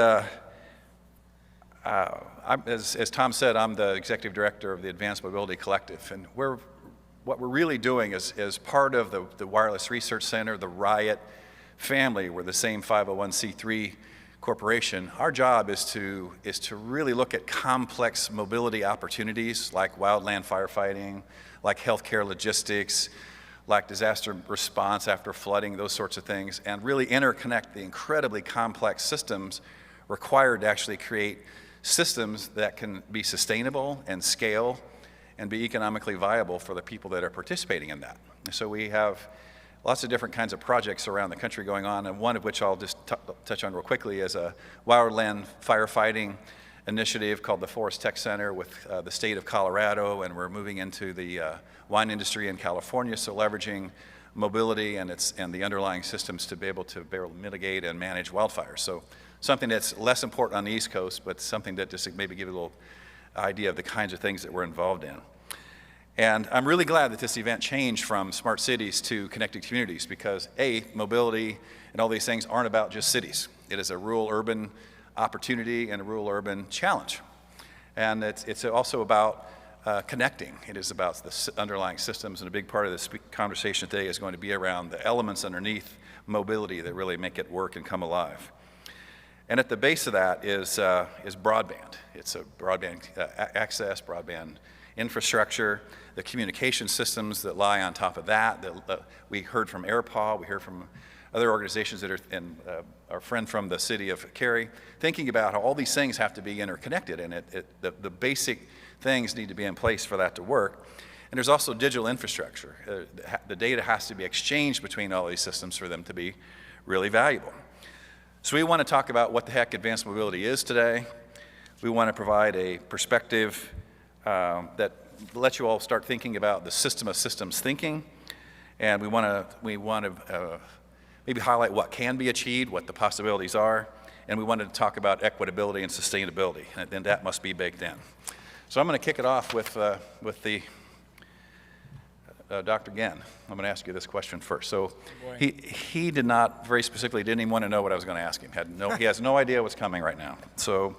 as Tom said, I'm the Executive Director of the Advanced Mobility Collective. And what we're really doing is part of the Wireless Research Center, the Riot family. We're the same 501c3 corporation. Our job is to really look at complex mobility opportunities like wildland firefighting, like healthcare logistics, like disaster response after flooding, those sorts of things, and really interconnect the incredibly complex systems required to actually create systems that can be sustainable and scale and be economically viable for the people that are participating in that. So we have lots of different kinds of projects around the country going on, and one of which I'll just touch on real quickly is a wildland firefighting initiative called the Forest Tech Center with the state of Colorado, and we're moving into the wine industry in California, so leveraging mobility and the underlying systems to be able to mitigate and manage wildfires. So something that's less important on the East Coast, but something that just maybe give you a little idea of the kinds of things that we're involved in. And I'm really glad that this event changed from smart cities to connected communities because mobility and all these things aren't about just cities. It is a rural-urban opportunity and a rural-urban challenge. And it's also about connecting. It is about the underlying systems, and a big part of this conversation today is going to be around the elements underneath mobility that really make it work and come alive. And at the base of that is broadband. It's a broadband access, broadband infrastructure, the communication systems that lie on top of that. We heard from Airpaw, we heard from other organizations that are, and our friend from the city of Cary, thinking about how all these things have to be interconnected, and the basic things need to be in place for that to work. And there's also digital infrastructure. The data has to be exchanged between all these systems for them to be really valuable. So we want to talk about what the heck advanced mobility is today. We want to provide a perspective that lets you all start thinking about the system of systems thinking, and we want to maybe highlight what can be achieved, what the possibilities are, and we wanted to talk about equitability and sustainability, and then that must be baked in. So I'm going to kick it off with Dr. Genn. I'm going to ask you this question first. So he did not, very specifically, didn't even want to know what I was going to ask him. He has no idea what's coming right now. So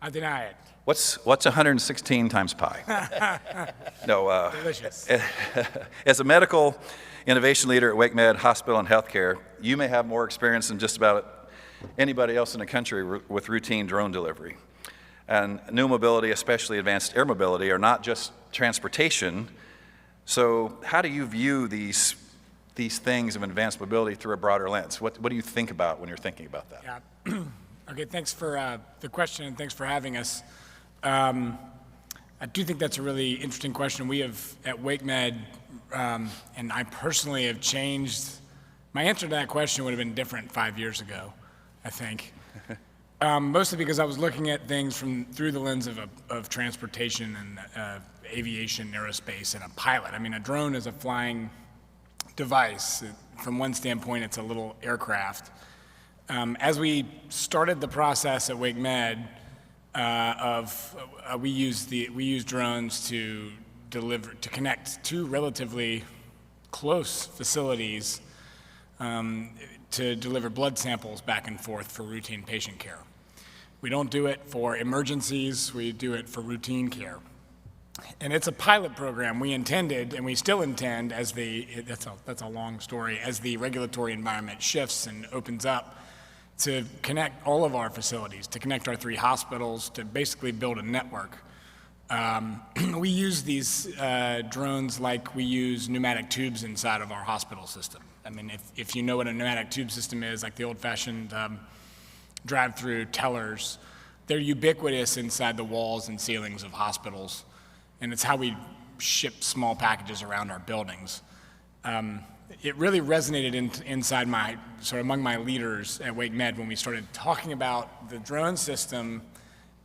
I deny it. What's 116 times pi? No. Delicious. As a medical innovation leader at WakeMed Hospital and Healthcare, you may have more experience than just about anybody else in the country with routine drone delivery. And new mobility, especially advanced air mobility, are not just transportation. So how do you view these things of advanced mobility through a broader lens? What do you think about when you're thinking about that? Yeah. Okay, thanks for the question, and thanks for having us. I do think that's a really interesting question. We have, at WakeMed, and I personally have changed, my answer to that question would have been different 5 years ago, I think. Mostly because I was looking at things through the lens of transportation and aviation, aerospace, and a pilot. I mean, a drone is a flying device. From one standpoint, it's a little aircraft. As we started the process at WakeMed we use drones to connect two relatively close facilities to deliver blood samples back and forth for routine patient care. We don't do it for emergencies, we do it for routine care. And it's a pilot program we intended, and we still intend, as that's a long story, as the regulatory environment shifts and opens up, to connect all of our facilities, to connect our 3 hospitals, to basically build a network. We use these drones like we use pneumatic tubes inside of our hospital system. I mean, if you know what a pneumatic tube system is, like the old-fashioned drive-through tellers, they're ubiquitous inside the walls and ceilings of hospitals, and it's how we ship small packages around our buildings. It really resonated inside among my leaders at Wake Med when we started talking about the drone system,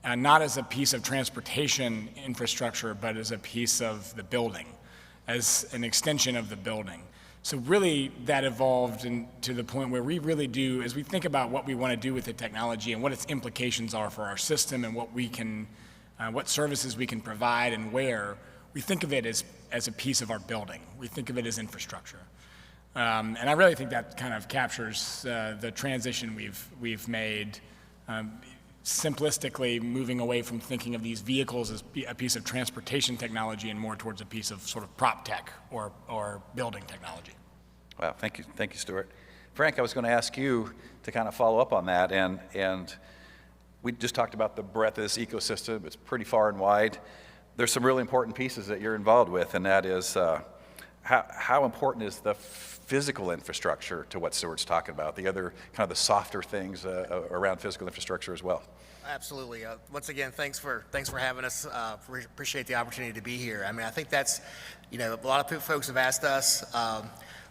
not as a piece of transportation infrastructure, but as a piece of the building, as an extension of the building. So really that evolved to the point where we really do, as we think about what we want to do with the technology and what its implications are for our system and what services we can provide and where, we think of it as a piece of our building. We think of it as infrastructure. And I really think that kind of captures the transition we've made, simplistically moving away from thinking of these vehicles as a piece of transportation technology and more towards a piece of sort of prop tech or building technology. Wow, thank you, Stuart. Frank, I was going to ask you to kind of follow up on that, and we just talked about the breadth of this ecosystem. It's pretty far and wide. There's some really important pieces that you're involved with, and that is how important is the physical infrastructure to what Stuart's talking about, the other kind of the softer things around physical infrastructure as well? Absolutely. Once again, thanks for having us. Appreciate the opportunity to be here. I mean, I think that's, a lot of folks have asked us,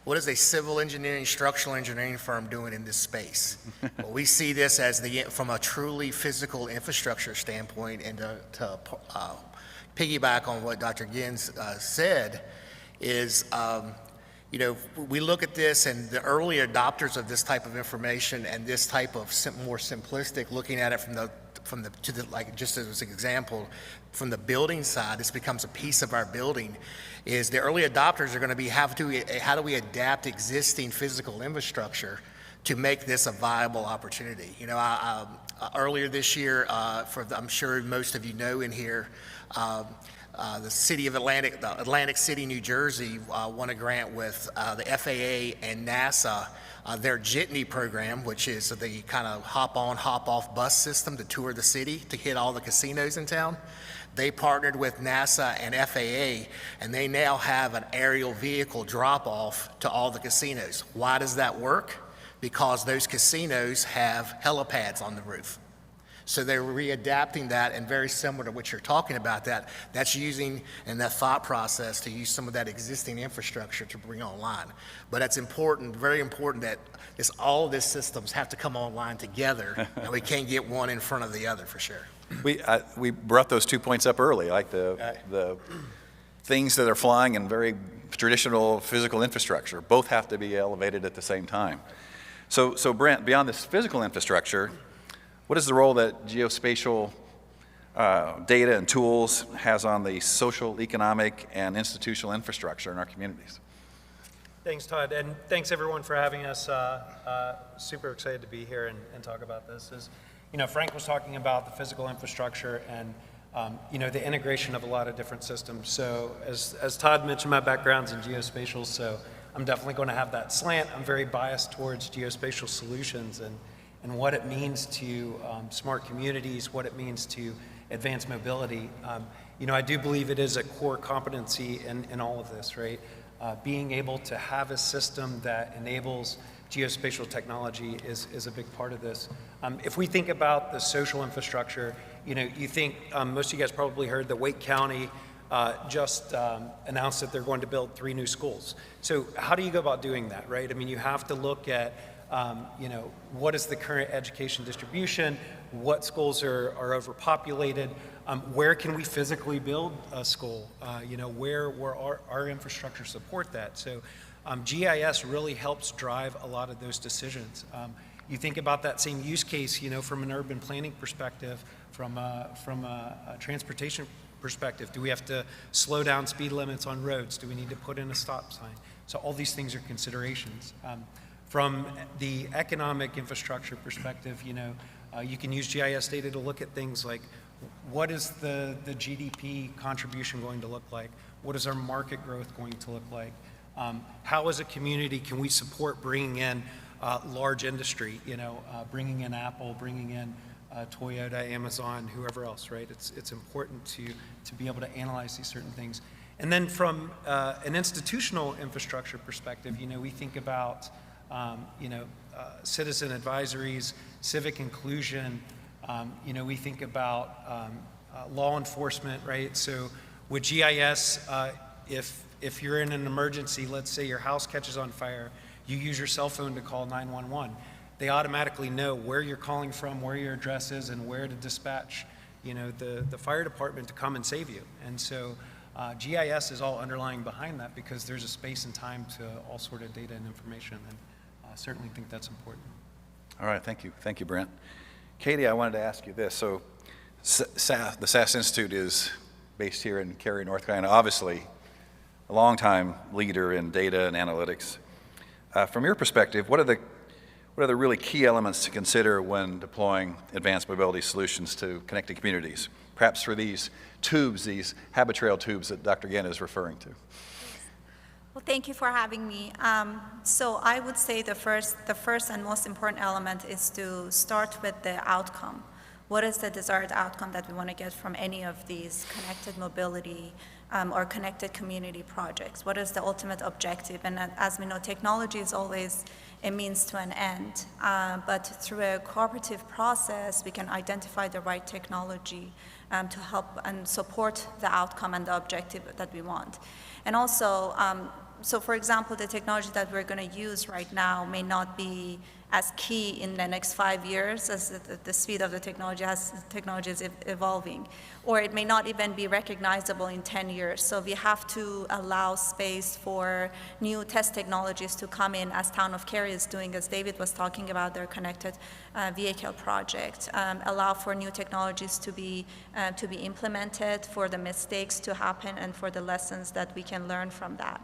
what is a civil engineering, structural engineering firm doing in this space? Well, we see this as from a truly physical infrastructure standpoint, and to piggyback on what Dr. Gins said, is we look at this, and the early adopters of this type of information and this type of more simplistic looking at it just as an example, from the building side, this becomes a piece of our building, is the early adopters are going to be how do we adapt existing physical infrastructure to make this a viable opportunity. Earlier this year, I'm sure most of you know in here, the city of Atlantic City, New Jersey, won a grant with the FAA and NASA, their Jitney program, which is the kind of hop-on, hop-off bus system to tour the city to hit all the casinos in town. They partnered with NASA and FAA, and they now have an aerial vehicle drop-off to all the casinos. Why does that work? Because those casinos have helipads on the roof. So they're readapting that, and very similar to what you're talking about, that's using in that thought process to use some of that existing infrastructure to bring online. But it's important, very important, that all of these systems have to come online together, and we can't get one in front of the other for sure. We brought those 2 points up early, like the things that are flying and very traditional physical infrastructure. Both have to be elevated at the same time. So Brent, beyond this physical infrastructure, what is the role that geospatial data and tools has on the social, economic, and institutional infrastructure in our communities? Thanks, Todd, and thanks everyone for having us. Super excited to be here and talk about this. Frank was talking about the physical infrastructure and the integration of a lot of different systems. So as Todd mentioned, my background's in geospatial, so I'm definitely going to have that slant. I'm very biased towards geospatial solutions and what it means to smart communities, what it means to advanced mobility. I do believe it is a core competency in all of this, right? Being able to have a system that enables geospatial technology is a big part of this. If we think about the social infrastructure, you think, most of you guys probably heard that Wake County just announced that they're going to build 3 new schools. So how do you go about doing that, right? I mean, you have to look at what is the current education distribution, what schools are overpopulated, where can we physically build a school, where our infrastructure support that. So GIS really helps drive a lot of those decisions. You think about that same use case, from an urban planning perspective, from a transportation perspective. Do we have to slow down speed limits on roads? Do we need to put in a stop sign? So all these things are considerations. From the economic infrastructure perspective, you can use GIS data to look at things like what is the GDP contribution going to look like? What is our market growth going to look like? How as a community can we support bringing in large industry, bringing in Apple, bringing in Toyota, Amazon, whoever else, right? It's important to be able to analyze these certain things. And then from an institutional infrastructure perspective, we think about, citizen advisories, civic inclusion, we think about law enforcement, right? So with GIS, if you're in an emergency, let's say your house catches on fire, you use your cell phone to call 911. They automatically know where you're calling from, where your address is, and where to dispatch, the fire department to come and save you. And so GIS is all underlying behind that because there's a space and time to all sort of data and information, and I certainly think that's important. All right, thank you. Thank you, Brent. Katie, I wanted to ask you this. So the SAS Institute is based here in Cary, North Carolina, obviously a longtime leader in data and analytics. From your perspective, what are the really key elements to consider when deploying advanced mobility solutions to connected communities, perhaps through these tubes, these habit-trail tubes that Dr. Gann is referring to? Well, thank you for having me. So I would say the first and most important element is to start with the outcome. What is the desired outcome that we want to get from any of these connected mobility or connected community projects? What is the ultimate objective? And as we know, technology is always a means to an end. But through a cooperative process, we can identify the right technology to help and support the outcome and the objective that we want. And also, so for example, the technology that we're going to use right now may not be as key in the next 5 years as the speed of the technology as technology is evolving, or it may not even be recognizable in 10 years. So we have to allow space for new test technologies to come in, as Town of Cary is doing, as David was talking about their connected vehicle project. Allow for new technologies to be implemented, for the mistakes to happen, and for the lessons that we can learn from that.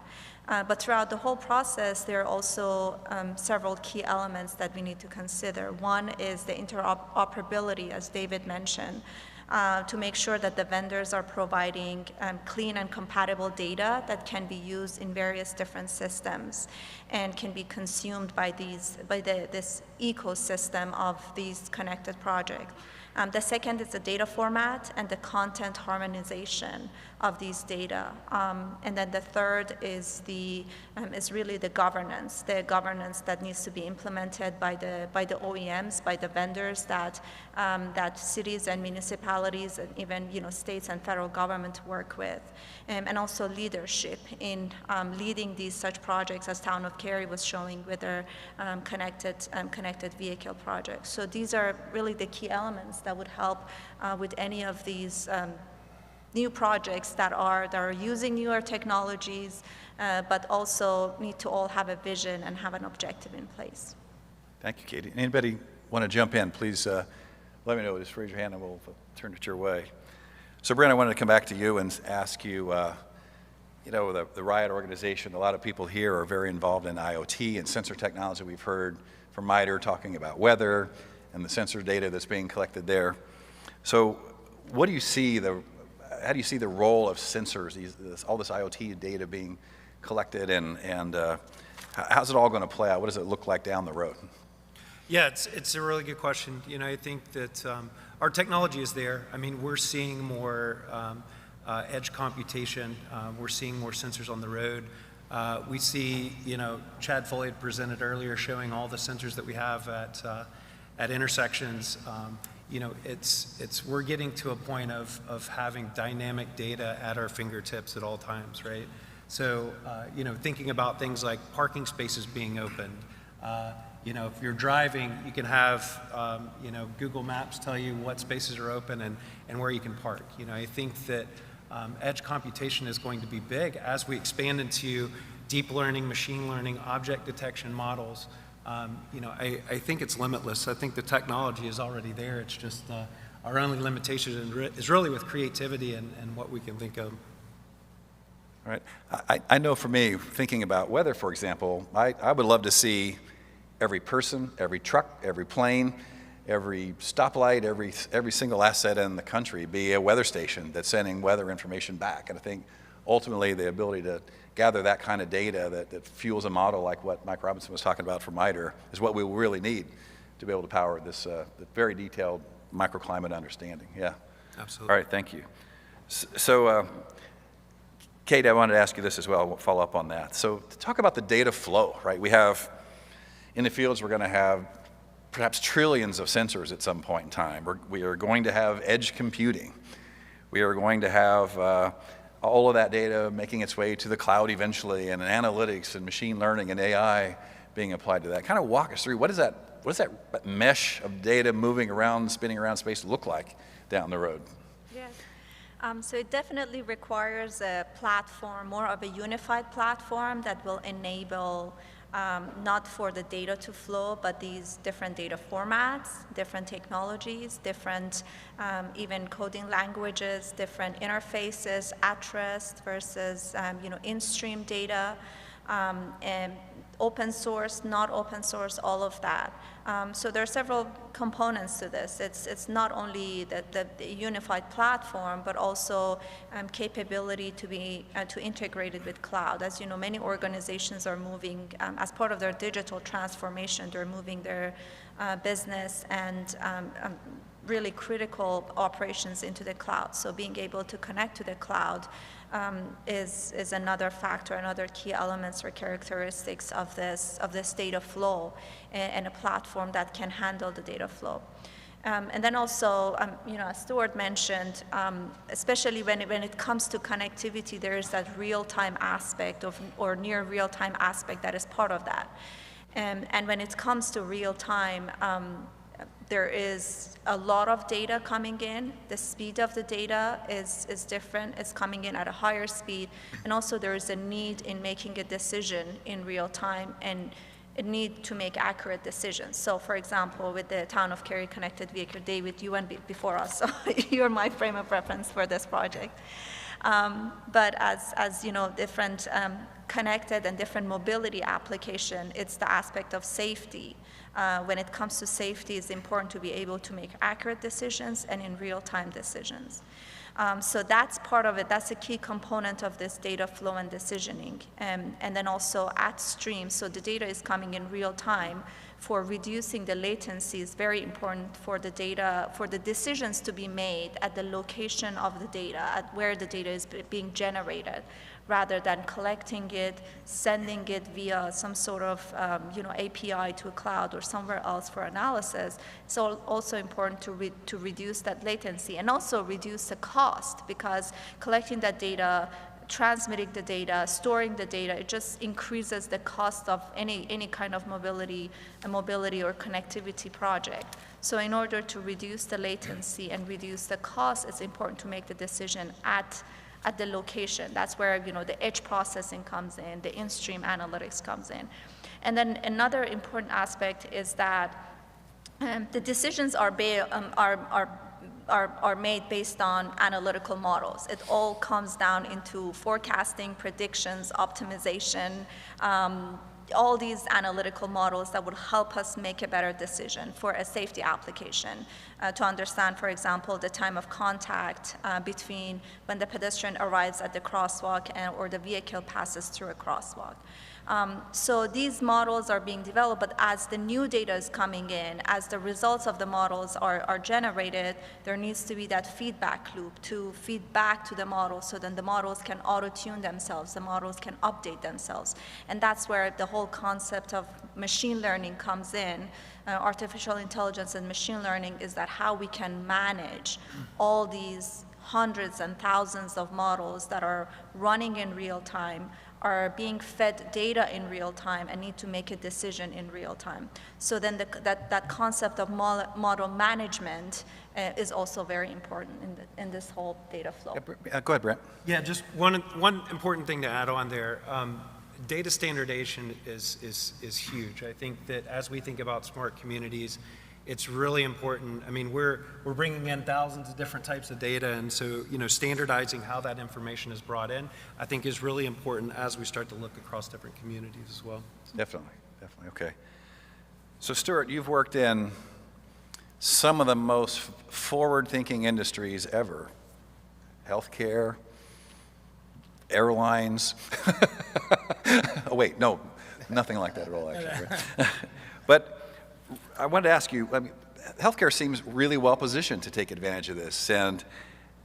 But throughout the whole process, there are also several key elements that we need to consider. One is the interoperability, as David mentioned, to make sure that the vendors are providing clean and compatible data that can be used in various different systems and can be consumed by this ecosystem of these connected projects. The second is the data format and the content harmonization of these data. And then the third is really the governance that needs to be implemented by the OEMs, by the vendors that cities and municipalities and even states and federal government work with. And also leadership in leading these such projects, as Town of Cary was showing with their connected vehicle projects. So these are really the key elements that would help with any of these new projects that are using newer technologies, but also need to all have a vision and have an objective in place. Thank you, Katie. Anybody want to jump in? Please let me know. Just raise your hand and we'll turn it your way. So, Brent, I wanted to come back to you and ask you, the Riot organization, a lot of people here are very involved in IoT and sensor technology. We've heard from MITRE talking about weather and the sensor data that's being collected there. So how do you see the role of sensors, all this IoT data being collected, and how's it all going to play out? What does it look like down the road? Yeah, it's a really good question. I think that our technology is there. I mean, we're seeing more edge computation. We're seeing more sensors on the road. We see, Chad Foley had presented earlier showing all the sensors that we have at intersections. We're getting to a point of having dynamic data at our fingertips at all times, right? So, thinking about things like parking spaces being opened. If you're driving, you can have, Google Maps tell you what spaces are open and where you can park. I think that edge computation is going to be big as we expand into deep learning, machine learning, object detection models. I think it's limitless. I think the technology is already there. It's just our only limitation is really with creativity and what we can think of. All right. I know for me, thinking about weather, for example, I would love to see every person, every truck, every plane, every stoplight, every single asset in the country be a weather station that's sending weather information back. And I think ultimately the ability to gather that kind of data that fuels a model like what Mike Robinson was talking about for MITRE is what we will really need to be able to power this very detailed microclimate understanding. Yeah. Absolutely. All right, thank you. So, Kate, I wanted to ask you this as well. We'll follow up on that. So to talk about the data flow, right? We have, in the fields, we're going to have perhaps trillions of sensors at some point in time. We are going to have edge computing. We are going to have all of that data making its way to the cloud eventually, and analytics and machine learning and AI being applied to that. Kind of walk us through, what does that mesh of data moving around, spinning around space look like down the road? Yes. So it definitely requires a platform, more of a unified platform that will enable not for the data to flow, but these different data formats, different technologies, different even coding languages, different interfaces, at rest versus in-stream data, and open source, not open source, all of that. So there are several components to this. It's not only the unified platform, but also capability to be to integrate it with cloud. As you know, many organizations are moving as part of their digital transformation. They're moving their business and really critical operations into the cloud. So being able to connect to the cloud is another factor, another key elements or characteristics of this data flow, and a platform that can handle the data flow. And then also, as Stuart mentioned, especially when it comes to connectivity, there is that real-time aspect or near real-time aspect that is part of that. And when it comes to real-time, there is a lot of data coming in. The speed of the data is different. It's coming in at a higher speed. And also there is a need in making a decision in real time and a need to make accurate decisions. So for example, with the Town of Cary Connected Vehicle, David, you went before us, so you're my frame of reference for this project. But as you know, different connected and different mobility application, it's the aspect of safety. When it comes to safety, it's important to be able to make accurate decisions and in real-time decisions. So that's part of it. That's a key component of this data flow and decisioning. And then also at stream, so the data is coming in real time. For reducing the latency is very important for the data, for the decisions to be made at the location of the data, at where the data is being generated, rather than collecting it, sending it via some sort of API to a cloud or somewhere else for analysis. It's also important to reduce that latency and also reduce the cost, because collecting that data, transmitting the data, storing the data, it just increases the cost of any kind of mobility or connectivity project. So in order to reduce the latency and reduce the cost, it's important to make the decision at the location. That's where the edge processing comes in, the in-stream analytics comes in. And then another important aspect is that the decisions are made based on analytical models. It all comes down into forecasting, predictions, optimization, all these analytical models that would help us make a better decision for a safety application. To understand, for example, the time of contact between when the pedestrian arrives at the crosswalk or the vehicle passes through a crosswalk. So these models are being developed, but as the new data is coming in, as the results of the models are generated, there needs to be that feedback loop to feed back to the model, so then the models can auto-tune themselves, the models can update themselves. And that's where the whole concept of machine learning comes in. Artificial intelligence and machine learning is that how we can manage all these hundreds and thousands of models that are running in real time, are being fed data in real time, and need to make a decision in real time. So then that concept of model management is also very important in this whole data flow. Go ahead, Brent. Yeah, just one important thing to add on there. Data standardization is huge. I think that as we think about smart communities, it's really important. I mean, we're bringing in thousands of different types of data, and so standardizing how that information is brought in, I think, is really important as we start to look across different communities as well. Definitely, okay. So Stuart, you've worked in some of the most forward-thinking industries ever. Healthcare, airlines. Oh, wait, no, nothing like that at all, actually. Right? But I wanted to ask you, I mean, healthcare seems really well positioned to take advantage of this, and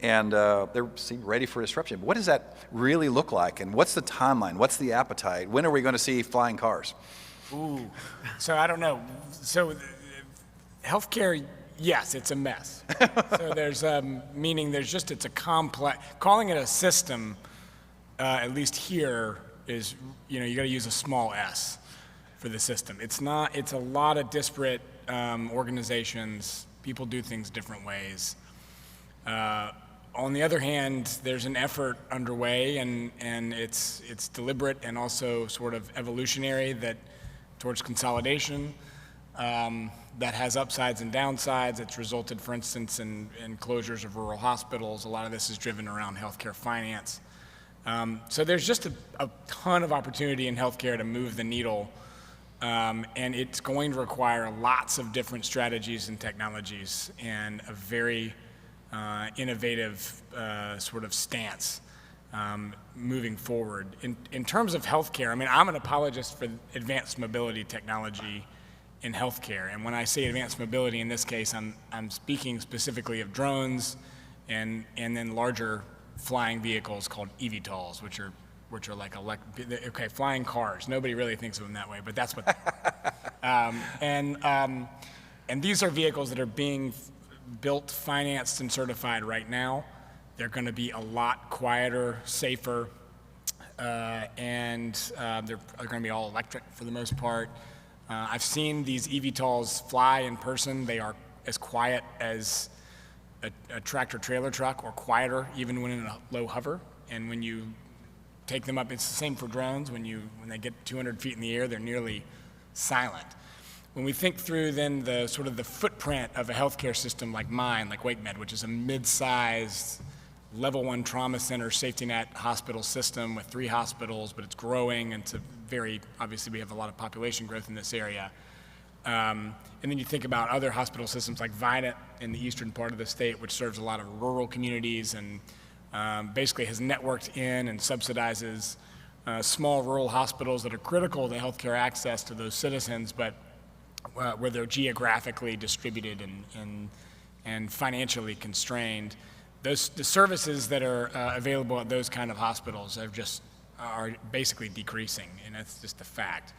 they seem ready for disruption. But what does that really look like, and what's the timeline? What's the appetite? When are we going to see flying cars? Ooh, so I don't know. So healthcare, yes, it's a mess. So there's meaning there's just, it's a complex, calling it a system, at least here, is, you got to use a small s for the system. It's not, it's a lot of disparate organizations. People do things different ways. On the other hand, there's an effort underway, and it's deliberate and also sort of evolutionary towards consolidation that has upsides and downsides. It's resulted, for instance, in closures of rural hospitals. A lot of this is driven around healthcare finance. So there's just a ton of opportunity in healthcare to move the needle, and it's going to require lots of different strategies and technologies and a very innovative sort of stance moving forward. In terms of healthcare, I mean, I'm an apologist for advanced mobility technology in healthcare. And when I say advanced mobility in this case, I'm speaking specifically of drones and then larger flying vehicles called eVTOLs, which are like flying cars. Nobody really thinks of them that way, but that's what and these are vehicles that are being built, financed, and certified right now. They're going to be a lot quieter, safer, and they're going to be all electric for the most part. I've seen these eVTOLs fly in person. They are as quiet as a tractor-trailer truck, or quieter even when in a low hover. And when you take them up, it's the same for drones. When they get 200 feet in the air, they're nearly silent. When we think through then the sort of the footprint of a healthcare system like mine, like WakeMed, which is a mid-sized level 1 trauma center safety net hospital system with 3 hospitals, but it's growing, and obviously we have a lot of population growth in this area. And then you think about other hospital systems like Vidant in the eastern part of the state, which serves a lot of rural communities and basically has networked in and subsidizes small rural hospitals that are critical to healthcare access to those citizens, but where they're geographically distributed and financially constrained. The services that are available at those kind of hospitals are basically decreasing, and that's just a fact.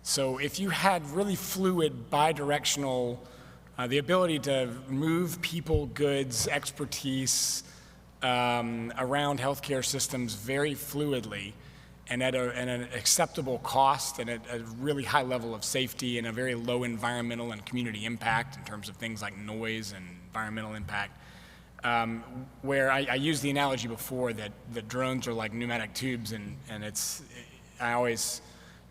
So if you had really fluid, bi-directional, the ability to move people, goods, expertise around healthcare systems very fluidly and at an acceptable cost and at a really high level of safety and a very low environmental and community impact in terms of things like noise and environmental impact, where I used the analogy before that drones are like pneumatic tubes, and I always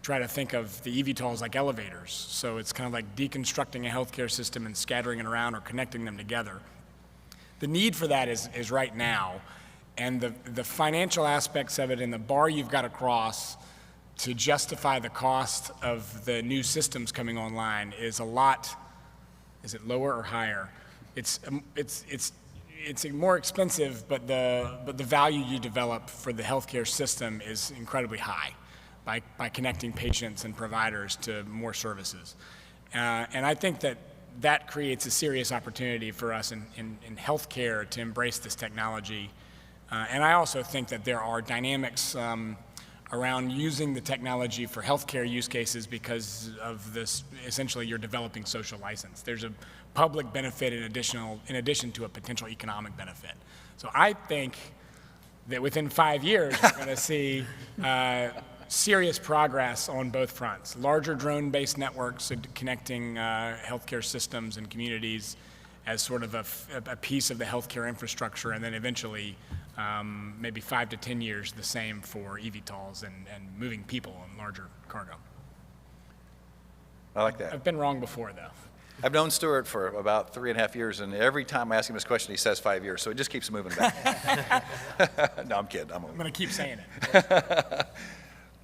try to think of the eVTOLs like elevators. So it's kind of like deconstructing a healthcare system and scattering it around or connecting them together. The need for that is right now, and the financial aspects of it and the bar you've got to cross to justify the cost of the new systems coming online is a lot. Is it lower or higher? It's more expensive, but the value you develop for the healthcare system is incredibly high by connecting patients and providers to more services. And I think that creates a serious opportunity for us in healthcare to embrace this technology. And I also think that there are dynamics around using the technology for healthcare use cases because of this. Essentially, you're developing social license. There's a public benefit in addition to a potential economic benefit. So I think that within 5 years, we're going to see serious progress on both fronts. Larger drone-based networks connecting healthcare systems and communities as sort of a piece of the healthcare infrastructure, and then eventually, maybe 5 to 10 years, the same for eVTOLs and moving people on larger cargo. I like that. I've been wrong before, though. I've known Stuart for about 3.5 years, and every time I ask him this question, he says 5 years, so it just keeps moving back. No, I'm kidding. I'm going to keep saying it.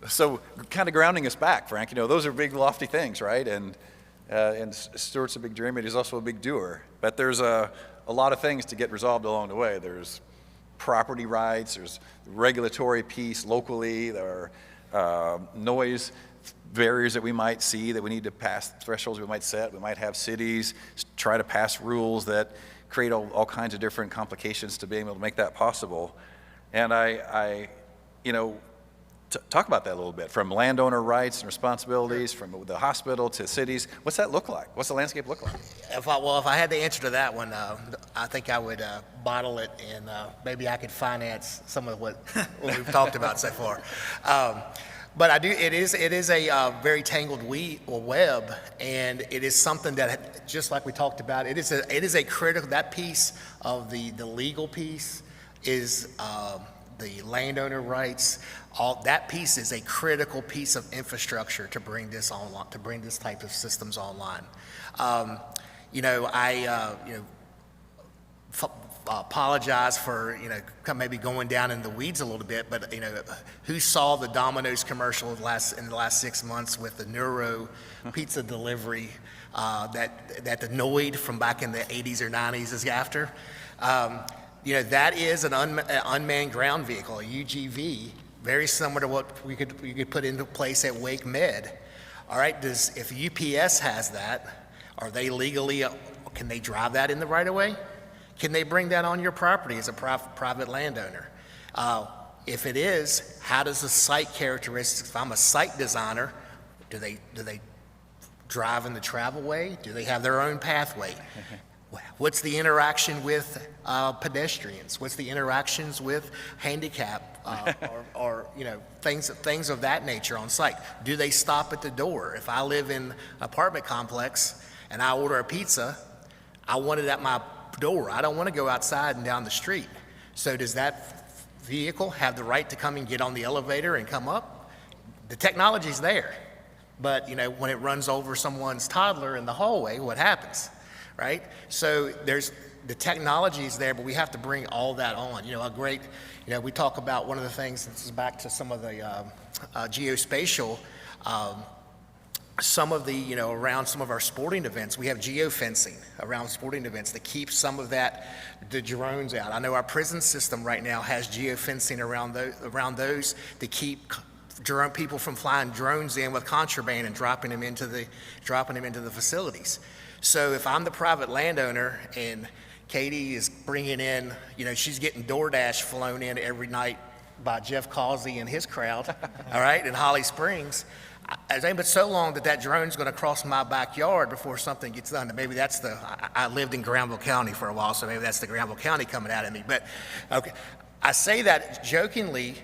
So kind of grounding us back, Frank, those are big, lofty things, right? And And Stuart's a big dreamer, he's also a big doer. But there's a lot of things to get resolved along the way. There's property rights, there's regulatory piece locally, there are noise barriers that we might see that we need to pass, thresholds we might set. We might have cities try to pass rules that create all kinds of different complications to being able to make that possible. And I talk about that a little bit, from landowner rights and responsibilities, from the hospital to cities. What's that look like? What's the landscape look like? If I had the answer to that one, I think I would bottle it, and maybe I could finance some of what we've talked about so far. But it is a very tangled web, and it is something that, just like we talked about, it is a critical, that piece of the legal piece is the landowner rights. All that piece is a critical piece of infrastructure to bring this online, to bring this type of systems online. Apologize for maybe going down in the weeds a little bit, but who saw the Domino's commercial in the last 6 months with the Neuro pizza delivery that the Noid from back in the 80s or 90s is after? That is an unmanned ground vehicle, a UGV, very similar to what we could put into place at Wake Med. All right, if UPS has that, are they legally, can they drive that in the right of way? Can they bring that on your property as a private landowner? If it is, how does the site characteristics, if I'm a site designer, do they drive in the travel way? Do they have their own pathway? What's the interaction with pedestrians? What's the interactions with handicap or things of that nature on site? Do they stop at the door? If I live in an apartment complex and I order a pizza, I want it at my door. I don't want to go outside and down the street. So does that vehicle have the right to come and get on the elevator and come up? The technology's there, but when it runs over someone's toddler in the hallway, what happens? Right? So the technology is there, but we have to bring all that on. We talk about one of the things, this is back to some of the geospatial, some of the, around some of our sporting events, we have geofencing around sporting events that keeps some of the drones out. I know our prison system right now has geofencing around those to keep people from flying drones in with contraband and dropping them into the facilities. So if I'm the private landowner and Katie is bringing in, she's getting DoorDash flown in every night by Jeff Causey and his crowd, all right, in Holly Springs, it ain't but so long that drone's going to cross my backyard before something gets done. Maybe that's I lived in Granville County for a while, so maybe that's the Granville County coming out at me. But okay, I say that jokingly,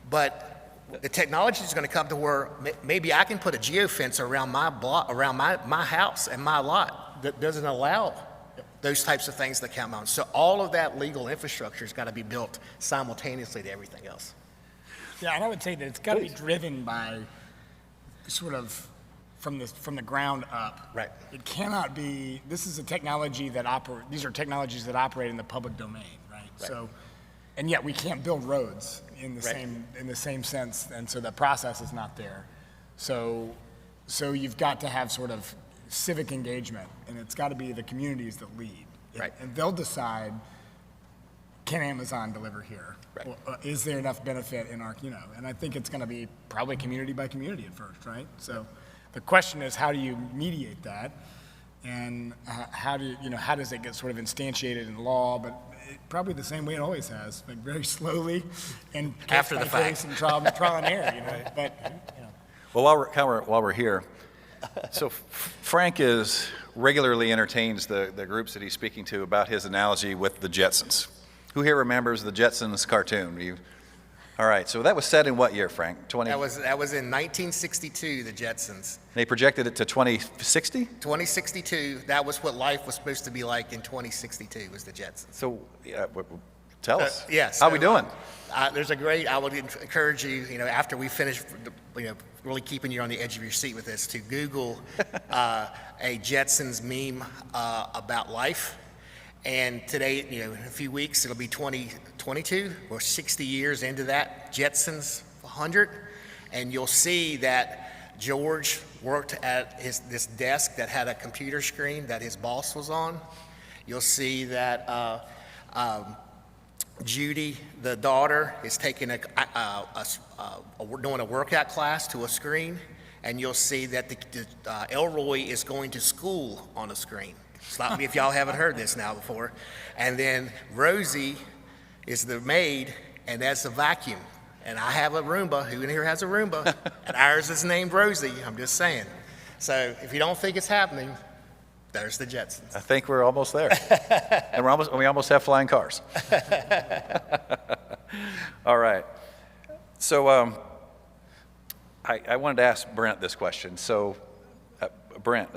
but the technology is going to come to where maybe I can put a geofence around my block, around my house and my lot that doesn't allow those types of things to come on. So all of that legal infrastructure has got to be built simultaneously to everything else. Yeah, and I would say that it's got to be driven by sort of from the ground up. Right. It cannot be. This is a technology that these are technologies that operate in the public domain, right? So, and yet we can't build roads in the same sense, and so the process is not there. So you've got to have sort of civic engagement, and it's got to be the communities that lead. Right. And they'll decide, can Amazon deliver here? Right. Well, is there enough benefit in our, and I think it's going to be probably community by community at first, right? So the question is, how do you mediate that? And how does it get sort of instantiated in law? But probably the same way it always has, like very slowly and after the fact. Some trial and error, But, Well, while we're here, so Frank regularly entertains the groups that he's speaking to about his analogy with the Jetsons. Who here remembers the Jetsons cartoon? All right, so that was set in what year, Frank? That was in 1962, the Jetsons. They projected it to 2060? 2062, that was what life was supposed to be like in 2062, was the Jetsons. So, tell us. Yes. How are we doing? I would encourage you, after we finish, really keeping you on the edge of your seat with this, to Google a Jetsons meme about life. And today, in a few weeks, it'll be 2022. We're 60 years into that Jetsons 100. And you'll see that George worked at this desk that had a computer screen that his boss was on. You'll see that Judy, the daughter, is taking doing a workout class to a screen, and you'll see that Elroy is going to school on a screen. Stop me if y'all haven't heard this now before. And then Rosie is the maid, and that's a vacuum. And I have a Roomba. Who in here has a Roomba? And ours is named Rosie. I'm just saying. So if you don't think it's happening, there's the Jetsons. I think we're almost there. And we almost have flying cars. All right. So I wanted to ask Brent this question. So Brent,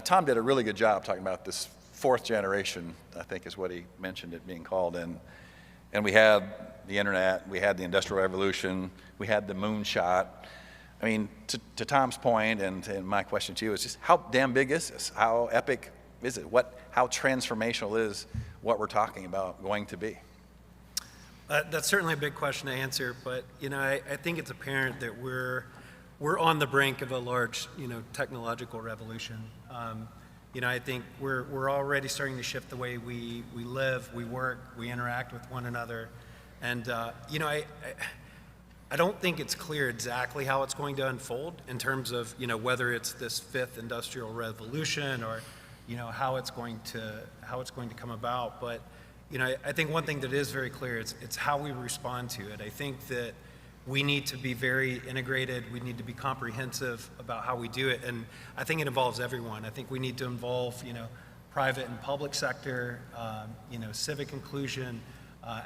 Tom did a really good job talking about this fourth generation, I think is what he mentioned it being called. And we had the internet, we had the Industrial Revolution, we had the moonshot. I mean, to Tom's point, and my question to you is just how damn big is this? How epic is it? How transformational is what we're talking about going to be? That's certainly a big question to answer, but I think it's apparent that we're on the brink of a large technological revolution. I think we're already starting to shift the way we live, we work, we interact with one another. And, I don't think it's clear exactly how it's going to unfold in terms of, whether it's this fifth industrial revolution or, how it's going to come about. But, I think one thing that is very clear, it's how we respond to it. I think that we need to be very integrated. We need to be comprehensive about how we do it. And I think it involves everyone. I think we need to involve, private and public sector, civic inclusion,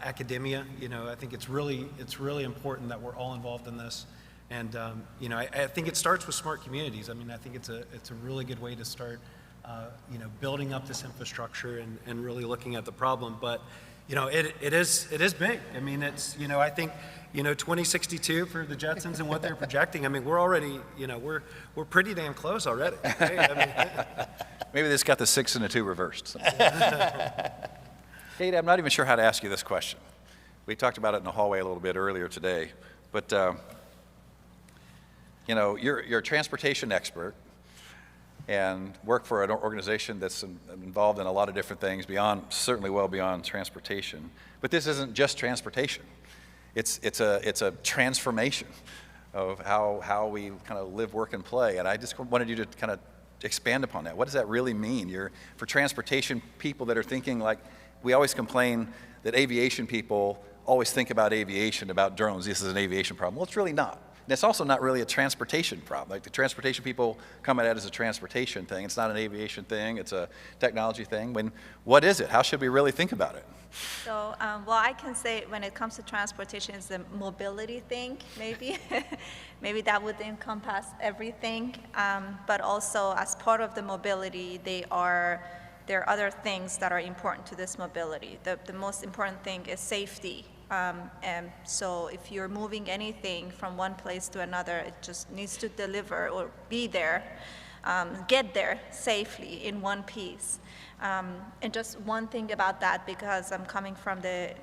academia. I think it's really important that we're all involved in this. And, I think it starts with smart communities. I mean, I think it's a really good way to start, building up this infrastructure and really looking at the problem. But, it is big. I mean, it's, I think, 2062 for the Jetsons and what they're projecting. I mean, we're already, we're pretty damn close already. Right? I mean, maybe they just got the 6 and the 2 reversed. Kate, I'm not even sure how to ask you this question. We talked about it in the hallway a little bit earlier today, but you're a transportation expert and work for an organization that's involved in a lot of different things certainly well beyond transportation. But this isn't just transportation. It's a transformation of how we kind of live, work, and play. And I just wanted you to kind of expand upon that. What does that really mean? For transportation people that are thinking like, we always complain that aviation people always think about aviation, about drones. This is an aviation problem. Well, it's really not. And it's also not really a transportation problem. Like the transportation people come at it as a transportation thing. It's not an aviation thing. It's a technology thing. What is it? How should we really think about it? So, I can say when it comes to transportation, it's a mobility thing, maybe. Maybe that would encompass everything. But also, as part of the mobility, there are other things that are important to this mobility. The most important thing is safety. And so if you're moving anything from one place to another, it just needs to deliver or be there, get there safely in one piece. And just one thing about that, because I'm coming from the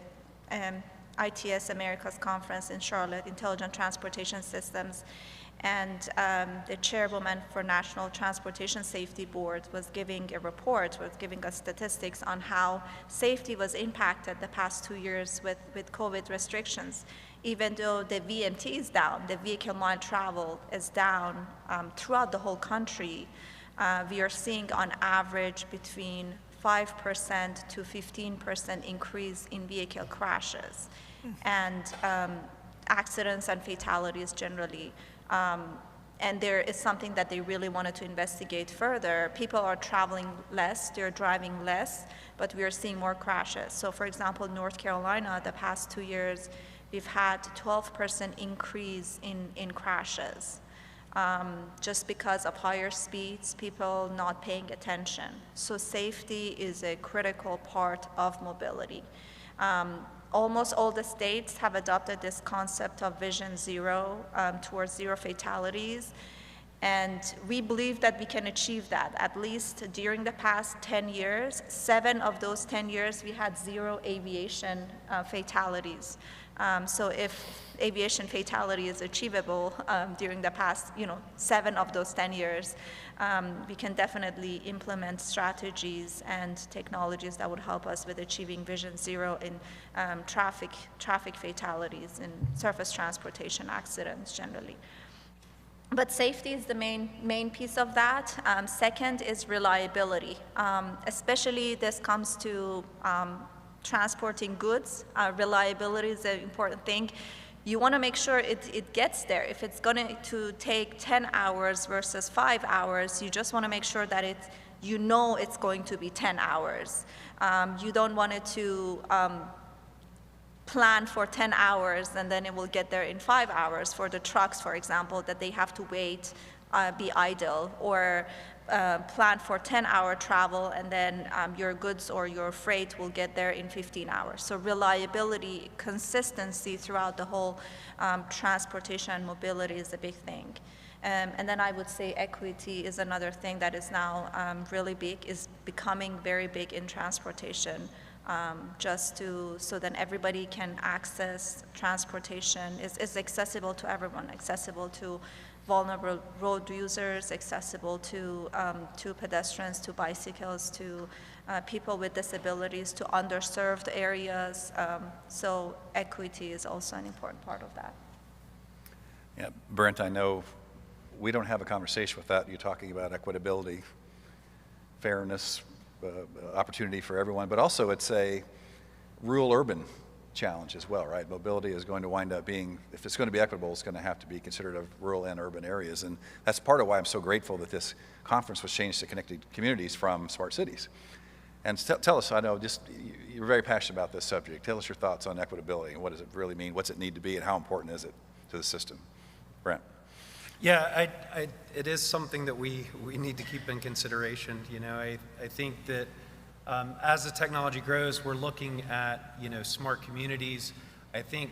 ITS Americas Conference in Charlotte, Intelligent Transportation Systems, and the chairwoman for National Transportation Safety Board was giving a report, was giving us statistics on how safety was impacted the past 2 years with COVID restrictions. Even though the VMT is down, the vehicle mile travel is down throughout the whole country, we are seeing on average between 5% to 15% increase in vehicle crashes and accidents and fatalities generally. And there is something that they really wanted to investigate further. People are traveling less, they're driving less, but we are seeing more crashes. So for example, North Carolina, the past 2 years, we've had 12% increase in crashes. Just because of higher speeds, people not paying attention. So safety is a critical part of mobility. Almost all the states have adopted this concept of Vision Zero, towards zero fatalities. And we believe that we can achieve that. At least during the past 10 years, 7 of those 10 years, we had 0 aviation fatalities. So if aviation fatality is achievable during the past, 7 of those 10 years, we can definitely implement strategies and technologies that would help us with achieving Vision Zero in traffic fatalities and surface transportation accidents generally. But safety is the main piece of that. Second is reliability. Especially this comes to transporting goods. Reliability is an important thing. You want to make sure it gets there. If it's going to take 10 hours versus 5 hours, you just want to make sure that it's going to be 10 hours. You don't want it to plan for 10 hours and then it will get there in 5 hours for the trucks, for example, that they have to wait, be idle, or plan for 10-hour travel and then your goods or your freight will get there in 15 hours. So reliability, consistency throughout the whole transportation and mobility is a big thing. And then I would say equity is another thing that is now really big, is becoming very big in transportation. So then everybody can access transportation, is accessible to everyone, accessible to vulnerable road users, accessible to pedestrians, to bicycles, to people with disabilities, to underserved areas. So equity is also an important part of that. Yeah, Brent, I know we don't have a conversation without you talking about equitability, fairness, opportunity for everyone, but also it's a rural-urban challenge as well, right? Mobility is going to wind up being, if it's going to be equitable, it's going to have to be considered of rural and urban areas, and that's part of why I'm so grateful that this conference was changed to Connected Communities from Smart Cities. And tell us, I know you're very passionate about this subject. Tell us your thoughts on equitability and what does it really mean, what's it need to be, and how important is it to the system? Brent. Yeah, it is something that we need to keep in consideration. I think that as the technology grows, we're looking at, smart communities. I think,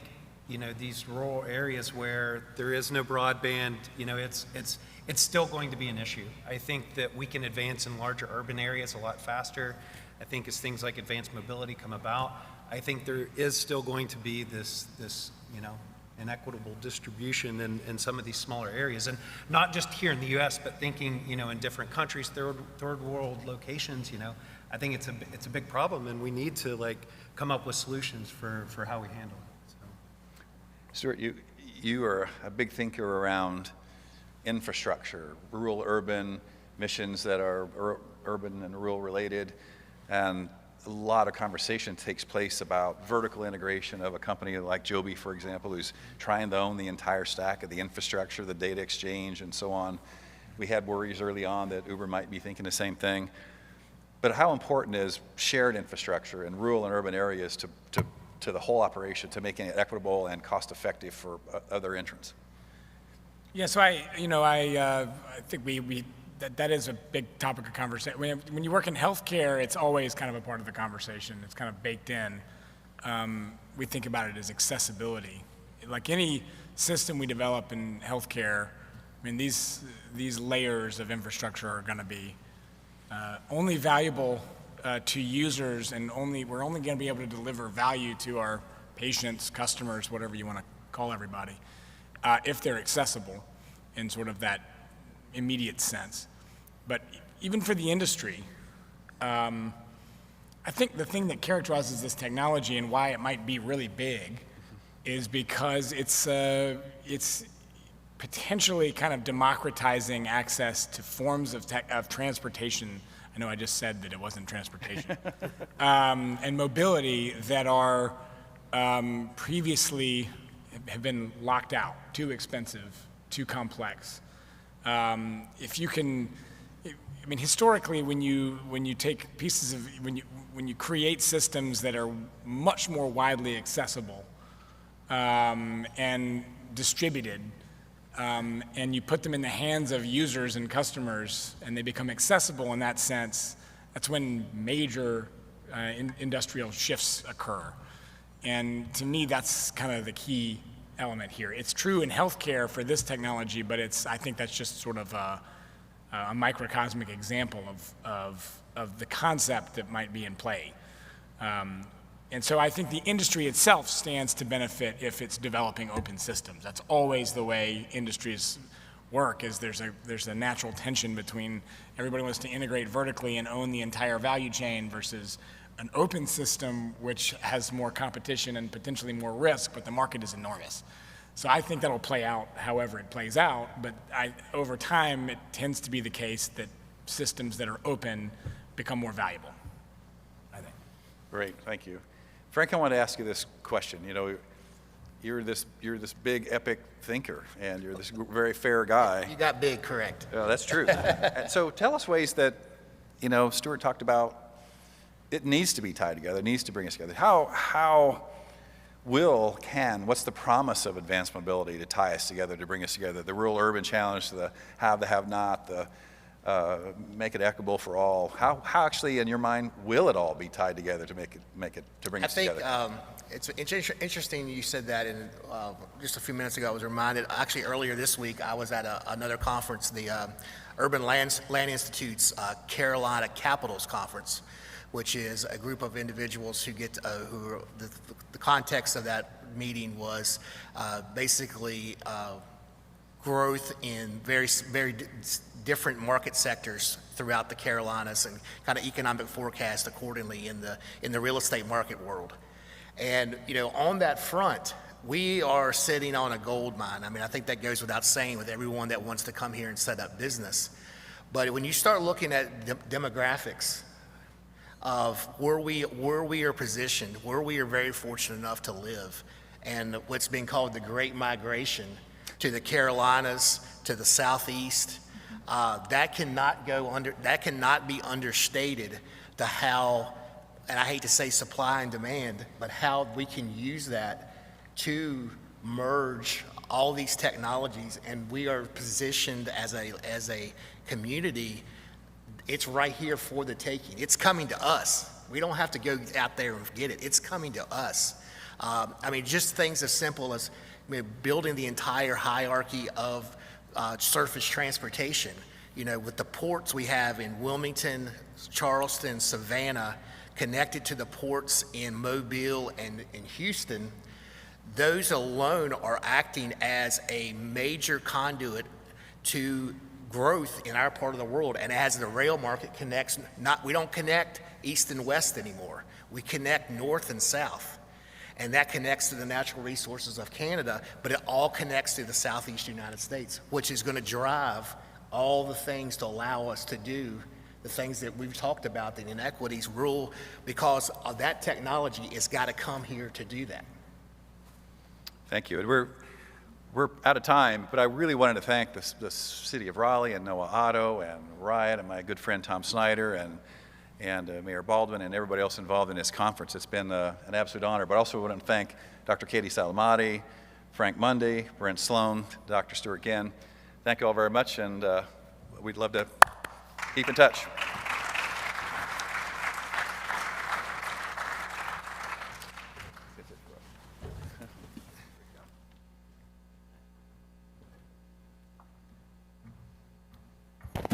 these rural areas where there is no broadband, it's still going to be an issue. I think that we can advance in larger urban areas a lot faster. I think as things like advanced mobility come about, I think there is still going to be this inequitable distribution in some of these smaller areas, and not just here in the U.S., but thinking, in different countries, third world locations. I think it's a big problem, and we need to come up with solutions for how we handle it. So. Stuart, you are a big thinker around infrastructure, rural, urban missions that are urban and rural related, and a lot of conversation takes place about vertical integration of a company like Joby, for example, who's trying to own the entire stack of the infrastructure, the data exchange, and so on. We had worries early on that Uber might be thinking the same thing. But how important is shared infrastructure in rural and urban areas to the whole operation, to making it equitable and cost-effective for other entrants? Yeah, so I think that is a big topic of conversation. When you work in healthcare, it's always kind of a part of the conversation. It's kind of baked in. We think about it as accessibility. Like any system we develop in healthcare, these layers of infrastructure are going to be only valuable to users, and we're only going to be able to deliver value to our patients, customers, whatever you want to call everybody, if they're accessible in sort of that immediate sense. But even for the industry, I think the thing that characterizes this technology and why it might be really big is because it's potentially kind of democratizing access to forms of transportation. I know I just said that it wasn't transportation. And mobility that are previously have been locked out, too expensive, too complex. If you can, historically, when you take pieces of, when you create systems that are much more widely accessible and distributed, and you put them in the hands of users and customers, and they become accessible in that sense, that's when major industrial shifts occur. And to me, that's kind of the key element here. It's true in healthcare for this technology, but I think that's just sort of a microcosmic example of the concept that might be in play. And so I think the industry itself stands to benefit if it's developing open systems. That's always the way industries work, is there's a natural tension between everybody wants to integrate vertically and own the entire value chain versus an open system which has more competition and potentially more risk, but the market is enormous. So I think that'll play out however it plays out, but over time it tends to be the case that systems that are open become more valuable, I think. Great, thank you. Frank, I want to ask you this question. You know, you're this big epic thinker, and you're this very fair guy. You got big, correct. Oh, that's true. And so tell us ways that, you know, Stuart talked about it needs to be tied together, it needs to bring us together. What's the promise of advanced mobility to tie us together, to bring us together? The rural-urban challenge, the have-not, the make it equitable for all. How actually, in your mind, will it all be tied together to bring us together? I think it's interesting you said that, and just a few minutes ago I was reminded, actually earlier this week I was at another conference, the Urban Land Institute's Carolina Capitals Conference, which is a group of individuals who get, the context of that meeting was basically growth in very different market sectors throughout the Carolinas and kind of economic forecast accordingly in the real estate market world. And, you know, on that front, we are sitting on a gold mine. I mean, I think that goes without saying with everyone that wants to come here and set up business. But when you start looking at demographics of where we are positioned, where we are very fortunate enough to live, and what's being called the Great Migration to the Carolinas, to the Southeast, that cannot be understated to how, and I hate to say supply and demand, but how we can use that to merge all these technologies, and we are positioned as a community. It's right here for the taking. It's coming to us. We don't have to go out there and get it. It's coming to us. I mean, just things as simple as building the entire hierarchy of surface transportation. You know, with the ports we have in Wilmington, Charleston, Savannah, connected to the ports in Mobile and in Houston, those alone are acting as a major conduit to growth in our part of the world. And as the rail market connects, we don't connect east and west anymore. We connect north and south. And that connects to the natural resources of Canada, but it all connects to the Southeast United States, which is going to drive all the things to allow us to do the things that we've talked about, the inequities rule, because of that technology has got to come here to do that. Thank you. And we're out of time, but I really wanted to thank the City of Raleigh and Noah Otto and Riot and my good friend Tom Snyder and Mayor Baldwin and everybody else involved in this conference. It's been an absolute honor, but also want to thank Dr. Katie Salamati, Frank Mundy, Brent Sloan, Dr. Stuart Ginn. Thank you all very much, and we'd love to keep in touch.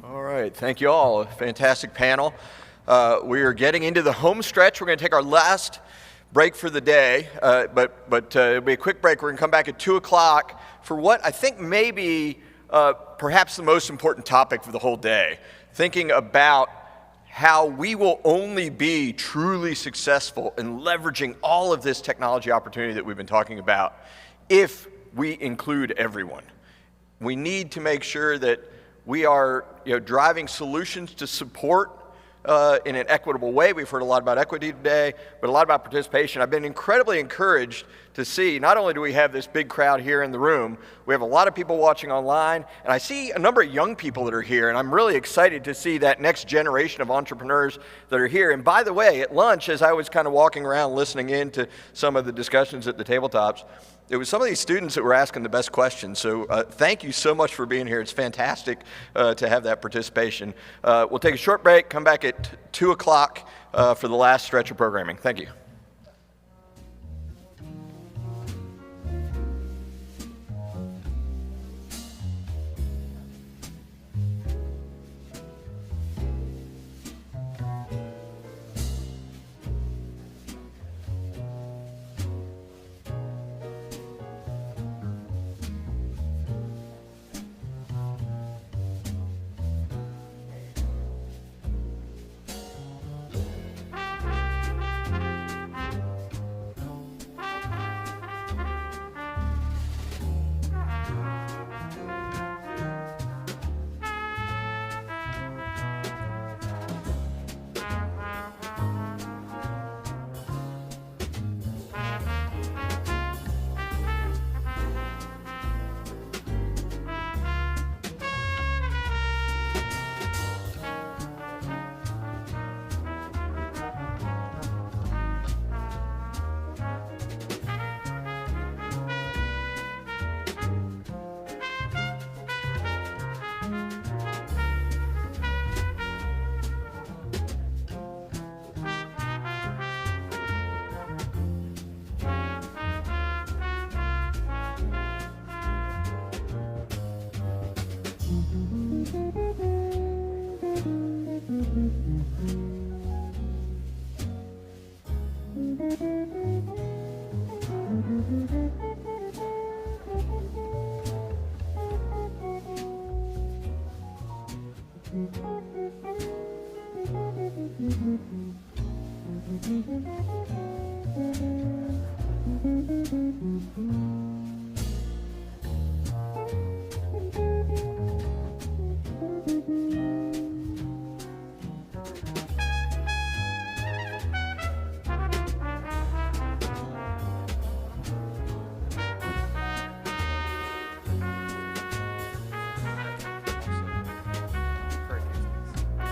All right, thank you all. Fantastic panel. We are getting into the home stretch. We're going to take our last break for the day, but it'll be a quick break. We're going to come back at 2 o'clock for what I think may be perhaps the most important topic for the whole day, thinking about how we will only be truly successful in leveraging all of this technology opportunity that we've been talking about if we include everyone. We need to make sure that we are driving solutions to support in an equitable way. We've heard a lot about equity today, but a lot about participation. I've been incredibly encouraged to see, not only do we have this big crowd here in the room, we have a lot of people watching online, and I see a number of young people that are here, and I'm really excited to see that next generation of entrepreneurs that are here. And by the way, at lunch, as I was kind of walking around listening in to some of the discussions at the tabletops, it was some of these students that were asking the best questions. So thank you so much for being here. It's fantastic to have that participation. We'll take a short break, come back at 2 o'clock for the last stretch of programming. Thank you.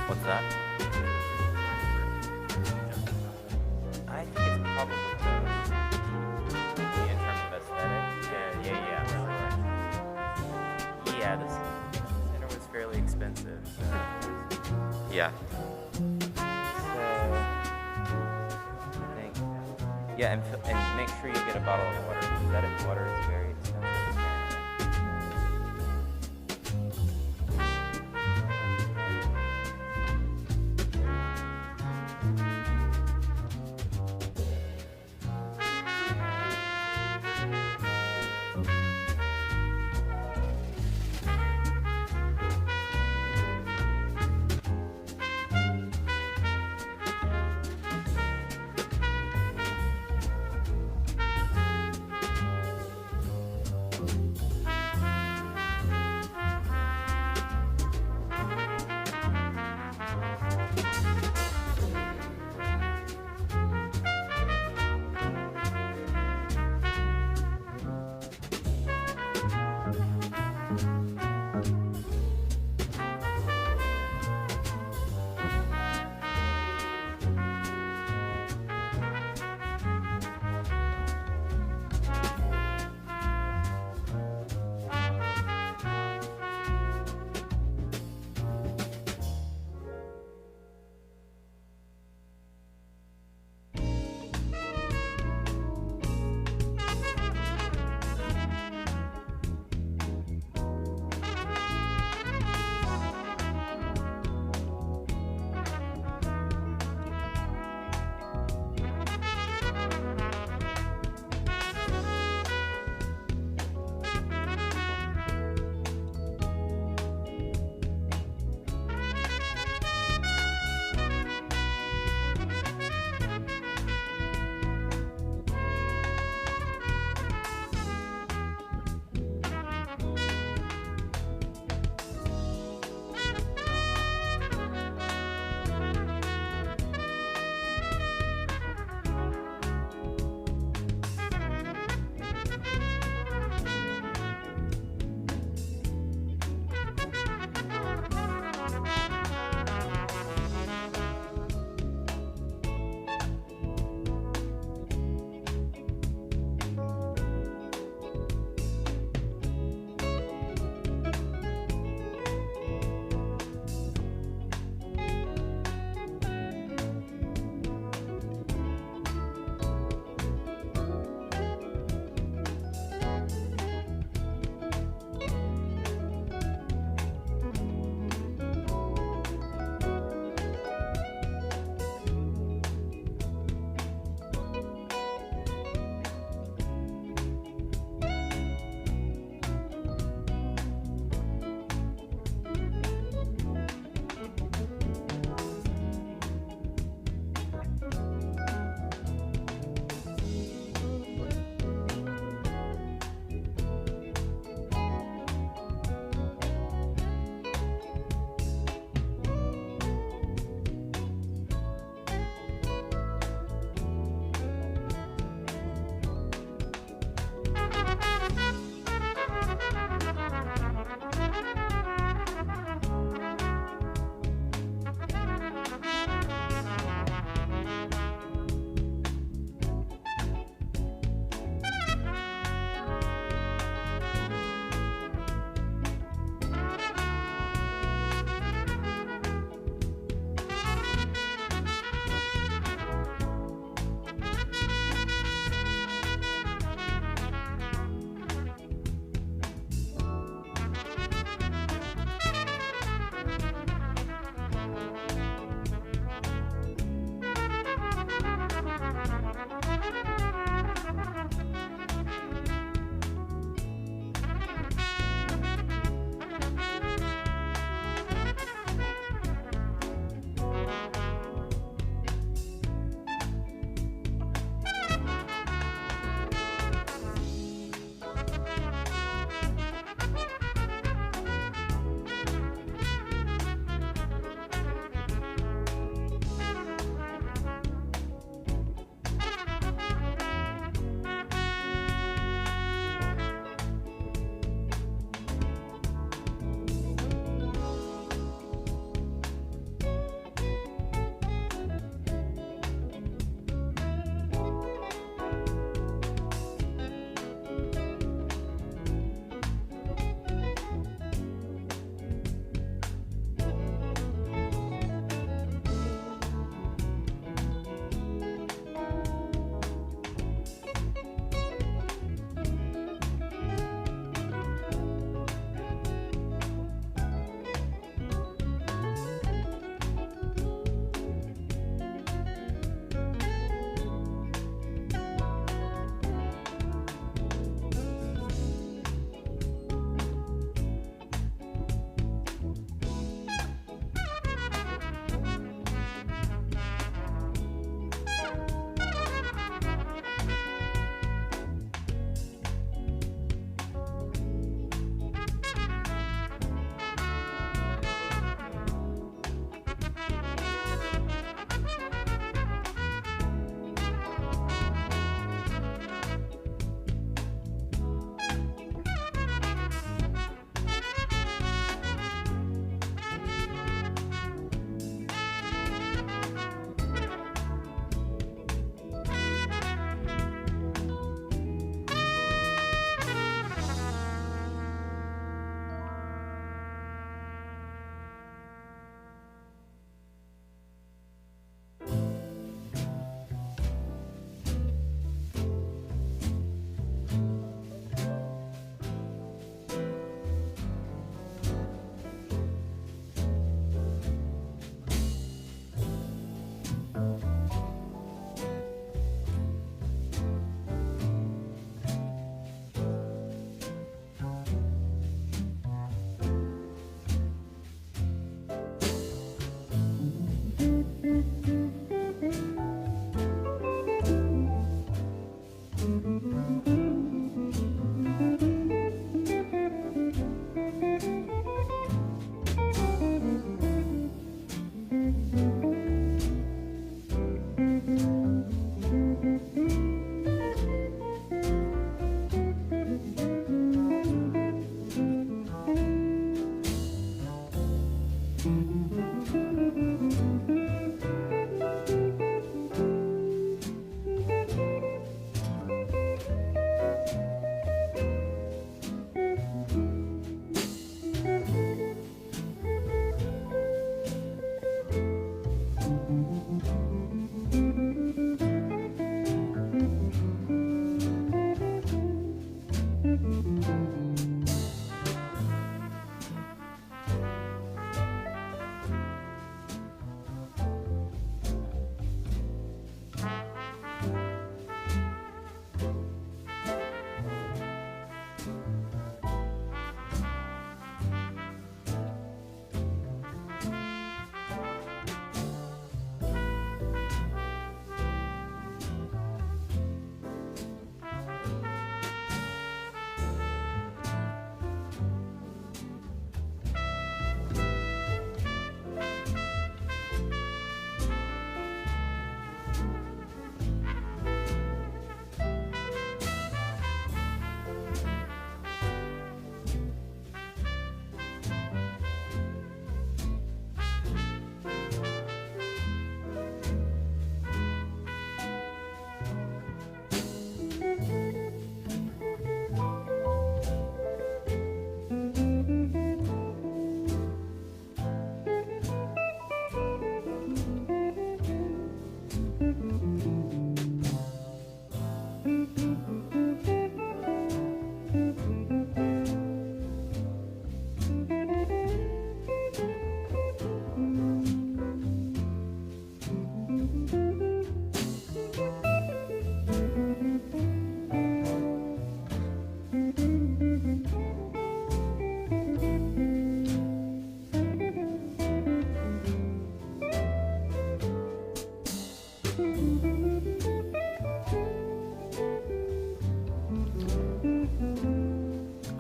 What's that? I think it's probably in terms of aesthetic. Yeah, really. Yeah, this center was fairly expensive. So. Yeah. So I think, yeah, and make sure you get a bottle of water. That water is very expensive.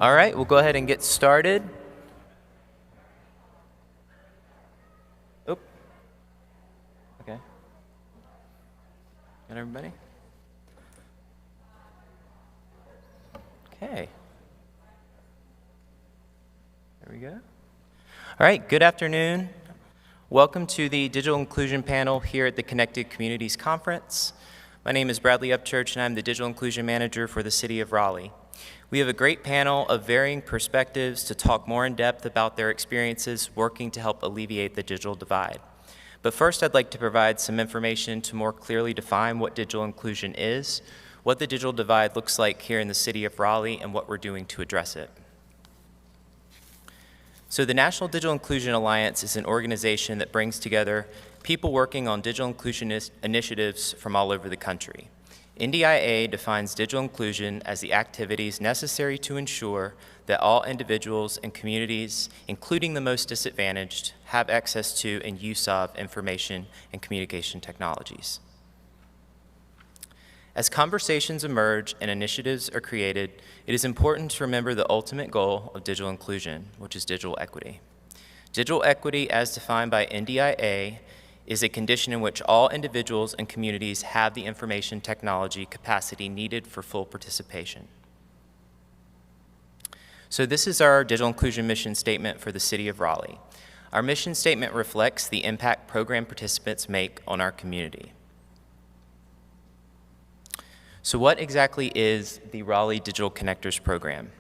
All right, we'll go ahead and get started. Oop. Okay. Got everybody? Okay. There we go. All right, good afternoon. Welcome to the Digital Inclusion Panel here at the Connected Communities Conference. My name is Bradley Upchurch, and I'm the Digital Inclusion Manager for the City of Raleigh. We have a great panel of varying perspectives to talk more in depth about their experiences working to help alleviate the digital divide. But first, I'd like to provide some information to more clearly define what digital inclusion is, what the digital divide looks like here in the City of Raleigh, and what we're doing to address it. So the National Digital Inclusion Alliance is an organization that brings together people working on digital inclusion initiatives from all over the country. NDIA defines digital inclusion as the activities necessary to ensure that all individuals and communities, including the most disadvantaged, have access to and use of information and communication technologies. As conversations emerge and initiatives are created, it is important to remember the ultimate goal of digital inclusion, which is digital equity. Digital equity, as defined by NDIA, is a condition in which all individuals and communities have the information technology capacity needed for full participation. So this is our digital inclusion mission statement for the City of Raleigh. Our mission statement reflects the impact program participants make on our community. So what exactly is the Raleigh Digital Connectors Program?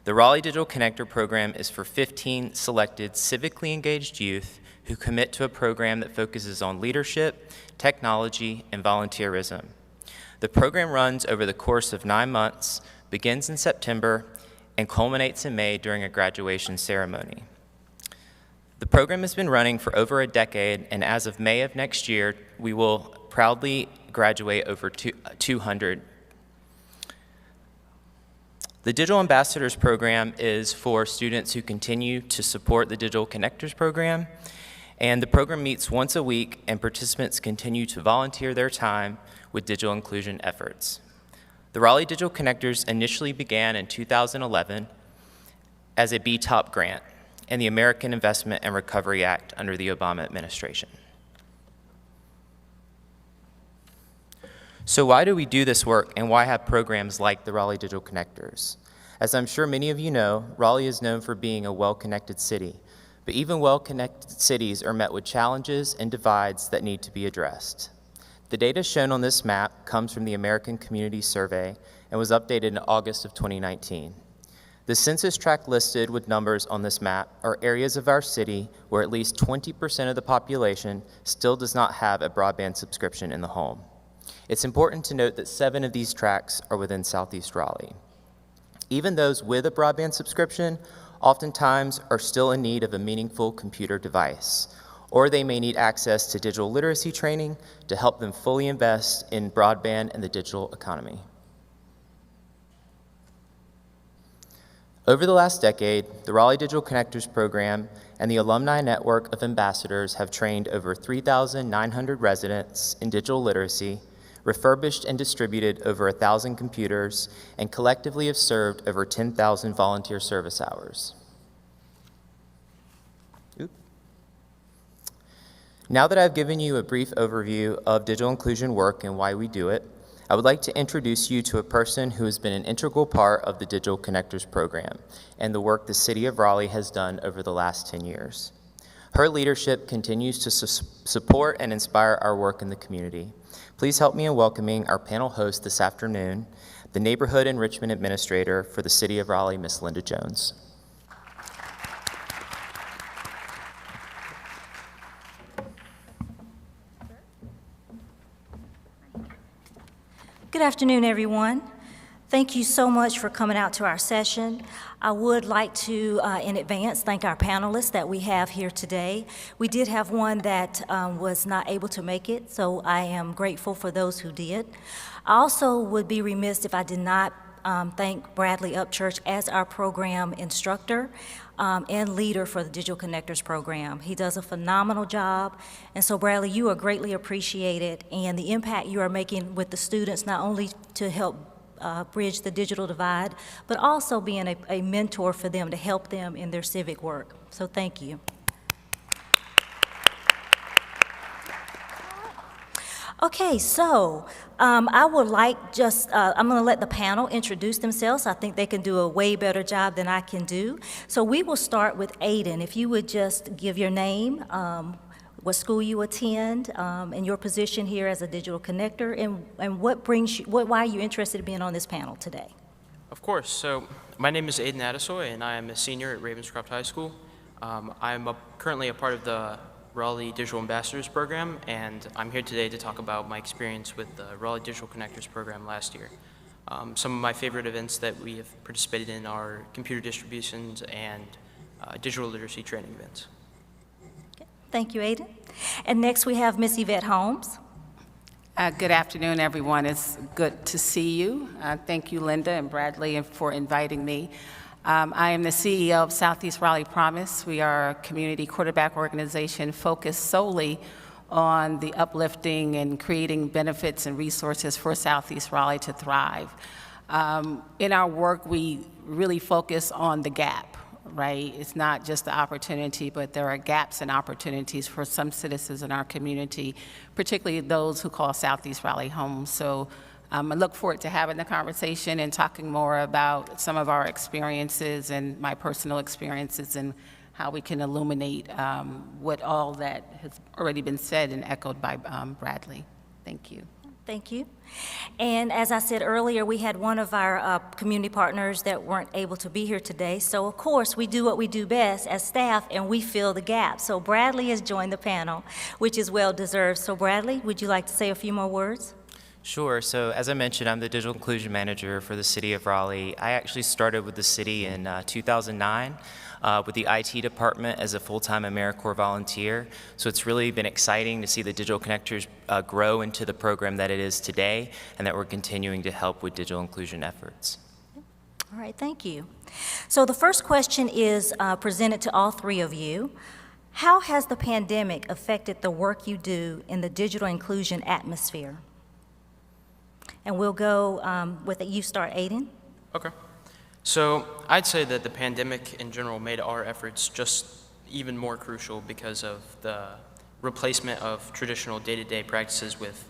The Raleigh Digital Connector Program is for 15 selected civically engaged youth who commit to a program that focuses on leadership, technology, and volunteerism. The program runs over the course of 9 months, begins in September, and culminates in May during a graduation ceremony. The program has been running for over a decade, and as of May of next year, we will proudly graduate over 200. The Digital Ambassadors Program is for students who continue to support the Digital Connectors Program, and the program meets once a week, and participants continue to volunteer their time with digital inclusion efforts. The Raleigh Digital Connectors initially began in 2011 as a BTOP grant and the American Investment and Recovery Act under the Obama administration. So why do we do this work, and why have programs like the Raleigh Digital Connectors? As I'm sure many of you know, Raleigh is known for being a well-connected city. But even well-connected cities are met with challenges and divides that need to be addressed. The data shown on this map comes from the American Community Survey and was updated in August of 2019. The census tract listed with numbers on this map are areas of our city where at least 20% of the population still does not have a broadband subscription in the home. It's important to note that 7 of these tracts are within Southeast Raleigh. Even those with a broadband subscription oftentimes are still in need of a meaningful computer device, or they may need access to digital literacy training to help them fully invest in broadband and the digital economy. Over the last decade, the Raleigh Digital Connectors Program and the alumni network of ambassadors have trained over 3,900 residents in digital literacy, refurbished and distributed over 1,000 computers, and collectively have served over 10,000 volunteer service hours. Now that I've given you a brief overview of digital inclusion work and why we do it, I would like to introduce you to a person who has been an integral part of the Digital Connectors Program and the work the City of Raleigh has done over the last 10 years. Her leadership continues to support and inspire our work in the community. Please help me in welcoming our panel host this afternoon, the Neighborhood Enrichment Administrator for the City of Raleigh, Ms. Linda Jones. Good afternoon, everyone. Thank you so much for coming out to our session. I would like to, in advance, thank our panelists that we have here today. We did have one that was not able to make it, so I am grateful for those who did. I also would be remiss if I did not thank Bradley Upchurch as our program instructor and leader for the Digital Connectors Program. He does a phenomenal job, and so Bradley, you are greatly appreciated, and the impact you are making with the students, not only to help bridge the digital divide, but also being a mentor for them to help them in their civic work. So thank you. Okay, so I would like I'm going to let the panel introduce themselves. I think they can do a way better job than I can do. So we will start with Aiden. If you would just give your name, what school you attend, and your position here as a digital connector, and what brings you, why are you interested in being on this panel today? Of course. So my name is Aiden Adesoy, and I am a senior at Ravenscroft High School. I'm currently a part of the Raleigh Digital Ambassadors Program, and I'm here today to talk about my experience with the Raleigh Digital Connectors Program last year. Some of my favorite events that we have participated in are computer distributions and digital literacy training events. Okay. Thank you, Aiden. And next we have Miss Yvette Holmes. Good afternoon, everyone. It's good to see you. Thank you, Linda and Bradley, for inviting me. I am the CEO of Southeast Raleigh Promise. We are a community quarterback organization focused solely on the uplifting and creating benefits and resources for Southeast Raleigh to thrive. In our work, we really focus on the gap, right? It's not just the opportunity, but there are gaps and opportunities for some citizens in our community, particularly those who call Southeast Raleigh home. So I look forward to having the conversation and talking more about some of our experiences and my personal experiences and how we can illuminate what all that has already been said and echoed by Bradley. Thank you. Thank you. And as I said earlier, we had one of our community partners that weren't able to be here today. So of course, we do what we do best as staff, and we fill the gap. So Bradley has joined the panel, which is well deserved. So Bradley, would you like to say a few more words? Sure. So as I mentioned, I'm the digital inclusion manager for the city of Raleigh. I actually started with the city in 2009 with the IT department as a full-time AmeriCorps volunteer. So it's really been exciting to see the digital connectors grow into the program that it is today, and that we're continuing to help with digital inclusion efforts. All right, thank you. So the first question is presented to all three of you. How has the pandemic affected the work you do in the digital inclusion atmosphere? And we'll go with you start, Aiden. Okay. So I'd say that the pandemic in general made our efforts just even more crucial because of the replacement of traditional day-to-day practices with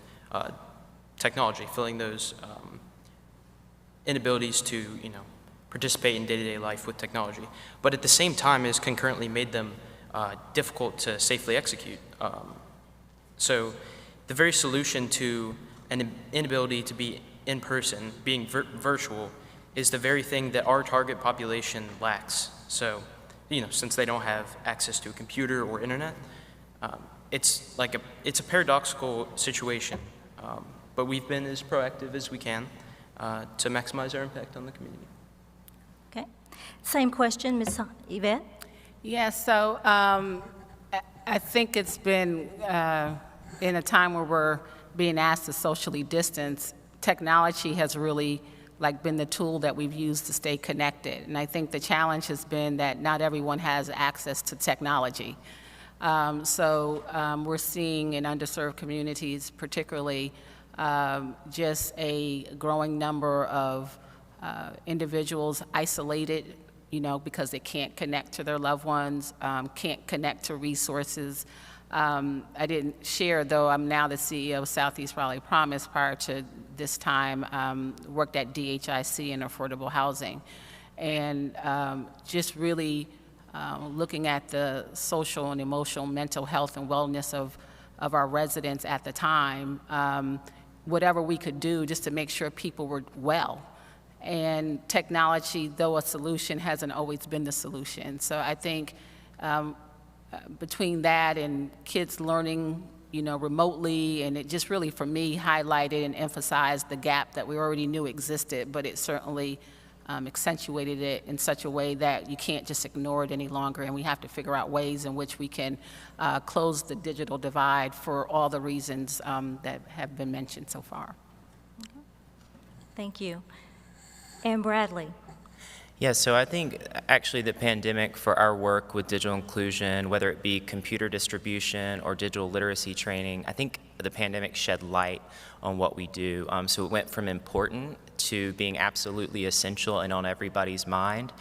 technology, filling those inabilities to, participate in day-to-day life with technology. But at the same time, it has concurrently made them difficult to safely execute. So the very solution to an inability to be in person, being virtual, is the very thing that our target population lacks. So, since they don't have access to a computer or internet, it's a paradoxical situation. But we've been as proactive as we can to maximize our impact on the community. Okay. Same question, Ms. Yvette. Yeah, so I think it's been in a time where we're being asked to socially distance, technology has really been the tool that we've used to stay connected. And I think the challenge has been that not everyone has access to technology. So we're seeing in underserved communities, particularly, just a growing number of individuals isolated, because they can't connect to their loved ones, can't connect to resources. I didn't share, though I'm now the CEO of Southeast Raleigh Promise. Prior to this time, worked at DHIC in affordable housing. And just really looking at the social and emotional mental health and wellness of our residents at the time, whatever we could do just to make sure people were well. And technology, though a solution, hasn't always been the solution. So I think between that and kids learning, remotely, and it just really, for me, highlighted and emphasized the gap that we already knew existed, but it certainly accentuated it in such a way that you can't just ignore it any longer, and we have to figure out ways in which we can close the digital divide for all the reasons that have been mentioned so far. Okay. Thank you. And Bradley. Yeah, so I think actually the pandemic for our work with digital inclusion, whether it be computer distribution or digital literacy training, I think the pandemic shed light on what we do. So it went from important to being absolutely essential and on everybody's mind.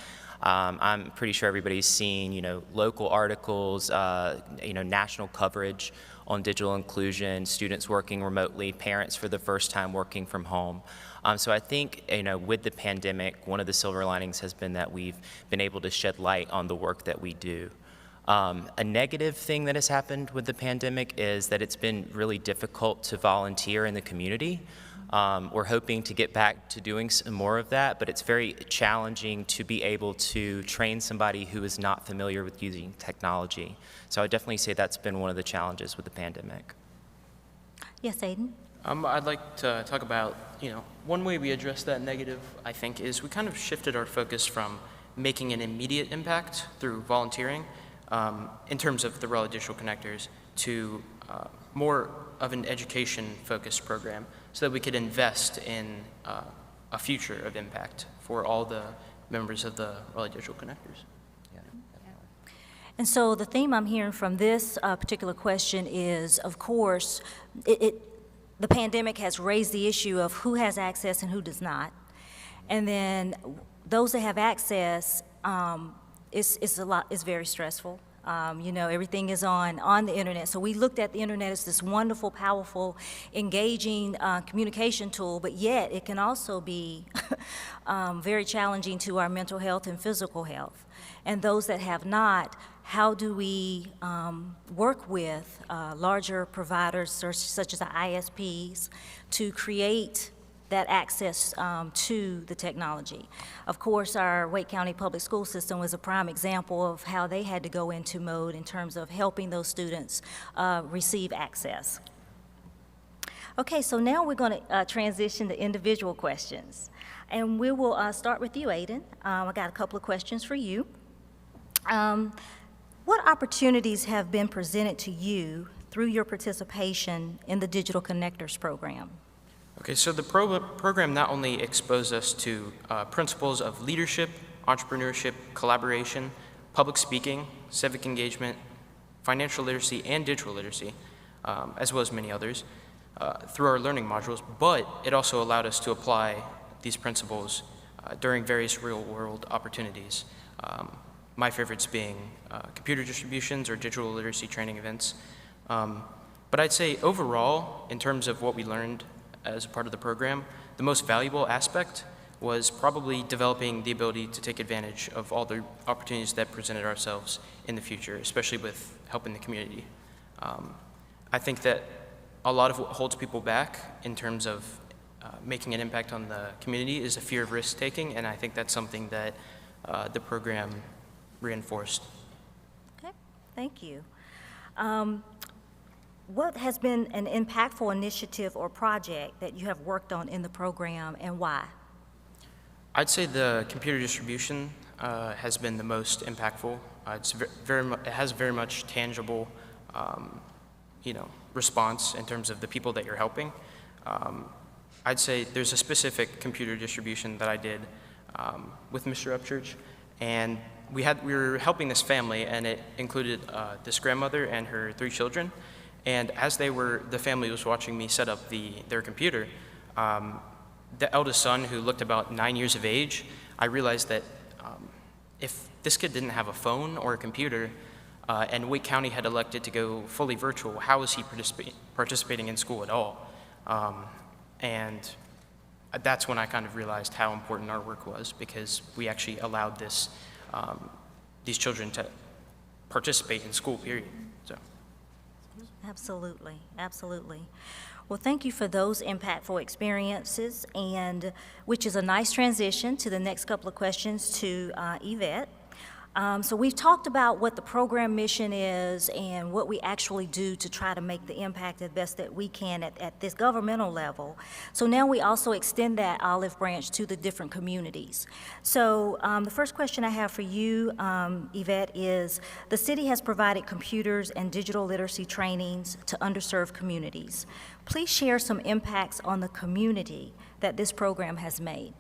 I'm pretty sure everybody's seen, local articles, national coverage on digital inclusion, students working remotely, parents for the first time working from home. So I think, with the pandemic, one of the silver linings has been that we've been able to shed light on the work that we do. A negative thing that has happened with the pandemic is that it's been really difficult to volunteer in the community. We're hoping to get back to doing some more of that, but it's very challenging to be able to train somebody who is not familiar with using technology. So I would definitely say that's been one of the challenges with the pandemic. Yes, Aiden? I'd like to talk about, one way we address that negative, I think, is we kind of shifted our focus from making an immediate impact through volunteering in terms of the Raleigh Digital Connectors to more of an education-focused program so that we could invest in a future of impact for all the members of the Raleigh Digital Connectors. And so the theme I'm hearing from this particular question is, of course, the pandemic has raised the issue of who has access and who does not. And then those that have access, it's very stressful. Everything is on the internet. So we looked at the internet as this wonderful, powerful, engaging communication tool, but yet it can also be very challenging to our mental health and physical health. And those that have not, how do we work with larger providers such as the ISPs to create that access to the technology? Of course, our Wake County Public School System was a prime example of how they had to go into mode in terms of helping those students receive access. Okay, so now we're going to transition to individual questions. And we will start with you, Aiden. I got a couple of questions for you. What opportunities have been presented to you through your participation in the Digital Connectors program? Okay, so the program not only exposed us to principles of leadership, entrepreneurship, collaboration, public speaking, civic engagement, financial literacy, and digital literacy, as well as many others, through our learning modules, but it also allowed us to apply these principles during various real-world opportunities. My favorites being computer distributions or digital literacy training events. But I'd say overall, in terms of what we learned as a part of the program, the most valuable aspect was probably developing the ability to take advantage of all the opportunities that presented ourselves in the future, especially with helping the community. I think that a lot of what holds people back in terms of making an impact on the community is a fear of risk-taking, and I think that's something that the program reinforced. Okay, thank you. What has been an impactful initiative or project that you have worked on in the program, and why? I'd say the computer distribution has been the most impactful. It has very much tangible, response in terms of the people that you're helping. I'd say there's a specific computer distribution that I did with Mr. Upchurch, and we were helping this family, and it included this grandmother and her 3 children. And as the family was watching me set up their computer, the eldest son, who looked about 9 years of age, I realized that if this kid didn't have a phone or a computer, and Wake County had elected to go fully virtual, how was he participating in school at all? And that's when I kind of realized how important our work was, because we actually allowed these children to participate in school, period. So. Absolutely, absolutely. Well, thank you for those impactful experiences, and which is a nice transition to the next couple of questions to Yvette. So we've talked about what the program mission is and what we actually do to try to make the impact as best that we can at this governmental level. So now we also extend that olive branch to the different communities. So the first question I have for you, Yvette, is the city has provided computers and digital literacy trainings to underserved communities. Please share some impacts on the community that this program has made.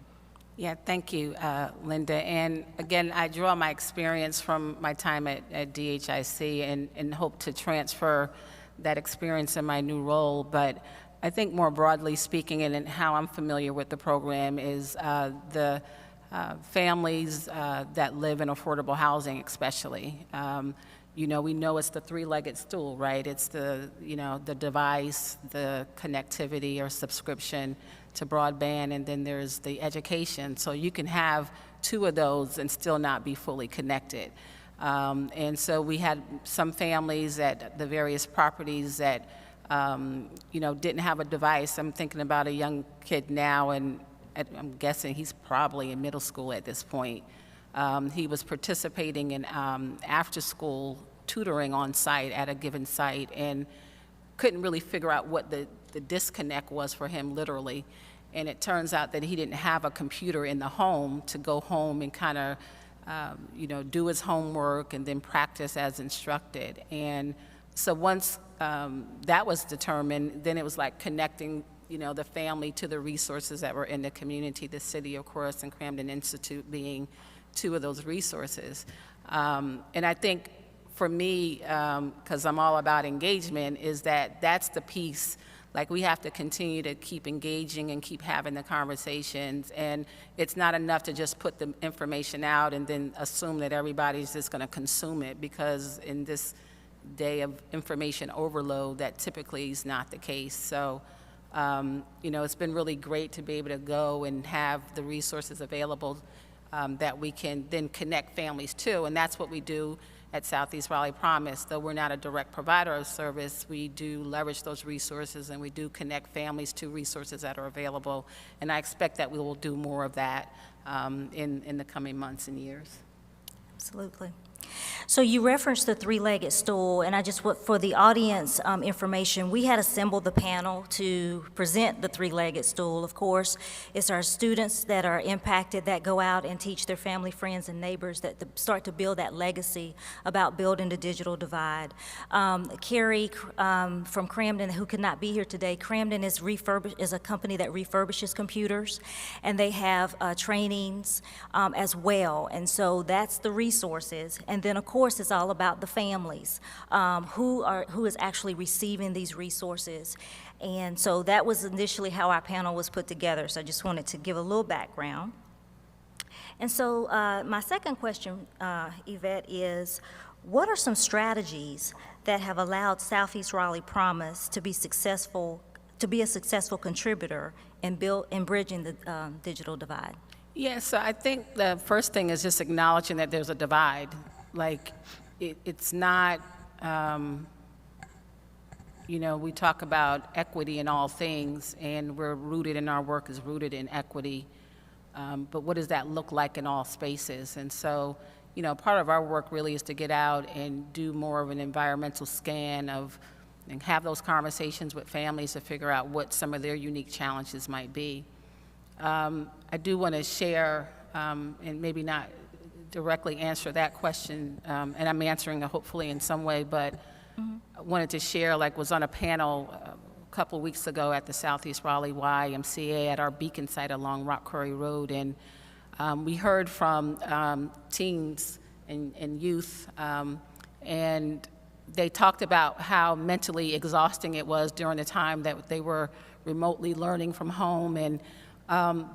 Yeah, thank you, Linda. And again, I draw my experience from my time at DHIC and hope to transfer that experience in my new role. But I think more broadly speaking, and how I'm familiar with the program, is the families that live in affordable housing especially. You know, we know it's the three-legged stool, right? It's the, you know, the device, the connectivity or subscription to broadband, and then there's the education. So you can have two of those and still not be fully connected. And so we had some families at the various properties that, you know, didn't have a device. I'm thinking about a young kid now, and I'm guessing he's probably in middle school at this point. He was participating in after-school tutoring on site at a given site and couldn't really figure out what the disconnect was for him, literally. And it turns out that he didn't have a computer in the home to go home and kind of, you know, do his homework and then practice as instructed. And so once that was determined, then it was like connecting, you know, the family to the resources that were in the community, the city, of course, and Camden Institute being two of those resources. And I think for me, because I'm all about engagement, is that that's the piece. Like, we have to continue to keep engaging and keep having the conversations. And it's not enough to just put the information out and then assume that everybody's just going to consume it, because in this day of information overload, that typically is not the case. So, you know, it's been really great to be able to go and have the resources available that we can then connect families to, and that's what we do at Southeast Raleigh Promise. Though we're not a direct provider of service, we do leverage those resources, and we do connect families to resources that are available, and I expect that we will do more of that in the coming months and years. Absolutely. So you referenced the three-legged stool, and I just want, for the audience information, we had assembled the panel to present the three-legged stool. Of course, it's our students that are impacted that go out and teach their family, friends, and neighbors that start to build that legacy about building the digital divide. Carrie from Camden, who could not be here today, Camden is a company that refurbishes computers, and they have trainings as well, and so that's the resources. And then, of course, it's all about the families who is actually receiving these resources. And so that was initially how our panel was put together. So I just wanted to give a little background. And so my second question, Yvette, is what are some strategies that have allowed Southeast Raleigh Promise to be successful, to be a successful contributor in bridging the digital divide? Yeah, so I think the first thing is just acknowledging that there's a divide. Like, it's not, you know, we talk about equity in all things, and we're rooted in our work is rooted in equity. But what does that look like in all spaces? And so, you know, part of our work really is to get out and do more of an environmental scan of, and have those conversations with families to figure out what some of their unique challenges might be. I do want to share, and maybe not directly answer that question, and I'm answering it hopefully in some way, but I wanted to share, like, was on a panel a couple weeks ago at the Southeast Raleigh YMCA at our Beacon site along Rock Quarry Road, and we heard from teens and youth, and they talked about how mentally exhausting it was during the time that they were remotely learning from home, and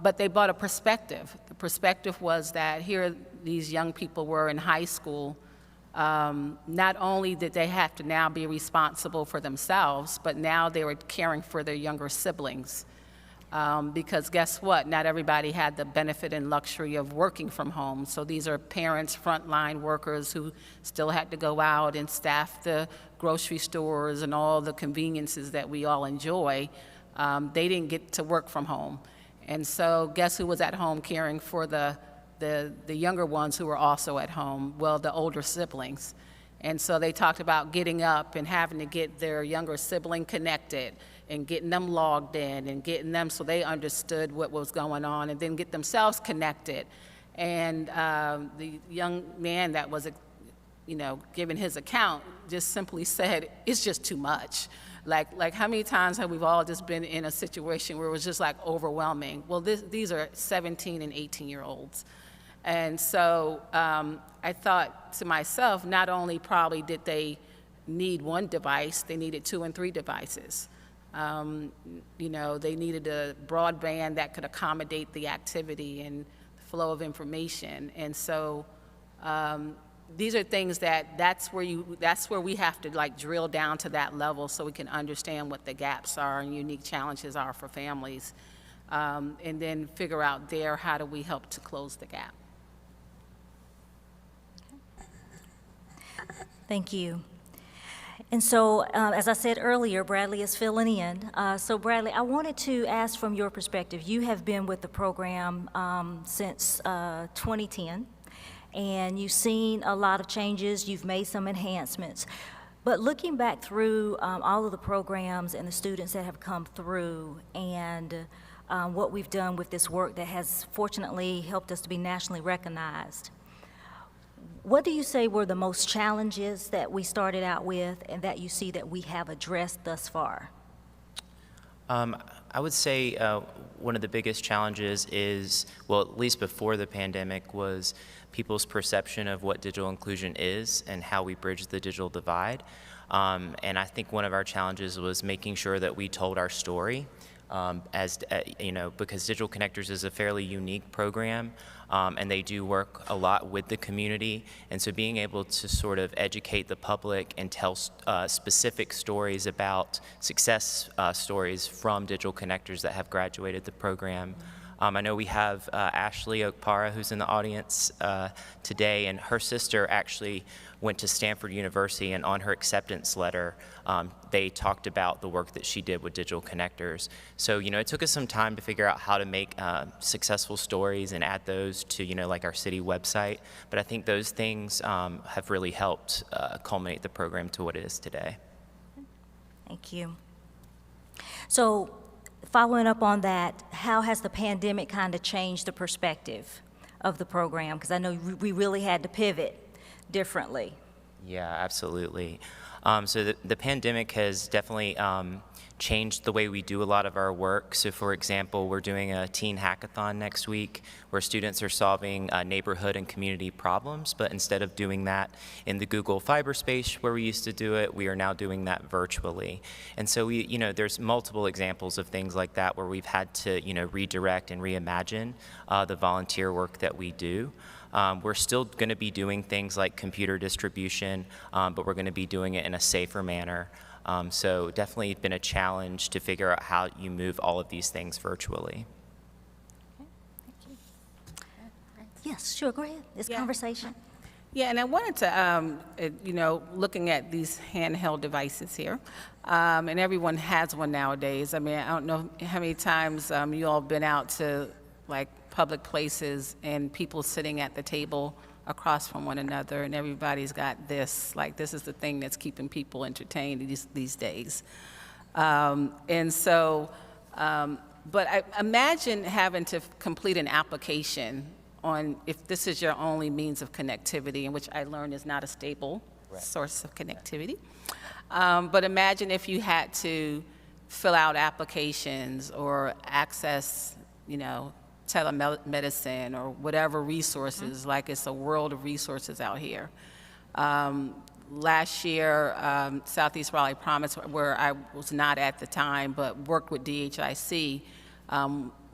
but they brought a perspective. The perspective was that here these young people were in high school. Not only did they have to now be responsible for themselves, but now they were caring for their younger siblings. Because guess what? Not everybody had the benefit and luxury of working from home. So these are parents, frontline workers who still had to go out and staff the grocery stores and all the conveniences that we all enjoy. They didn't get to work from home. And so guess who was at home caring for the younger ones who were also at home? Well, the older siblings. And so they talked about getting up and having to get their younger sibling connected and getting them logged in and getting them so they understood what was going on, and then get themselves connected. And the young man that was, you know, giving his account just simply said, it's just too much. Like how many times have we all just been in a situation where it was just like overwhelming? Well, these are 17 and 18-year-olds. And so I thought to myself, not only probably did they need one device, they needed 2 and 3 devices. You know, they needed a broadband that could accommodate the activity and flow of information. And so these are things that's where we have to like drill down to that level so we can understand what the gaps are and unique challenges are for families. And then figure out there, how do we help to close the gap? Thank you. And so, as I said earlier, Bradley is filling in. So Bradley, I wanted to ask from your perspective, you have been with the program since 2010, and you've seen a lot of changes, you've made some enhancements. But looking back through all of the programs and the students that have come through and what we've done with this work that has fortunately helped us to be nationally recognized, what do you say were the most challenges that we started out with and that you see that we have addressed thus far? I would say one of the biggest challenges is, well, at least before the pandemic, was people's perception of what digital inclusion is and how we bridge the digital divide. And I think one of our challenges was making sure that we told our story. You know, because Digital Connectors is a fairly unique program, and they do work a lot with the community, and so being able to sort of educate the public and tell specific stories about success stories from Digital Connectors that have graduated the program. I know we have Ashley Okpara, who's in the audience today, and her sister actually went to Stanford University, and on her acceptance letter, they talked about the work that she did with Digital Connectors. So, you know, it took us some time to figure out how to make successful stories and add those to, you know, like our city website. But I think those things have really helped culminate the program to what it is today. Thank you. So, following up on that, how has the pandemic kind of changed the perspective of the program? Because I know we really had to pivot differently. Yeah, absolutely. So the pandemic has definitely changed the way we do a lot of our work. So for example, we're doing a teen hackathon next week where students are solving neighborhood and community problems, but instead of doing that in the Google Fiber space where we used to do it, we are now doing that virtually. And so we, you know, there's multiple examples of things like that where we've had to, you know, redirect and reimagine the volunteer work that we do. We're still going to be doing things like computer distribution, but we're going to be doing it in a safer manner. So definitely been a challenge to figure out how you move all of these things virtually. Yes, sure, go ahead. It's conversation. Yeah, and I wanted to, you know, looking at these handheld devices here, and everyone has one nowadays. I mean, I don't know how many times you all have been out to, like, public places and people sitting at the table across from one another, and everybody's got this, like, this is the thing that's keeping people entertained these days. And so, but I imagine having to complete an application on if this is your only means of connectivity, in which I learned is not a stable source of connectivity. But imagine if you had to fill out applications or access, you know, telemedicine or whatever resources, like it's a world of resources out here. Last year, Southeast Raleigh Promise, where I was not at the time, but worked with DHIC,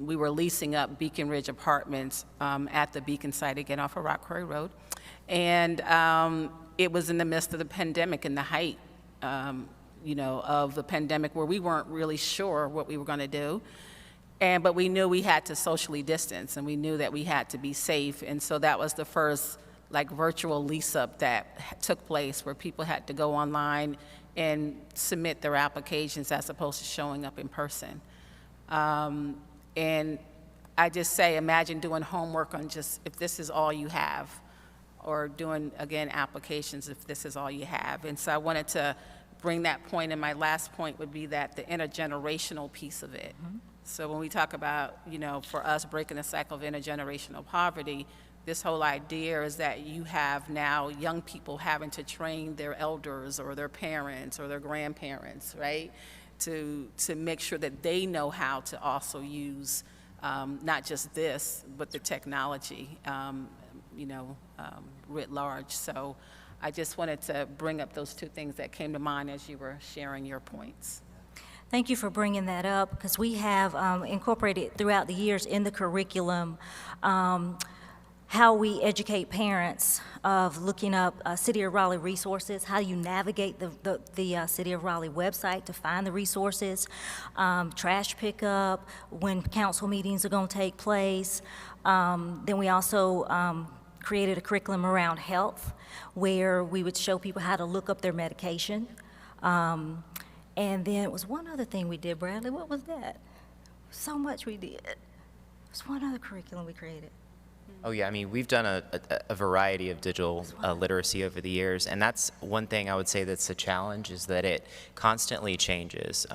we were leasing up Beacon Ridge Apartments at the Beacon site, again off of Rock Quarry Road. And it was in the midst of the pandemic, in the height, you know, of the pandemic, where we weren't really sure what we were going to do. But we knew we had to socially distance, and we knew that we had to be safe. And so that was the first, like, virtual lease-up that took place, where people had to go online and submit their applications as opposed to showing up in person. And I just say, imagine doing homework on just if this is all you have, or doing, again, applications if this is all you have. And so I wanted to bring that point, and my last point would be that the intergenerational piece of it. Mm-hmm. So when we talk about, you know, for us breaking the cycle of intergenerational poverty, this whole idea is that you have now young people having to train their elders or their parents or their grandparents, right, to make sure that they know how to also use not just this, but the technology, you know, writ large. So I just wanted to bring up those two things that came to mind as you were sharing your points. Thank you for bringing that up, because we have incorporated throughout the years in the curriculum how we educate parents of looking up City of Raleigh resources, how you navigate the City of Raleigh website to find the resources, trash pickup, when council meetings are going to take place. Then we also created a curriculum around health, where we would show people how to look up their medication. And then it was one other thing we did, Bradley. What was that? So much we did. It was one other curriculum we created. Oh yeah, I mean, we've done a variety of digital literacy over the years, and that's one thing I would say that's a challenge, is that it constantly changes.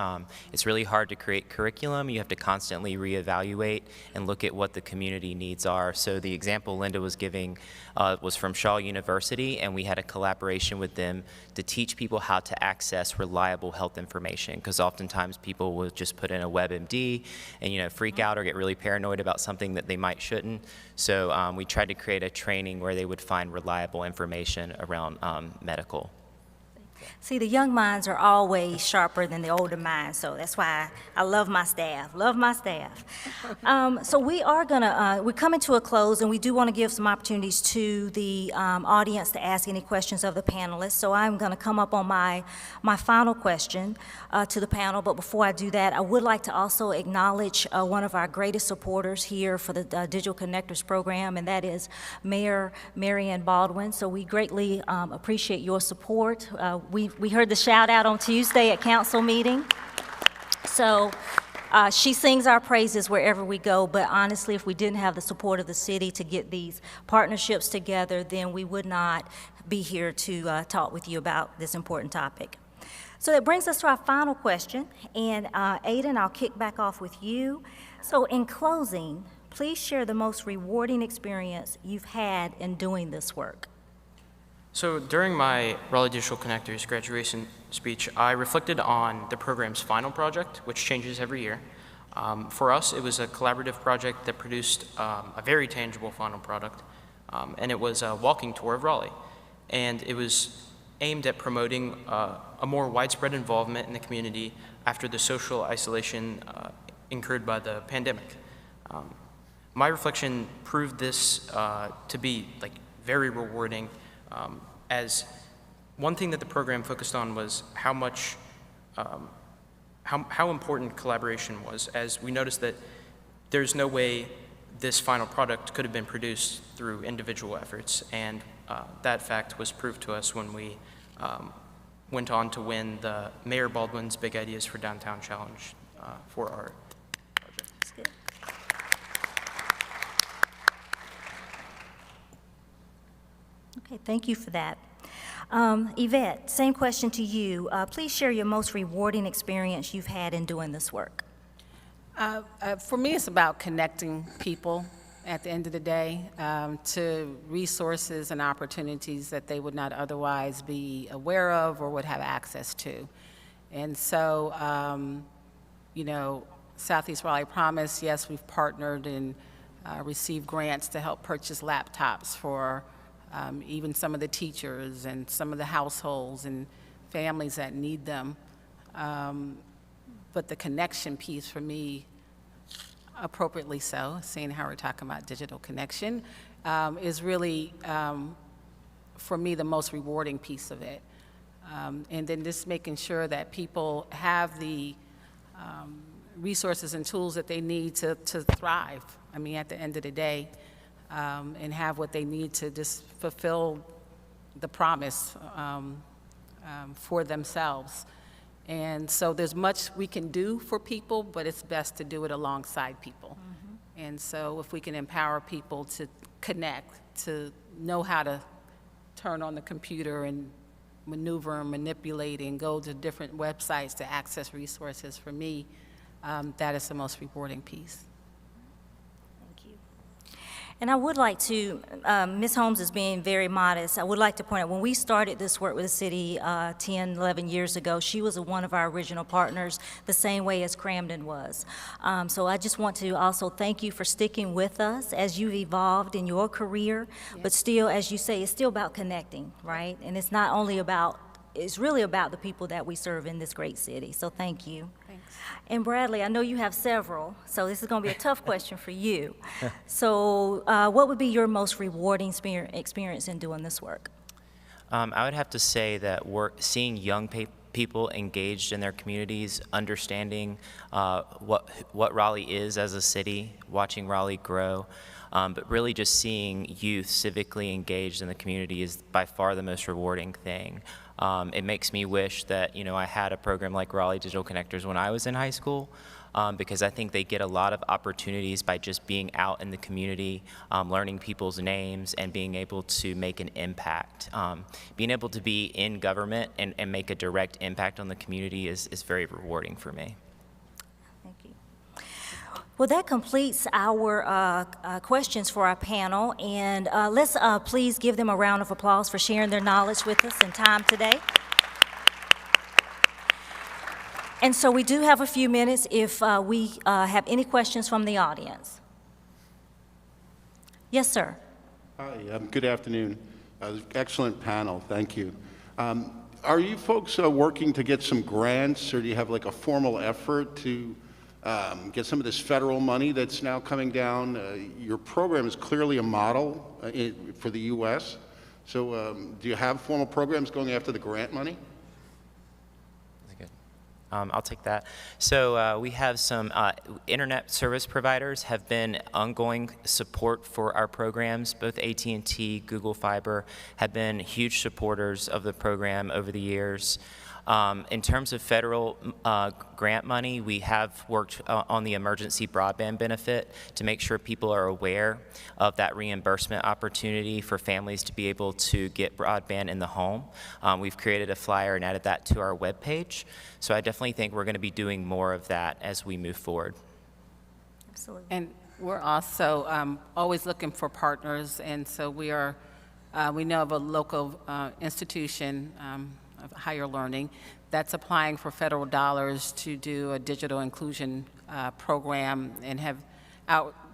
It's really hard to create curriculum. You have to constantly reevaluate and look at what the community needs are. So the example Linda was giving was from Shaw University, and we had a collaboration with them to teach people how to access reliable health information, because oftentimes people will just put in a WebMD and freak out or get really paranoid about something that they might shouldn't. So we tried to create a training where they would find reliable information around medical. See, the young minds are always sharper than the older minds, so that's why I love my staff, So we're coming to a close, and we do want to give some opportunities to the audience to ask any questions of the panelists. So I'm going to come up on my final question to the panel, but before I do that, I would like to also acknowledge one of our greatest supporters here for the Digital Connectors program, and that is Mayor Marianne Baldwin. So we greatly appreciate your support. We heard the shout out on Tuesday at council meeting. So she sings our praises wherever we go, but honestly, if we didn't have the support of the city to get these partnerships together, then we would not be here to talk with you about this important topic. So that brings us to our final question, and Aiden, I'll kick back off with you. So in closing, please share the most rewarding experience you've had in doing this work. So during my Raleigh Digital Connectors graduation speech, I reflected on the program's final project, which changes every year. For us, it was a collaborative project that produced a very tangible final product, and it was a walking tour of Raleigh. And it was aimed at promoting a more widespread involvement in the community after the social isolation incurred by the pandemic. My reflection proved this to be very rewarding, as one thing that the program focused on was how important collaboration was, as we noticed that there's no way this final product could have been produced through individual efforts, and that fact was proved to us when we went on to win the Mayor Baldwin's Big Ideas for Downtown Challenge for our project. That's good. Okay, thank you for that. Yvette, same question to you. Please share your most rewarding experience you've had in doing this work. For me, it's about connecting people at the end of the day to resources and opportunities that they would not otherwise be aware of or would have access to. And so, Southeast Raleigh Promise, yes, we've partnered and received grants to help purchase laptops for even some of the teachers and some of the households and families that need them. But the connection piece for me, appropriately so, seeing how we're talking about digital connection, is really, for me, the most rewarding piece of it. And then just making sure that people have the resources and tools that they need to thrive. I mean, at the end of the day, and have what they need to just fulfill the promise for themselves. And so there's much we can do for people, but it's best to do it alongside people. Mm-hmm. And so if we can empower people to connect, to know how to turn on the computer and maneuver and manipulate and go to different websites to access resources, for me, that is the most rewarding piece. And I would like to, Ms. Holmes is being very modest. I would like to point out, when we started this work with the city 10, 11 years ago, she was one of our original partners, the same way as Cramden was. So I just want to also thank you for sticking with us as you've evolved in your career, but still, as you say, it's still about connecting, right? And it's not only about, it's really about the people that we serve in this great city. So thank you. Thanks. And Bradley, I know you have several, so this is going to be a tough question for you. So what would be your most rewarding experience in doing this work? I would have to say that seeing young people engaged in their communities, understanding what Raleigh is as a city, watching Raleigh grow, but really just seeing youth civically engaged in the community is by far the most rewarding thing. It makes me wish that, you know, I had a program like Raleigh Digital Connectors when I was in high school, because I think they get a lot of opportunities by just being out in the community, learning people's names, and being able to make an impact. Being able to be in government and make a direct impact on the community is very rewarding for me. Well, that completes our questions for our panel, and let's please give them a round of applause for sharing their knowledge with us and time today. And so we do have a few minutes if we have any questions from the audience. Yes, sir. Hi, good afternoon. Excellent panel, thank you. Are you folks working to get some grants, or do you have like a formal effort to get some of this federal money that's now coming down? Your program is clearly a model for the U.S. So do you have formal programs going after the grant money? I'll take that. So we have some internet service providers have been ongoing support for our programs. Both AT&T, Google Fiber have been huge supporters of the program over the years. In terms of federal grant money, we have worked on the emergency broadband benefit to make sure people are aware of that reimbursement opportunity for families to be able to get broadband in the home. We've created a flyer and added that to our webpage. So I definitely think we're going to be doing more of that as we move forward. Absolutely. And we're also always looking for partners, and so we are, we know of a local institution of higher learning that's applying for federal dollars to do a digital inclusion program, and have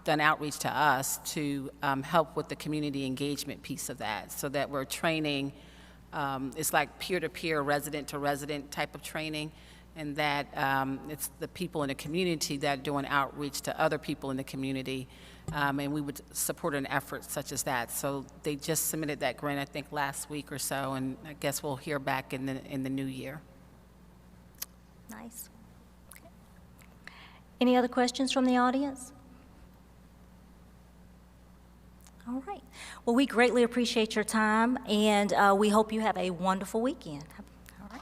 done outreach to us to help with the community engagement piece of that, so that we're training, it's like peer-to-peer, resident-to-resident type of training, and that it's the people in the community that are doing outreach to other people in the community, and we would support an effort such as that. So they just submitted that grant, I think, last week or so, and I guess we'll hear back in the new year. Nice. Okay. Any other questions from the audience? All right. Well, we greatly appreciate your time, and we hope you have a wonderful weekend. All right.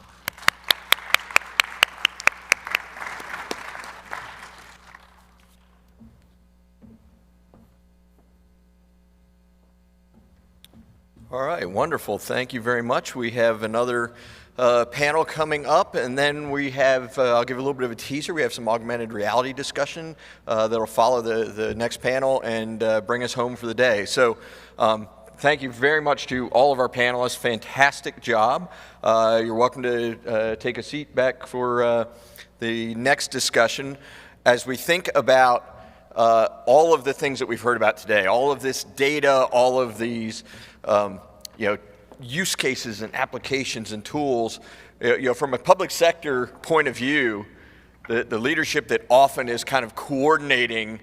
All right, wonderful. Thank you very much. We have another panel coming up, and then we have, I'll give a little bit of a teaser, we have some augmented reality discussion that'll follow the next panel and bring us home for the day. So thank you very much to all of our panelists. Fantastic job. You're welcome to take a seat back for the next discussion. As we think about all of the things that we've heard about today, all of this data, all of these use cases and applications and tools, from a public sector point of view, the leadership that often is kind of coordinating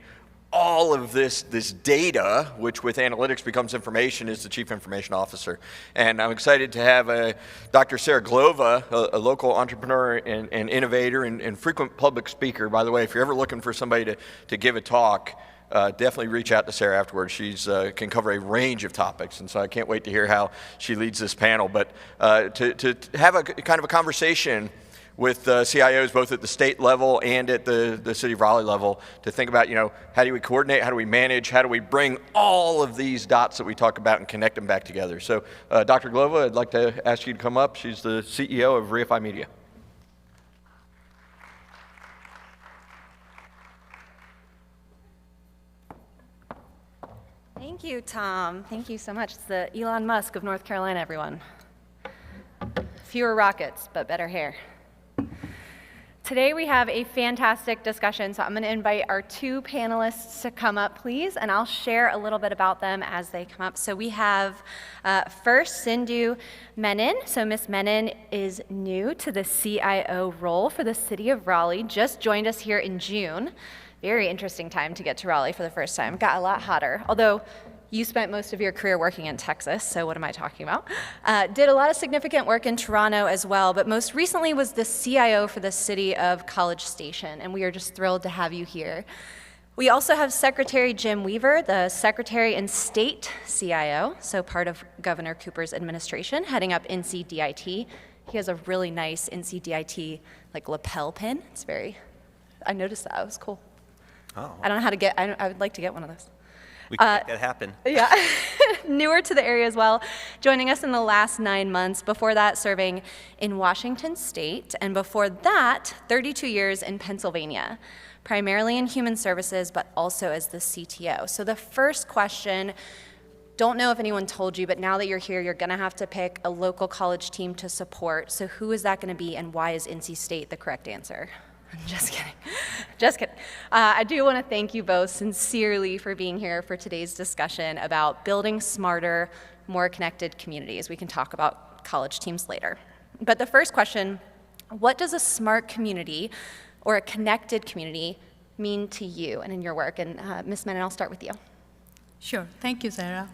all of this data, which with analytics becomes information, is the Chief Information Officer. And I'm excited to have Dr. Sarah Glova, a local entrepreneur and innovator and frequent public speaker. By the way, if you're ever looking for somebody to give a talk, definitely reach out to Sarah afterwards. She's can cover a range of topics, and so I can't wait to hear how she leads this panel. But to have a kind of a conversation with CIOs both at the state level and at the city of Raleigh level to think about, how do we coordinate, how do we manage, how do we bring all of these dots that we talk about and connect them back together. So Dr. Glova, I'd like to ask you to come up. She's the CEO of Reify Media. Thank Thank you, Tom. Thank you so much. It's the Elon Musk of North Carolina, everyone. Fewer rockets, but better hair. Today we have a fantastic discussion, so I'm going to invite our two panelists to come up, please, and I'll share a little bit about them as they come up. So we have first Sindhu Menon. So Ms. Menon is new to the CIO role for the City of Raleigh, just joined us here in June. Very interesting time to get to Raleigh for the first time. Got a lot hotter, although you spent most of your career working in Texas, so what am I talking about? Did a lot of significant work in Toronto as well, but most recently was the CIO for the City of College Station, and we are just thrilled to have you here. We also have Secretary Jim Weaver, the Secretary and State CIO, so part of Governor Cooper's administration, heading up NCDIT. He has a really nice NCDIT like lapel pin. It's very, I noticed that, it was cool. Oh. I don't know how to get, I would like to get one of those. We can make that happen. Yeah, newer to the area as well, joining us in the last 9 months. Before that, serving in Washington State, and before that, 32 years in Pennsylvania, primarily in human services, but also as the CTO. So the first question, don't know if anyone told you, but now that you're here, you're gonna have to pick a local college team to support. So who is that gonna be, and why is NC State the correct answer? Just kidding. Just kidding. I do want to thank you both sincerely for being here for today's discussion about building smarter, more connected communities. We can talk about college teams later. But the first question, what does a smart community or a connected community mean to you and in your work? And Ms. Menon, I'll start with you. Sure. Thank you, Sarah.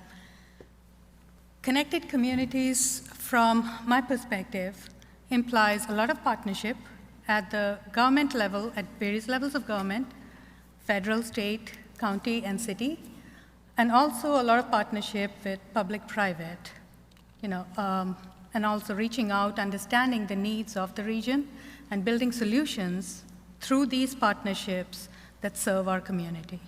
Connected communities, from my perspective, implies a lot of partnership at the government level, at various levels of government, federal, state, county, and city, and also a lot of partnership with public-private, and also reaching out, understanding the needs of the region, and building solutions through these partnerships that serve our community.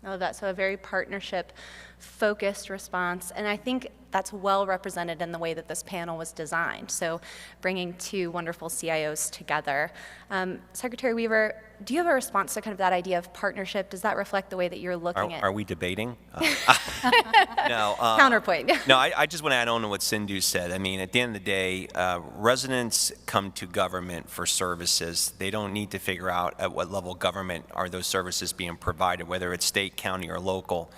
I love that. So a very partnership-focused response, and I think that's well represented in the way that this panel was designed. So bringing two wonderful CIOs together. Secretary Weaver, do you have a response to kind of that idea of partnership? Does that reflect the way that you're looking at? Are we debating? No. Counterpoint. No, I just want to add on to what Sindhu said. I mean, at the end of the day, residents come to government for services. They don't need to figure out at what level of government are those services being provided, whether it's state, county, or local.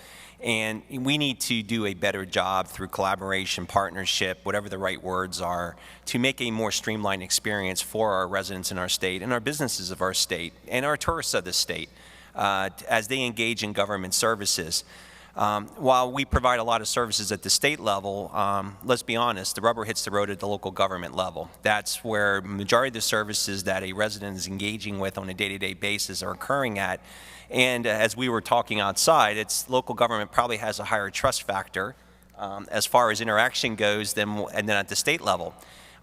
And we need to do a better job through collaboration, partnership, whatever the right words are, to make a more streamlined experience for our residents in our state and our businesses of our state and our tourists of the state as they engage in government services. While we provide a lot of services at the state level, let's be honest, the rubber hits the road at the local government level. That's where the majority of the services that a resident is engaging with on a day-to-day basis are occurring at. And as we were talking outside, local government probably has a higher trust factor as far as interaction goes than at the state level.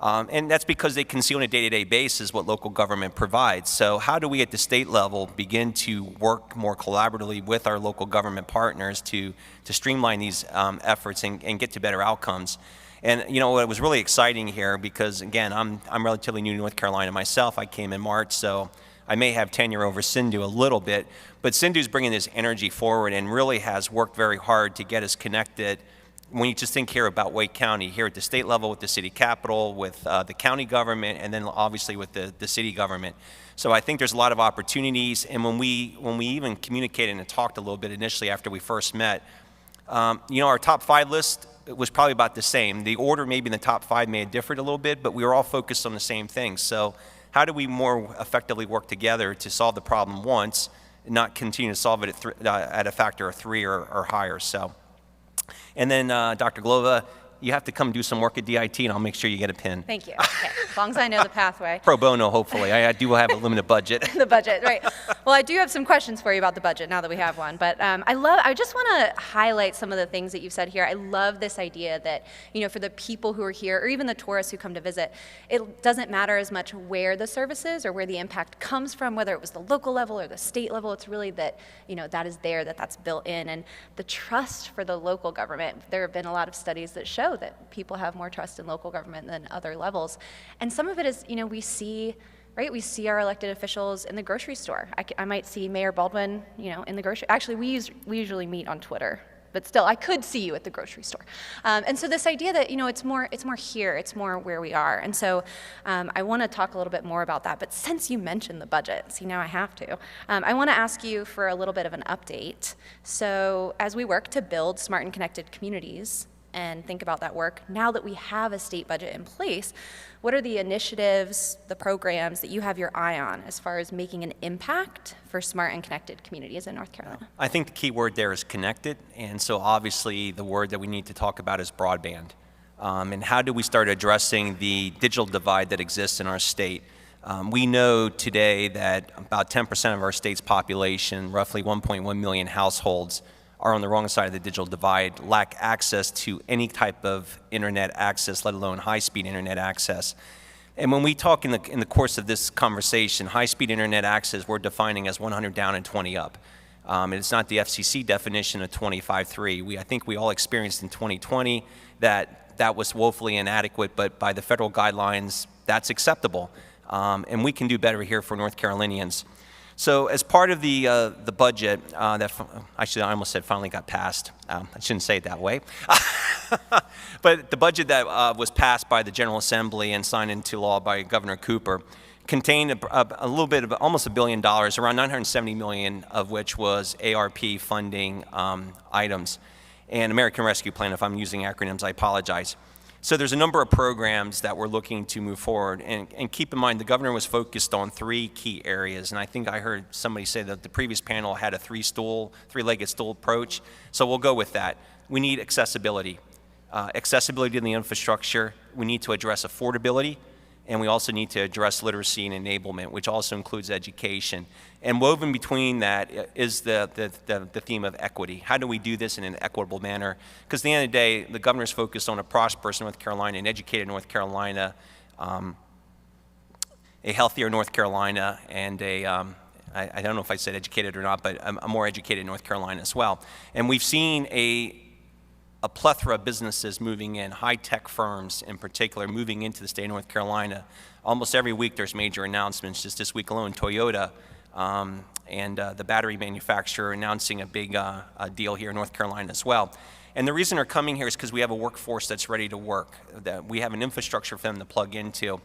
And that's because they can see on a day-to-day basis what local government provides. So how do we at the state level begin to work more collaboratively with our local government partners to streamline these efforts and get to better outcomes? And it was really exciting here because, again, I'm relatively new to North Carolina myself. I came in March, so I may have tenure over Sindhu a little bit, but Sindhu's bringing this energy forward and really has worked very hard to get us connected. When you just think here about Wake County, here at the state level with the city capital, with the county government, and then obviously with the city government. So I think there's a lot of opportunities, and when we even communicated and talked a little bit initially after we first met, our top 5 list was probably about the same. The order maybe in the top 5 may have differed a little bit, but we were all focused on the same thing. So how do we more effectively work together to solve the problem once and not continue to solve it at a factor of 3 or higher? So. And then, Dr. Glova, you have to come do some work at DIT, and I'll make sure you get a pin. Thank you. Okay. As long as I know the pathway. Pro bono, hopefully. I do have a limited budget. The budget, right. Well, I do have some questions for you about the budget now that we have one. But I just want to highlight some of the things that you've said here. I love this idea that, for the people who are here, or even the tourists who come to visit, it doesn't matter as much where the service is or where the impact comes from, whether it was the local level or the state level. It's really that, that is there, that's built in. And the trust for the local government, there have been a lot of studies that show that people have more trust in local government than other levels. And some of it is, we see our elected officials in the grocery store. I might see Mayor Baldwin, in the grocery. Actually, we usually meet on Twitter but still, I could see you at the grocery store. And so this idea that, it's more here, it's more where we are. And so I want to talk a little bit more about that. But since you mentioned the budget, see, now I have to, I want to ask you for a little bit of an update. So as we work to build smart and connected communities, and think about that work, now that we have a state budget in place, what are the initiatives, the programs that you have your eye on as far as making an impact for smart and connected communities in North Carolina? I think the key word there is connected, and so obviously the word that we need to talk about is broadband. And how do we start addressing the digital divide that exists in our state? We know today that about 10% of our state's population, roughly 1.1 million households, are on the wrong side of the digital divide, lack access to any type of internet access, let alone high-speed internet access. And when we talk in the course of this conversation, high-speed internet access we're defining as 100 down and 20 up. And it's not the FCC definition of 25.3. I think we all experienced in 2020 that was woefully inadequate, but by the federal guidelines, that's acceptable. And we can do better here for North Carolinians. So as part of the budget actually I almost said finally got passed. I shouldn't say it that way. But the budget that was passed by the General Assembly and signed into law by Governor Cooper contained a little bit of almost $1 billion, around $970 million of which was ARP funding items. And American Rescue Plan, if I'm using acronyms, I apologize. So there's a number of programs that we're looking to move forward. And keep in mind, the governor was focused on 3 key areas. And I think I heard somebody say that the previous panel had a three-legged stool approach. So we'll go with that. We need accessibility. Accessibility to the infrastructure. We need to address affordability. And we also need to address literacy and enablement, which also includes education. And woven between that is the theme of equity. How do we do this in an equitable manner? Because at the end of the day, the governor's focused on a prosperous North Carolina, an educated North Carolina, a healthier North Carolina, and I don't know if I said educated or not, but a more educated North Carolina as well. And we've seen a plethora of businesses moving in, high-tech firms in particular, moving into the state of North Carolina. Almost every week there's major announcements. Just this week alone, Toyota and the battery manufacturer announcing a big deal here in North Carolina as well. And the reason they're coming here is because we have a workforce that's ready to work, that we have an infrastructure for them to plug into.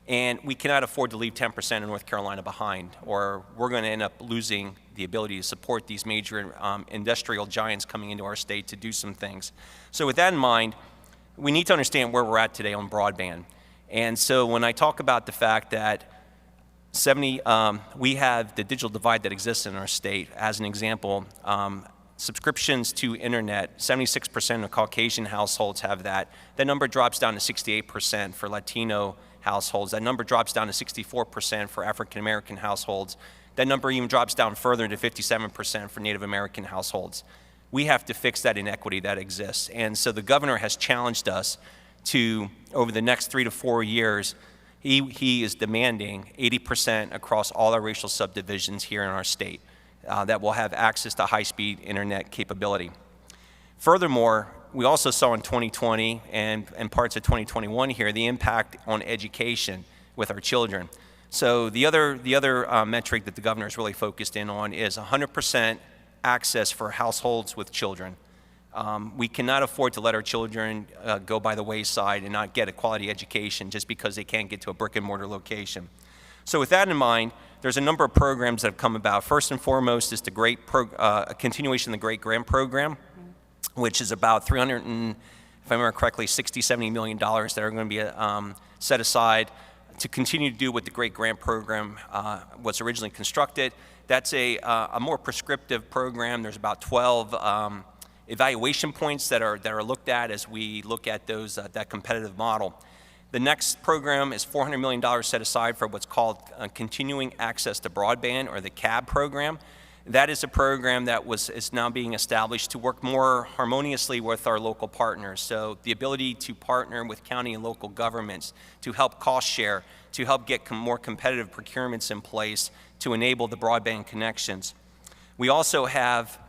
And we cannot afford to leave 10% of North Carolina behind, or we're going to end up losing the ability to support these major industrial giants coming into our state to do some things. So with that in mind, we need to understand where we're at today on broadband. And so when I talk about the fact that we have the digital divide that exists in our state, as an example, subscriptions to internet, 76% of Caucasian households have that. That number drops down to 68% for Latino households. That number drops down to 64% for African American households. That number even drops down further to 57% for Native American households. We have to fix that inequity that exists. And so the governor has challenged us to, over the next 3 to 4 years, he is demanding 80% across all our racial subdivisions here in our state that will have access to high-speed internet capability. Furthermore, we also saw in 2020 and parts of 2021 here the impact on education with our children. So the other metric that the governor is really focused in on is 100% access for households with children. We cannot afford to let our children go by the wayside and not get a quality education just because they can't get to a brick and mortar location. So with that in mind, there's a number of programs that have come about. First and foremost is a continuation of the Great Grant Program, which is about if I remember correctly, $60–70 million that are going to be set aside to continue to do what the Great Grant Program was originally constructed. That's a more prescriptive program. There's about 12 evaluation points that are looked at as we look at that competitive model. The next program is $400 million set aside for what's called Continuing Access to Broadband, or the CAB program. That is a program that is now being established to work more harmoniously with our local partners. So the ability to partner with county and local governments to help cost share, to help get more competitive procurements in place to enable the broadband connections. We also have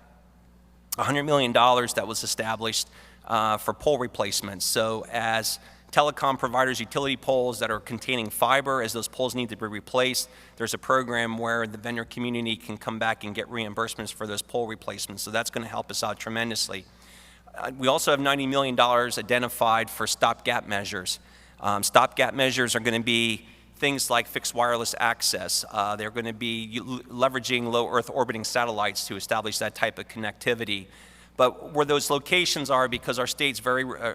$100 million that was established for pole replacements. So as telecom providers, utility poles that are containing fiber, as those poles need to be replaced, there's a program where the vendor community can come back and get reimbursements for those pole replacements. So that's going to help us out tremendously. We also have $90 million identified for stopgap measures. Stopgap measures are going to be things like fixed wireless access. They're going to be leveraging low Earth orbiting satellites to establish that type of connectivity. But where those locations are, because our state's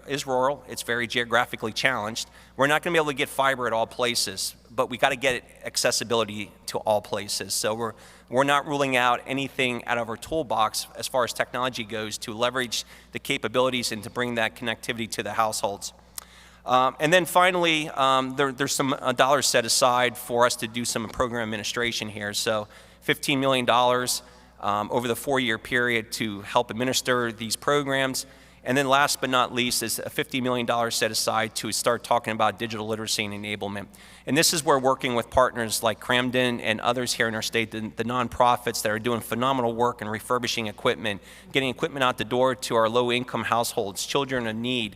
is rural, it's very geographically challenged, we're not going to be able to get fiber at all places, but we got to get accessibility to all places. So we're not ruling out anything out of our toolbox as far as technology goes to leverage the capabilities and to bring that connectivity to the households. And then finally, there's some dollars set aside for us to do some program administration here. So $15 million over the 4-year period to help administer these programs. And then last but not least is a $50 million set aside to start talking about digital literacy and enablement. And this is where working with partners like Cramden and others here in our state, the nonprofits that are doing phenomenal work in refurbishing equipment, getting equipment out the door to our low-income households, children in need,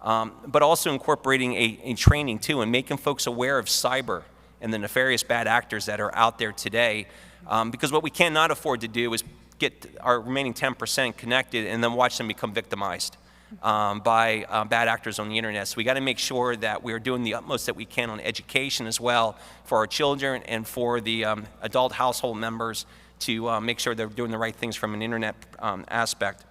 but also incorporating a training too and making folks aware of cyber and the nefarious bad actors that are out there today. Because what we cannot afford to do is get our remaining 10% connected and then watch them become victimized by bad actors on the internet. So we got to make sure that we're doing the utmost that we can on education as well for our children and for the adult household members to make sure they're doing the right things from an internet aspect.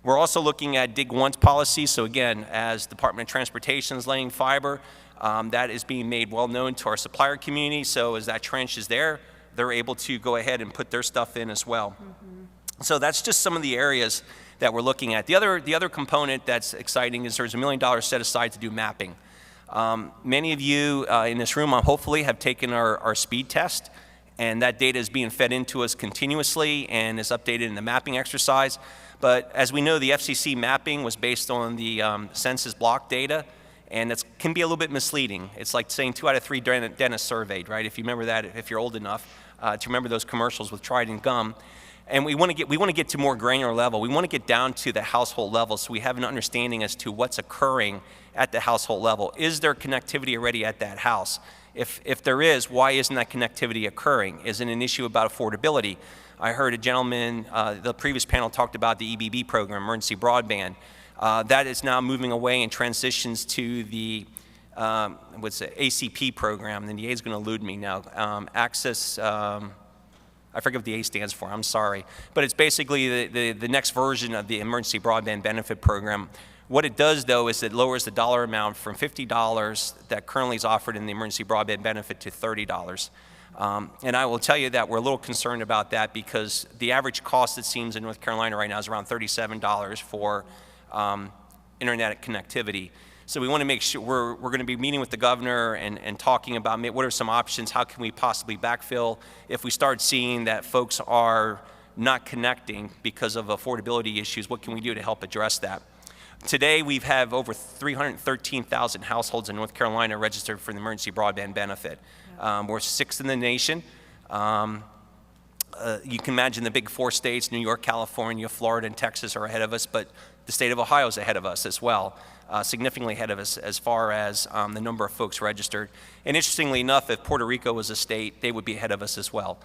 We're also looking at dig once policy. So again, as Department of Transportation is laying fiber, that is being made well known to our supplier community. So as that trench is there, they're able to go ahead and put their stuff in as well. So that's just some of the areas that we're looking at. The other component that's exciting is there's $1 million set aside to do mapping. Many of you in this room hopefully have taken our speed test, and that data is being fed into us continuously and is updated in the mapping exercise. But as we know, the FCC mapping was based on the census block data, and it can be a little bit misleading. It's like saying 2 out of 3 dentists surveyed, right? If you remember that, if you're old enough to remember those commercials with Trident gum. And we want to get to more granular level. We want to get down to the household level so we have an understanding as to what's occurring at the household level. Is there connectivity already at that house? If there is, why isn't that connectivity occurring? Is it an issue about affordability? I heard a gentleman, the previous panel talked about the EBB program, emergency broadband. That is now moving away and transitions to the ACP program, and the A is going to elude me now. Access, I forget what the A stands for, I'm sorry. But it's basically the next version of the emergency broadband benefit program. What it does, though, is it lowers the dollar amount from $50 that currently is offered in the emergency broadband benefit to $30. And I will tell you that we're a little concerned about that because the average cost, it seems, in North Carolina right now is around $37 for internet connectivity. So we want to make sure we're going to be meeting with the governor and talking about what are some options, how can we possibly backfill if we start seeing that folks are not connecting because of affordability issues, what can we do to help address that? Today we have over 313,000 households in North Carolina registered for the emergency broadband benefit. We're 6th in the nation. You can imagine the big 4 states, New York, California, Florida, and Texas are ahead of us, but the state of Ohio is ahead of us as well, significantly ahead of us as far as the number of folks registered. And interestingly enough, if Puerto Rico was a state, they would be ahead of us as well.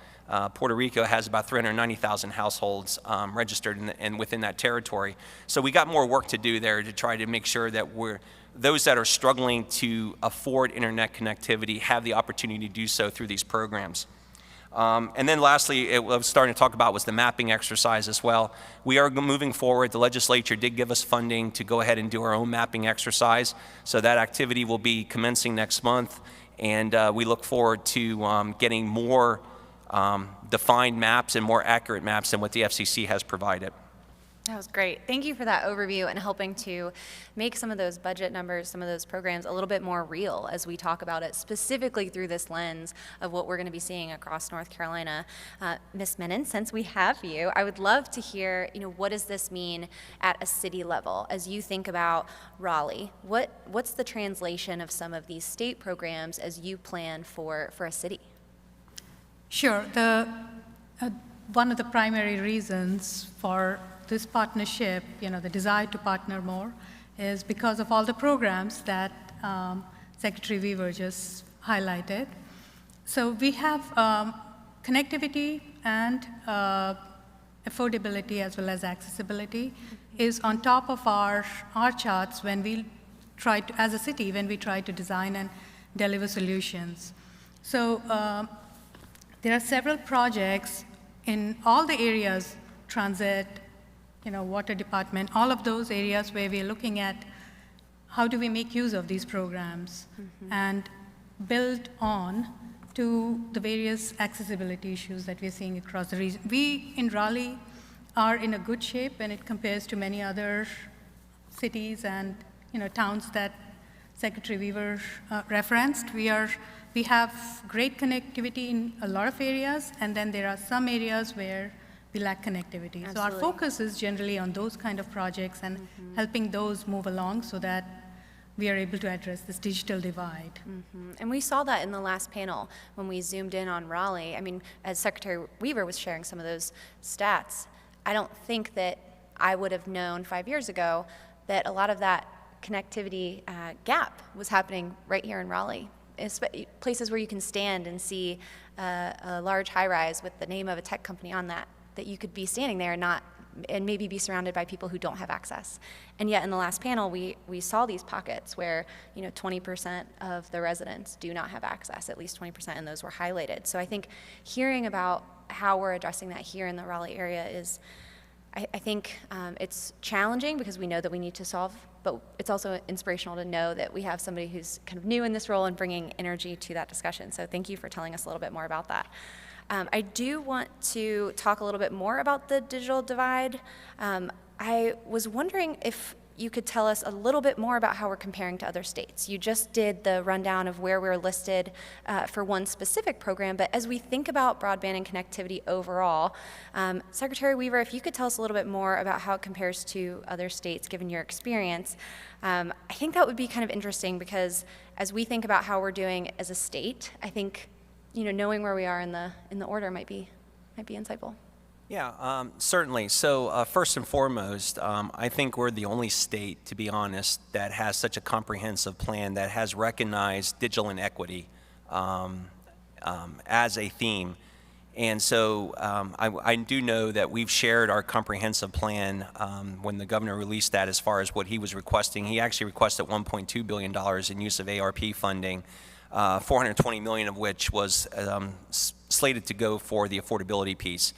Puerto Rico has about 390,000 households registered and within that territory. So we got more work to do there to try to make sure that those that are struggling to afford internet connectivity have the opportunity to do so through these programs. And then lastly, what I was starting to talk about was the mapping exercise as well. We are moving forward. The legislature did give us funding to go ahead and do our own mapping exercise. So that activity will be commencing next month. And we look forward to getting more defined maps and more accurate maps than what the FCC has provided. That was great. Thank you for that overview and helping to make some of those budget numbers, some of those programs a little bit more real as we talk about it specifically through this lens of what we're going to be seeing across North Carolina. Ms. Menon, since we have you, I would love to hear, what does this mean at a city level as you think about Raleigh? What's the translation of some of these state programs as you plan for a city? Sure. One of the primary reasons for this partnership, the desire to partner more, is because of all the programs that Secretary Weaver just highlighted. So we have connectivity and affordability as well as accessibility is on top of our charts when we try to, as a city, when we try to design and deliver solutions. So there are several projects in all the areas, transit, water department, all of those areas where we're looking at how do we make use of these programs and build on to the various accessibility issues that we're seeing across the region. We in Raleigh are in a good shape when it compares to many other cities and towns that Secretary Weaver referenced. We have great connectivity in a lot of areas, and then there are some areas where we lack connectivity. Absolutely. So our focus is generally on those kind of projects and helping those move along so that we are able to address this digital divide. And we saw that in the last panel when we zoomed in on Raleigh. I mean, as Secretary Weaver was sharing some of those stats, I don't think that I would have known 5 years ago that a lot of that connectivity gap was happening right here in Raleigh. Places where you can stand and see a large high-rise with the name of a tech company on that you could be standing there and maybe be surrounded by people who don't have access. And yet in the last panel, we saw these pockets where 20% of the residents do not have access, at least 20%, and those were highlighted. So I think hearing about how we're addressing that here in the Raleigh area is, I think it's challenging because we know that we need to solve, but it's also inspirational to know that we have somebody who's kind of new in this role and bringing energy to that discussion. So thank you for telling us a little bit more about that. I do want to talk a little bit more about the digital divide. I was wondering if you could tell us a little bit more about how we're comparing to other states. You just did the rundown of where we're listed for one specific program, but as we think about broadband and connectivity overall, Secretary Weaver, if you could tell us a little bit more about how it compares to other states, given your experience, I think that would be kind of interesting because as we think about how we're doing as a state, I think knowing where we are in the order might be insightful. Yeah, certainly. So first and foremost, I think we're the only state, to be honest, that has such a comprehensive plan that has recognized digital inequity as a theme. And so I do know that we've shared our comprehensive plan when the governor released that as far as what he was requesting. He actually requested $1.2 billion in use of ARP funding, $420 million of which was slated to go for the affordability piece.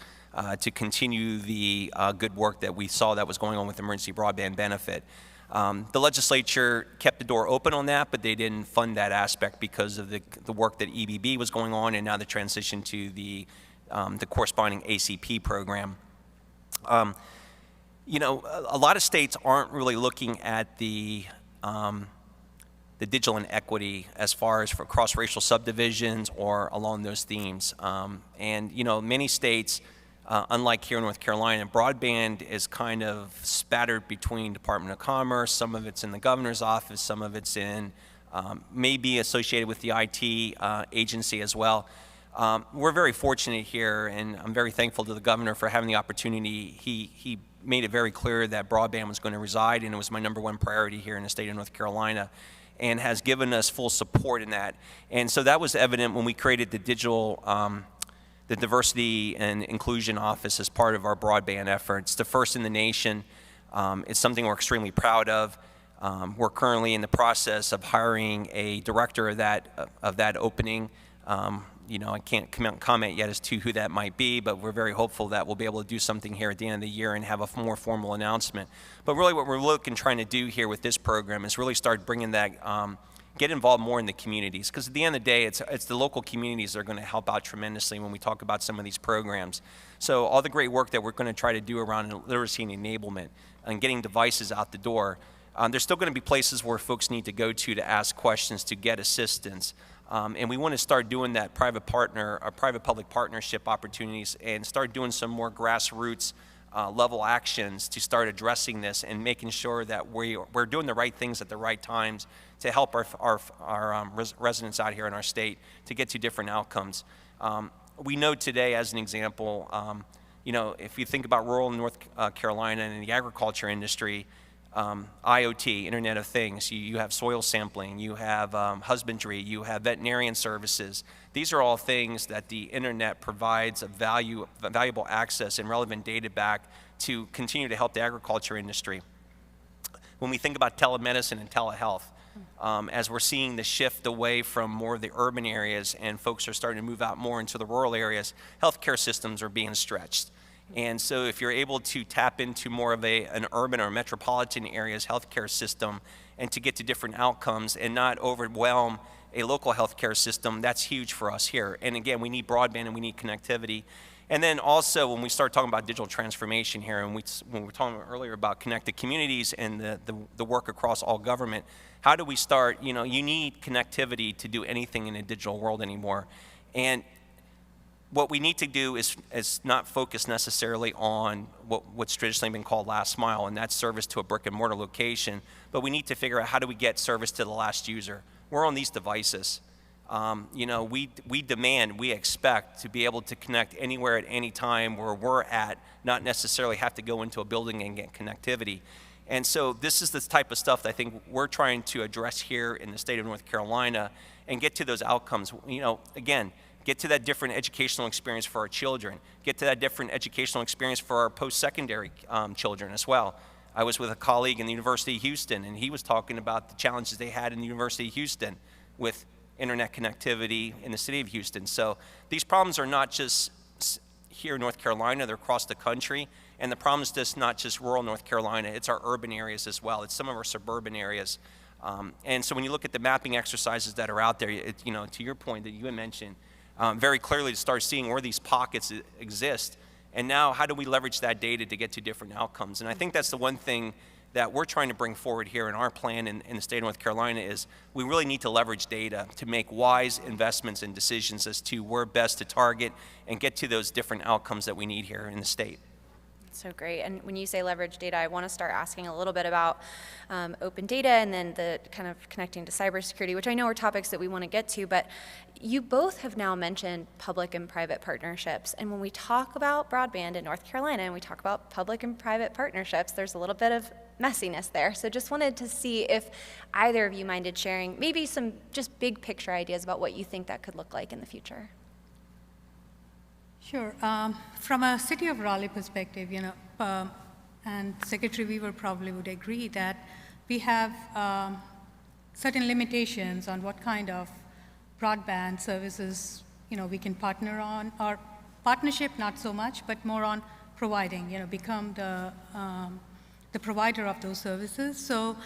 To continue the good work that we saw that was going on with emergency broadband benefit. The legislature kept the door open on that, but they didn't fund that aspect because of the work that EBB was going on and now the transition to the corresponding ACP program. A lot of states aren't really looking at the digital inequity as far as for cross-racial subdivisions or along those themes. Many states, unlike here in North Carolina, broadband is kind of spattered between Department of Commerce. Some of it's in the governor's office, some of it's in, maybe associated with the IT agency as well. We're very fortunate here, and I'm very thankful to the governor for having the opportunity. He made it very clear that broadband was going to reside, and it was my #1 priority here in the state of North Carolina, and has given us full support in that. And so that was evident when we created the the Diversity and Inclusion Office as part of our broadband efforts. The first in the nation. It's something we're extremely proud of. We're currently in the process of hiring a director of that opening. I can't comment yet as to who that might be, but we're very hopeful that we'll be able to do something here at the end of the year and have a more formal announcement. But really what we're trying to do here with this program is really start bringing that, get involved more in the communities, because at the end of the day, it's the local communities that are going to help out tremendously when we talk about some of these programs. So all the great work that we're going to try to do around literacy and enablement and getting devices out the door, there's still going to be places where folks need to go to ask questions, to get assistance. And we want to start doing that private-public partnership opportunities and start doing some more grassroots level actions to start addressing this and making sure that we're doing the right things at the right times to help our residents out here in our state to get to different outcomes. We know today, as an example, if you think about rural North Carolina and the agriculture industry, IoT, Internet of Things, you have soil sampling, you have husbandry, you have veterinarian services. These are all things that the internet provides a valuable access and relevant data back to continue to help the agriculture industry. When we think about telemedicine and telehealth, as we're seeing the shift away from more of the urban areas and folks are starting to move out more into the rural areas, healthcare systems are being stretched. And so if you're able to tap into more of an urban or metropolitan areas healthcare system and to get to different outcomes and not overwhelm a local healthcare system, that's huge for us here. And again, we need broadband and we need connectivity. And then also when we start talking about digital transformation here, and when we were talking earlier about connected communities and the work across all government, how do we start, you need connectivity to do anything in a digital world anymore. And what we need to do is not focus necessarily on what's traditionally been called last mile, and that's service to a brick and mortar location, but we need to figure out how do we get service to the last user. We're on these devices. We demand, we expect to be able to connect anywhere at any time where we're at, not necessarily have to go into a building and get connectivity. And so this is the type of stuff that I think we're trying to address here in the state of North Carolina and get to those outcomes. Again, get to that different educational experience for our children, get to that different educational experience for our post-secondary children as well. I was with a colleague in the University of Houston, and he was talking about the challenges they had in the University of Houston with internet connectivity in the city of Houston. So these problems are not just here in North Carolina, they're across the country, and the problem is just not just rural North Carolina, it's our urban areas as well, it's some of our suburban areas. And so when you look at the mapping exercises that are out there, to your point that you had mentioned, very clearly to start seeing where these pockets exist. And now how do we leverage that data to get to different outcomes? And I think that's the one thing that we're trying to bring forward here in our plan in the state of North Carolina is we really need to leverage data to make wise investments and decisions as to where best to target and get to those different outcomes that we need here in the state. So great. And when you say leverage data, I want to start asking a little bit about open data and then the kind of connecting to cybersecurity, which I know are topics that we want to get to, but you both have now mentioned public and private partnerships. And when we talk about broadband in North Carolina and we talk about public and private partnerships, there's a little bit of messiness there. So just wanted to see if either of you minded sharing maybe some just big picture ideas about what you think that could look like in the future. Sure. From a City of Raleigh perspective, and Secretary Weaver probably would agree that we have certain limitations on what kind of broadband services, we can partner on, or partnership not so much, but more on providing, become the provider of those services. So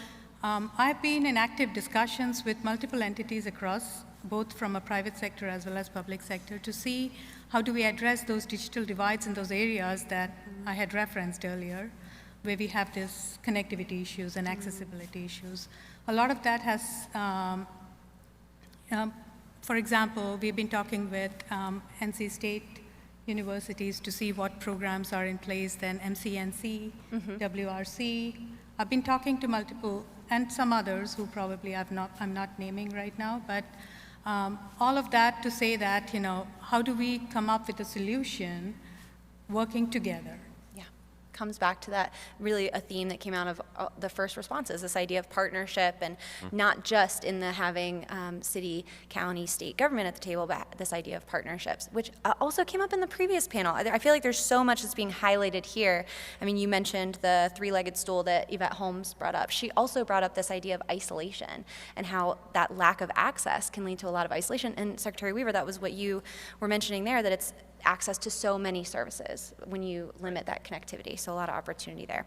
I've been in active discussions with multiple entities across, both from a private sector as well as public sector, to see how do we address those digital divides in those areas that I had referenced earlier, where we have this connectivity issues and accessibility issues. A lot of that has, for example, we've been talking with NC State universities to see what programs are in place, then MCNC, WRC. I've been talking to multiple, and some others who probably I'm not naming right now, but all of that to say that, how do we come up with a solution working together? Yeah, comes back to that, really a theme that came out of the first responses, this idea of partnership and not just in the having city, county, state government at the table, but this idea of partnerships, which also came up in the previous panel. I feel like there's so much that's being highlighted here. I mean, you mentioned the three-legged stool that Yvette Holmes brought up. She also brought up this idea of isolation and how that lack of access can lead to a lot of isolation. And Secretary Weaver, that was what you were mentioning there, that it's access to so many services when you limit that connectivity. So a lot of opportunity there.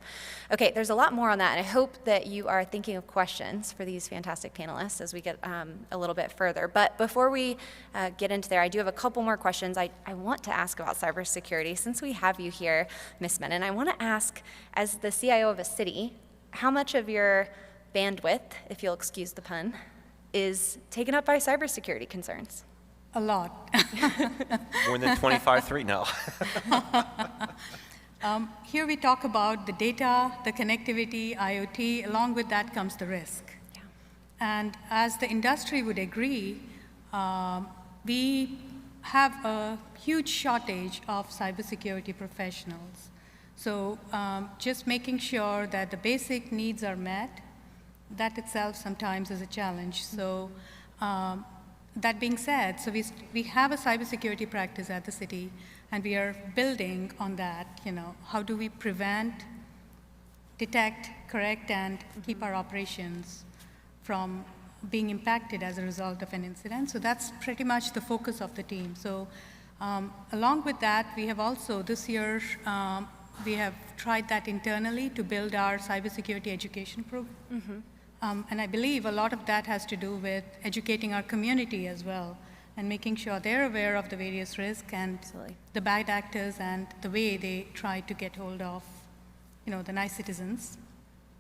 Okay, there's a lot more on that, and I hope that you are thinking of questions for these fantastic panelists as we get a little bit further. But before we get into there, I do have a couple more questions I want to ask about cybersecurity. Since we have you here, Ms. Menon, I want to ask, as the CIO of a city, how much of your bandwidth, if you'll excuse the pun, is taken up by cybersecurity concerns? A lot. More than 25/3 now. Here we talk about the data, the connectivity, IoT. Along with that comes the risk. Yeah. And as the industry would agree, we have a huge shortage of cybersecurity professionals. So just making sure that the basic needs are met, that itself sometimes is a challenge. So that being said, so we have a cybersecurity practice at the city, and we are building on that. How do we prevent, detect, correct, and keep our operations from being impacted as a result of an incident? So that's pretty much the focus of the team. So along with that, we have also this year, we have tried that internally to build our cybersecurity education program. And I believe a lot of that has to do with educating our community as well, and making sure they're aware of the various risks and the bad actors and the way they try to get hold of, the nice citizens.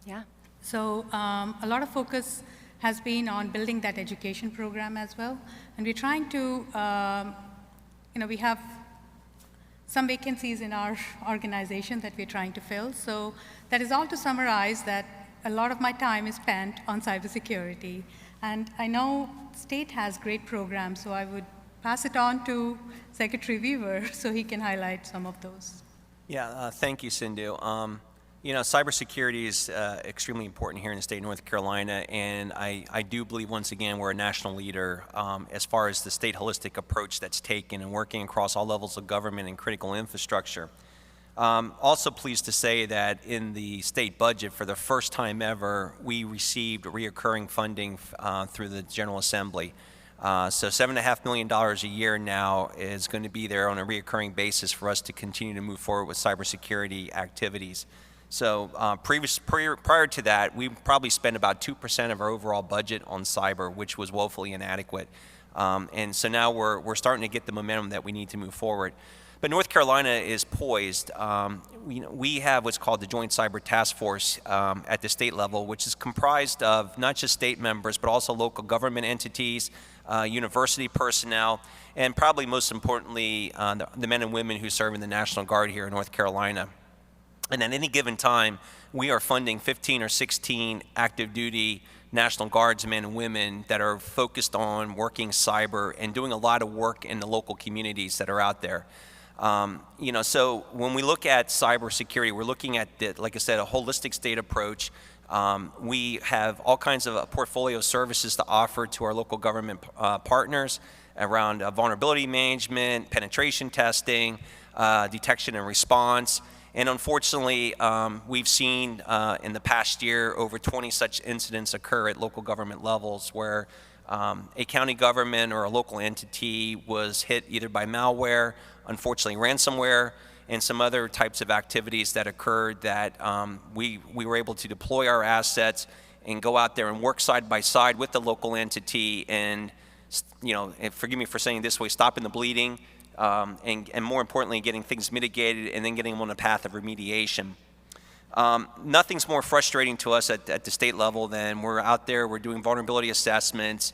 Yeah. So a lot of focus has been on building that education program as well. And we're trying to, we have some vacancies in our organization that we're trying to fill. So that is all to summarize that a lot of my time is spent on cybersecurity. And I know state has great programs, so I would pass it on to Secretary Weaver so he can highlight some of those. Yeah, thank you, Sindhu. Cybersecurity is extremely important here in the state of North Carolina, and I do believe, once again, we're a national leader as far as the state holistic approach that's taken and working across all levels of government and critical infrastructure. Also pleased to say that in the state budget, for the first time ever, we received reoccurring funding through the General Assembly. So $7.5 million a year now is going to be there on a reoccurring basis for us to continue to move forward with cybersecurity activities. So prior to that, we probably spent about 2% of our overall budget on cyber, which was woefully inadequate. And so now we're starting to get the momentum that we need to move forward. But North Carolina is poised. We have what's called the Joint Cyber Task Force at the state level, which is comprised of not just state members, but also local government entities, university personnel, and probably most importantly, the men and women who serve in the National Guard here in North Carolina. And at any given time, we are funding 15 or 16 active duty National Guardsmen and women that are focused on working cyber and doing a lot of work in the local communities that are out there. So when we look at cybersecurity, we're looking at, like I said, a holistic state approach. We have all kinds of a portfolio of services to offer to our local government partners around vulnerability management, penetration testing, detection and response. And unfortunately, we've seen in the past year over 20 such incidents occur at local government levels where a county government or a local entity was hit either by malware, unfortunately ransomware, and some other types of activities that occurred that we were able to deploy our assets and go out there and work side by side with the local entity and, and forgive me for saying it this way, stopping the bleeding, and more importantly, getting things mitigated and then getting them on a path of remediation. Nothing's more frustrating to us at the state level than we're out there, we're doing vulnerability assessments,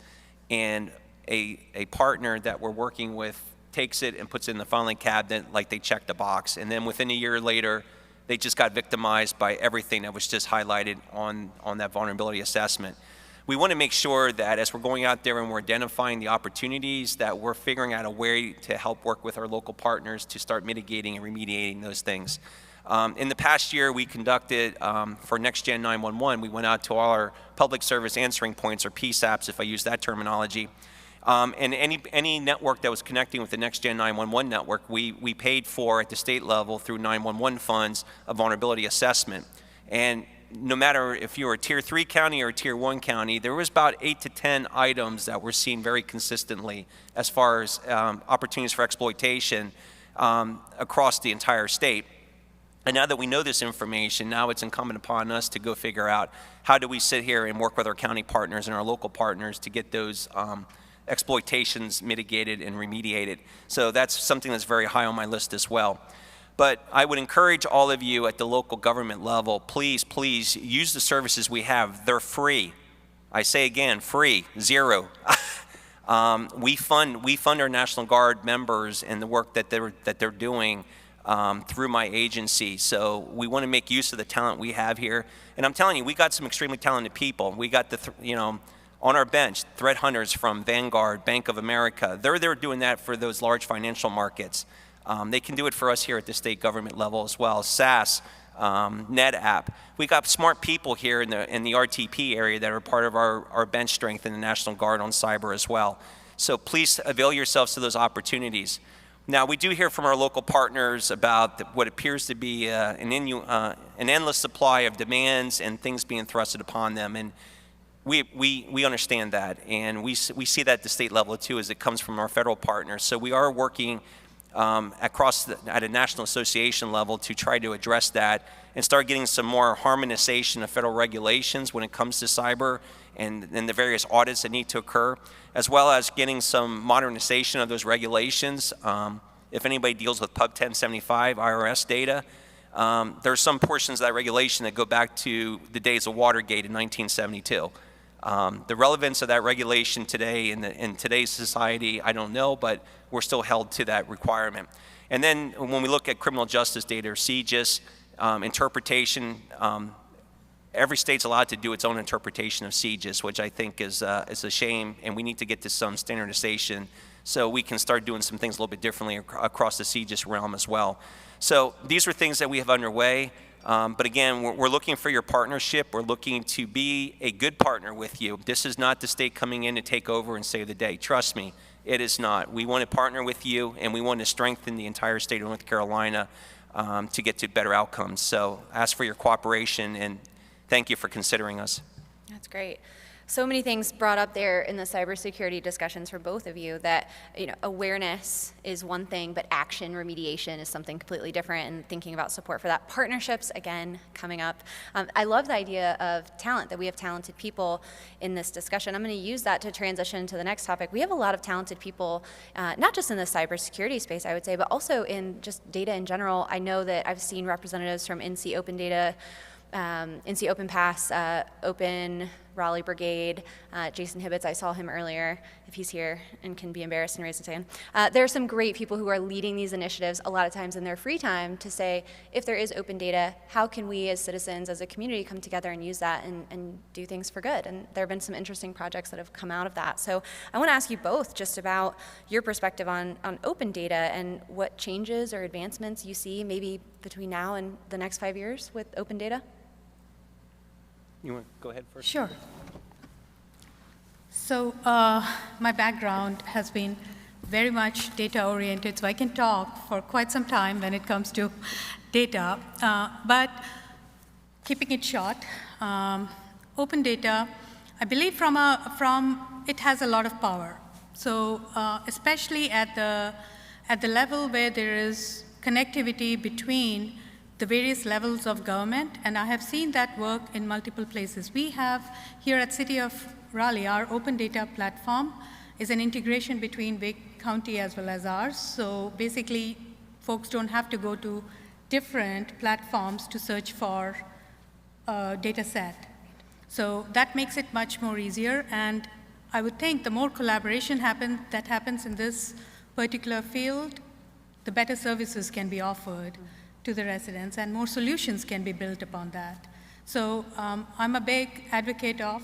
and a partner that we're working with takes it and puts it in the filing cabinet like they checked the box. And then within a year later, they just got victimized by everything that was just highlighted on that vulnerability assessment. We want to make sure that as we're going out there and we're identifying the opportunities, that we're figuring out a way to help work with our local partners to start mitigating and remediating those things. In the past year, we conducted, for Next Gen 911, we went out to all our public service answering points, or PSAPs, if I use that terminology. And any network that was connecting with the Next Gen 911 network, we paid for at the state level through 911 funds a vulnerability assessment. And no matter if you were a Tier 3 county or a Tier 1 county, there was about 8 to 10 items that were seen very consistently as far as opportunities for exploitation across the entire state. And now that we know this information, now it's incumbent upon us to go figure out how do we sit here and work with our county partners and our local partners to get those exploitations mitigated and remediated. So that's something that's very high on my list as well. But I would encourage all of you at the local government level, please, please use the services we have. They're free. I say again, free, zero. We fund our National Guard members and the work that they're doing through my agency. So we want to make use of the talent we have here. And I'm telling you, we got some extremely talented people. We got on our bench, threat hunters from Vanguard, Bank of America. They're doing that for those large financial markets. They can do it for us here at the state government level as well. SAS, NetApp. We got smart people here in the RTP area that are part of our bench strength in the National Guard on cyber as well. So please avail yourselves to those opportunities. Now, we do hear from our local partners about what appears to be an endless supply of demands and things being thrusted upon them. And we understand that, and we see that at the state level too, as it comes from our federal partners. So we are working at a national association level to try to address that and start getting some more harmonization of federal regulations when it comes to cyber and the various audits that need to occur, as well as getting some modernization of those regulations. If anybody deals with Pub 1075 IRS data, there are some portions of that regulation that go back to the days of Watergate in 1972. The relevance of that regulation today in today's society, I don't know, but we're still held to that requirement. And then when we look at criminal justice data or CJIS, interpretation, every state's allowed to do its own interpretation of CJIS, which I think is a shame, and we need to get to some standardization so we can start doing some things a little bit differently across the CJIS realm as well. So these are things that we have underway. But again, we're looking for your partnership. We're looking to be a good partner with you. This is not the state coming in to take over and save the day. Trust me, it is not. We want to partner with you, and we want to strengthen the entire state of North Carolina to get to better outcomes. So ask for your cooperation, and thank you for considering us. That's great. So many things brought up there in the cybersecurity discussions for both of you that, awareness is one thing, but action remediation is something completely different, and thinking about support for that. Partnerships, again, coming up. I love the idea of talent, that we have talented people in this discussion. I'm going to use that to transition to the next topic. We have a lot of talented people, not just in the cybersecurity space, I would say, but also in just data in general. I know that I've seen representatives from NC Open Data, NC Open Pass, Open Raleigh Brigade, Jason Hibbets, I saw him earlier, if he's here and can be embarrassed and raise his hand. There are some great people who are leading these initiatives a lot of times in their free time to say, if there is open data, how can we as citizens, as a community, come together and use that and do things for good? And there have been some interesting projects that have come out of that. So I want to ask you both just about your perspective on open data and what changes or advancements you see maybe between now and the next 5 years with open data. You want to go ahead first? Sure. So my background has been very much data-oriented, so I can talk for quite some time when it comes to data. But keeping it short, open data, I believe it has a lot of power. So especially at the level where there is connectivity between the various levels of government, and I have seen that work in multiple places. We have here at City of Raleigh, our open data platform is an integration between Wake County as well as ours. So basically, folks don't have to go to different platforms to search for a data set. So that makes it much more easier, and I would think the more collaboration that happens in this particular field, the better services can be offered to the residents, and more solutions can be built upon that. So I'm a big advocate of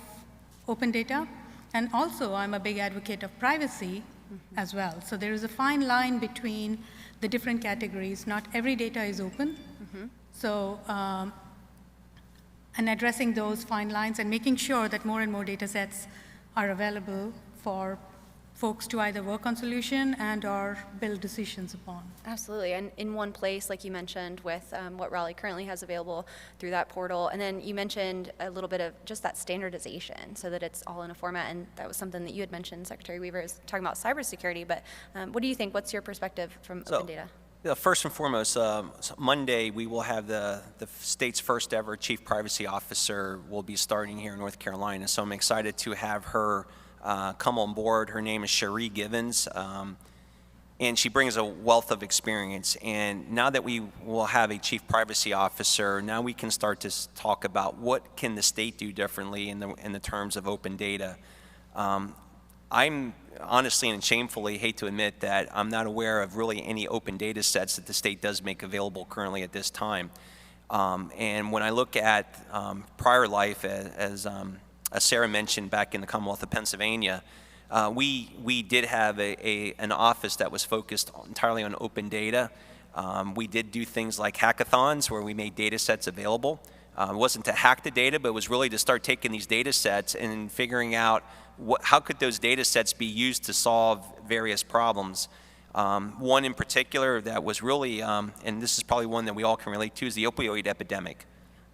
open data, and also I'm a big advocate of privacy as well. So there is a fine line between the different categories. Not every data is open. So, and addressing those fine lines and making sure that more and more data sets are available for folks to either work on solution and or build decisions upon. Absolutely, and in one place, like you mentioned, with what Raleigh currently has available through that portal. And then you mentioned a little bit of just that standardization so that it's all in a format, and that was something that you had mentioned, Secretary Weaver, is talking about cybersecurity, but what do you think? What's your perspective from open data? First and foremost, Monday we will have the state's first ever Chief Privacy Officer will be starting here in North Carolina, so I'm excited to have her come on board. Her name is Cherie Givens, and she brings a wealth of experience. And now that we will have a Chief Privacy Officer, now we can start to talk about what can the state do differently in the terms of open data. I'm honestly and shamefully hate to admit that I'm not aware of really any open data sets that the state does make available currently at this time. And when I look at prior life, as Sarah mentioned, back in the Commonwealth of Pennsylvania, We did have an office that was focused entirely on open data. We did do things like hackathons where we made data sets available. It wasn't to hack the data, but it was really to start taking these data sets and figuring out how could those data sets be used to solve various problems. One in particular that was really, and this is probably one that we all can relate to, is the opioid epidemic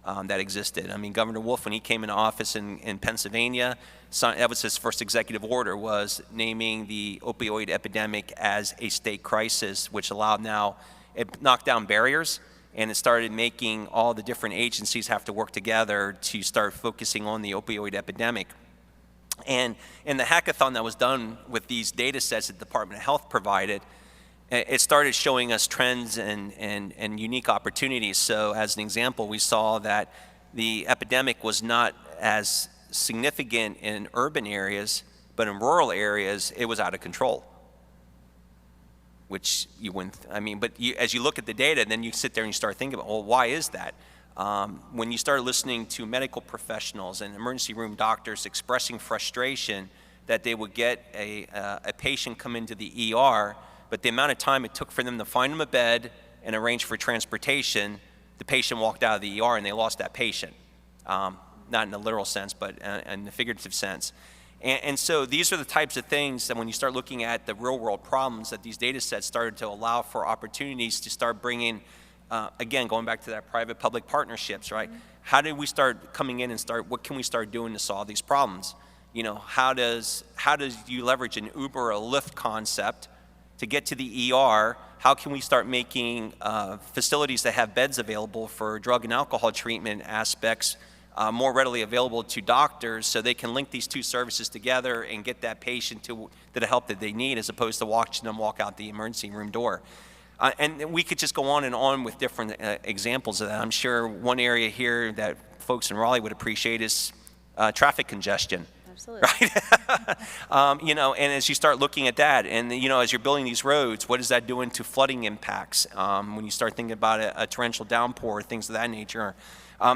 that existed. I mean, Governor Wolf, when he came into office in Pennsylvania, that was his first executive order, was naming the opioid epidemic as a state crisis, which allowed now, it knocked down barriers, and it started making all the different agencies have to work together to start focusing on the opioid epidemic. And in the hackathon that was done with these data sets that the Department of Health provided, it started showing us trends and unique opportunities. So as an example, we saw that the epidemic was not as significant in urban areas, but in rural areas, it was out of control. Which you wouldn't, I mean, but as you look at the data, then you sit there and you start thinking about, well, why is that? When you start listening to medical professionals and emergency room doctors expressing frustration that they would get a patient come into the ER, but the amount of time it took for them to find them a bed and arrange for transportation, the patient walked out of the ER and they lost that patient. Not in the literal sense, but in the figurative sense. And so these are the types of things that when you start looking at the real world problems, that these data sets started to allow for opportunities to start bringing, again, going back to that private-public partnerships, right? How did we start coming in and what can we start doing to solve these problems? You know, how does you leverage an Uber or a Lyft concept to get to the ER? How can we start making facilities that have beds available for drug and alcohol treatment aspects more readily available to doctors so they can link these two services together and get that patient to the help that they need, as opposed to watching them walk out the emergency room door. And we could just go on and on with different examples of that. I'm sure one area here that folks in Raleigh would appreciate is traffic congestion. Absolutely. Right? You know, and as you start looking at that, and you know, as you're building these roads, what is that doing to flooding impacts? When you start thinking about a torrential downpour, things of that nature.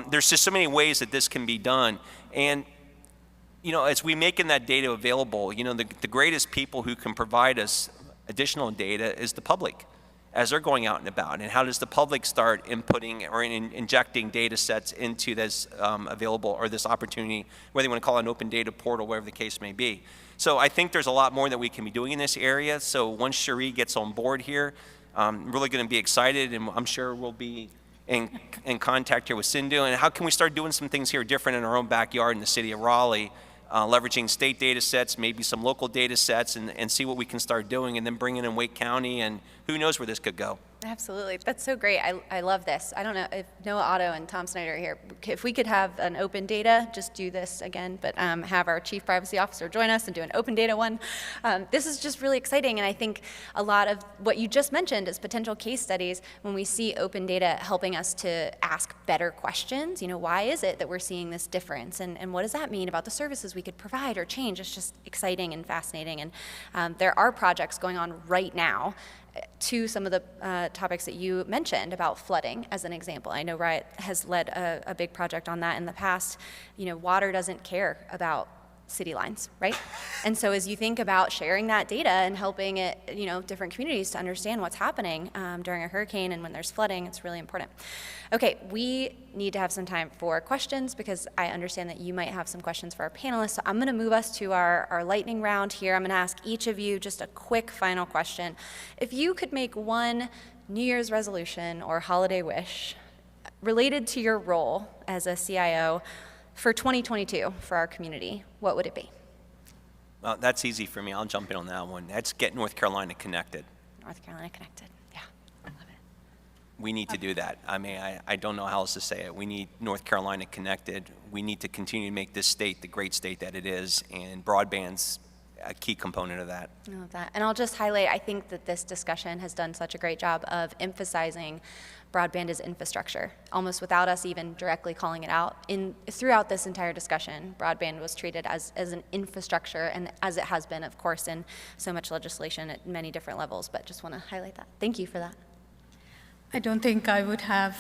There's just so many ways that this can be done. And, you know, as we making that data available, you know, the greatest people who can provide us additional data is the public as they're going out and about. And how does the public start inputting or injecting data sets into this available, or this opportunity, whether you want to call it an open data portal, whatever the case may be. So I think there's a lot more that we can be doing in this area. So once Cherie gets on board here, I'm really going to be excited, and I'm sure we'll be in contact here with Sindhu, and how can we start doing some things here different in our own backyard in the city of Raleigh, leveraging state data sets, maybe some local data sets, and see what we can start doing, and then bringing in Wake County, and who knows where this could go. Absolutely. That's so great. I love this. I don't know if Noah Otto and Tom Snyder are here. If we could have an open data, just do this again, but have our Chief Privacy Officer join us and do an open data one. This is just really exciting, and I think a lot of what you just mentioned is potential case studies when we see open data helping us to ask better questions. You know, why is it that we're seeing this difference, and what does that mean about the services we could provide or change? It's just exciting and fascinating, and there are projects going on right now to some of the topics that you mentioned about flooding, as an example. I know Riot has led a big project on that in the past. You know, water doesn't care about city lines, right? And so as you think about sharing that data and helping it, you know, different communities to understand what's happening during a hurricane and when there's flooding, it's really important. Okay, we need to have some time for questions because I understand that you might have some questions for our panelists. So I'm going to move us to our lightning round here. I'm going to ask each of you just a quick final question. If you could make one New Year's resolution or holiday wish related to your role as a CIO for 2022 for our community, what would it be? Well, that's easy for me. I'll jump in on that one. That's get North Carolina connected. North Carolina connected, yeah, I love it. We need to do that. I mean, I don't know how else to say it. We need North Carolina connected. We need to continue to make this state the great state that it is, and broadband's a key component of that. I love that. And I'll just highlight, I think that this discussion has done such a great job of emphasizing broadband as infrastructure, almost without us even directly calling it out. Throughout this entire discussion, broadband was treated as an infrastructure, and as it has been, of course, in so much legislation at many different levels, but just want to highlight that. Thank you for that. I don't think I would have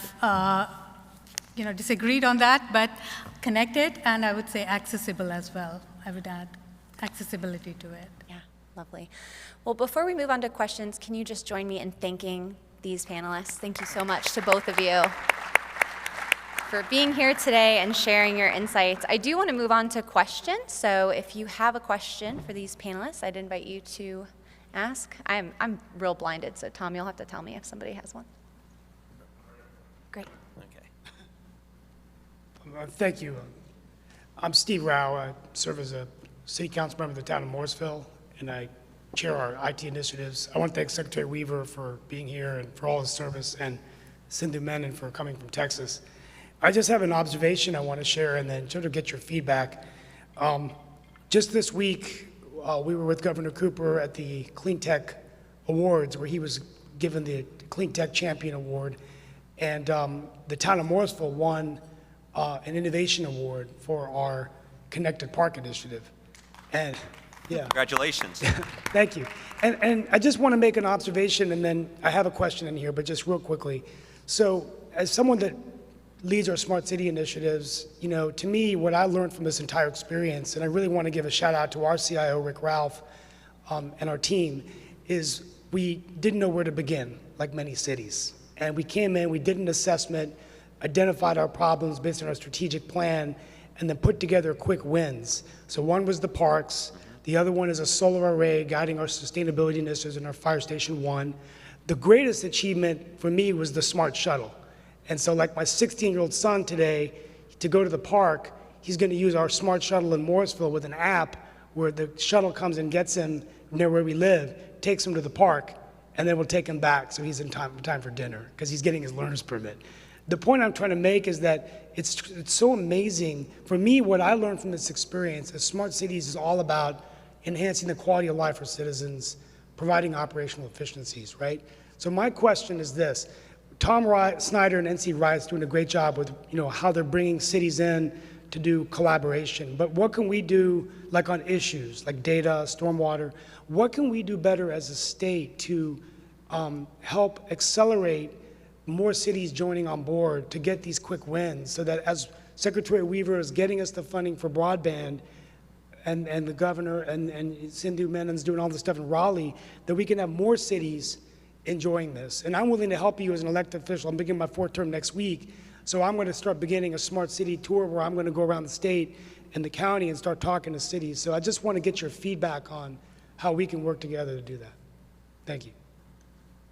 disagreed on that, but connected, and I would say accessible as well, I would add. accessibility to it. Yeah, lovely. Well, before we move on to questions, can you just join me in thanking these panelists? Thank you so much to both of you for being here today and sharing your insights. I do want to move on to questions, so if you have a question for these panelists, I'd invite you to ask. I'm real blinded, so Tom, you'll have to tell me if somebody has one. Great. Thank you. I'm Steve Rao. I serve as a city council member of the town of Morrisville, and I chair our IT initiatives. I want to thank Secretary Weaver for being here and for all his service, and Sindhu Menon for coming from Texas. I just have an observation I want to share and then sort of get your feedback. Just this week, we were with Governor Cooper at the Clean Tech Awards, where he was given the Clean Tech Champion Award, and the town of Morrisville won an innovation award for our Connected Park initiative. And yeah. Congratulations. Thank you. And I just want to make an observation, and then I have a question in here, but just real quickly. So as someone that leads our smart city initiatives, you know, to me, what I learned from this entire experience, and I really want to give a shout out to our CIO, Rick Ralph, and our team, is we didn't know where to begin, like many cities. And we came in, we did an assessment, identified our problems based on our strategic plan, and then put together quick wins. So one was the parks, the other one is a solar array guiding our sustainability initiatives in our Fire Station 1. The greatest achievement for me was the smart shuttle. And so like my 16-year-old son today, to go to the park, he's going to use our smart shuttle in Morrisville with an app where the shuttle comes and gets him near where we live, takes him to the park, and then we'll take him back so he's in time for dinner because he's getting his learner's permit. The point I'm trying to make is that it's so amazing. For me, what I learned from this experience is smart cities is all about enhancing the quality of life for citizens, providing operational efficiencies, right? So my question is this. Tom Snyder and NC Riot's doing a great job with, you know, how they're bringing cities in to do collaboration. But what can we do, like on issues like data, stormwater? What can we do better as a state to help accelerate more cities joining on board to get these quick wins, so that as Secretary Weaver is getting us the funding for broadband, and the governor and Sindhu Menon's doing all this stuff in Raleigh, that we can have more cities enjoying this. And I'm willing to help you as an elected official. I'm beginning my fourth term next week, so I'm going to start beginning a smart city tour where I'm going to go around the state and the county and start talking to cities. So I just want to get your feedback on how we can work together to do that. Thank you.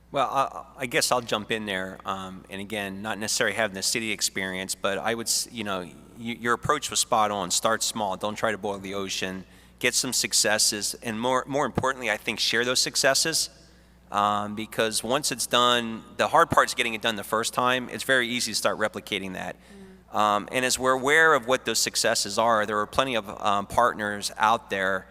Well, I guess I'll jump in there, and again, not necessarily having the city experience, but I would, you know, your approach was spot on. Start small. Don't try to boil the ocean. Get some successes, and more importantly, I think share those successes, because once it's done, the hard part is getting it done the first time. It's very easy to start replicating that. And as we're aware of what those successes are, there are plenty of partners out there,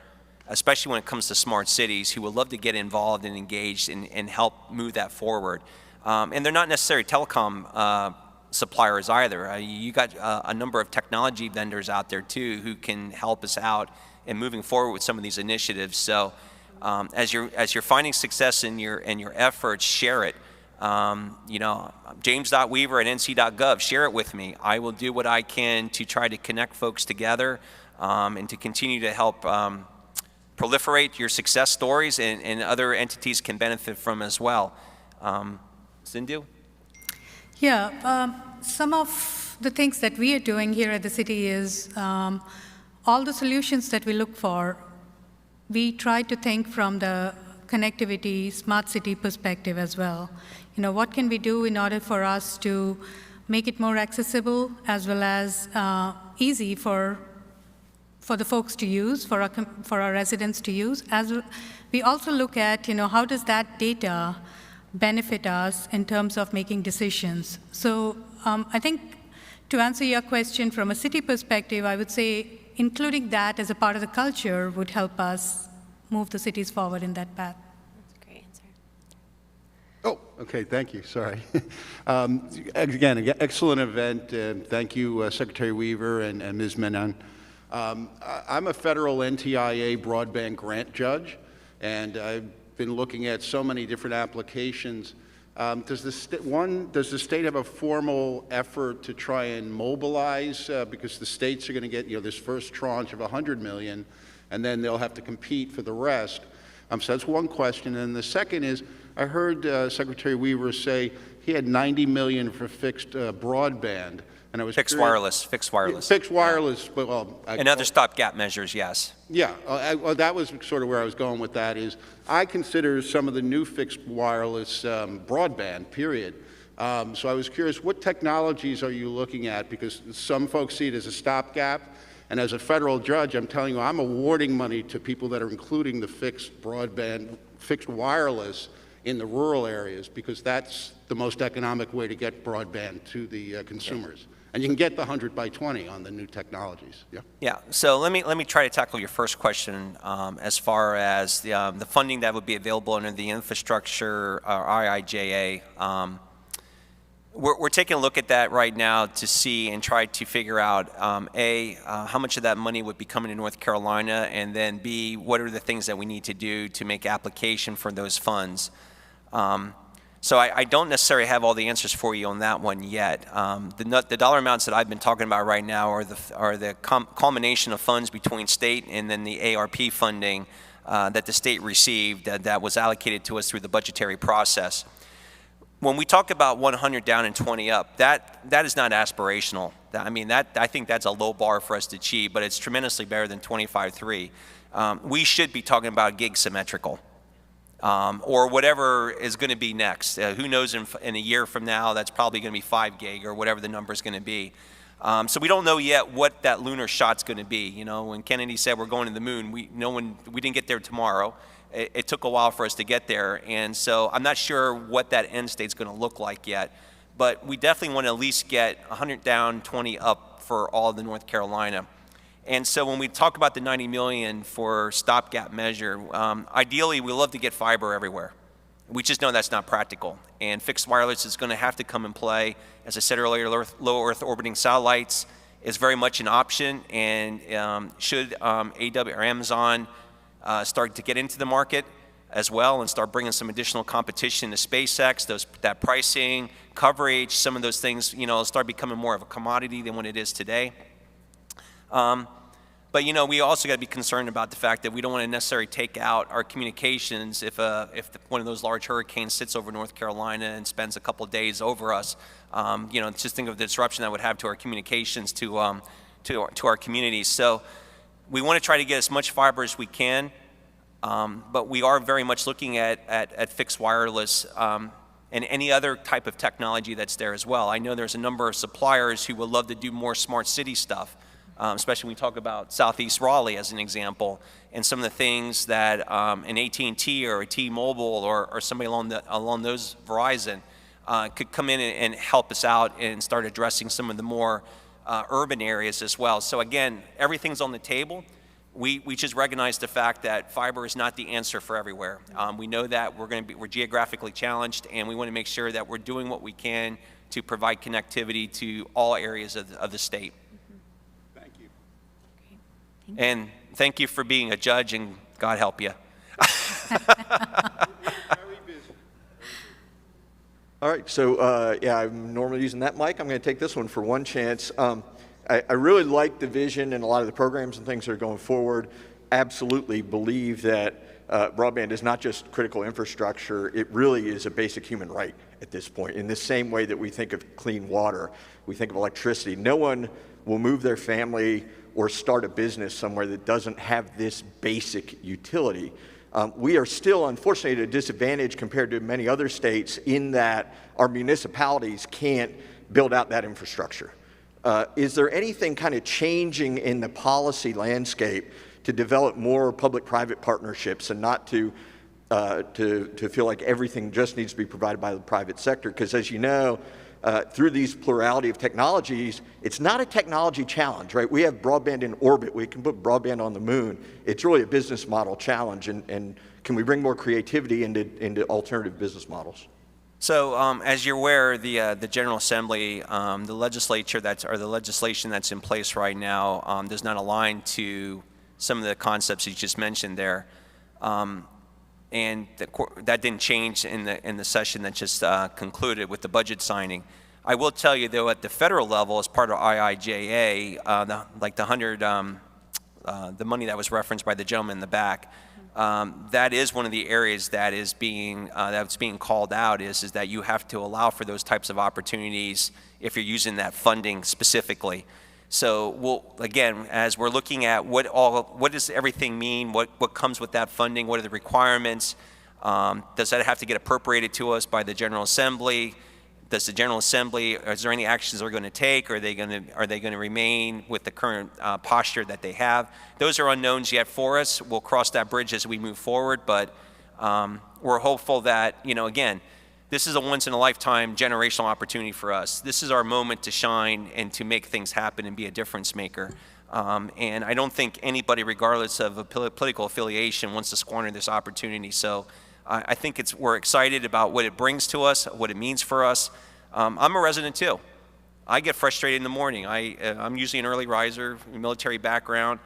especially when it comes to smart cities, who would love to get involved and engaged and help move that forward. And they're not necessarily telecom suppliers either. You got a number of technology vendors out there too who can help us out in moving forward with some of these initiatives. So as you're finding success in your efforts, share it. You know, James.Weaver at nc.gov, share it with me. I will do what I can to try to connect folks together and to continue to help proliferate your success stories, and other entities can benefit from as well. Sindhu? Yeah, some of the things that we are doing here at the city is all the solutions that we look for, we try to think from the connectivity, smart city perspective as well. You know, what can we do in order for us to make it more accessible as well as easy for the folks to use, for our residents to use. As we also look at, you know, how does that data benefit us in terms of making decisions. So I think to answer your question from a city perspective, I would say including that as a part of the culture would help us move the cities forward in that path. That's a great answer. Oh, okay, thank you, sorry. Again, excellent event. Thank you, Secretary Weaver and Ms. Menon. I'm a federal NTIA broadband grant judge, and I've been looking at so many different applications. Does the state have a formal effort to try and mobilize, because the states are going to get, you know, this first tranche of $100 million, and then they'll have to compete for the rest. So that's one question. And the second is, I heard Secretary Weaver say he had $90 million for fixed broadband. And I was Fixed curious- wireless, fixed wireless. Fixed wireless, but well. And other stopgap measures, yes. Yeah, well, that was sort of where I was going with that is I consider some of the new fixed wireless broadband, period. So I was curious, what technologies are you looking at? Because some folks see it as a stopgap, and as a federal judge, I'm telling you, I'm awarding money to people that are including the fixed broadband, fixed wireless in the rural areas, because that's the most economic way to get broadband to the consumers. And you can get the 100 by 20 on the new technologies. Yeah. Yeah. So let me try to tackle your first question as far as the funding that would be available under the infrastructure IIJA. We're taking a look at that right now to see and try to figure out how much of that money would be coming to North Carolina, and then B, what are the things that we need to do to make application for those funds. So I don't necessarily have all the answers for you on that one yet. The dollar amounts that I've been talking about right now are the culmination of funds between state and then the ARP funding that the state received that was allocated to us through the budgetary process. When we talk about 100 down and 20 up, that is not aspirational. I think that's a low bar for us to achieve, but it's tremendously better than 25.3. We should be talking about gig symmetrical. Or whatever is going to be next. Who knows in a year from now, that's probably going to be 5 gig or whatever the number is going to be. So we don't know yet what that lunar shot's going to be. You know, when Kennedy said we're going to the moon, we didn't get there tomorrow. It took a while for us to get there. And so I'm not sure what that end state's going to look like yet. But we definitely want to at least get 100 down, 20 up for all of the North Carolina. And so when we talk about the $90 million for stopgap measure, ideally we love to get fiber everywhere. We just know that's not practical. And fixed wireless is going to have to come in play. As I said earlier, low Earth orbiting satellites is very much an option. And should AW or Amazon start to get into the market as well and start bringing some additional competition to SpaceX, that pricing, coverage, some of those things, start becoming more of a commodity than what it is today. But we also got to be concerned about the fact that we don't want to necessarily take out our communications if one of those large hurricanes sits over North Carolina and spends a couple of days over us. Just think of the disruption that would have to our communications to our communities. So we want to try to get as much fiber as we can, but we are very much looking at fixed wireless and any other type of technology that's there as well. I know there's a number of suppliers who would love to do more smart city stuff. Especially when we talk about Southeast Raleigh as an example, and some of the things that an AT&T or a T-Mobile or somebody along those Verizon could come in and help us out and start addressing some of the more urban areas as well. So again, everything's on the table. We just recognize the fact that fiber is not the answer for everywhere. We know that we're geographically challenged, and we want to make sure that we're doing what we can to provide connectivity to all areas of the state. And thank you for being a judge, and God help you. All right, so yeah, I'm normally using that mic. I'm going to take this one for one chance. I really like the vision and a lot of the programs and things that are going forward. Absolutely believe that broadband is not just critical infrastructure. It really is a basic human right at this point. In the same way that we think of clean water, we think of electricity. No one will move their family or start a business somewhere that doesn't have this basic utility. We are still, unfortunately, at a disadvantage compared to many other states in that our municipalities can't build out that infrastructure. Is there anything kind of changing in the policy landscape to develop more public-private partnerships and not to feel like everything just needs to be provided by the private sector? Because as you know, through these plurality of technologies, it's not a technology challenge, right? We have broadband in orbit. We can put broadband on the moon. It's really a business model challenge, and can we bring more creativity into alternative business models? So as you're aware, the General Assembly, the legislation that's in place right now does not align to some of the concepts you just mentioned there. And that didn't change in the session that just concluded with the budget signing. I will tell you, though, at the federal level, as part of IIJA, like the 100 the money that was referenced by the gentleman in the back, that is one of the areas that is being that's being called out is that you have to allow for those types of opportunities if you're using that funding specifically. So again, as we're looking at what does everything mean, what comes with that funding, what are the requirements, does that have to get appropriated to us by the General Assembly? Does the General Assembly, is there any actions they're going to take? Are they going to remain with the current posture that they have? Those are unknowns yet for us. We'll cross that bridge as we move forward, but we're hopeful that, again, this is a once-in-a-lifetime generational opportunity for us. This is our moment to shine and to make things happen and be a difference maker. And I don't think anybody, regardless of a political affiliation, wants to squander this opportunity. So I think we're excited about what it brings to us, what it means for us. I'm a resident too. I get frustrated in the morning. I'm usually an early riser, military background.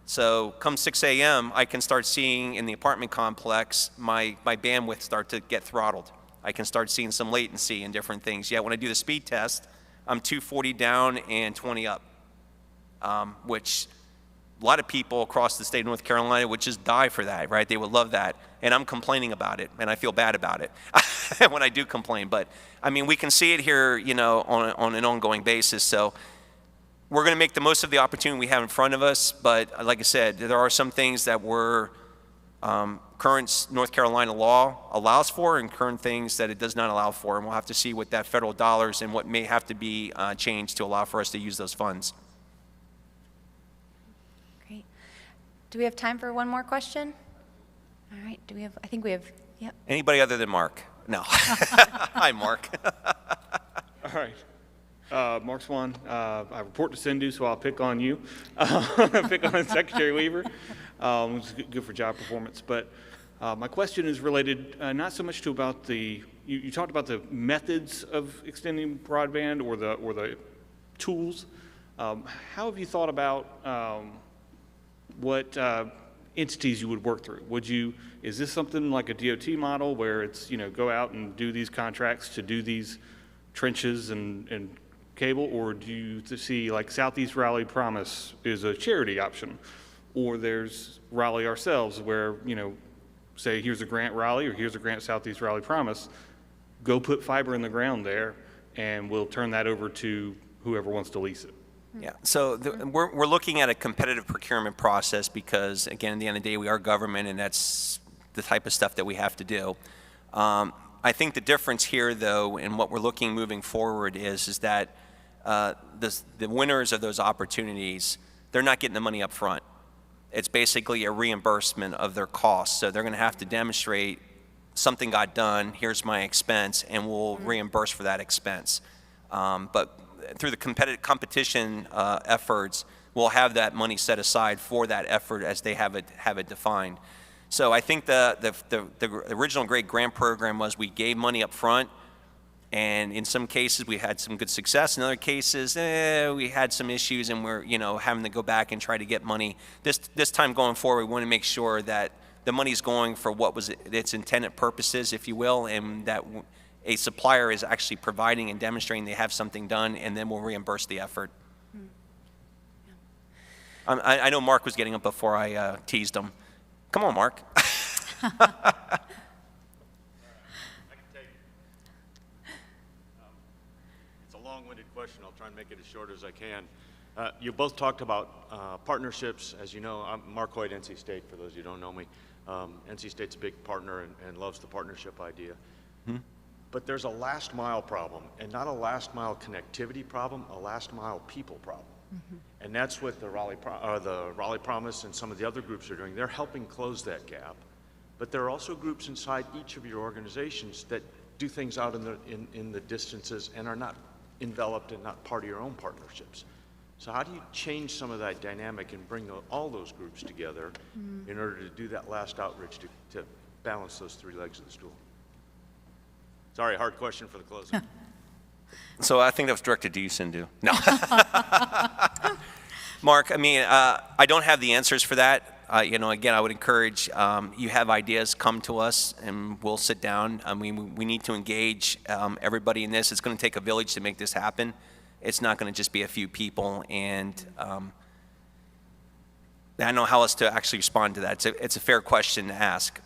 So come 6 a.m., I can start seeing in the apartment complex my bandwidth start to get throttled. I can start seeing some latency and different things. Yet when I do the speed test, I'm 240 down and 20 up, which a lot of people across the state of North Carolina would just die for that, right? They would love that. And I'm complaining about it, and I feel bad about it when I do complain. But, I mean, we can see it here, on an ongoing basis. So we're going to make the most of the opportunity we have in front of us. But like I said, there are some things that current North Carolina law allows for and current things that it does not allow for. And we'll have to see what that federal dollars and what may have to be changed to allow for us to use those funds. Great. Do we have time for one more question? All right. I think we have, yep. Anybody other than Mark? No. Hi, Mark. All right. Mark Swan. I report to Sindhu, so I'll pick on you. Pick on Secretary Weaver, which is good for job performance. But my question is related not so much to about you talked about the methods of extending broadband or the tools. How have you thought about what entities you would work through? Is this something like a DOT model where it's, go out and do these contracts to do these trenches and cable, or do you see like Southeast Raleigh Promise is a charity option, or there's Raleigh ourselves where, say here's a grant Raleigh or here's a grant Southeast Raleigh Promise, go put fiber in the ground there and we'll turn that over to whoever wants to lease it. Yeah, so we're looking at a competitive procurement process because, again, at the end of the day, we are government, and that's the type of stuff that we have to do. I think the difference here, though, and what we're looking moving forward is that the winners of those opportunities, they're not getting the money up front. It's basically a reimbursement of their costs. So they're going to have to demonstrate something got done, here's my expense, and we'll reimburse for that expense. But through the competition efforts, we'll have that money set aside for that effort as they have it defined. So I think the original great grant program was we gave money up front, and in some cases we had some good success. In other cases, we had some issues, and we're having to go back and try to get money. This time going forward, we want to make sure that the money's going for what was its intended purposes, if you will, and that a supplier is actually providing and demonstrating they have something done, and then we'll reimburse the effort. I know Mark was getting up before I teased him. Come on, Mark. I can take it. It's a long-winded question. I'll try and make it as short as I can. You both talked about partnerships. As you know, I'm Mark Hoyt, NC State, for those of you who don't know me. NC State's a big partner and loves the partnership idea. But there's a last mile problem, and not a last mile connectivity problem, a last mile people problem. And that's what the Raleigh Promise and some of the other groups are doing. They're helping close that gap. But there are also groups inside each of your organizations that do things out in the distances and are not enveloped and not part of your own partnerships. So how do you change some of that dynamic and bring all those groups together in order to do that last outreach to balance those three legs of the stool? Sorry, hard question for the closing. So I think that was directed to you, Sindhu. No. Mark, I mean, I don't have the answers for that. Again, I would encourage you have ideas, come to us, and we'll sit down. I mean, we need to engage everybody in this. It's going to take a village to make this happen. It's not going to just be a few people. And I don't know how else to actually respond to that. It's a fair question to ask.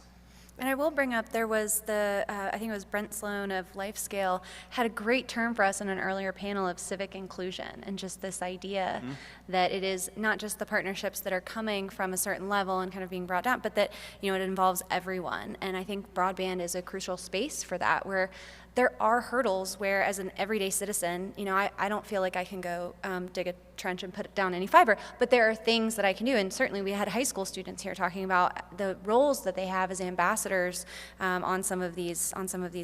And I will bring up, there was I think it was Brent Sloan of LifeScale, had a great term for us in an earlier panel of civic inclusion, and just this idea that it is not just the partnerships that are coming from a certain level and kind of being brought down, but that, you know, it involves everyone. And I think broadband is a crucial space for that, where there are hurdles where, as an everyday citizen, you know, I don't feel like I can go dig a trench and put down any fiber, but there are things that I can do. And certainly we had high school students here talking about the roles that they have as ambassadors on some of these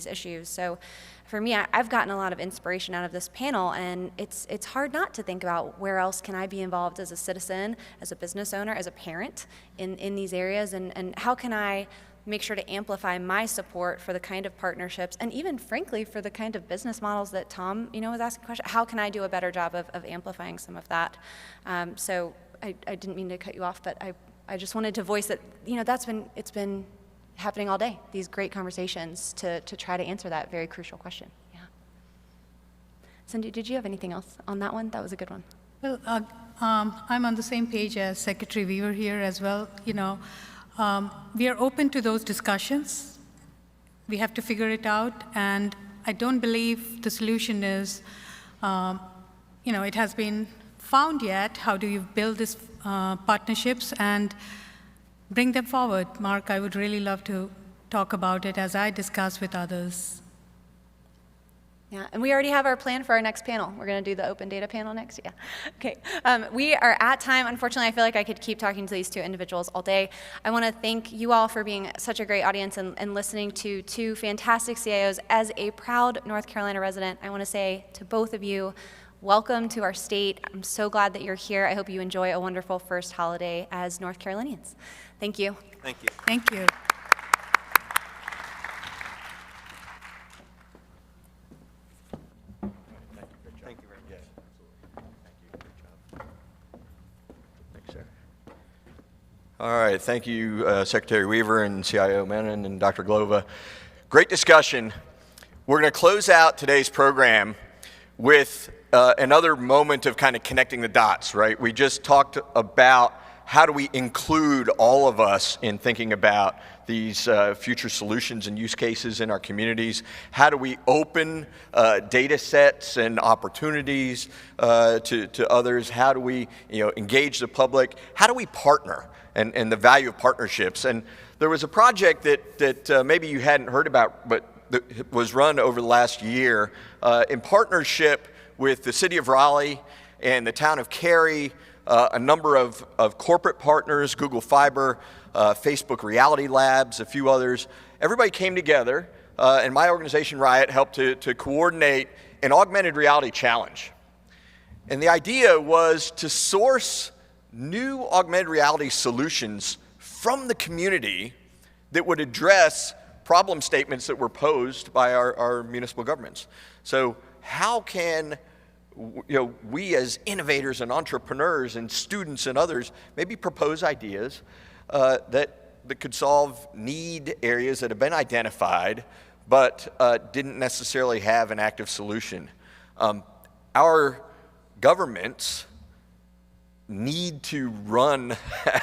issues. So for me, I've gotten a lot of inspiration out of this panel, and it's hard not to think about where else can I be involved as a citizen, as a business owner, as a parent in these areas, and how can I make sure to amplify my support for the kind of partnerships, and even frankly for the kind of business models that Tom, you know, was asking questions. How can I do a better job of amplifying some of that? So I didn't mean to cut you off, but I just wanted to voice that, you know, it's been happening all day, these great conversations to try to answer that very crucial question. Yeah. Cindy, did you have anything else on that one? That was a good one. Well, I'm on the same page as Secretary Weaver here as well. You know, we are open to those discussions. We have to figure it out, and I don't believe the solution is, you know, it has been found yet. How do you build these partnerships and bring them forward? Mark, I would really love to talk about it as I discuss with others. Yeah, and we already have our plan for our next panel. We're going to do the open data panel next. Yeah. Okay. We are at time. Unfortunately, I feel like I could keep talking to these two individuals all day. I want to thank you all for being such a great audience and listening to two fantastic CIOs. As a proud North Carolina resident, I want to say to both of you, welcome to our state. I'm so glad that you're here. I hope you enjoy a wonderful first holiday as North Carolinians. Thank you. Thank you. Thank you. All right, thank you, Secretary Weaver and CIO Menon and Dr. Glova. Great discussion. We're going to close out today's program with another moment of kind of connecting the dots, right? We just talked about how do we include all of us in thinking about these future solutions and use cases in our communities? How do we open data sets and opportunities to others? How do we, you know, engage the public? How do we partner and the value of partnerships? And there was a project that maybe you hadn't heard about, but that was run over the last year in partnership with the city of Raleigh and the town of Cary, a number of corporate partners, Google Fiber, Facebook Reality Labs, a few others. Everybody came together, and my organization, Riot, helped to coordinate an augmented reality challenge. And the idea was to source new augmented reality solutions from the community that would address problem statements that were posed by our municipal governments. So how can we as innovators and entrepreneurs and students and others maybe propose ideas that could solve need areas that have been identified but didn't necessarily have an active solution? Our governments need to run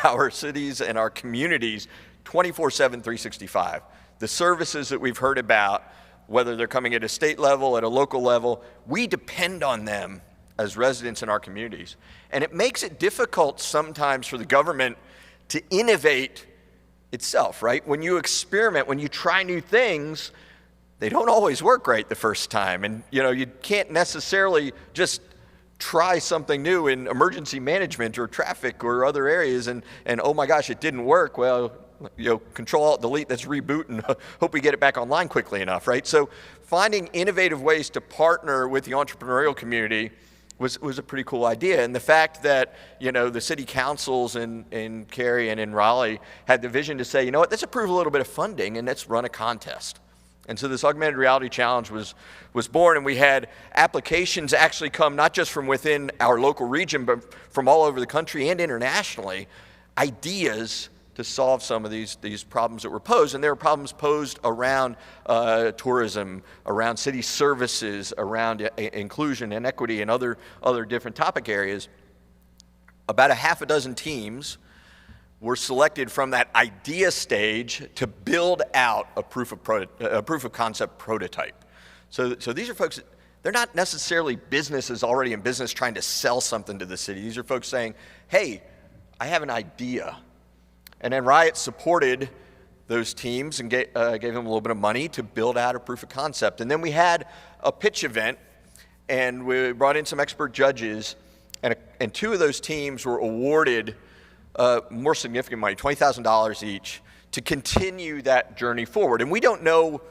our cities and our communities 24/7, 365. The services that we've heard about, whether they're coming at a state level, at a local level, we depend on them as residents in our communities. And it makes it difficult sometimes for the government to innovate itself, right? When you experiment, when you try new things, they don't always work right the first time. And you can't necessarily just try something new in emergency management or traffic or other areas and oh my gosh, it didn't work. Well, Control-Alt-Delete, let's reboot and hope we get it back online quickly enough, right? So finding innovative ways to partner with the entrepreneurial community was a pretty cool idea. And the fact that, the city councils in Cary and in Raleigh had the vision to say, let's approve a little bit of funding and let's run a contest. And so this augmented reality challenge was born, and we had applications actually come not just from within our local region, but from all over the country and internationally, ideas to solve some of these problems that were posed. And there were problems posed around tourism, around city services, around inclusion and equity and other different topic areas. About a half a dozen teams were selected from that idea stage to build out a proof of concept prototype. So these are folks, they're not necessarily businesses already in business trying to sell something to the city. These are folks saying, hey, I have an idea. And then Riot supported those teams and gave them a little bit of money to build out a proof of concept. And then we had a pitch event, and we brought in some expert judges, and two of those teams were awarded more significant money, $20,000 each, to continue that journey forward. And we don't know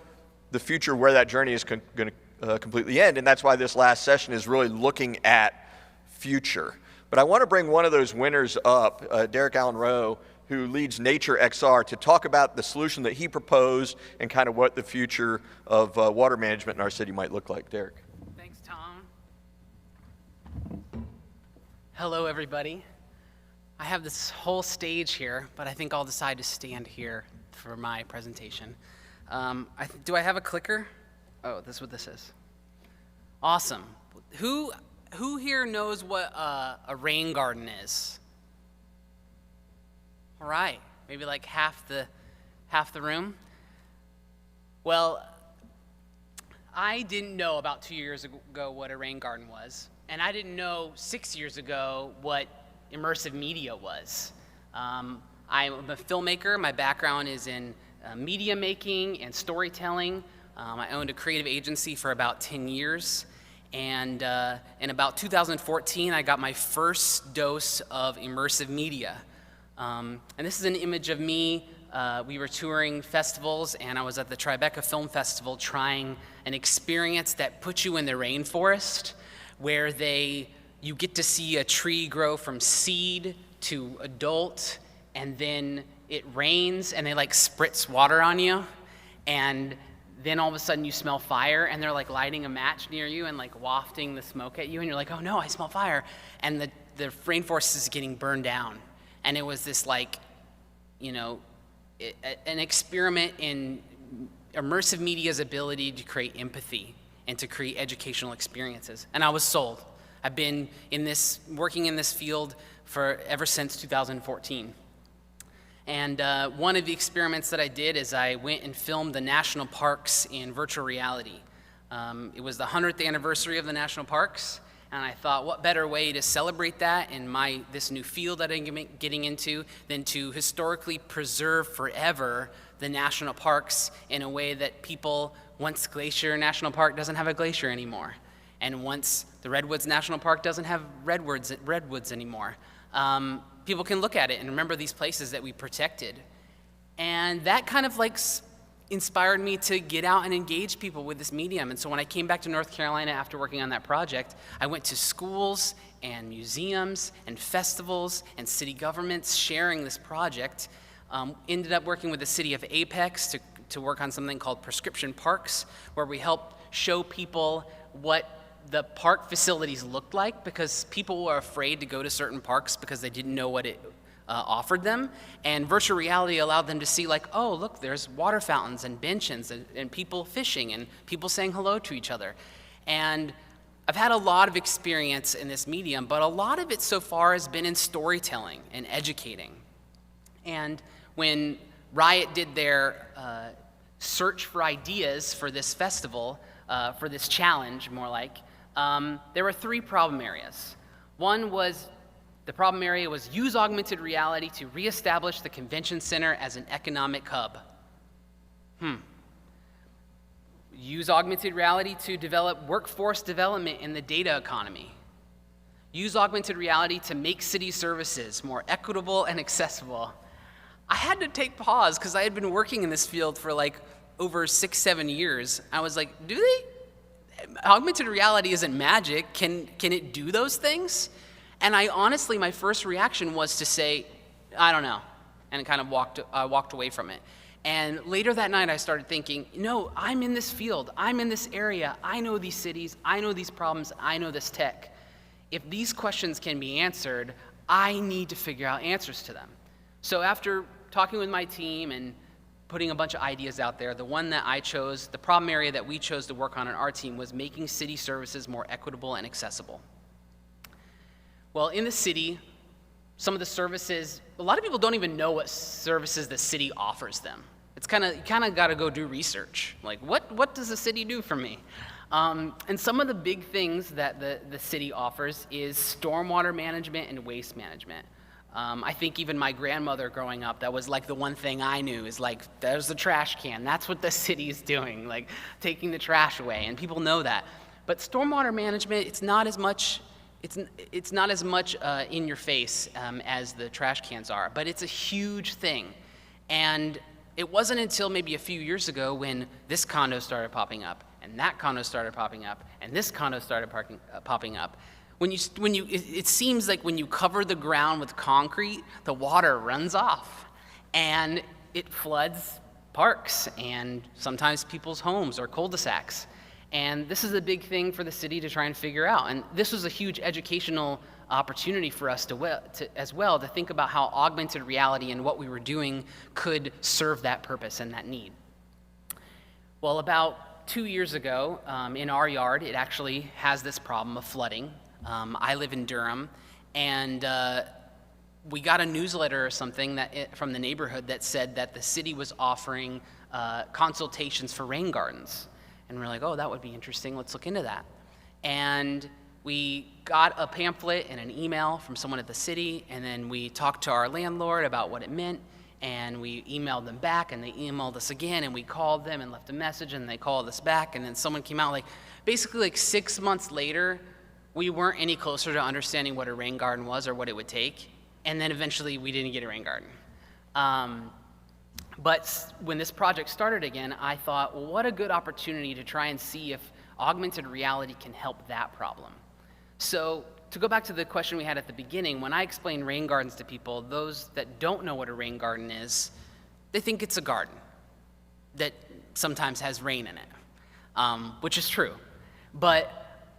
the future where that journey is going to completely end, and that's why this last session is really looking at future. But I want to bring one of those winners up, Derek Allen Rowe, who leads Nature XR, to talk about the solution that he proposed and kind of what the future of water management in our city might look like. Derek. Thanks, Tom. Hello, everybody. I have this whole stage here, but I think I'll decide to stand here for my presentation. Do I have a clicker? Oh, this is what this is. Awesome. Who here knows what a rain garden is? All right, maybe like half the room. Well, I didn't know about 2 years ago what a rain garden was, and I didn't know 6 years ago what immersive media was. I'm a filmmaker. My background is in media making and storytelling. I owned a creative agency for about 10 years. And in about 2014, I got my first dose of immersive media. And this is an image of me. We were touring festivals, and I was at the Tribeca Film Festival trying an experience that puts you in the rainforest, where you get to see a tree grow from seed to adult, and then it rains, and they like spritz water on you, and then all of a sudden you smell fire, and they're like lighting a match near you and like wafting the smoke at you, and you're like, oh no, I smell fire, and the rainforest is getting burned down. And it was this like, an experiment in immersive media's ability to create empathy and to create educational experiences. And I was sold. I've been working in this field ever since 2014. And one of the experiments that I did is I went and filmed the national parks in virtual reality. It was the 100th anniversary of the national parks, and I thought, what better way to celebrate that in this new field that I'm getting into than to historically preserve forever the national parks in a way that once Glacier National Park doesn't have a glacier anymore, and once the Redwoods National Park doesn't have redwoods anymore. People can look at it and remember these places that we protected. And that kind of like inspired me to get out and engage people with this medium. And so when I came back to North Carolina after working on that project, I went to schools and museums and festivals and city governments sharing this project. Ended up working with the city of Apex to work on something called Prescription Parks, where we helped show people what the park facilities looked like, because people were afraid to go to certain parks because they didn't know what it offered them. And virtual reality allowed them to see like, oh, look, there's water fountains and benches and people fishing and people saying hello to each other. And I've had a lot of experience in this medium, but a lot of it so far has been in storytelling and educating. And when Riot did their search for ideas for this festival, for this challenge, more like, there were 3 problem areas. The problem area was use augmented reality to reestablish the convention center as an economic hub. Use augmented reality to develop workforce development in the data economy. Use augmented reality to make city services more equitable and accessible. I had to take pause because I had been working in this field for like over 6-7 years. I was like, augmented reality isn't magic. Can it do those things? And I honestly, my first reaction was to say, I don't know, and kind of walked away from it. And later that night, I started thinking, no, I'm in this field. I'm in this area. I know these cities. I know these problems. I know this tech. If these questions can be answered, I need to figure out answers to them. So after talking with my team and putting a bunch of ideas out there, the one that I chose, the problem area that we chose to work on our team was making city services more equitable and accessible. Well, in the city, some of the services, a lot of people don't even know what services the city offers them. It's you kind of got to go do research. Like, what does the city do for me? And some of the big things that the city offers is stormwater management and waste management. I think even my grandmother growing up, that was like the one thing I knew is like, there's the trash can. That's what the city is doing, like taking the trash away, and people know that. But stormwater management, it's not as much in your face as the trash cans are, but it's a huge thing. And it wasn't until maybe a few years ago when this condo started popping up, and that condo started popping up, and this condo started popping up. It seems like when you cover the ground with concrete, the water runs off, and it floods parks and sometimes people's homes or cul-de-sacs. And this is a big thing for the city to try and figure out. And this was a huge educational opportunity for us as well to think about how augmented reality and what we were doing could serve that purpose and that need. Well, about 2 years ago, in our yard, it actually has this problem of flooding. I live in Durham, and we got a newsletter or something from the neighborhood that said that the city was offering consultations for rain gardens. And we're like, oh, that would be interesting. Let's look into that. And we got a pamphlet and an email from someone at the city, and then we talked to our landlord about what it meant, and we emailed them back, and they emailed us again, and we called them and left a message, and they called us back, and then someone came out basically 6 months later, we weren't any closer to understanding what a rain garden was or what it would take, and then eventually we didn't get a rain garden. But when this project started again, I thought, well, what a good opportunity to try and see if augmented reality can help that problem. So to go back to the question we had at the beginning, when I explain rain gardens to people, those that don't know what a rain garden is, they think it's a garden that sometimes has rain in it, which is true. But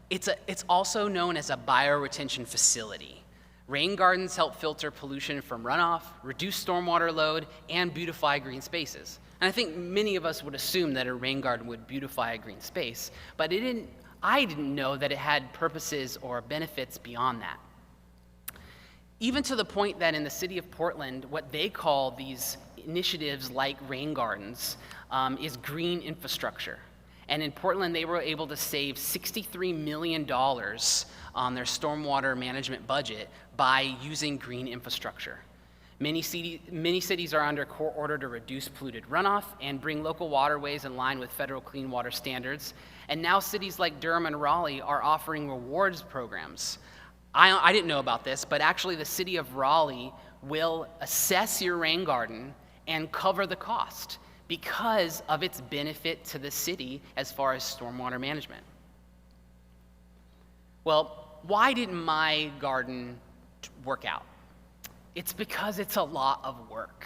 it's also known as a bioretention facility. Rain gardens help filter pollution from runoff, reduce stormwater load, and beautify green spaces. And I think many of us would assume that a rain garden would beautify a green space, but I didn't know that it had purposes or benefits beyond that. Even to the point that in the city of Portland, what they call these initiatives like rain gardens is green infrastructure. And in Portland, they were able to save $63 million on their stormwater management budget by using green infrastructure. Many cities are under court order to reduce polluted runoff and bring local waterways in line with federal clean water standards. And now cities like Durham and Raleigh are offering rewards programs. I didn't know about this, but actually the city of Raleigh will assess your rain garden and cover the cost because of its benefit to the city as far as stormwater management. Well, why didn't my garden work out? It's because it's a lot of work.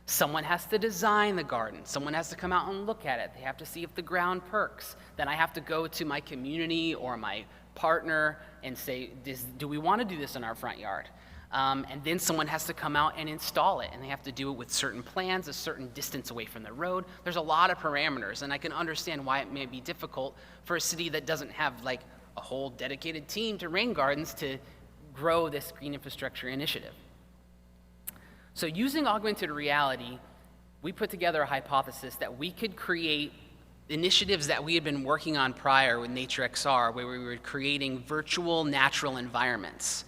Someone has to design the garden. Someone has to come out and look at it. They have to see if the ground perks. Then I have to go to my community or my partner and say, do we want to do this in our front yard? And then someone has to come out and install it, and they have to do it with certain plans, a certain distance away from the road. There's a lot of parameters, and I can understand why it may be difficult for a city that doesn't have a whole dedicated team to rain gardens to grow this green infrastructure initiative. So using augmented reality, we put together a hypothesis that we could create initiatives that we had been working on prior with MITRE XR, where we were creating virtual natural environments,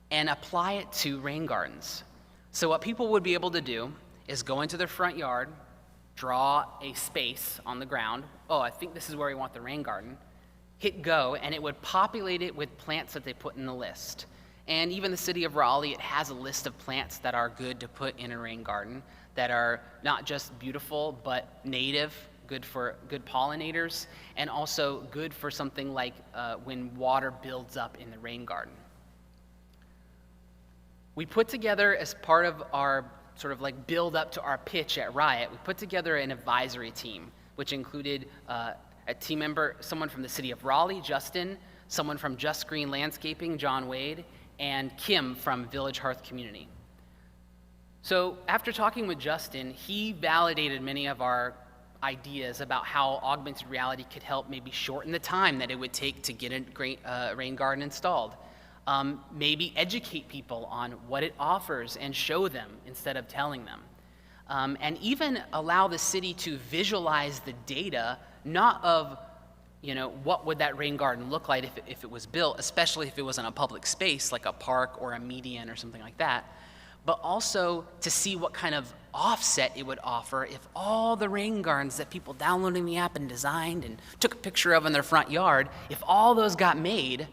and apply it to rain gardens. So what people would be able to do is go into their front yard, draw a space on the ground. Oh, I think this is where we want the rain garden. Hit go, and it would populate it with plants that they put in the list. And even the city of Raleigh, it has a list of plants that are good to put in a rain garden, that are not just beautiful, but native, good for good pollinators, and also good for something like when water builds up in the rain garden. We put together, as part of our sort of build up to our pitch at Riot, we put together an advisory team, which included a team member, someone from the city of Raleigh, Justin, someone from Just Green Landscaping, John Wade, and Kim from Village Hearth Community. So after talking with Justin, he validated many of our ideas about how augmented reality could help maybe shorten the time that it would take to get a rain garden installed. Maybe educate people on what it offers and show them instead of telling them. And even allow the city to visualize the data, not of, what would that rain garden look like if it was built, especially if it was in a public space like a park or a median or something like that, but also to see what kind of offset it would offer if all the rain gardens that people downloading the app and designed and took a picture of in their front yard, if all those got made,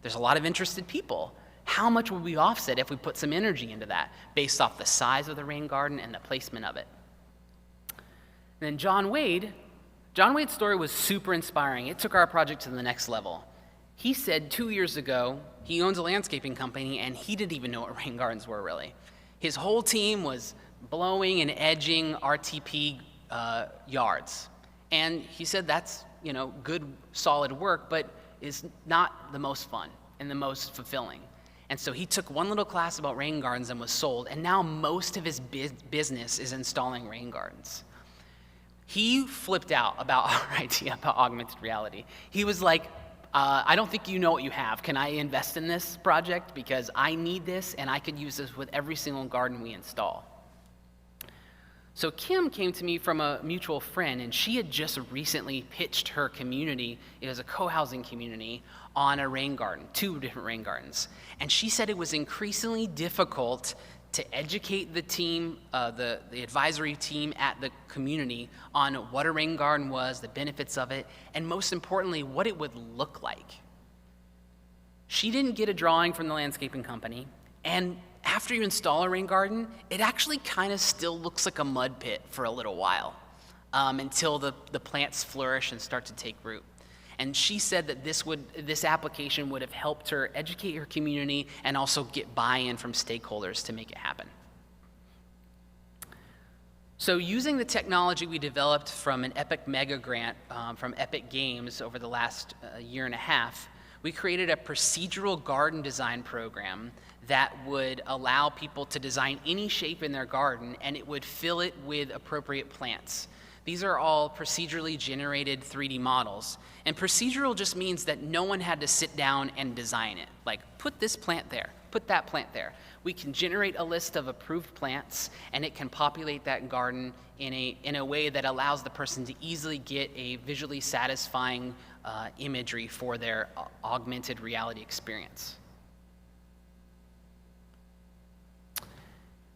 there's a lot of interested people. How much would we offset if we put some energy into that based off the size of the rain garden and the placement of it? And then John Wade's story was super inspiring. It took our project to the next level. He said 2 years ago, he owns a landscaping company and he didn't even know what rain gardens were really. His whole team was blowing and edging RTP yards. And he said that's, good, solid work, but is not the most fun and the most fulfilling. And so he took one little class about rain gardens and was sold, and now most of his business is installing rain gardens. He flipped out about our idea about augmented reality. He was like, I don't think you know what you have. Can I invest in this project? Because I need this, and I could use this with every single garden we install. So Kim came to me from a mutual friend, and she had just recently pitched her community, it was a co-housing community, on a rain garden, 2 different rain gardens. And she said it was increasingly difficult to educate the team, the advisory team at the community on what a rain garden was, the benefits of it, and most importantly, what it would look like. She didn't get a drawing from the landscaping company, and after you install a rain garden, it actually kind of still looks like a mud pit for a little while until the plants flourish and start to take root. And she said that this application would have helped her educate her community and also get buy-in from stakeholders to make it happen. So using the technology we developed from an Epic Mega Grant from Epic Games over the last year and a half, we created a procedural garden design program that would allow people to design any shape in their garden, and it would fill it with appropriate plants. These are all procedurally generated 3D models. And procedural just means that no one had to sit down and design it. Like, put this plant there, put that plant there. We can generate a list of approved plants, and it can populate that garden in a way that allows the person to easily get a visually satisfying imagery for their augmented reality experience.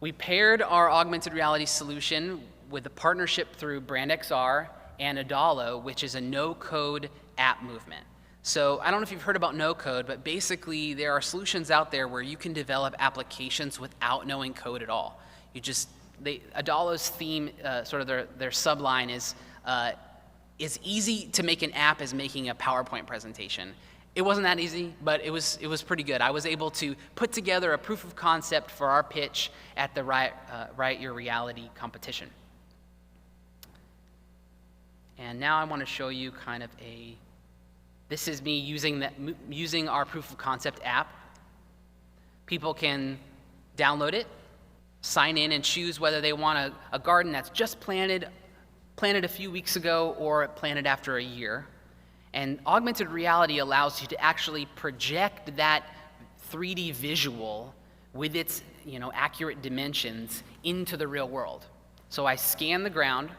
We paired our augmented reality solution with a partnership through BrandXR and Adalo, which is a no-code app movement. So I don't know if you've heard about no-code, but basically there are solutions out there where you can develop applications without knowing code at all. Adalo's theme, sort of their subline is easy to make an app as making a PowerPoint presentation. It wasn't that easy, but it was pretty good. I was able to put together a proof of concept for our pitch at the Write Your Reality competition. And now I want to show you kind of this is me using our proof of concept app. People can download it, sign in, and choose whether they want a garden that's just planted a few weeks ago or planted after a year. And augmented reality allows you to actually project that 3D visual with its accurate dimensions into the real world. So I scan the ground.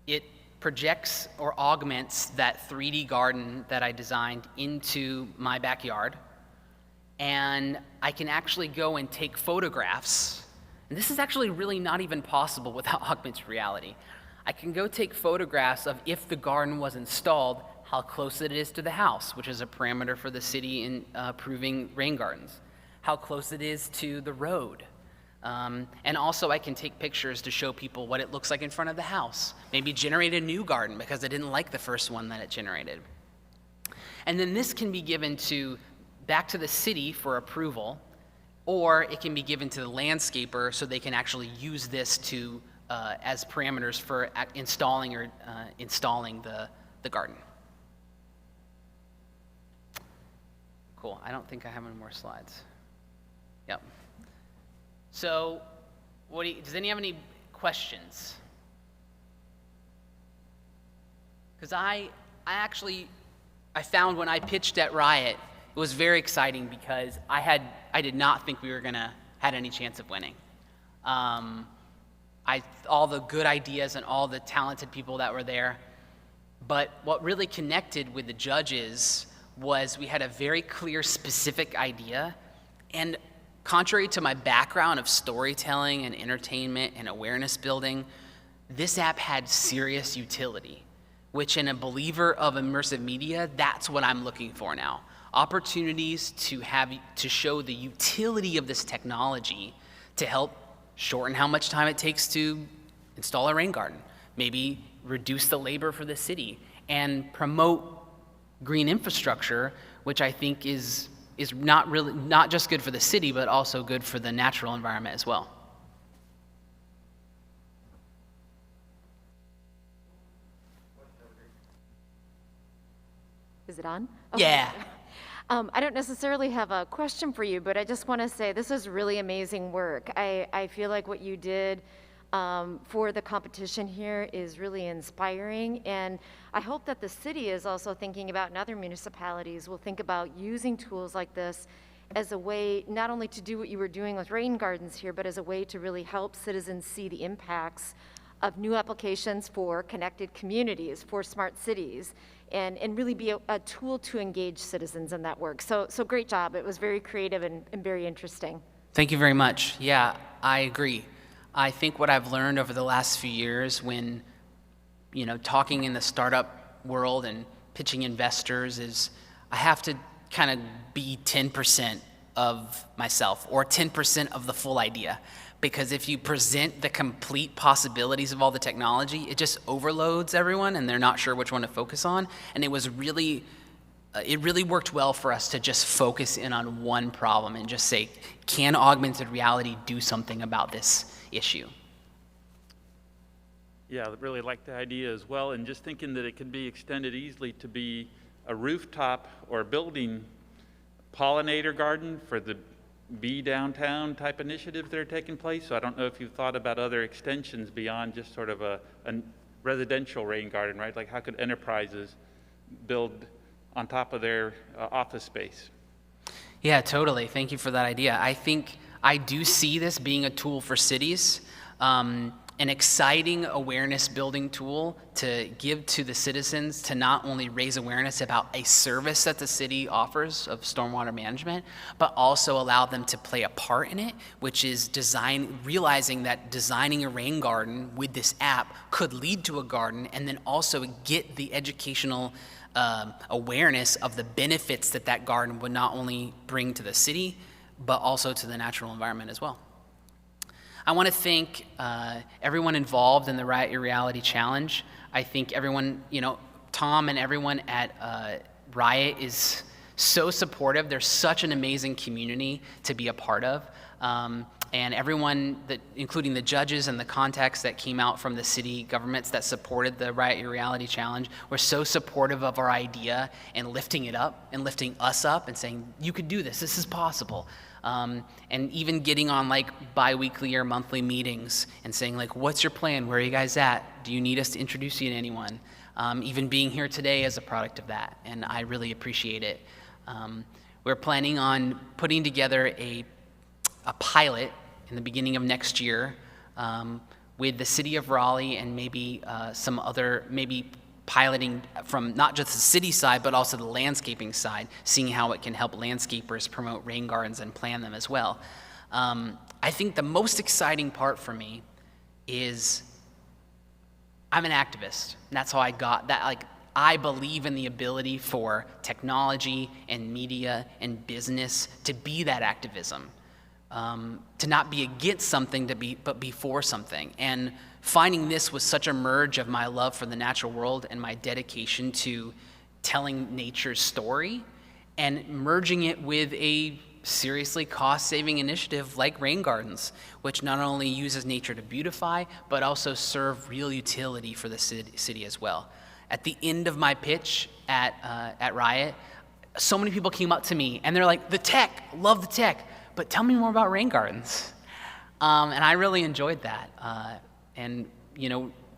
It projects or augments that 3D garden that I designed into my backyard. And I can actually go and take photographs. And this is actually really not even possible without augmented reality. I can go take photographs of if the garden was installed, how close it is to the house, which is a parameter for the city in approving rain gardens, how close it is to the road. And also I can take pictures to show people what it looks like in front of the house, maybe generate a new garden because I didn't like the first one that it generated. And then this can be given back to the city for approval, or it can be given to the landscaper so they can actually use this as parameters for installing the garden. Cool, I don't think I have any more slides. Yep. So, does anyone have any questions? Because I found when I pitched at Riot, it was very exciting because I did not think we were gonna had any chance of winning. All the good ideas and all the talented people that were there, but what really connected with the judges was we had a very clear, specific idea, and contrary to my background of storytelling and entertainment and awareness building, this app had serious utility, which in a believer of immersive media, that's what I'm looking for now. Opportunities to show the utility of this technology to help shorten how much time it takes to install a rain garden, maybe reduce the labor for the city, and promote green infrastructure, which I think is not just good for the city, but also good for the natural environment as well. Is it on? Yeah. I don't necessarily have a question for you, but I just want to say this is really amazing work. I feel like what you did for the competition here is really inspiring, and I hope that the city is also thinking about, and other municipalities will think about using tools like this as a way not only to do what you were doing with rain gardens here, but as a way to really help citizens see the impacts of new applications for connected communities, for smart cities, and really be a tool to engage citizens in that work. So great job. It was very creative and very interesting. Thank you very much. Yeah, I agree. I think what I've learned over the last few years when, talking in the startup world and pitching investors is I have to kind of be 10% of myself or 10% of the full idea. Because if you present the complete possibilities of all the technology, it just overloads everyone and they're not sure which one to focus on. And it really worked well for us to just focus in on one problem and just say, can augmented reality do something about this issue? Yeah, I really like the idea as well, and just thinking that it could be extended easily to be a rooftop or building pollinator garden for the bee downtown type initiatives that are taking place. So I don't know if you've thought about other extensions beyond just sort of a residential rain garden, right? Like how could enterprises build on top of their office space? Yeah, totally. Thank you for that idea. I think I do see this being a tool for cities, an exciting awareness building tool to give to the citizens to not only raise awareness about a service that the city offers of stormwater management, but also allow them to play a part in it, which is realizing that designing a rain garden with this app could lead to a garden, and then also get the educational awareness of the benefits that garden would not only bring to the city, but also to the natural environment as well. I want to thank everyone involved in the Riot Your Reality Challenge. I think everyone, Tom and everyone at Riot is so supportive. They're such an amazing community to be a part of. And everyone, including the judges and the contacts that came out from the city governments that supported the Riot Your Reality Challenge, were so supportive of our idea and lifting it up and lifting us up and saying, you could do this, this is possible. And even getting on bi-weekly or monthly meetings and saying what's your plan? Where are you guys at? Do you need us to introduce you to anyone? Even being here today is a product of that, and I really appreciate it. We're planning on putting together a pilot in the beginning of next year with the city of Raleigh and maybe some other, maybe piloting from not just the city side, but also the landscaping side, seeing how it can help landscapers promote rain gardens and plan them as well. I think the most exciting part for me is I'm an activist. And that's how I got that. I believe in the ability for technology and media and business to be that activism. To not be against something, but be for something. And finding this was such a merge of my love for the natural world and my dedication to telling nature's story, and merging it with a seriously cost-saving initiative like rain gardens, which not only uses nature to beautify, but also serve real utility for the city as well. At the end of my pitch at Riot, so many people came up to me and they're like, the tech, love the tech, but tell me more about rain gardens. And I really enjoyed that. And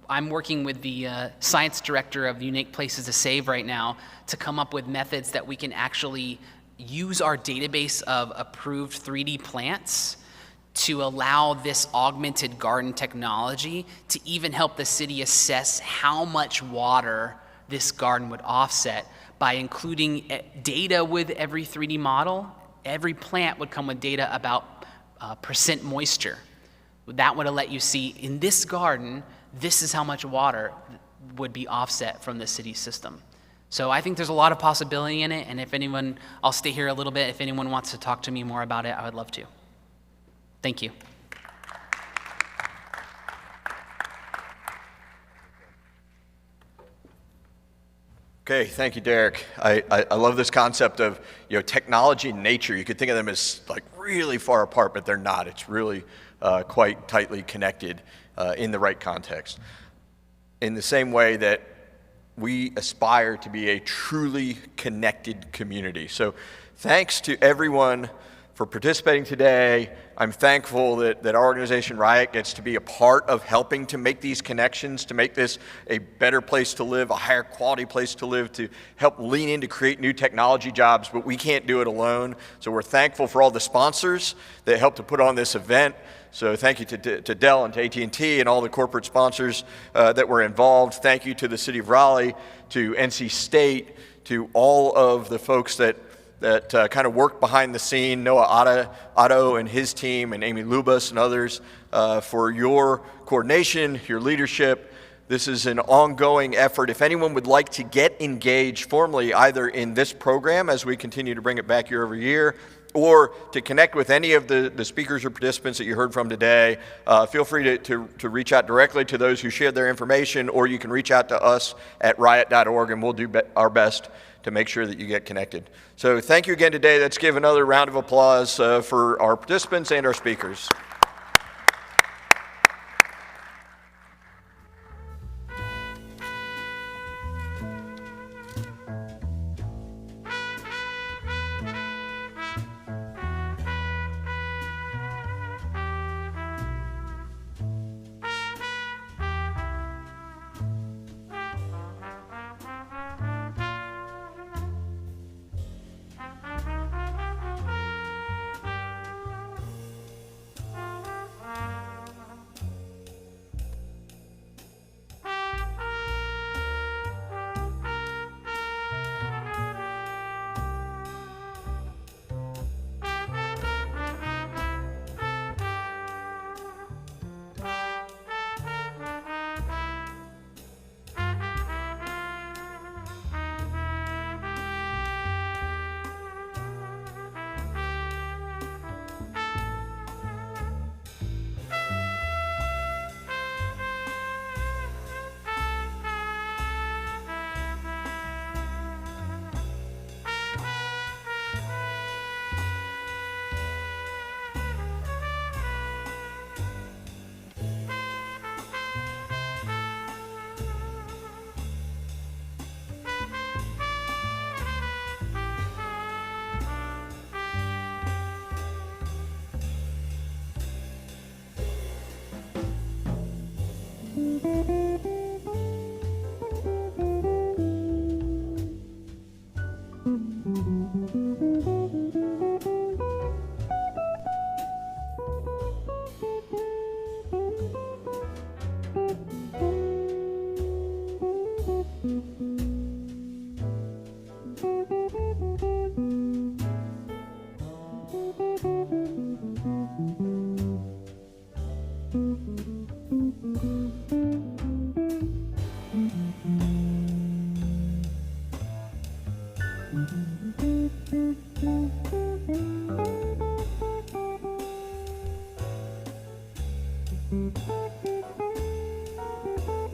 I'm working with the science director of Unique Places to Save right now to come up with methods that we can actually use our database of approved 3D plants to allow this augmented garden technology to even help the city assess how much water this garden would offset by including data with every 3D model. Every plant would come with data about percent moisture. That would let you see, in this garden, this is how much water would be offset from the city system. So I think there's a lot of possibility in it, and if anyone, I'll stay here a little bit. If anyone wants to talk to me more about it, I would love to. Thank you. Okay, thank you, Derek. I love this concept of, you know, technology and nature. You could think of them as like really far apart, but they're not. It's really quite tightly connected in the right context. In the same way that we aspire to be a truly connected community. So thanks to everyone for participating today. I'm thankful that our organization, Riot, gets to be a part of helping to make these connections, to make this a better place to live, a higher quality place to live, to help lean in to create new technology jobs, but we can't do it alone. So we're thankful for all the sponsors that helped to put on this event. So thank you to Dell and to AT&T and all the corporate sponsors that were involved. Thank you to the City of Raleigh, to NC State, to all of the folks that kind of worked behind the scene, Noah Otto and his team, and Amy Lubas and others, for your coordination, your leadership. This is an ongoing effort. If anyone would like to get engaged formally, either in this program as we continue to bring it back year over year, or to connect with any of the speakers or participants that you heard from today, feel free to reach out directly to those who shared their information, or you can reach out to us at riot.org, and we'll do our best to make sure that you get connected. So thank you again today. Let's give another round of applause for our participants and our speakers.